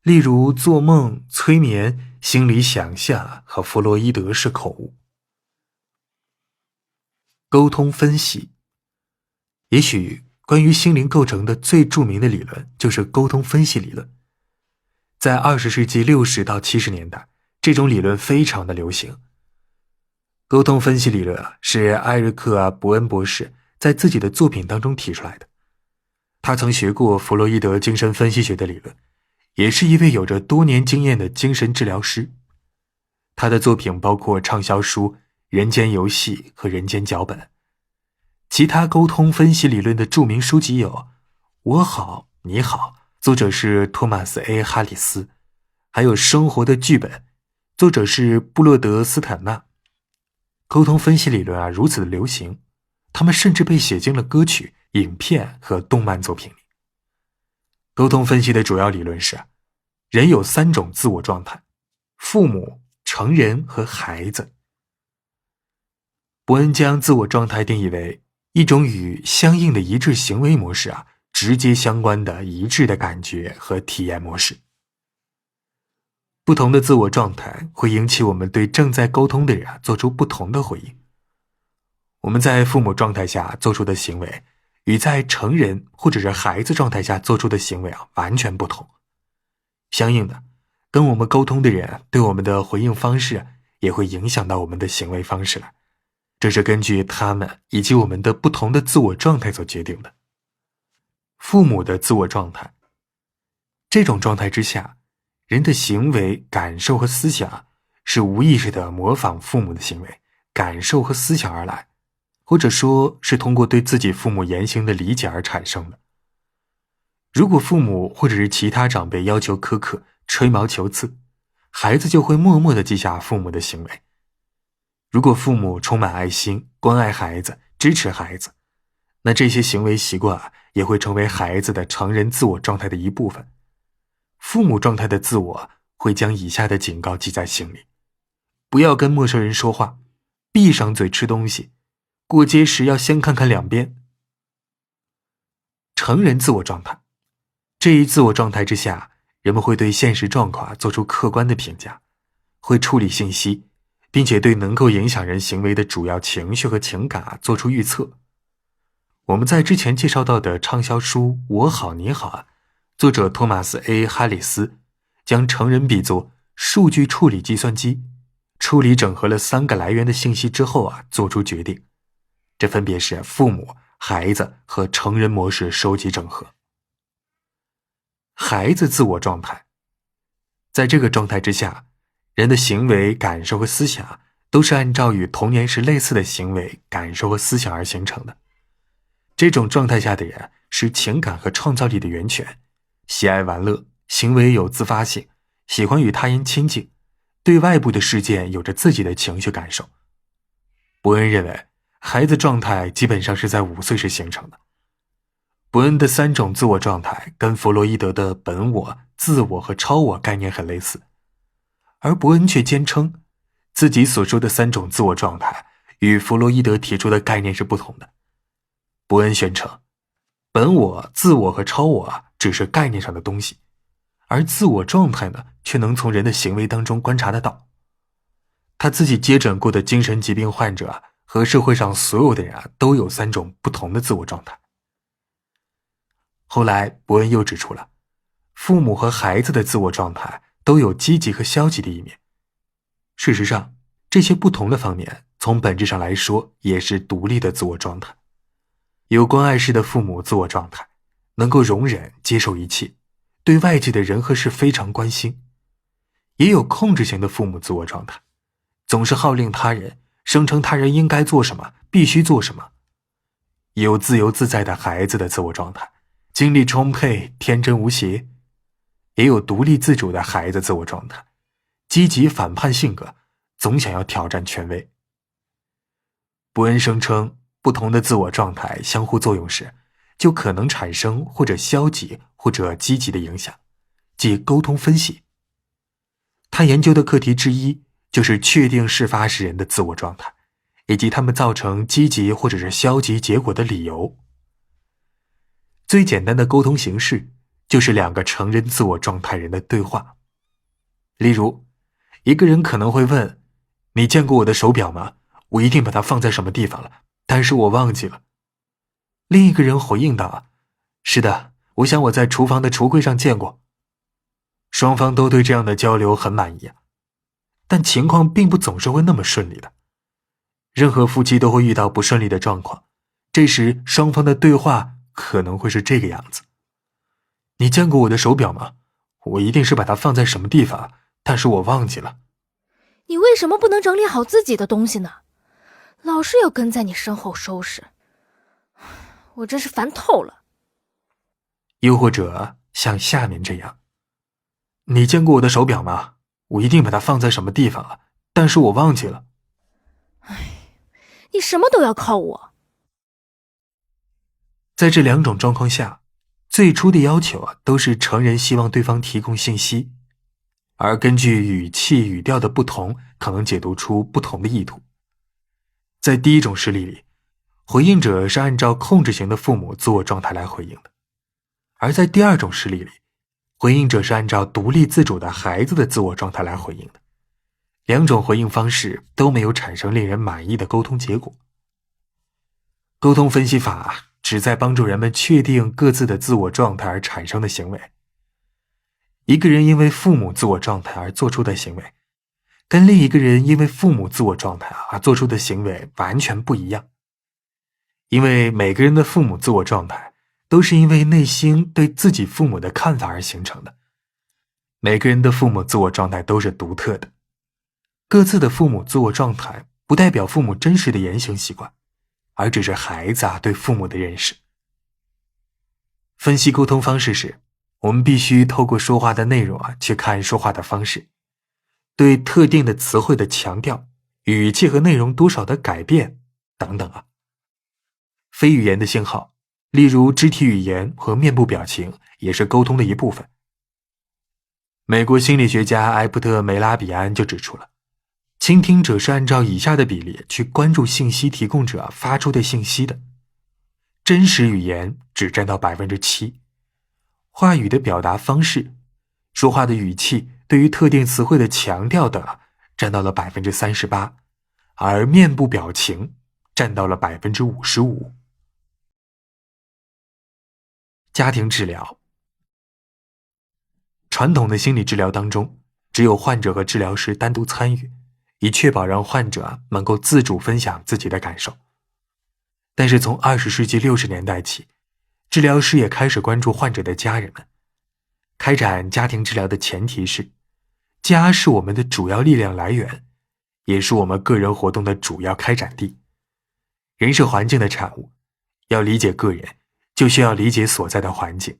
例如做梦、催眠、心理想象和弗洛伊德式口误。沟通分析，也许关于心灵构成的最著名的理论就是沟通分析理论。在20世纪60到70年代，这种理论非常的流行。沟通分析理论是艾瑞克·伯恩博士在自己的作品当中提出来的。他曾学过弗洛伊德精神分析学的理论，也是一位有着多年经验的精神治疗师。他的作品包括畅销书《人间游戏》和《人间脚本》。其他沟通分析理论的著名书籍有《我好你好》，作者是托马斯 ·A. 哈里斯，还有《生活的剧本》，作者是布洛德斯坦纳。沟通分析理论如此的流行，他们甚至被写进了歌曲、影片和动漫作品里。沟通分析的主要理论是，人有3种自我状态：父母、成人和孩子。伯恩将自我状态定义为一种与相应的一致行为模式直接相关的一致的感觉和体验模式。不同的自我状态会引起我们对正在沟通的人做出不同的回应。我们在父母状态下做出的行为与在成人或者是孩子状态下做出的行为完全不同。相应的，跟我们沟通的人对我们的回应方式也会影响到我们的行为方式来。这是根据他们以及我们的不同的自我状态所决定的。父母的自我状态，这种状态之下，人的行为、感受和思想是无意识地模仿父母的行为、感受和思想而来，或者说是通过对自己父母言行的理解而产生的。如果父母或者是其他长辈要求苛刻、吹毛求疵，孩子就会默默地记下父母的行为。如果父母充满爱心，关爱孩子，支持孩子，那这些行为习惯也会成为孩子的成人自我状态的一部分。父母状态的自我会将以下的警告记在心里：不要跟陌生人说话，闭上嘴吃东西，过街时要先看看两边。成人自我状态，这一自我状态之下，人们会对现实状况做出客观的评价，会处理信息，并且对能够影响人行为的主要情绪和情感做出预测。我们在之前介绍到的畅销书《我好你好》作者托马斯 ·A. 哈里斯将成人比作数据处理计算机，处理整合了3个来源的信息之后做出决定。这分别是父母、孩子和成人模式收集整合。孩子自我状态，在这个状态之下，人的行为、感受和思想都是按照与童年时类似的行为、感受和思想而形成的。这种状态下的人是情感和创造力的源泉，喜爱玩乐，行为有自发性，喜欢与他人亲近，对外部的事件有着自己的情绪感受。伯恩认为，孩子状态基本上是在5岁时形成的。伯恩的3种自我状态跟弗洛伊德的本我、自我和超我概念很类似，而伯恩却坚称自己所说的3种自我状态与弗洛伊德提出的概念是不同的。伯恩宣称，本我、自我和超我只是概念上的东西，而自我状态呢，却能从人的行为当中观察得到。他自己接诊过的精神疾病患者和社会上所有的人都有3种不同的自我状态。后来伯恩又指出了，父母和孩子的自我状态都有积极和消极的一面。事实上，这些不同的方面从本质上来说也是独立的自我状态。有关爱式的父母自我状态，能够容忍接受一切，对外界的人和事非常关心。也有控制型的父母自我状态，总是号令他人，声称他人应该做什么，必须做什么。有自由自在的孩子的自我状态，精力充沛，天真无邪。也有独立自主的孩子自我状态，积极反叛性格，总想要挑战权威。伯恩声称，不同的自我状态相互作用时，就可能产生或者消极或者积极的影响，即沟通分析。他研究的课题之一就是确定事发时人的自我状态，以及他们造成积极或者是消极结果的理由。最简单的沟通形式就是两个承认自我状态人的对话。例如，一个人可能会问，你见过我的手表吗？我一定把它放在什么地方了，但是我忘记了。另一个人回应道，是的，我想我在厨房的橱柜上见过。双方都对这样的交流很满意，但情况并不总是会那么顺利的。任何夫妻都会遇到不顺利的状况，这时双方的对话可能会是这个样子。你见过我的手表吗？我一定是把它放在什么地方，但是我忘记了。你为什么不能整理好自己的东西呢？老是要跟在你身后收拾，我真是烦透了。又或者像下面这样，你见过我的手表吗？我一定把它放在什么地方了，但是我忘记了。你什么都要靠我。在这两种状况下，最初的要求都是成人希望对方提供信息，而根据语气语调的不同，可能解读出不同的意图。在第一种事例里，回应者是按照控制型的父母自我状态来回应的，而在第二种事例里，回应者是按照独立自主的孩子的自我状态来回应的。两种回应方式都没有产生令人满意的沟通结果。沟通分析法旨在帮助人们确定各自的自我状态而产生的行为。一个人因为父母自我状态而做出的行为，跟另一个人因为父母自我状态而做出的行为完全不一样。因为每个人的父母自我状态都是因为内心对自己父母的看法而形成的。每个人的父母自我状态都是独特的，各自的父母自我状态不代表父母真实的言行习惯，而只是孩子对父母的认识。分析沟通方式时，我们必须透过说话的内容去看说话的方式，对特定的词汇的强调、语气和内容多少的改变等等非语言的信号，例如肢体语言和面部表情，也是沟通的一部分。美国心理学家埃伯特·梅拉比安就指出了，倾听者是按照以下的比例去关注信息提供者发出的信息的：真实语言只占到 7%， 话语的表达方式、说话的语气、对于特定词汇的强调等占到了 38%， 而面部表情占到了 55%。家庭治疗。传统的心理治疗当中，只有患者和治疗师单独参与，以确保让患者能够自主分享自己的感受。但是从20世纪60年代起，治疗师也开始关注患者的家人们。开展家庭治疗的前提是，家是我们的主要力量来源，也是我们个人活动的主要开展地。人是环境的产物，要理解个人，就需要理解所在的环境。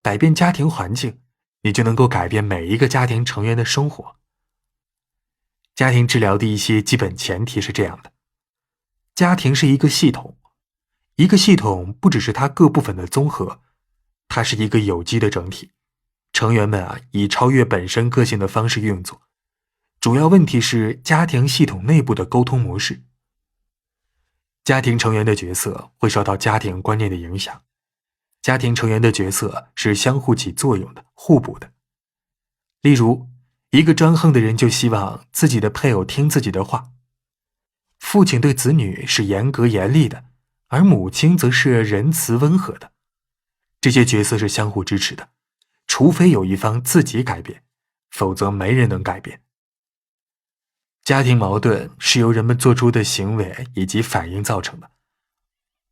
改变家庭环境，你就能够改变每一个家庭成员的生活。家庭治疗的一些基本前提是这样的：家庭是一个系统，一个系统不只是它各部分的综合，它是一个有机的整体。成员们以超越本身个性的方式运作。主要问题是家庭系统内部的沟通模式。家庭成员的角色会受到家庭观念的影响。家庭成员的角色是相互起作用的，互补的。例如，一个专横的人就希望自己的配偶听自己的话。父亲对子女是严格严厉的，而母亲则是仁慈温和的。这些角色是相互支持的，除非有一方自己改变，否则没人能改变。家庭矛盾是由人们做出的行为以及反应造成的。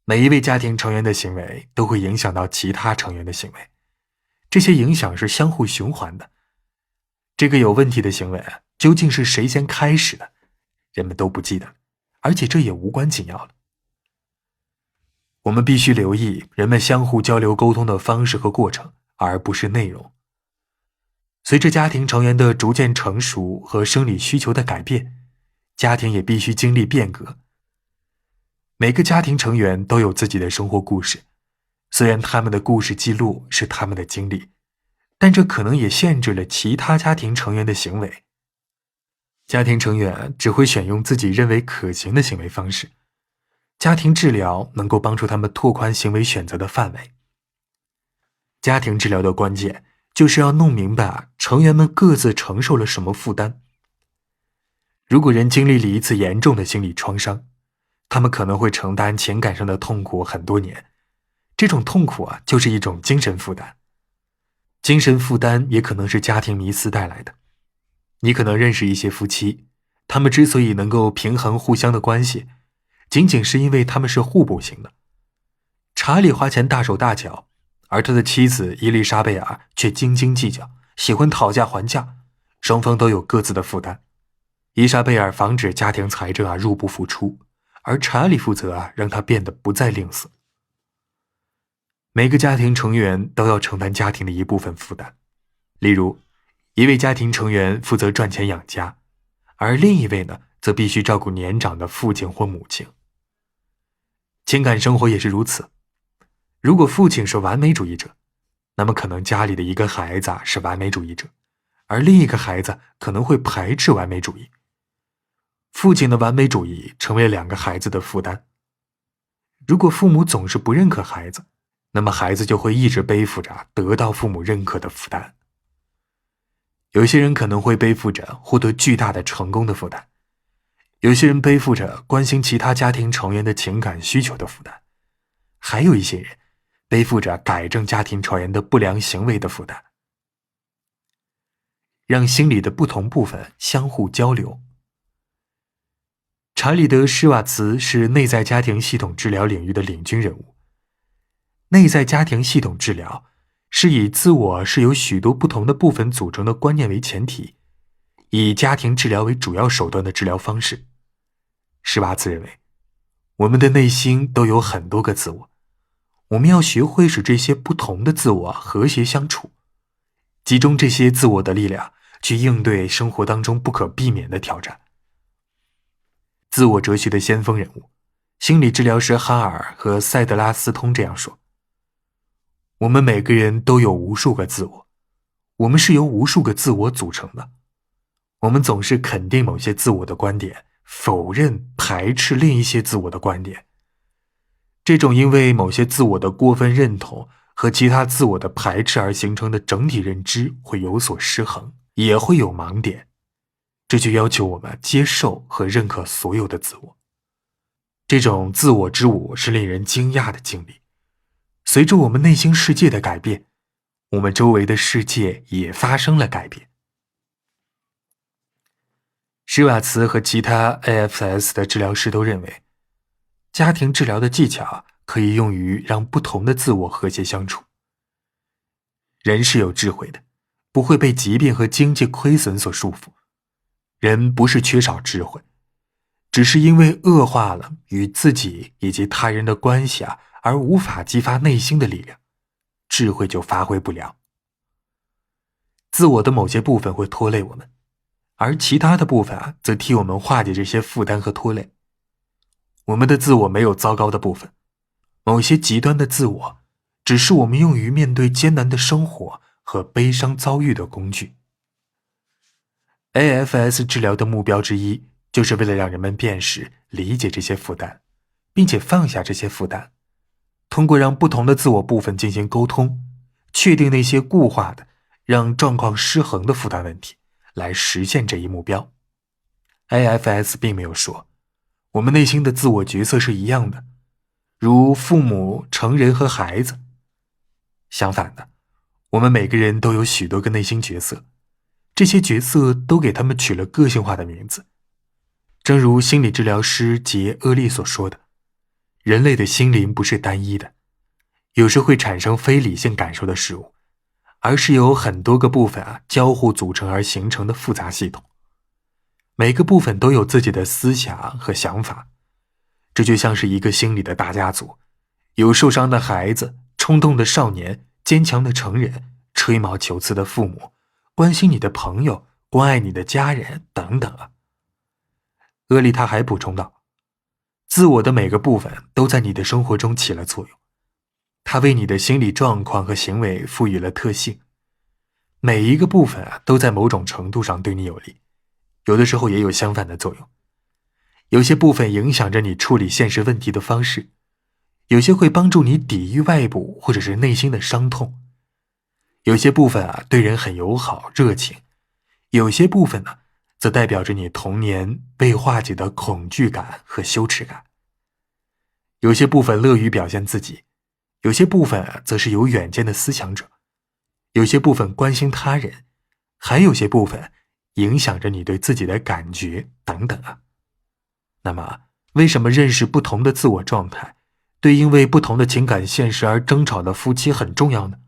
每一位家庭成员的行为都会影响到其他成员的行为，这些影响是相互循环的。这个有问题的行为究竟是谁先开始的，人们都不记得，而且这也无关紧要了。我们必须留意人们相互交流沟通的方式和过程，而不是内容。随着家庭成员的逐渐成熟和生理需求的改变，家庭也必须经历变革。每个家庭成员都有自己的生活故事，虽然他们的故事记录是他们的经历，但这可能也限制了其他家庭成员的行为。家庭成员只会选用自己认为可行的行为方式，家庭治疗能够帮助他们拓宽行为选择的范围。家庭治疗的关键就是要弄明白成员们各自承受了什么负担。如果人经历了一次严重的心理创伤，他们可能会承担情感上的痛苦很多年，这种痛苦就是一种精神负担。精神负担也可能是家庭迷思带来的。你可能认识一些夫妻，他们之所以能够平衡互相的关系，仅仅是因为他们是互补型的。查理花钱大手大脚，而他的妻子伊丽莎贝尔却斤斤计较，喜欢讨价还价，双方都有各自的负担。伊莎贝尔防止家庭财政入不敷出，而查理负责让他变得不再吝啬。每个家庭成员都要承担家庭的一部分负担，例如一位家庭成员负责赚钱养家，而另一位则必须照顾年长的父亲或母亲。情感生活也是如此，如果父亲是完美主义者，那么可能家里的一个孩子是完美主义者，而另一个孩子可能会排斥完美主义。父亲的完美主义成为两个孩子的负担。如果父母总是不认可孩子，那么孩子就会一直背负着得到父母认可的负担。有些人可能会背负着获得巨大的成功的负担，有些人背负着关心其他家庭成员的情感需求的负担，还有一些人背负着改正家庭成员的不良行为的负担。让心理的不同部分相互交流。查理德·施瓦茨是内在家庭系统治疗领域的领军人物。内在家庭系统治疗是以自我是由许多不同的部分组成的观念为前提，以家庭治疗为主要手段的治疗方式。施瓦茨认为，我们的内心都有很多个自我，我们要学会使这些不同的自我和谐相处，集中这些自我的力量去应对生活当中不可避免的挑战。自我哲学的先锋人物，心理治疗师哈尔和塞德拉斯通这样说：我们每个人都有无数个自我，我们是由无数个自我组成的。我们总是肯定某些自我的观点，否认、排斥另一些自我的观点。这种因为某些自我的过分认同和其他自我的排斥而形成的整体认知会有所失衡，也会有盲点。这就要求我们接受和认可所有的自我。这种自我之舞是令人惊讶的经历。随着我们内心世界的改变，我们周围的世界也发生了改变。施瓦茨和其他 AFS 的治疗师都认为，家庭治疗的技巧可以用于让不同的自我和谐相处。人是有智慧的，不会被疾病和经济亏损所束缚。人不是缺少智慧，只是因为恶化了与自己以及他人的关系而无法激发内心的力量，智慧就发挥不了。自我的某些部分会拖累我们，而其他的部分则替我们化解这些负担和拖累。我们的自我没有糟糕的部分，某些极端的自我只是我们用于面对艰难的生活和悲伤遭遇的工具。AFS 治疗的目标之一，就是为了让人们辨识、理解这些负担，并且放下这些负担，通过让不同的自我部分进行沟通，确定那些固化的、让状况失衡的负担问题，来实现这一目标。AFS 并没有说，我们内心的自我角色是一样的，如父母、成人和孩子。相反的，我们每个人都有许多个内心角色，这些角色都给他们取了个性化的名字。正如心理治疗师杰·厄利所说的，人类的心灵不是单一的，有时会产生非理性感受的事物，而是由很多个部分交互组成而形成的复杂系统。每个部分都有自己的思想和想法，这就像是一个心理的大家族，有受伤的孩子、冲动的少年、坚强的成人、吹毛求疵的父母、关心你的朋友、关爱你的家人等等厄利他还补充道，自我的每个部分都在你的生活中起了作用，它为你的心理状况和行为赋予了特性。每一个部分都在某种程度上对你有利，有的时候也有相反的作用。有些部分影响着你处理现实问题的方式，有些会帮助你抵御外部或者是内心的伤痛。有些部分对人很友好热情，有些部分呢则代表着你童年未化解的恐惧感和羞耻感。有些部分乐于表现自己，有些部分则是有远见的思想者，有些部分关心他人，还有些部分影响着你对自己的感觉等等啊。那么，为什么认识不同的自我状态，对因为不同的情感现实而争吵的夫妻很重要呢？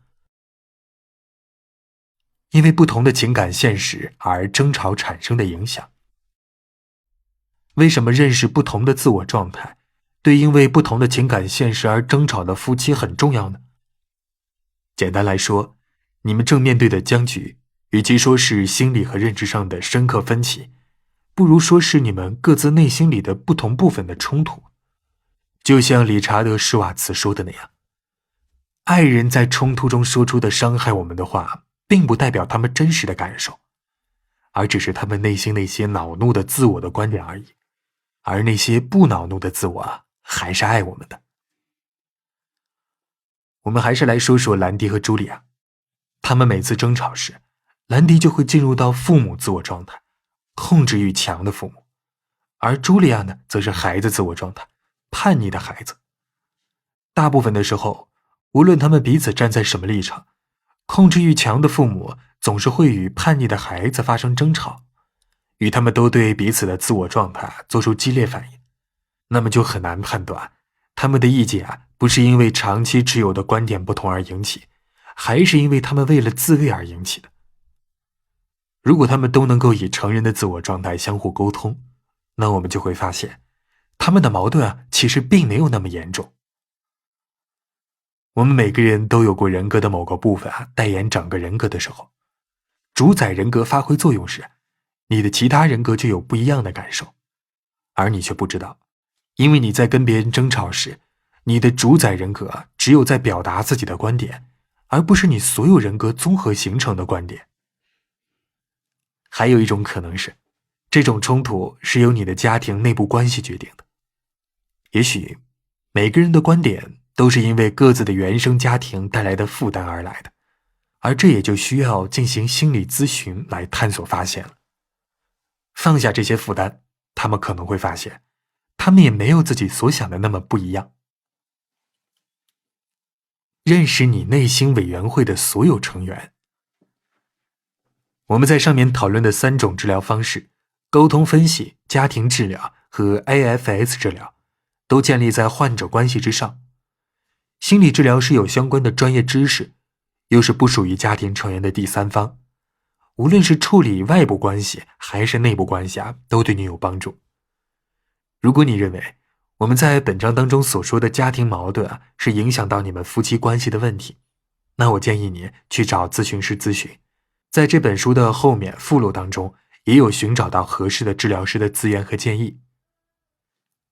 因为不同的情感现实而争吵产生的影响。为什么认识不同的自我状态，对因为不同的情感现实而争吵的夫妻很重要呢？简单来说，你们正面对的僵局，与其说是心理和认知上的深刻分歧，不如说是你们各自内心里的不同部分的冲突。就像理查德·施瓦茨说的那样，爱人在冲突中说出的伤害我们的话，并不代表他们真实的感受，而只是他们内心那些恼怒的自我的观点而已。而那些不恼怒的自我还是爱我们的。我们还是来说说兰迪和茱莉亚。他们每次争吵时，兰迪就会进入到父母自我状态，控制欲强的父母，而茱莉亚呢，则是孩子自我状态，叛逆的孩子。大部分的时候，无论他们彼此站在什么立场，控制欲强的父母总是会与叛逆的孩子发生争吵，与他们都对彼此的自我状态做出激烈反应，那么就很难判断他们的意见不是因为长期持有的观点不同而引起，还是因为他们为了自卫而引起的。如果他们都能够以成人的自我状态相互沟通，那我们就会发现他们的矛盾其实并没有那么严重。我们每个人都有过人格的某个部分代言整个人格的时候，主宰人格发挥作用时，你的其他人格就有不一样的感受，而你却不知道，因为你在跟别人争吵时，你的主宰人格只有在表达自己的观点，而不是你所有人格综合形成的观点。还有一种可能是，这种冲突是由你的家庭内部关系决定的。也许每个人的观点都是因为各自的原生家庭带来的负担而来的，而这也就需要进行心理咨询来探索发现了。放下这些负担，他们可能会发现，他们也没有自己所想的那么不一样。认识你内心委员会的所有成员。我们在上面讨论的3种治疗方式，沟通分析、家庭治疗和 AFS 治疗，都建立在患者关系之上。心理治疗是有相关的专业知识，又是不属于家庭成员的第三方，无论是处理外部关系还是内部关系都对你有帮助。如果你认为我们在本章当中所说的家庭矛盾是影响到你们夫妻关系的问题，那我建议你去找咨询师咨询。在这本书的后面附录当中，也有寻找到合适的治疗师的资源和建议。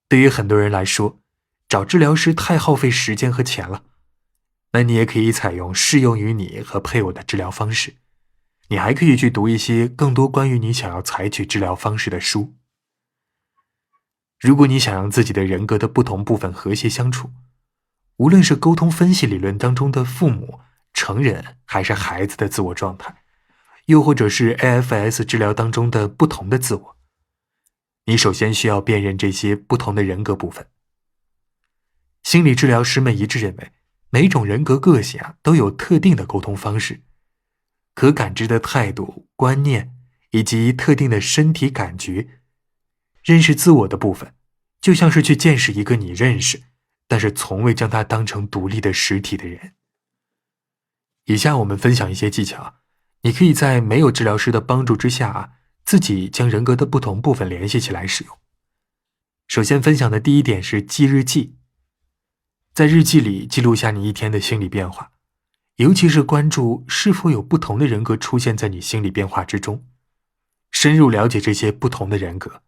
对于很多人来说，找治疗师太耗费时间和钱了，那你也可以采用适用于你和配偶的治疗方式。你还可以去读一些更多关于你想要采取治疗方式的书。如果你想让自己的人格的不同部分和谐相处，无论是沟通分析理论当中的父母、成人还是孩子的自我状态，又或者是 AFS 治疗当中的不同的自我，你首先需要辨认这些不同的人格部分。心理治疗师们一致认为，每种人格个性都有特定的沟通方式，可感知的态度、观念以及特定的身体感觉。认识自我的部分，就像是去见识一个你认识，但是从未将它当成独立的实体的人。以下我们分享一些技巧，你可以在没有治疗师的帮助之下自己将人格的不同部分联系起来使用。首先分享的第一点是记日记。在日记里记录下你一天的心理变化，尤其是关注是否有不同的人格出现在你心理变化之中，深入了解这些不同的人格，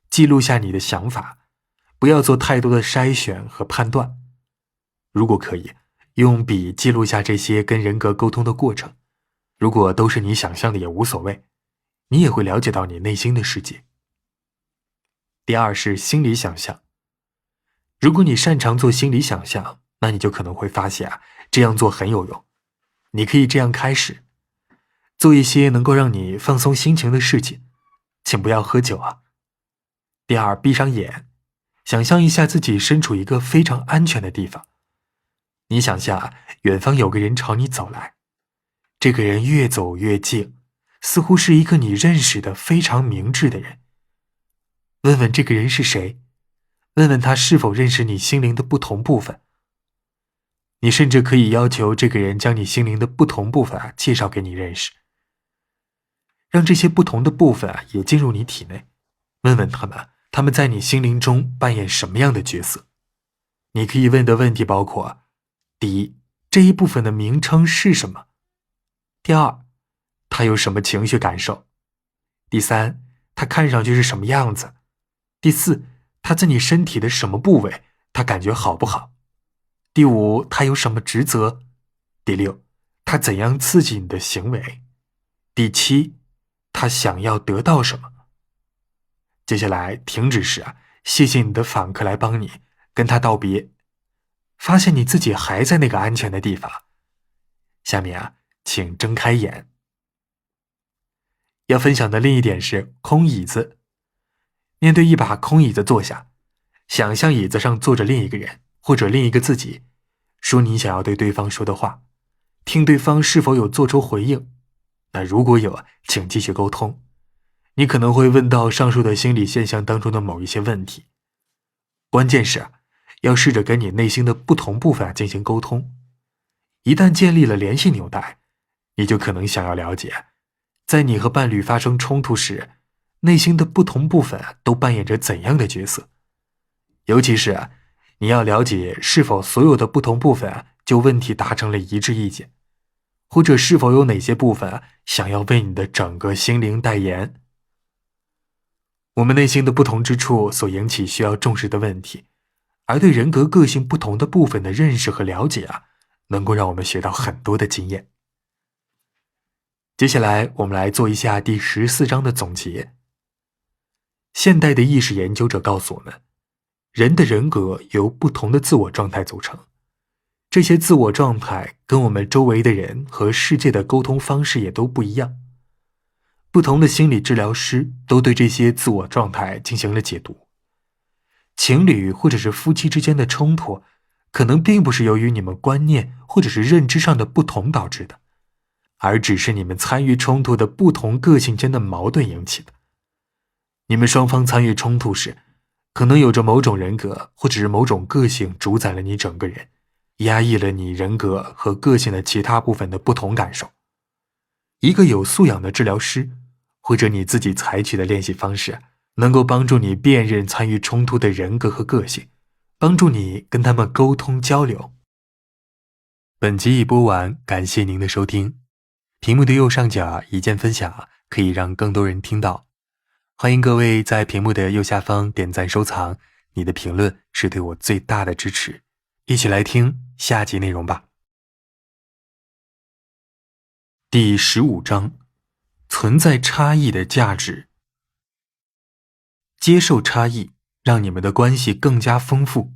记录下你的想法，不要做太多的筛选和判断。如果可以，用笔记录下这些跟人格沟通的过程，如果都是你想象的也无所谓，你也会了解到你内心的世界。第二是心理想象。如果你擅长做心理想象，那你就可能会发现这样做很有用。你可以这样开始，做一些能够让你放松心情的事情，请不要喝酒啊。第二，闭上眼，想象一下自己身处一个非常安全的地方。你想象远方有个人朝你走来，这个人越走越近，似乎是一个你认识的非常明智的人。问问这个人是谁，问问他是否认识你心灵的不同部分。你甚至可以要求这个人将你心灵的不同部分介绍给你认识，让这些不同的部分也进入你体内，问问他们在你心灵中扮演什么样的角色。你可以问的问题包括：第一，这一部分的名称是什么？第二，他有什么情绪感受？第三，他看上去是什么样子？第四，他在你身体的什么部位？他感觉好不好？第五，他有什么职责？第六，他怎样刺激你的行为？第七，他想要得到什么？接下来停止时谢谢你的访客来帮你，跟他道别，发现你自己还在那个安全的地方。下面请睁开眼。要分享的另一点是空椅子。面对一把空椅子坐下，想象椅子上坐着另一个人或者另一个自己，说你想要对对方说的话，听对方是否有做出回应。那如果有，请继续沟通。你可能会问到上述的心理现象当中的某一些问题。关键是要试着跟你内心的不同部分进行沟通。一旦建立了联系纽带，你就可能想要了解，在你和伴侣发生冲突时，内心的不同部分都扮演着怎样的角色。尤其是你要了解是否所有的不同部分就问题达成了一致意见，或者是否有哪些部分想要为你的整个心灵代言。我们内心的不同之处所引起需要重视的问题，而对人格个性不同的部分的认识和了解能够让我们学到很多的经验。接下来我们来做一下第14章的总结。现代的意识研究者告诉我们，人的人格由不同的自我状态组成，这些自我状态跟我们周围的人和世界的沟通方式也都不一样。不同的心理治疗师都对这些自我状态进行了解读。情侣或者是夫妻之间的冲突，可能并不是由于你们观念或者是认知上的不同导致的，而只是你们参与冲突的不同个性间的矛盾引起的。你们双方参与冲突时，可能有着某种人格或者是某种个性主宰了你整个人，压抑了你人格和个性的其他部分的不同感受。一个有素养的治疗师，或者你自己采取的练习方式，能够帮助你辨认参与冲突的人格和个性，帮助你跟他们沟通交流。本集已播完，感谢您的收听。屏幕的右上角一键分享可以让更多人听到。欢迎各位在屏幕的右下方点赞收藏，你的评论是对我最大的支持。一起来听下集内容吧。第15章，存在差异的价值。接受差异，让你们的关系更加丰富。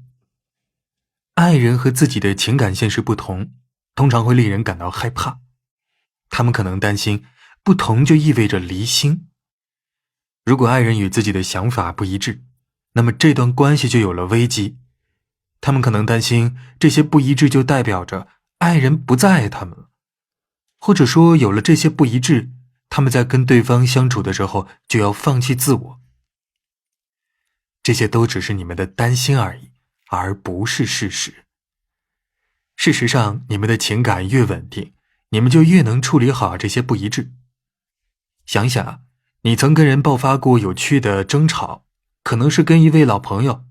爱人和自己的情感现实不同，通常会令人感到害怕。他们可能担心，不同就意味着离心。如果爱人与自己的想法不一致，那么这段关系就有了危机。他们可能担心，这些不一致就代表着爱人不再爱他们了。或者说，有了这些不一致，他们在跟对方相处的时候就要放弃自我。这些都只是你们的担心而已，而不是事实。事实上，你们的情感越稳定，你们就越能处理好这些不一致。想想，你曾跟人爆发过有趣的争吵，可能是跟一位老朋友。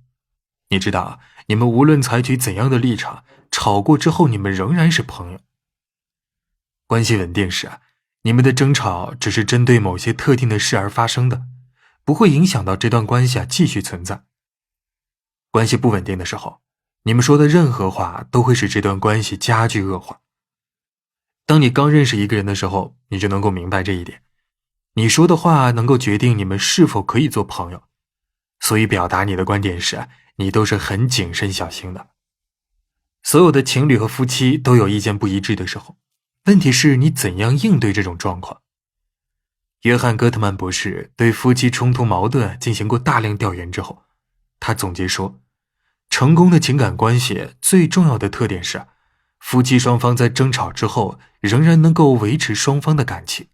你知道，你们无论采取怎样的立场，吵过之后你们仍然是朋友。关系稳定时你们的争吵只是针对某些特定的事而发生的，不会影响到这段关系继续存在。关系不稳定的时候，你们说的任何话都会使这段关系加剧恶化。当你刚认识一个人的时候，你就能够明白这一点。你说的话能够决定你们是否可以做朋友，所以表达你的观点时，你都是很谨慎小心的。所有的情侣和夫妻都有意见不一致的时候，问题是你怎样应对这种状况。约翰·戈特曼博士对夫妻冲突矛盾进行过大量调研之后，他总结说，成功的情感关系最重要的特点是，夫妻双方在争吵之后仍然能够维持双方的感情。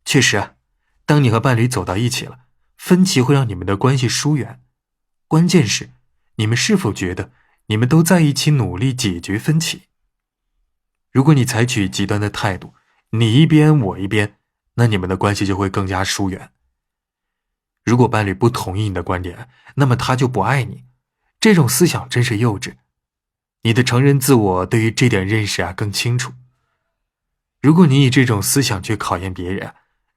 确实，当你和伴侣走到一起了，分歧会让你们的关系疏远。关键是，你们是否觉得你们都在一起努力解决分歧？如果你采取极端的态度，你一边我一边，那你们的关系就会更加疏远。如果伴侣不同意你的观点，那么他就不爱你。这种思想真是幼稚。你的成人自我对于这点认识更清楚。如果你以这种思想去考验别人，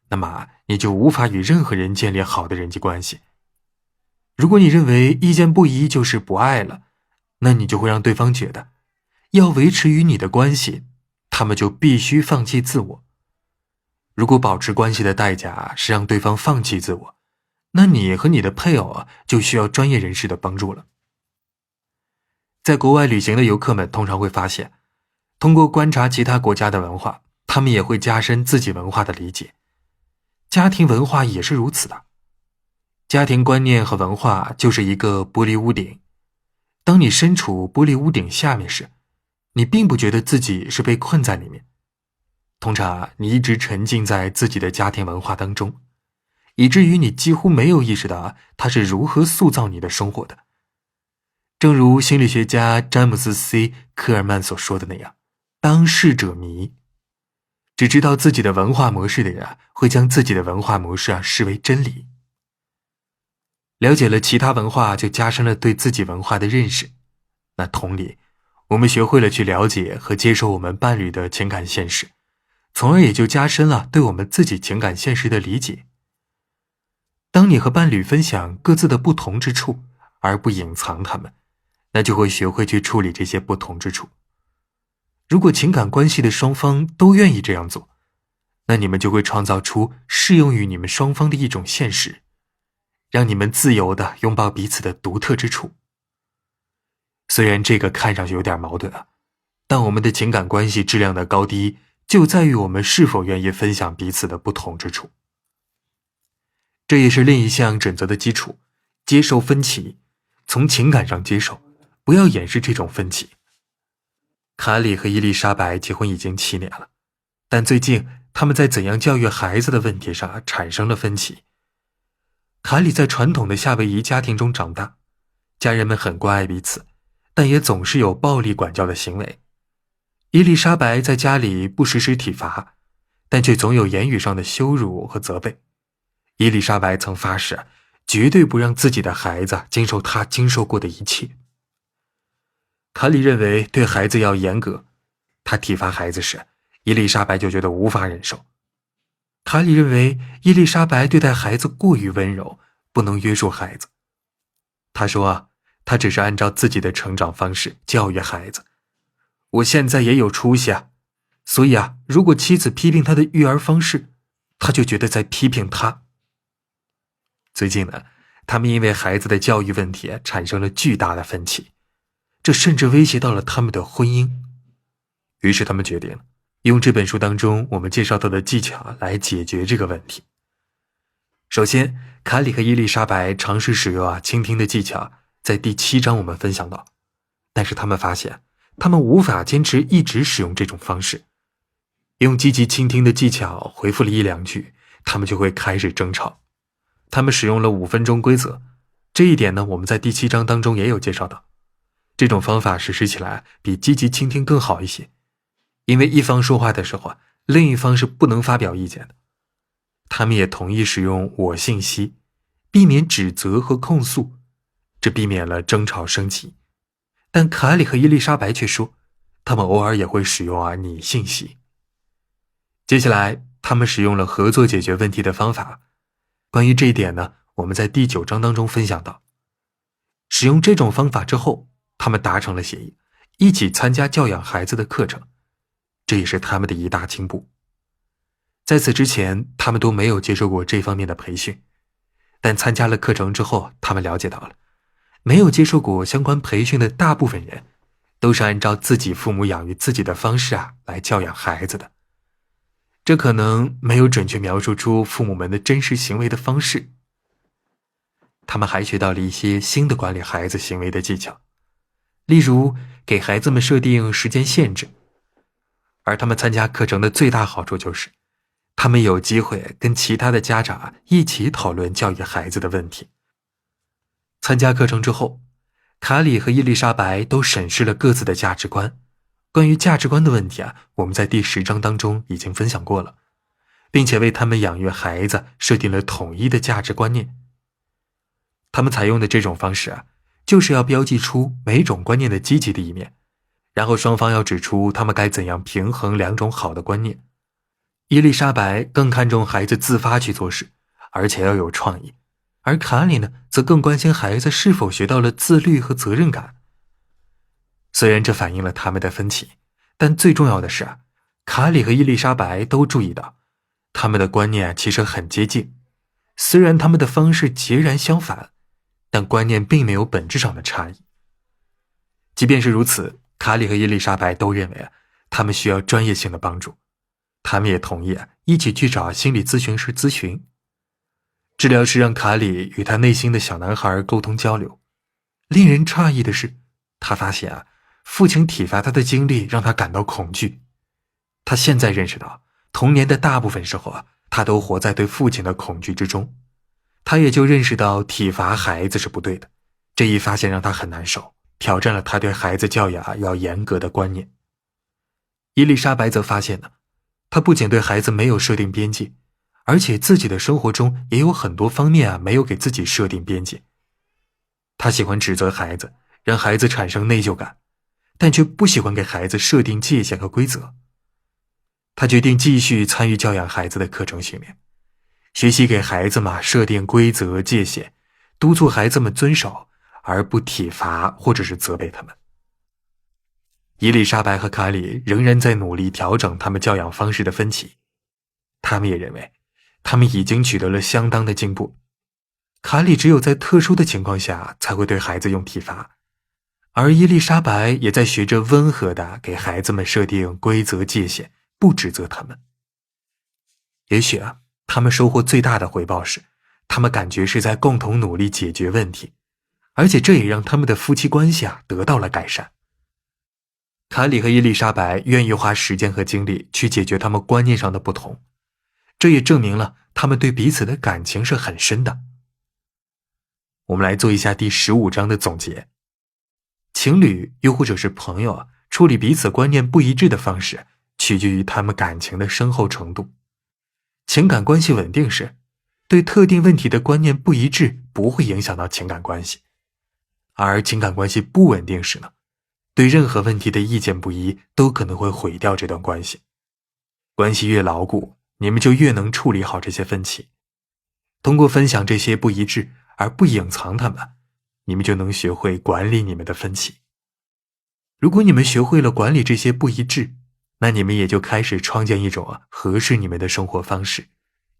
那么你就无法与任何人建立好的人际关系。如果你认为意见不一就是不爱了，那你就会让对方觉得，要维持与你的关系，他们就必须放弃自我。如果保持关系的代价是让对方放弃自我，那你和你的配偶就需要专业人士的帮助了。在国外旅行的游客们通常会发现，通过观察其他国家的文化，他们也会加深自己文化的理解。家庭文化也是如此的。家庭观念和文化就是一个玻璃屋顶。当你身处玻璃屋顶下面时，你并不觉得自己是被困在里面。通常你一直沉浸在自己的家庭文化当中，以至于你几乎没有意识到它是如何塑造你的生活的。正如心理学家詹姆斯 ·C· 科尔曼所说的那样，当事者迷。只知道自己的文化模式的人会将自己的文化模式视为真理。了解了其他文化，就加深了对自己文化的认识。那同理，我们学会了去了解和接受我们伴侣的情感现实，从而也就加深了对我们自己情感现实的理解。当你和伴侣分享各自的不同之处，而不隐藏它们，那就会学会去处理这些不同之处。如果情感关系的双方都愿意这样做，那你们就会创造出适用于你们双方的一种现实，让你们自由地拥抱彼此的独特之处。虽然这个看上去有点矛盾但我们的情感关系质量的高低就在于我们是否愿意分享彼此的不同之处。这也是另一项准则的基础，接受分歧，从情感上接受，不要掩饰这种分歧。卡里和伊丽莎白结婚已经7年了，但最近他们在怎样教育孩子的问题上产生了分歧。卡里在传统的夏威夷家庭中长大，家人们很关爱彼此，但也总是有暴力管教的行为。伊丽莎白在家里不时体罚，但却总有言语上的羞辱和责备。伊丽莎白曾发誓，绝对不让自己的孩子经受她经受过的一切。卡里认为对孩子要严格，他体罚孩子时，伊丽莎白就觉得无法忍受。卡里认为伊丽莎白对待孩子过于温柔，不能约束孩子。他说他只是按照自己的成长方式教育孩子。我现在也有出息所以如果妻子批评他的育儿方式，他就觉得在批评他。最近呢，他们因为孩子的教育问题产生了巨大的分歧，这甚至威胁到了他们的婚姻。于是他们决定用这本书当中我们介绍到的技巧来解决这个问题。首先，卡里和伊丽莎白尝试使用倾听的技巧，在第7章我们分享到，但是他们发现他们无法坚持一直使用这种方式。用积极倾听的技巧回复了1-2句，他们就会开始争吵。他们使用了5分钟规则，这一点呢，我们在第7章当中也有介绍到。这种方法实施起来比积极倾听更好一些，因为一方说话的时候另一方是不能发表意见的。他们也同意使用我信息，避免指责和控诉，这避免了争吵升级。但卡里和伊丽莎白却说，他们偶尔也会使用你信息。接下来，他们使用了合作解决问题的方法。关于这一点呢，我们在第9章当中分享到。使用这种方法之后，他们达成了协议，一起参加教养孩子的课程。这也是他们的一大进步。在此之前，他们都没有接受过这方面的培训，但参加了课程之后，他们了解到了，没有接受过相关培训的大部分人，都是按照自己父母养育自己的方式来教养孩子的。这可能没有准确描述出父母们的真实行为的方式。他们还学到了一些新的管理孩子行为的技巧，例如给孩子们设定时间限制。而他们参加课程的最大好处就是，他们有机会跟其他的家长一起讨论教育孩子的问题。参加课程之后，卡里和伊丽莎白都审视了各自的价值观。关于价值观的问题我们在第10章当中已经分享过了，并且为他们养育孩子设定了统一的价值观念。他们采用的这种方式就是要标记出每种观念的积极的一面，然后双方要指出他们该怎样平衡两种好的观念。伊丽莎白更看重孩子自发去做事，而且要有创意，而卡里呢，则更关心孩子是否学到了自律和责任感。虽然这反映了他们的分歧，但最重要的是卡里和伊丽莎白都注意到，他们的观念其实很接近，虽然他们的方式截然相反，但观念并没有本质上的差异。即便是如此，卡里和伊丽莎白都认为他们需要专业性的帮助，他们也同意一起去找心理咨询师咨询。治疗师让卡里与他内心的小男孩沟通交流。令人诧异的是，他发现父亲体罚他的经历让他感到恐惧。他现在认识到，童年的大部分时候他都活在对父亲的恐惧之中。他也就认识到体罚孩子是不对的。这一发现让他很难受，挑战了他对孩子教养要严格的观念。伊丽莎白则发现他不仅对孩子没有设定边界，而且自己的生活中也有很多方面没有给自己设定边界。他喜欢指责孩子，让孩子产生内疚感，但却不喜欢给孩子设定界限和规则。他决定继续参与教养孩子的课程训练，学习给孩子们设定规则界限，督促孩子们遵守，而不体罚或者是责备他们。伊丽莎白和卡里仍然在努力调整他们教养方式的分歧。他们也认为，他们已经取得了相当的进步。卡里只有在特殊的情况下才会对孩子用体罚，而伊丽莎白也在学着温和地给孩子们设定规则界限，不指责他们。也许他们收获最大的回报是，他们感觉是在共同努力解决问题，而且这也让他们的夫妻关系得到了改善。卡里和伊丽莎白愿意花时间和精力去解决他们观念上的不同，这也证明了他们对彼此的感情是很深的。我们来做一下第15章的总结。情侣又或者是朋友处理彼此观念不一致的方式，取决于他们感情的深厚程度。情感关系稳定时，对特定问题的观念不一致不会影响到情感关系，而情感关系不稳定时呢，对任何问题的意见不一都可能会毁掉这段关系。关系越牢固，你们就越能处理好这些分歧。通过分享这些不一致而不隐藏它们，你们就能学会管理你们的分歧。如果你们学会了管理这些不一致，那你们也就开始创建一种合适你们的生活方式，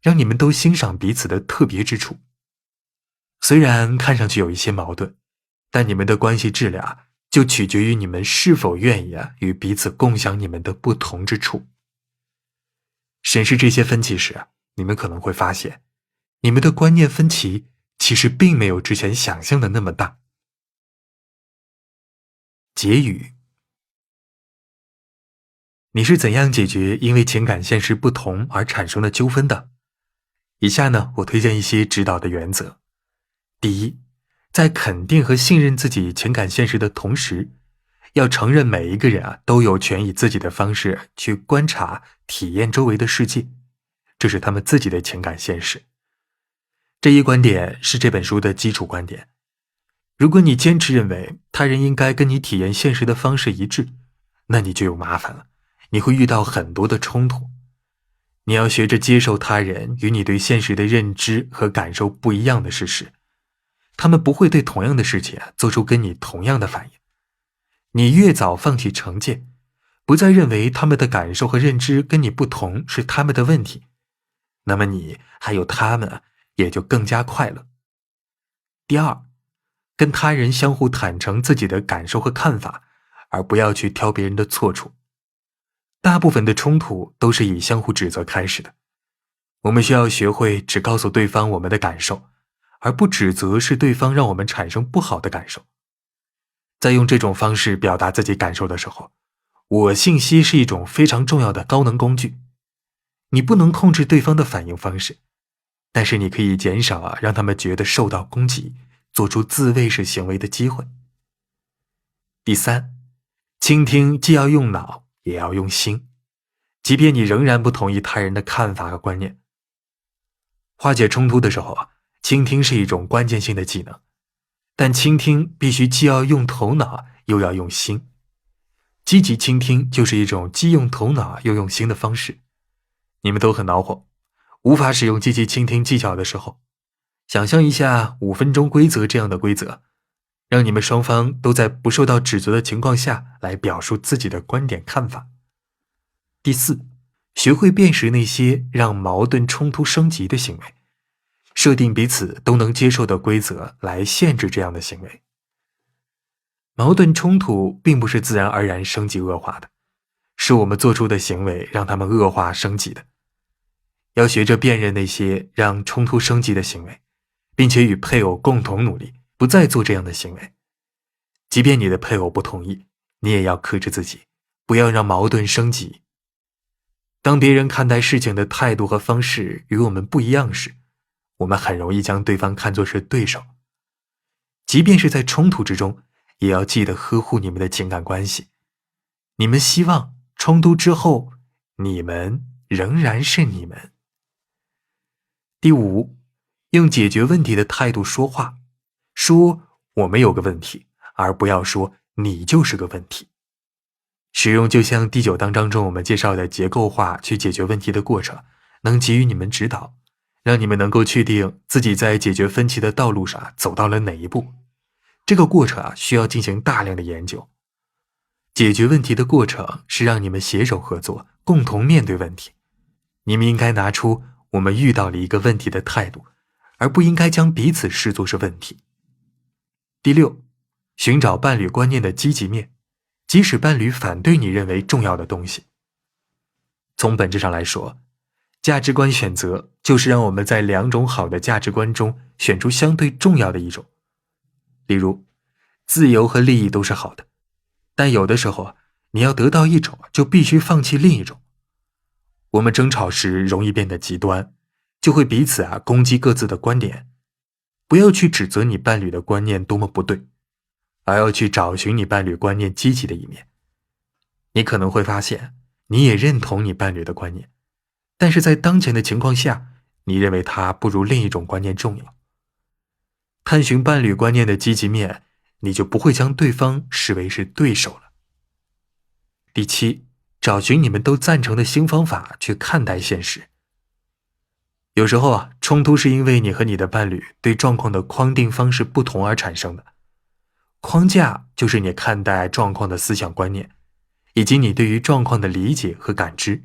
让你们都欣赏彼此的特别之处。虽然看上去有一些矛盾，但你们的关系质量就取决于你们是否愿意与彼此共享你们的不同之处。审视这些分歧时，你们可能会发现，你们的观念分歧其实并没有之前想象的那么大。结语：你是怎样解决因为情感现实不同而产生的纠纷的？以下呢，我推荐一些指导的原则。第一，在肯定和信任自己情感现实的同时，要承认每一个人都有权以自己的方式去观察、体验周围的世界，这是他们自己的情感现实。这一观点是这本书的基础观点。如果你坚持认为他人应该跟你体验现实的方式一致，那你就有麻烦了，你会遇到很多的冲突。你要学着接受他人与你对现实的认知和感受不一样的事实，他们不会对同样的事情做出跟你同样的反应。你越早放弃成见，不再认为他们的感受和认知跟你不同是他们的问题，那么你还有他们也就更加快乐。第二，跟他人相互坦诚自己的感受和看法，而不要去挑别人的错处。大部分的冲突都是以相互指责开始的，我们需要学会只告诉对方我们的感受，而不指责是对方让我们产生不好的感受。在用这种方式表达自己感受的时候，我信息是一种非常重要的高能工具。你不能控制对方的反应方式，但是你可以减少让他们觉得受到攻击，做出自卫式行为的机会。第三，倾听既要用脑也要用心，即便你仍然不同意他人的看法和观念。化解冲突的时候，倾听是一种关键性的技能，但倾听必须既要用头脑又要用心。积极倾听就是一种既用头脑又用心的方式。你们都很恼火，无法使用积极倾听技巧的时候，想象一下5分钟规则这样的规则，让你们双方都在不受到指责的情况下来表述自己的观点看法。第四，学会辨识那些让矛盾冲突升级的行为，设定彼此都能接受的规则来限制这样的行为。矛盾冲突并不是自然而然升级恶化的，是我们做出的行为让他们恶化升级的。要学着辨认那些让冲突升级的行为，并且与配偶共同努力，不再做这样的行为。即便你的配偶不同意，你也要克制自己，不要让矛盾升级。当别人看待事情的态度和方式与我们不一样时，我们很容易将对方看作是对手。即便是在冲突之中，也要记得呵护你们的情感关系。你们希望冲突之后，你们仍然是你们。第五，用解决问题的态度说话，说我们有个问题，而不要说你就是个问题。使用就像第9章中我们介绍的结构化去解决问题的过程，能给予你们指导，让你们能够确定自己在解决分歧的道路上走到了哪一步。这个过程需要进行大量的研究。解决问题的过程是让你们携手合作，共同面对问题。你们应该拿出我们遇到了一个问题的态度，而不应该将彼此视作是问题。第六，寻找伴侣观念的积极面，即使伴侣反对你认为重要的东西。从本质上来说，价值观选择就是让我们在2种好的价值观中选出相对重要的一种。例如，自由和利益都是好的，但有的时候你要得到一种，就必须放弃另一种。我们争吵时容易变得极端，就会彼此攻击各自的观点。不要去指责你伴侣的观念多么不对，而要去找寻你伴侣观念积极的一面。你可能会发现，你也认同你伴侣的观念，但是在当前的情况下，你认为它不如另一种观念重要。探寻伴侣观念的积极面，你就不会将对方视为是对手了。第七，找寻你们都赞成的新方法去看待现实。有时候冲突是因为你和你的伴侣对状况的框定方式不同而产生的。框架就是你看待状况的思想观念，以及你对于状况的理解和感知。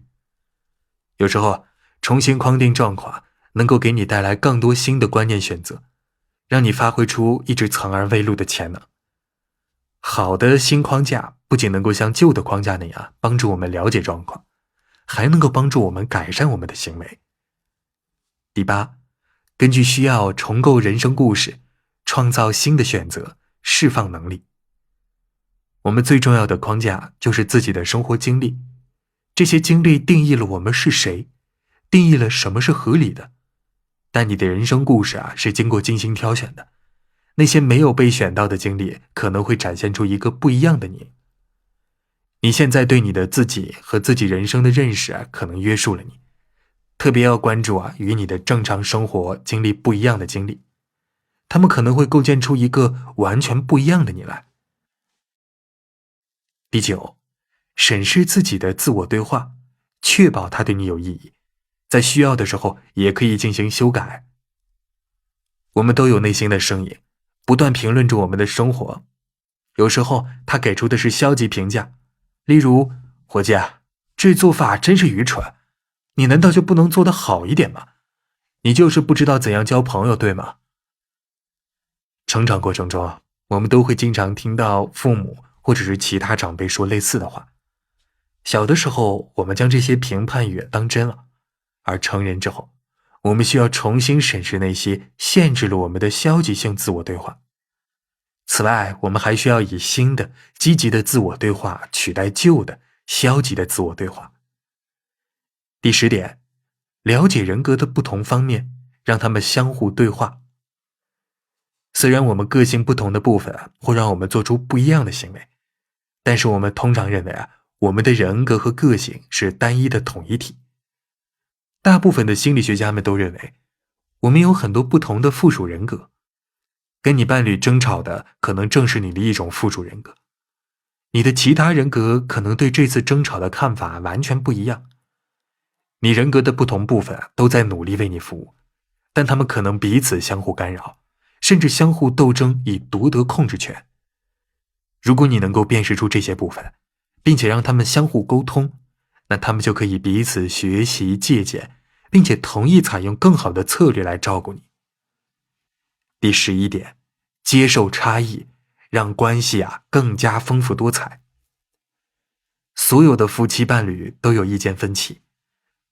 有时候重新框定状况能够给你带来更多新的观念选择，让你发挥出一直藏而未露的潜能。好的新框架不仅能够像旧的框架那样帮助我们了解状况，还能够帮助我们改善我们的行为。第八，根据需要重构人生故事，创造新的选择，释放能力。我们最重要的框架就是自己的生活经历，这些经历定义了我们是谁，定义了什么是合理的。但你的人生故事是经过精心挑选的，那些没有被选到的经历可能会展现出一个不一样的你。你现在对你的自己和自己人生的认识可能约束了你，特别要关注与你的正常生活经历不一样的经历，他们可能会构建出一个完全不一样的你来。第九，审视自己的自我对话，确保它对你有意义，在需要的时候也可以进行修改。我们都有内心的声音，不断评论着我们的生活，有时候它给出的是消极评价，例如伙计啊，这做法真是愚蠢，你难道就不能做得好一点吗？你就是不知道怎样交朋友，对吗？成长过程中，我们都会经常听到父母或者是其他长辈说类似的话。小的时候，我们将这些评判语当真了，而成人之后，我们需要重新审视那些限制了我们的消极性自我对话。此外，我们还需要以新的、积极的自我对话取代旧的、消极的自我对话。第10点，了解人格的不同方面，让他们相互对话。虽然我们个性不同的部分会让我们做出不一样的行为，但是我们通常认为我们的人格和个性是单一的统一体。大部分的心理学家们都认为，我们有很多不同的附属人格。跟你伴侣争吵的可能正是你的一种附属人格，你的其他人格可能对这次争吵的看法完全不一样。你人格的不同部分都在努力为你服务，但他们可能彼此相互干扰，甚至相互斗争以夺得控制权。如果你能够辨识出这些部分，并且让他们相互沟通，那他们就可以彼此学习借鉴，并且同意采用更好的策略来照顾你。第11点，接受差异，让关系更加丰富多彩。所有的夫妻伴侣都有意见分歧，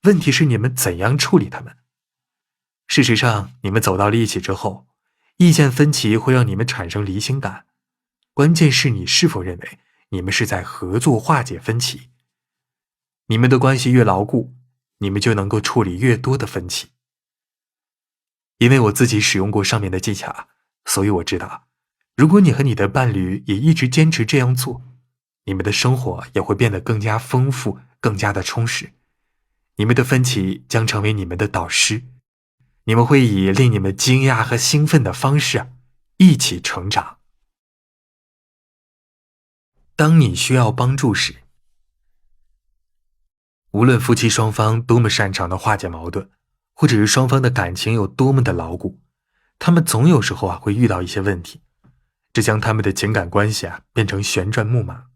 问题是你们怎样处理他们。事实上，你们走到了一起之后，意见分歧会让你们产生离心感，关键是你是否认为你们是在合作化解分歧。你们的关系越牢固，你们就能够处理越多的分歧。因为我自己使用过上面的技巧，所以我知道，如果你和你的伴侣也一直坚持这样做，你们的生活也会变得更加丰富，更加的充实。你们的分歧将成为你们的导师，你们会以令你们惊讶和兴奋的方式一起成长。当你需要帮助时，无论夫妻双方多么擅长的化解矛盾，或者是双方的感情有多么的牢固，他们总有时候会遇到一些问题，这将他们的情感关系变成旋转木马。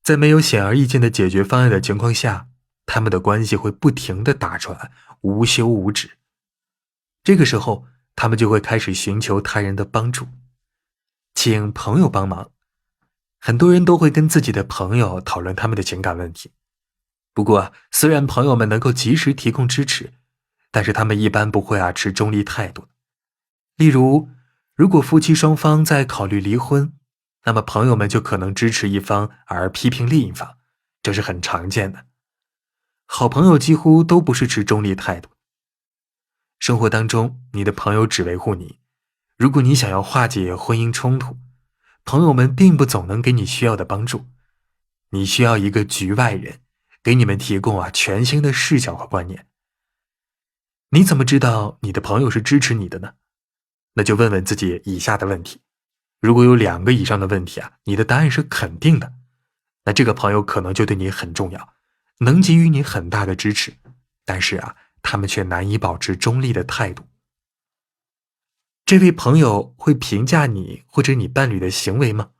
在没有显而易见的解决方案的情况下，他们的关系会不停地打转，无休无止。这个时候，他们就会开始寻求他人的帮助，请朋友帮忙。很多人都会跟自己的朋友讨论他们的情感问题。不过，虽然朋友们能够及时提供支持，但是他们一般不会持中立态度。例如，如果夫妻双方在考虑离婚，那么朋友们就可能支持一方而批评另一方，这是很常见的。好朋友几乎都不是持中立态度。生活当中，你的朋友只维护你。如果你想要化解婚姻冲突，朋友们并不总能给你需要的帮助。你需要一个局外人，给你们提供全新的视角和观念。你怎么知道你的朋友是支持你的呢？那就问问自己以下的问题。如果有2个以上的问题你的答案是肯定的，那这个朋友可能就对你很重要，能给予你很大的支持，但是他们却难以保持中立的态度。这位朋友会评价你或者你伴侣的行为吗？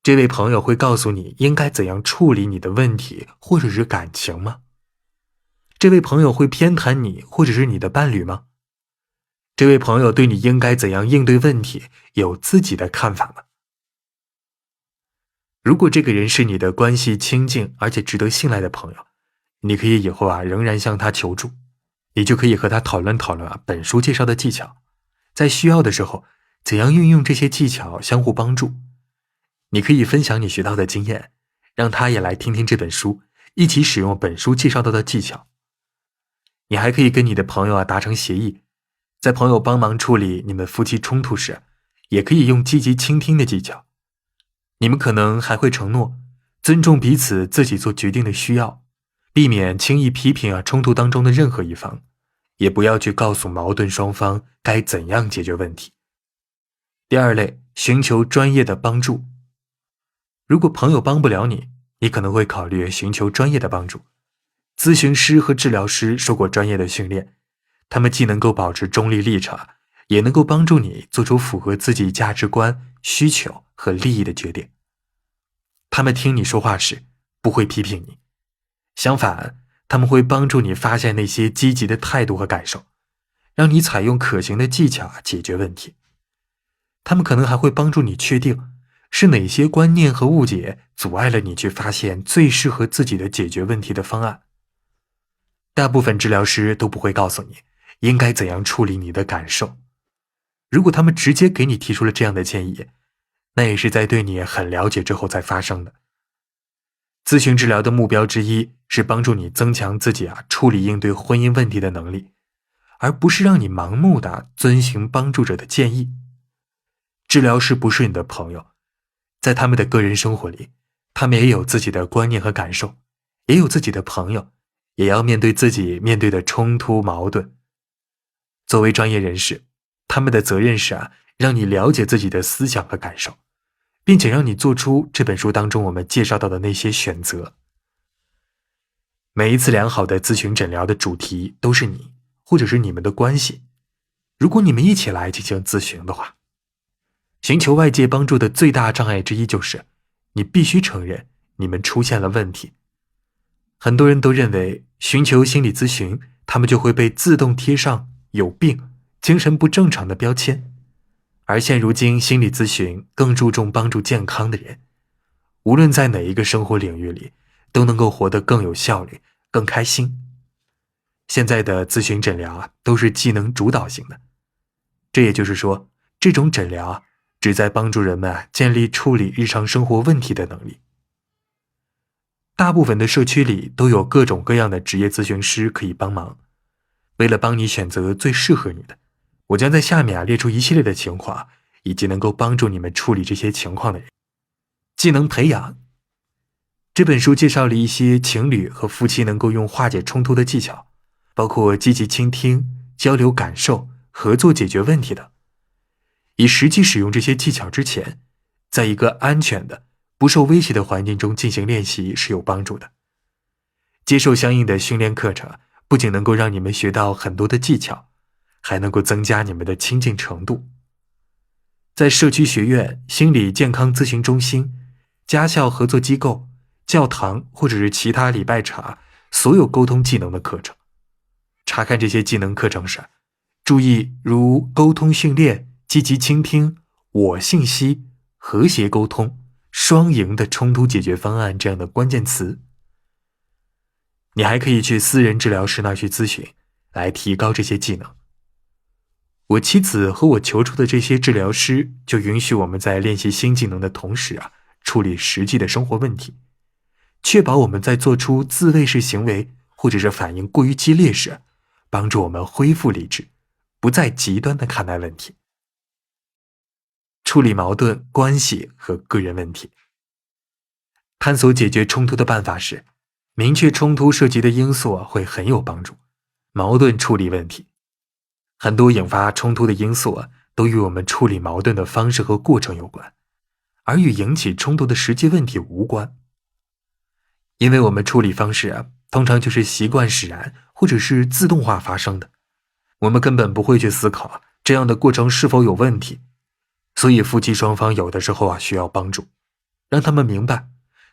这位朋友会告诉你应该怎样处理你的问题或者是感情吗？这位朋友会偏袒你或者是你的伴侣吗？这位朋友对你应该怎样应对问题有自己的看法吗？如果这个人是你的关系亲近而且值得信赖的朋友，你可以以后仍然向他求助，你就可以和他讨论本书介绍的技巧，在需要的时候怎样运用这些技巧相互帮助。你可以分享你学到的经验，让他也来听听这本书，一起使用本书介绍到的技巧。你还可以跟你的朋友达成协议，在朋友帮忙处理你们夫妻冲突时，也可以用积极倾听的技巧。你们可能还会承诺尊重彼此自己做决定的需要，避免轻易批评冲突当中的任何一方，也不要去告诉矛盾双方该怎样解决问题。第2类，寻求专业的帮助。如果朋友帮不了你，你可能会考虑寻求专业的帮助。咨询师和治疗师受过专业的训练，他们既能够保持中立立场，也能够帮助你做出符合自己价值观、需求和利益的决定。他们听你说话时，不会批评你，相反，他们会帮助你发现那些积极的态度和感受，让你采用可行的技巧解决问题。他们可能还会帮助你确定是哪些观念和误解阻碍了你去发现最适合自己的解决问题的方案。大部分治疗师都不会告诉你应该怎样处理你的感受。如果他们直接给你提出了这样的建议，那也是在对你很了解之后才发生的。咨询治疗的目标之一是帮助你增强自己处理应对婚姻问题的能力，而不是让你盲目地遵循帮助者的建议。治疗师不是你的朋友，在他们的个人生活里，他们也有自己的观念和感受，也有自己的朋友，也要面对自己面对的冲突矛盾。作为专业人士，他们的责任是让你了解自己的思想和感受，并且让你做出这本书当中我们介绍到的那些选择。每一次良好的咨询诊疗的主题都是你或者是你们的关系。如果你们一起来进行咨询的话，寻求外界帮助的最大障碍之一就是你必须承认你们出现了问题。很多人都认为寻求心理咨询，他们就会被自动贴上有病、精神不正常的标签。而现如今心理咨询更注重帮助健康的人，无论在哪一个生活领域里，都能够活得更有效率、更开心。现在的咨询诊疗都是技能主导型的，这也就是说，这种诊疗旨在帮助人们建立处理日常生活问题的能力。大部分的社区里都有各种各样的职业咨询师可以帮忙。为了帮你选择最适合你的，我将在下面列出一系列的情况，以及能够帮助你们处理这些情况的人。技能培养。这本书介绍了一些情侣和夫妻能够用化解冲突的技巧，包括积极倾听、交流感受、合作解决问题等。以实际使用这些技巧之前，在一个安全的、不受威胁的环境中进行练习是有帮助的。接受相应的训练课程，不仅能够让你们学到很多的技巧，还能够增加你们的亲近程度。在社区学院、心理健康咨询中心、家校合作机构、教堂或者是其他礼拜场所有沟通技能的课程。查看这些技能课程时，注意如沟通训练、积极倾听、我信息、和谐沟通、双赢的冲突解决方案这样的关键词。你还可以去私人治疗师那儿去咨询，来提高这些技能。我妻子和我求助的这些治疗师就允许我们在练习新技能的同时处理实际的生活问题，确保我们在做出自卫式行为或者是反应过于激烈时，帮助我们恢复理智，不再极端地看待问题。处理矛盾、关系和个人问题。探索解决冲突的办法时，明确冲突涉及的因素会很有帮助。矛盾处理问题。很多引发冲突的因素都与我们处理矛盾的方式和过程有关，而与引起冲突的实际问题无关。因为我们处理方式通常就是习惯使然或者是自动化发生的，我们根本不会去思考这样的过程是否有问题。所以夫妻双方有的时候需要帮助，让他们明白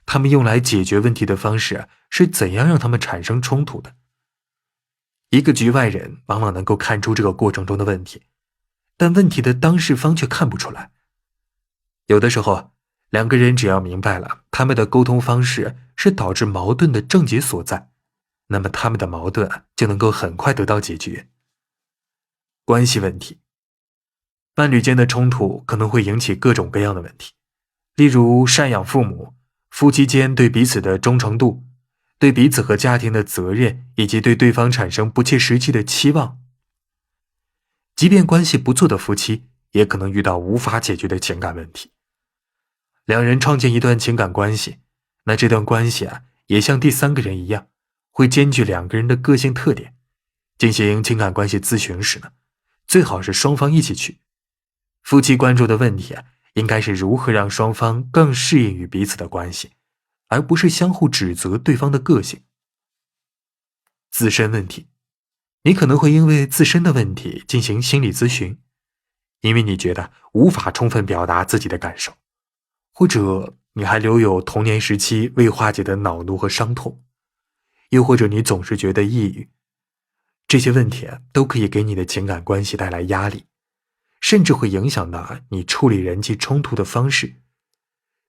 他们用来解决问题的方式是怎样让他们产生冲突的。一个局外人往往能够看出这个过程中的问题，但问题的当事方却看不出来。有的时候，两个人只要明白了他们的沟通方式是导致矛盾的症结所在，那么他们的矛盾就能够很快得到解决。关系问题。伴侣间的冲突可能会引起各种各样的问题，例如赡养父母、夫妻间对彼此的忠诚度、对彼此和家庭的责任，以及对对方产生不切实际的期望。即便关系不错的夫妻，也可能遇到无法解决的情感问题。两人创建一段情感关系，那这段关系也像第三个人一样，会兼具两个人的个性特点。进行情感关系咨询时呢，最好是双方一起去。夫妻关注的问题应该是如何让双方更适应于彼此的关系，而不是相互指责对方的个性。自身问题。你可能会因为自身的问题进行心理咨询，因为你觉得无法充分表达自己的感受，或者你还留有童年时期未化解的恼怒和伤痛，又或者你总是觉得抑郁，这些问题都可以给你的情感关系带来压力，甚至会影响到你处理人际冲突的方式。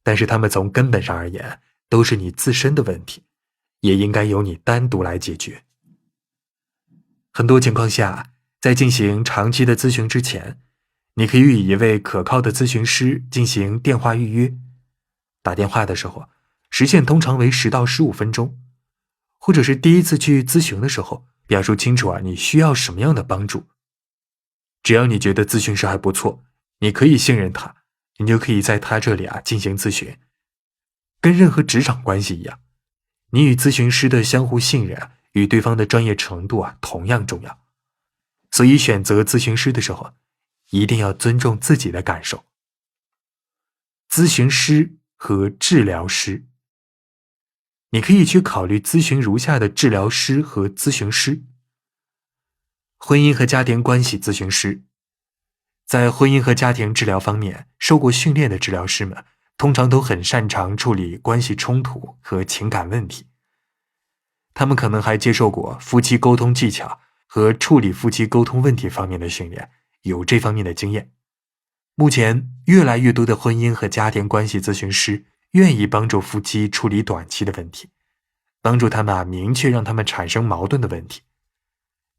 但是它们从根本上而言都是你自身的问题，也应该由你单独来解决。很多情况下，在进行长期的咨询之前，你可以与一位可靠的咨询师进行电话预约。打电话的时候，时限通常为10到15分钟，或者是第一次去咨询的时候，表述清楚你需要什么样的帮助。只要你觉得咨询师还不错，你可以信任他，你就可以在他这里进行咨询。跟任何职场关系一样，你与咨询师的相互信任与对方的专业程度同样重要。所以选择咨询师的时候，一定要尊重自己的感受。咨询师和治疗师，你可以去考虑咨询如下的治疗师和咨询师。婚姻和家庭关系咨询师，在婚姻和家庭治疗方面受过训练的治疗师们通常都很擅长处理关系冲突和情感问题。他们可能还接受过夫妻沟通技巧和处理夫妻沟通问题方面的训练，有这方面的经验。目前越来越多的婚姻和家庭关系咨询师愿意帮助夫妻处理短期的问题，帮助他们明确让他们产生矛盾的问题。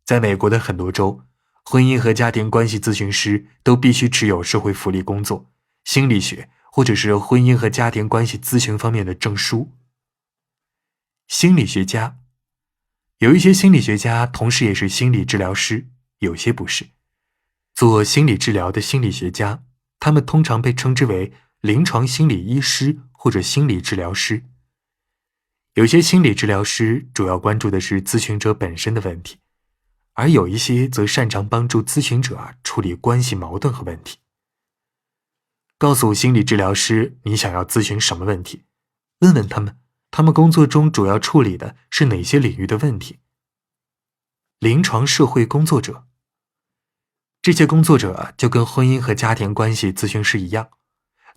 在美国的很多州，婚姻和家庭关系咨询师都必须持有社会福利工作、心理学或者是婚姻和家庭关系咨询方面的证书。心理学家，有一些心理学家同时也是心理治疗师，有些不是。做心理治疗的心理学家，他们通常被称之为临床心理医师或者心理治疗师。有些心理治疗师主要关注的是咨询者本身的问题，而有一些则擅长帮助咨询者处理关系矛盾和问题。告诉心理治疗师你想要咨询什么问题，问问他们工作中主要处理的是哪些领域的问题。临床社会工作者，这些工作者就跟婚姻和家庭关系咨询师一样，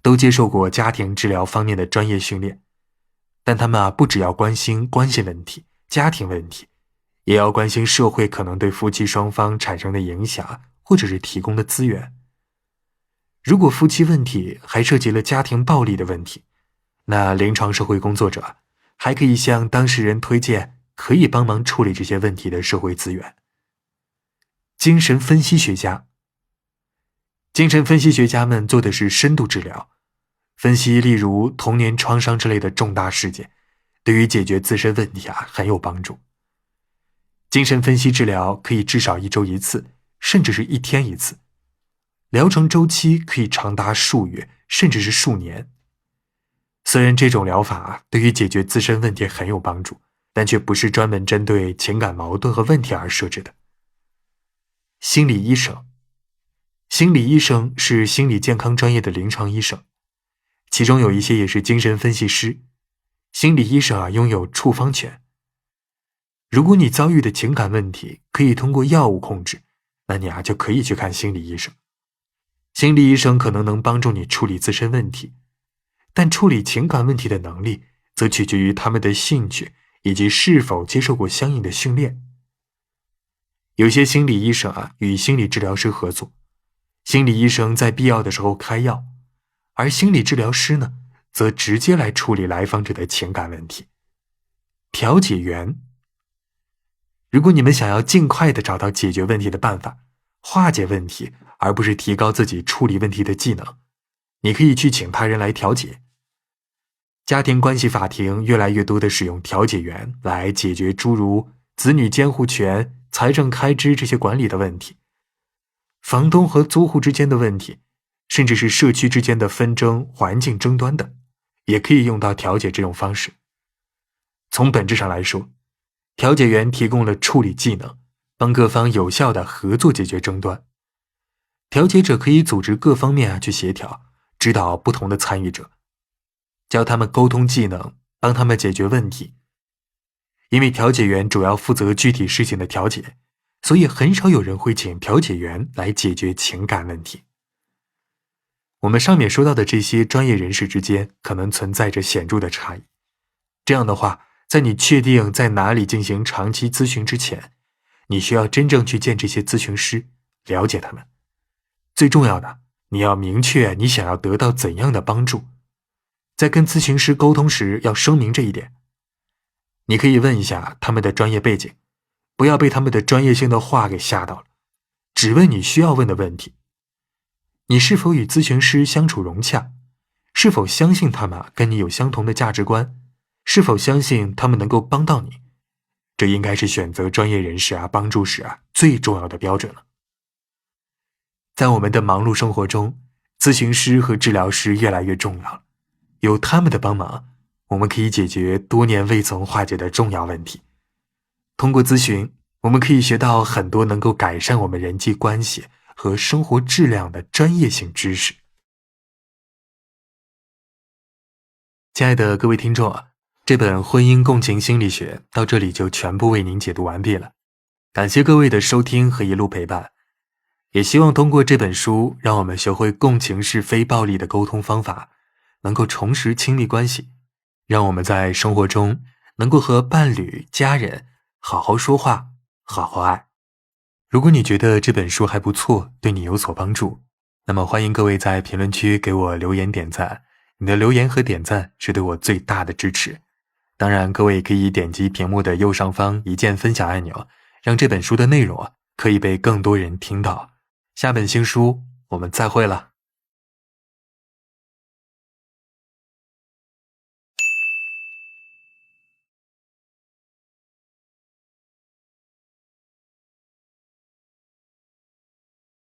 都接受过家庭治疗方面的专业训练，但他们不只要关心关系问题、家庭问题，也要关心社会可能对夫妻双方产生的影响，或者是提供的资源。如果夫妻问题还涉及了家庭暴力的问题，那临床社会工作者还可以向当事人推荐可以帮忙处理这些问题的社会资源。精神分析学家，精神分析学家们做的是深度治疗，分析例如童年创伤之类的重大事件，对于解决自身问题很有帮助。精神分析治疗可以至少1周1次，甚至是1天1次，疗程周期可以长达数月，甚至是数年。虽然这种疗法对于解决自身问题很有帮助，但却不是专门针对情感矛盾和问题而设置的。心理医生，心理医生是心理健康专业的临床医生，其中有一些也是精神分析师。心理医生拥有处方权。如果你遭遇的情感问题可以通过药物控制，那你就可以去看心理医生。心理医生可能能帮助你处理自身问题，但处理情感问题的能力则取决于他们的兴趣以及是否接受过相应的训练。有些心理医生与心理治疗师合作，心理医生在必要的时候开药，而心理治疗师呢，则直接来处理来访者的情感问题。调解员，如果你们想要尽快地找到解决问题的办法，化解问题，而不是提高自己处理问题的技能，你可以去请他人来调解。家庭关系法庭越来越多地使用调解员来解决诸如子女监护权、财政开支这些管理的问题，房东和租户之间的问题，甚至是社区之间的纷争、环境争端等，也可以用到调解这种方式。从本质上来说，调解员提供了处理技能，帮各方有效地合作解决争端。调解者可以组织各方面去协调，指导不同的参与者，教他们沟通技能，帮他们解决问题。因为调解员主要负责具体事情的调解，所以很少有人会请调解员来解决情感问题。我们上面说到的这些专业人士之间可能存在着显著的差异。这样的话，在你确定在哪里进行长期咨询之前，你需要真正去见这些咨询师，了解他们。最重要的，你要明确你想要得到怎样的帮助。在跟咨询师沟通时，要声明这一点。你可以问一下他们的专业背景，不要被他们的专业性的话给吓到了，只问你需要问的问题。你是否与咨询师相处融洽？是否相信他们跟你有相同的价值观？是否相信他们能够帮到你？这应该是选择专业人士帮助时最重要的标准了。在我们的忙碌生活中，咨询师和治疗师越来越重要了。有他们的帮忙，我们可以解决多年未曾化解的重要问题。通过咨询，我们可以学到很多能够改善我们人际关系和生活质量的专业性知识。亲爱的各位听众这本《婚姻共情心理学》到这里就全部为您解读完毕了。感谢各位的收听和一路陪伴，也希望通过这本书，让我们学会共情式非暴力的沟通方法，能够重拾亲密关系，让我们在生活中能够和伴侣、家人好好说话，好好爱。如果你觉得这本书还不错，对你有所帮助，那么欢迎各位在评论区给我留言点赞，你的留言和点赞是对我最大的支持。当然，各位也可以点击屏幕的右上方一键分享按钮，让这本书的内容可以被更多人听到。下本新书我们再会了。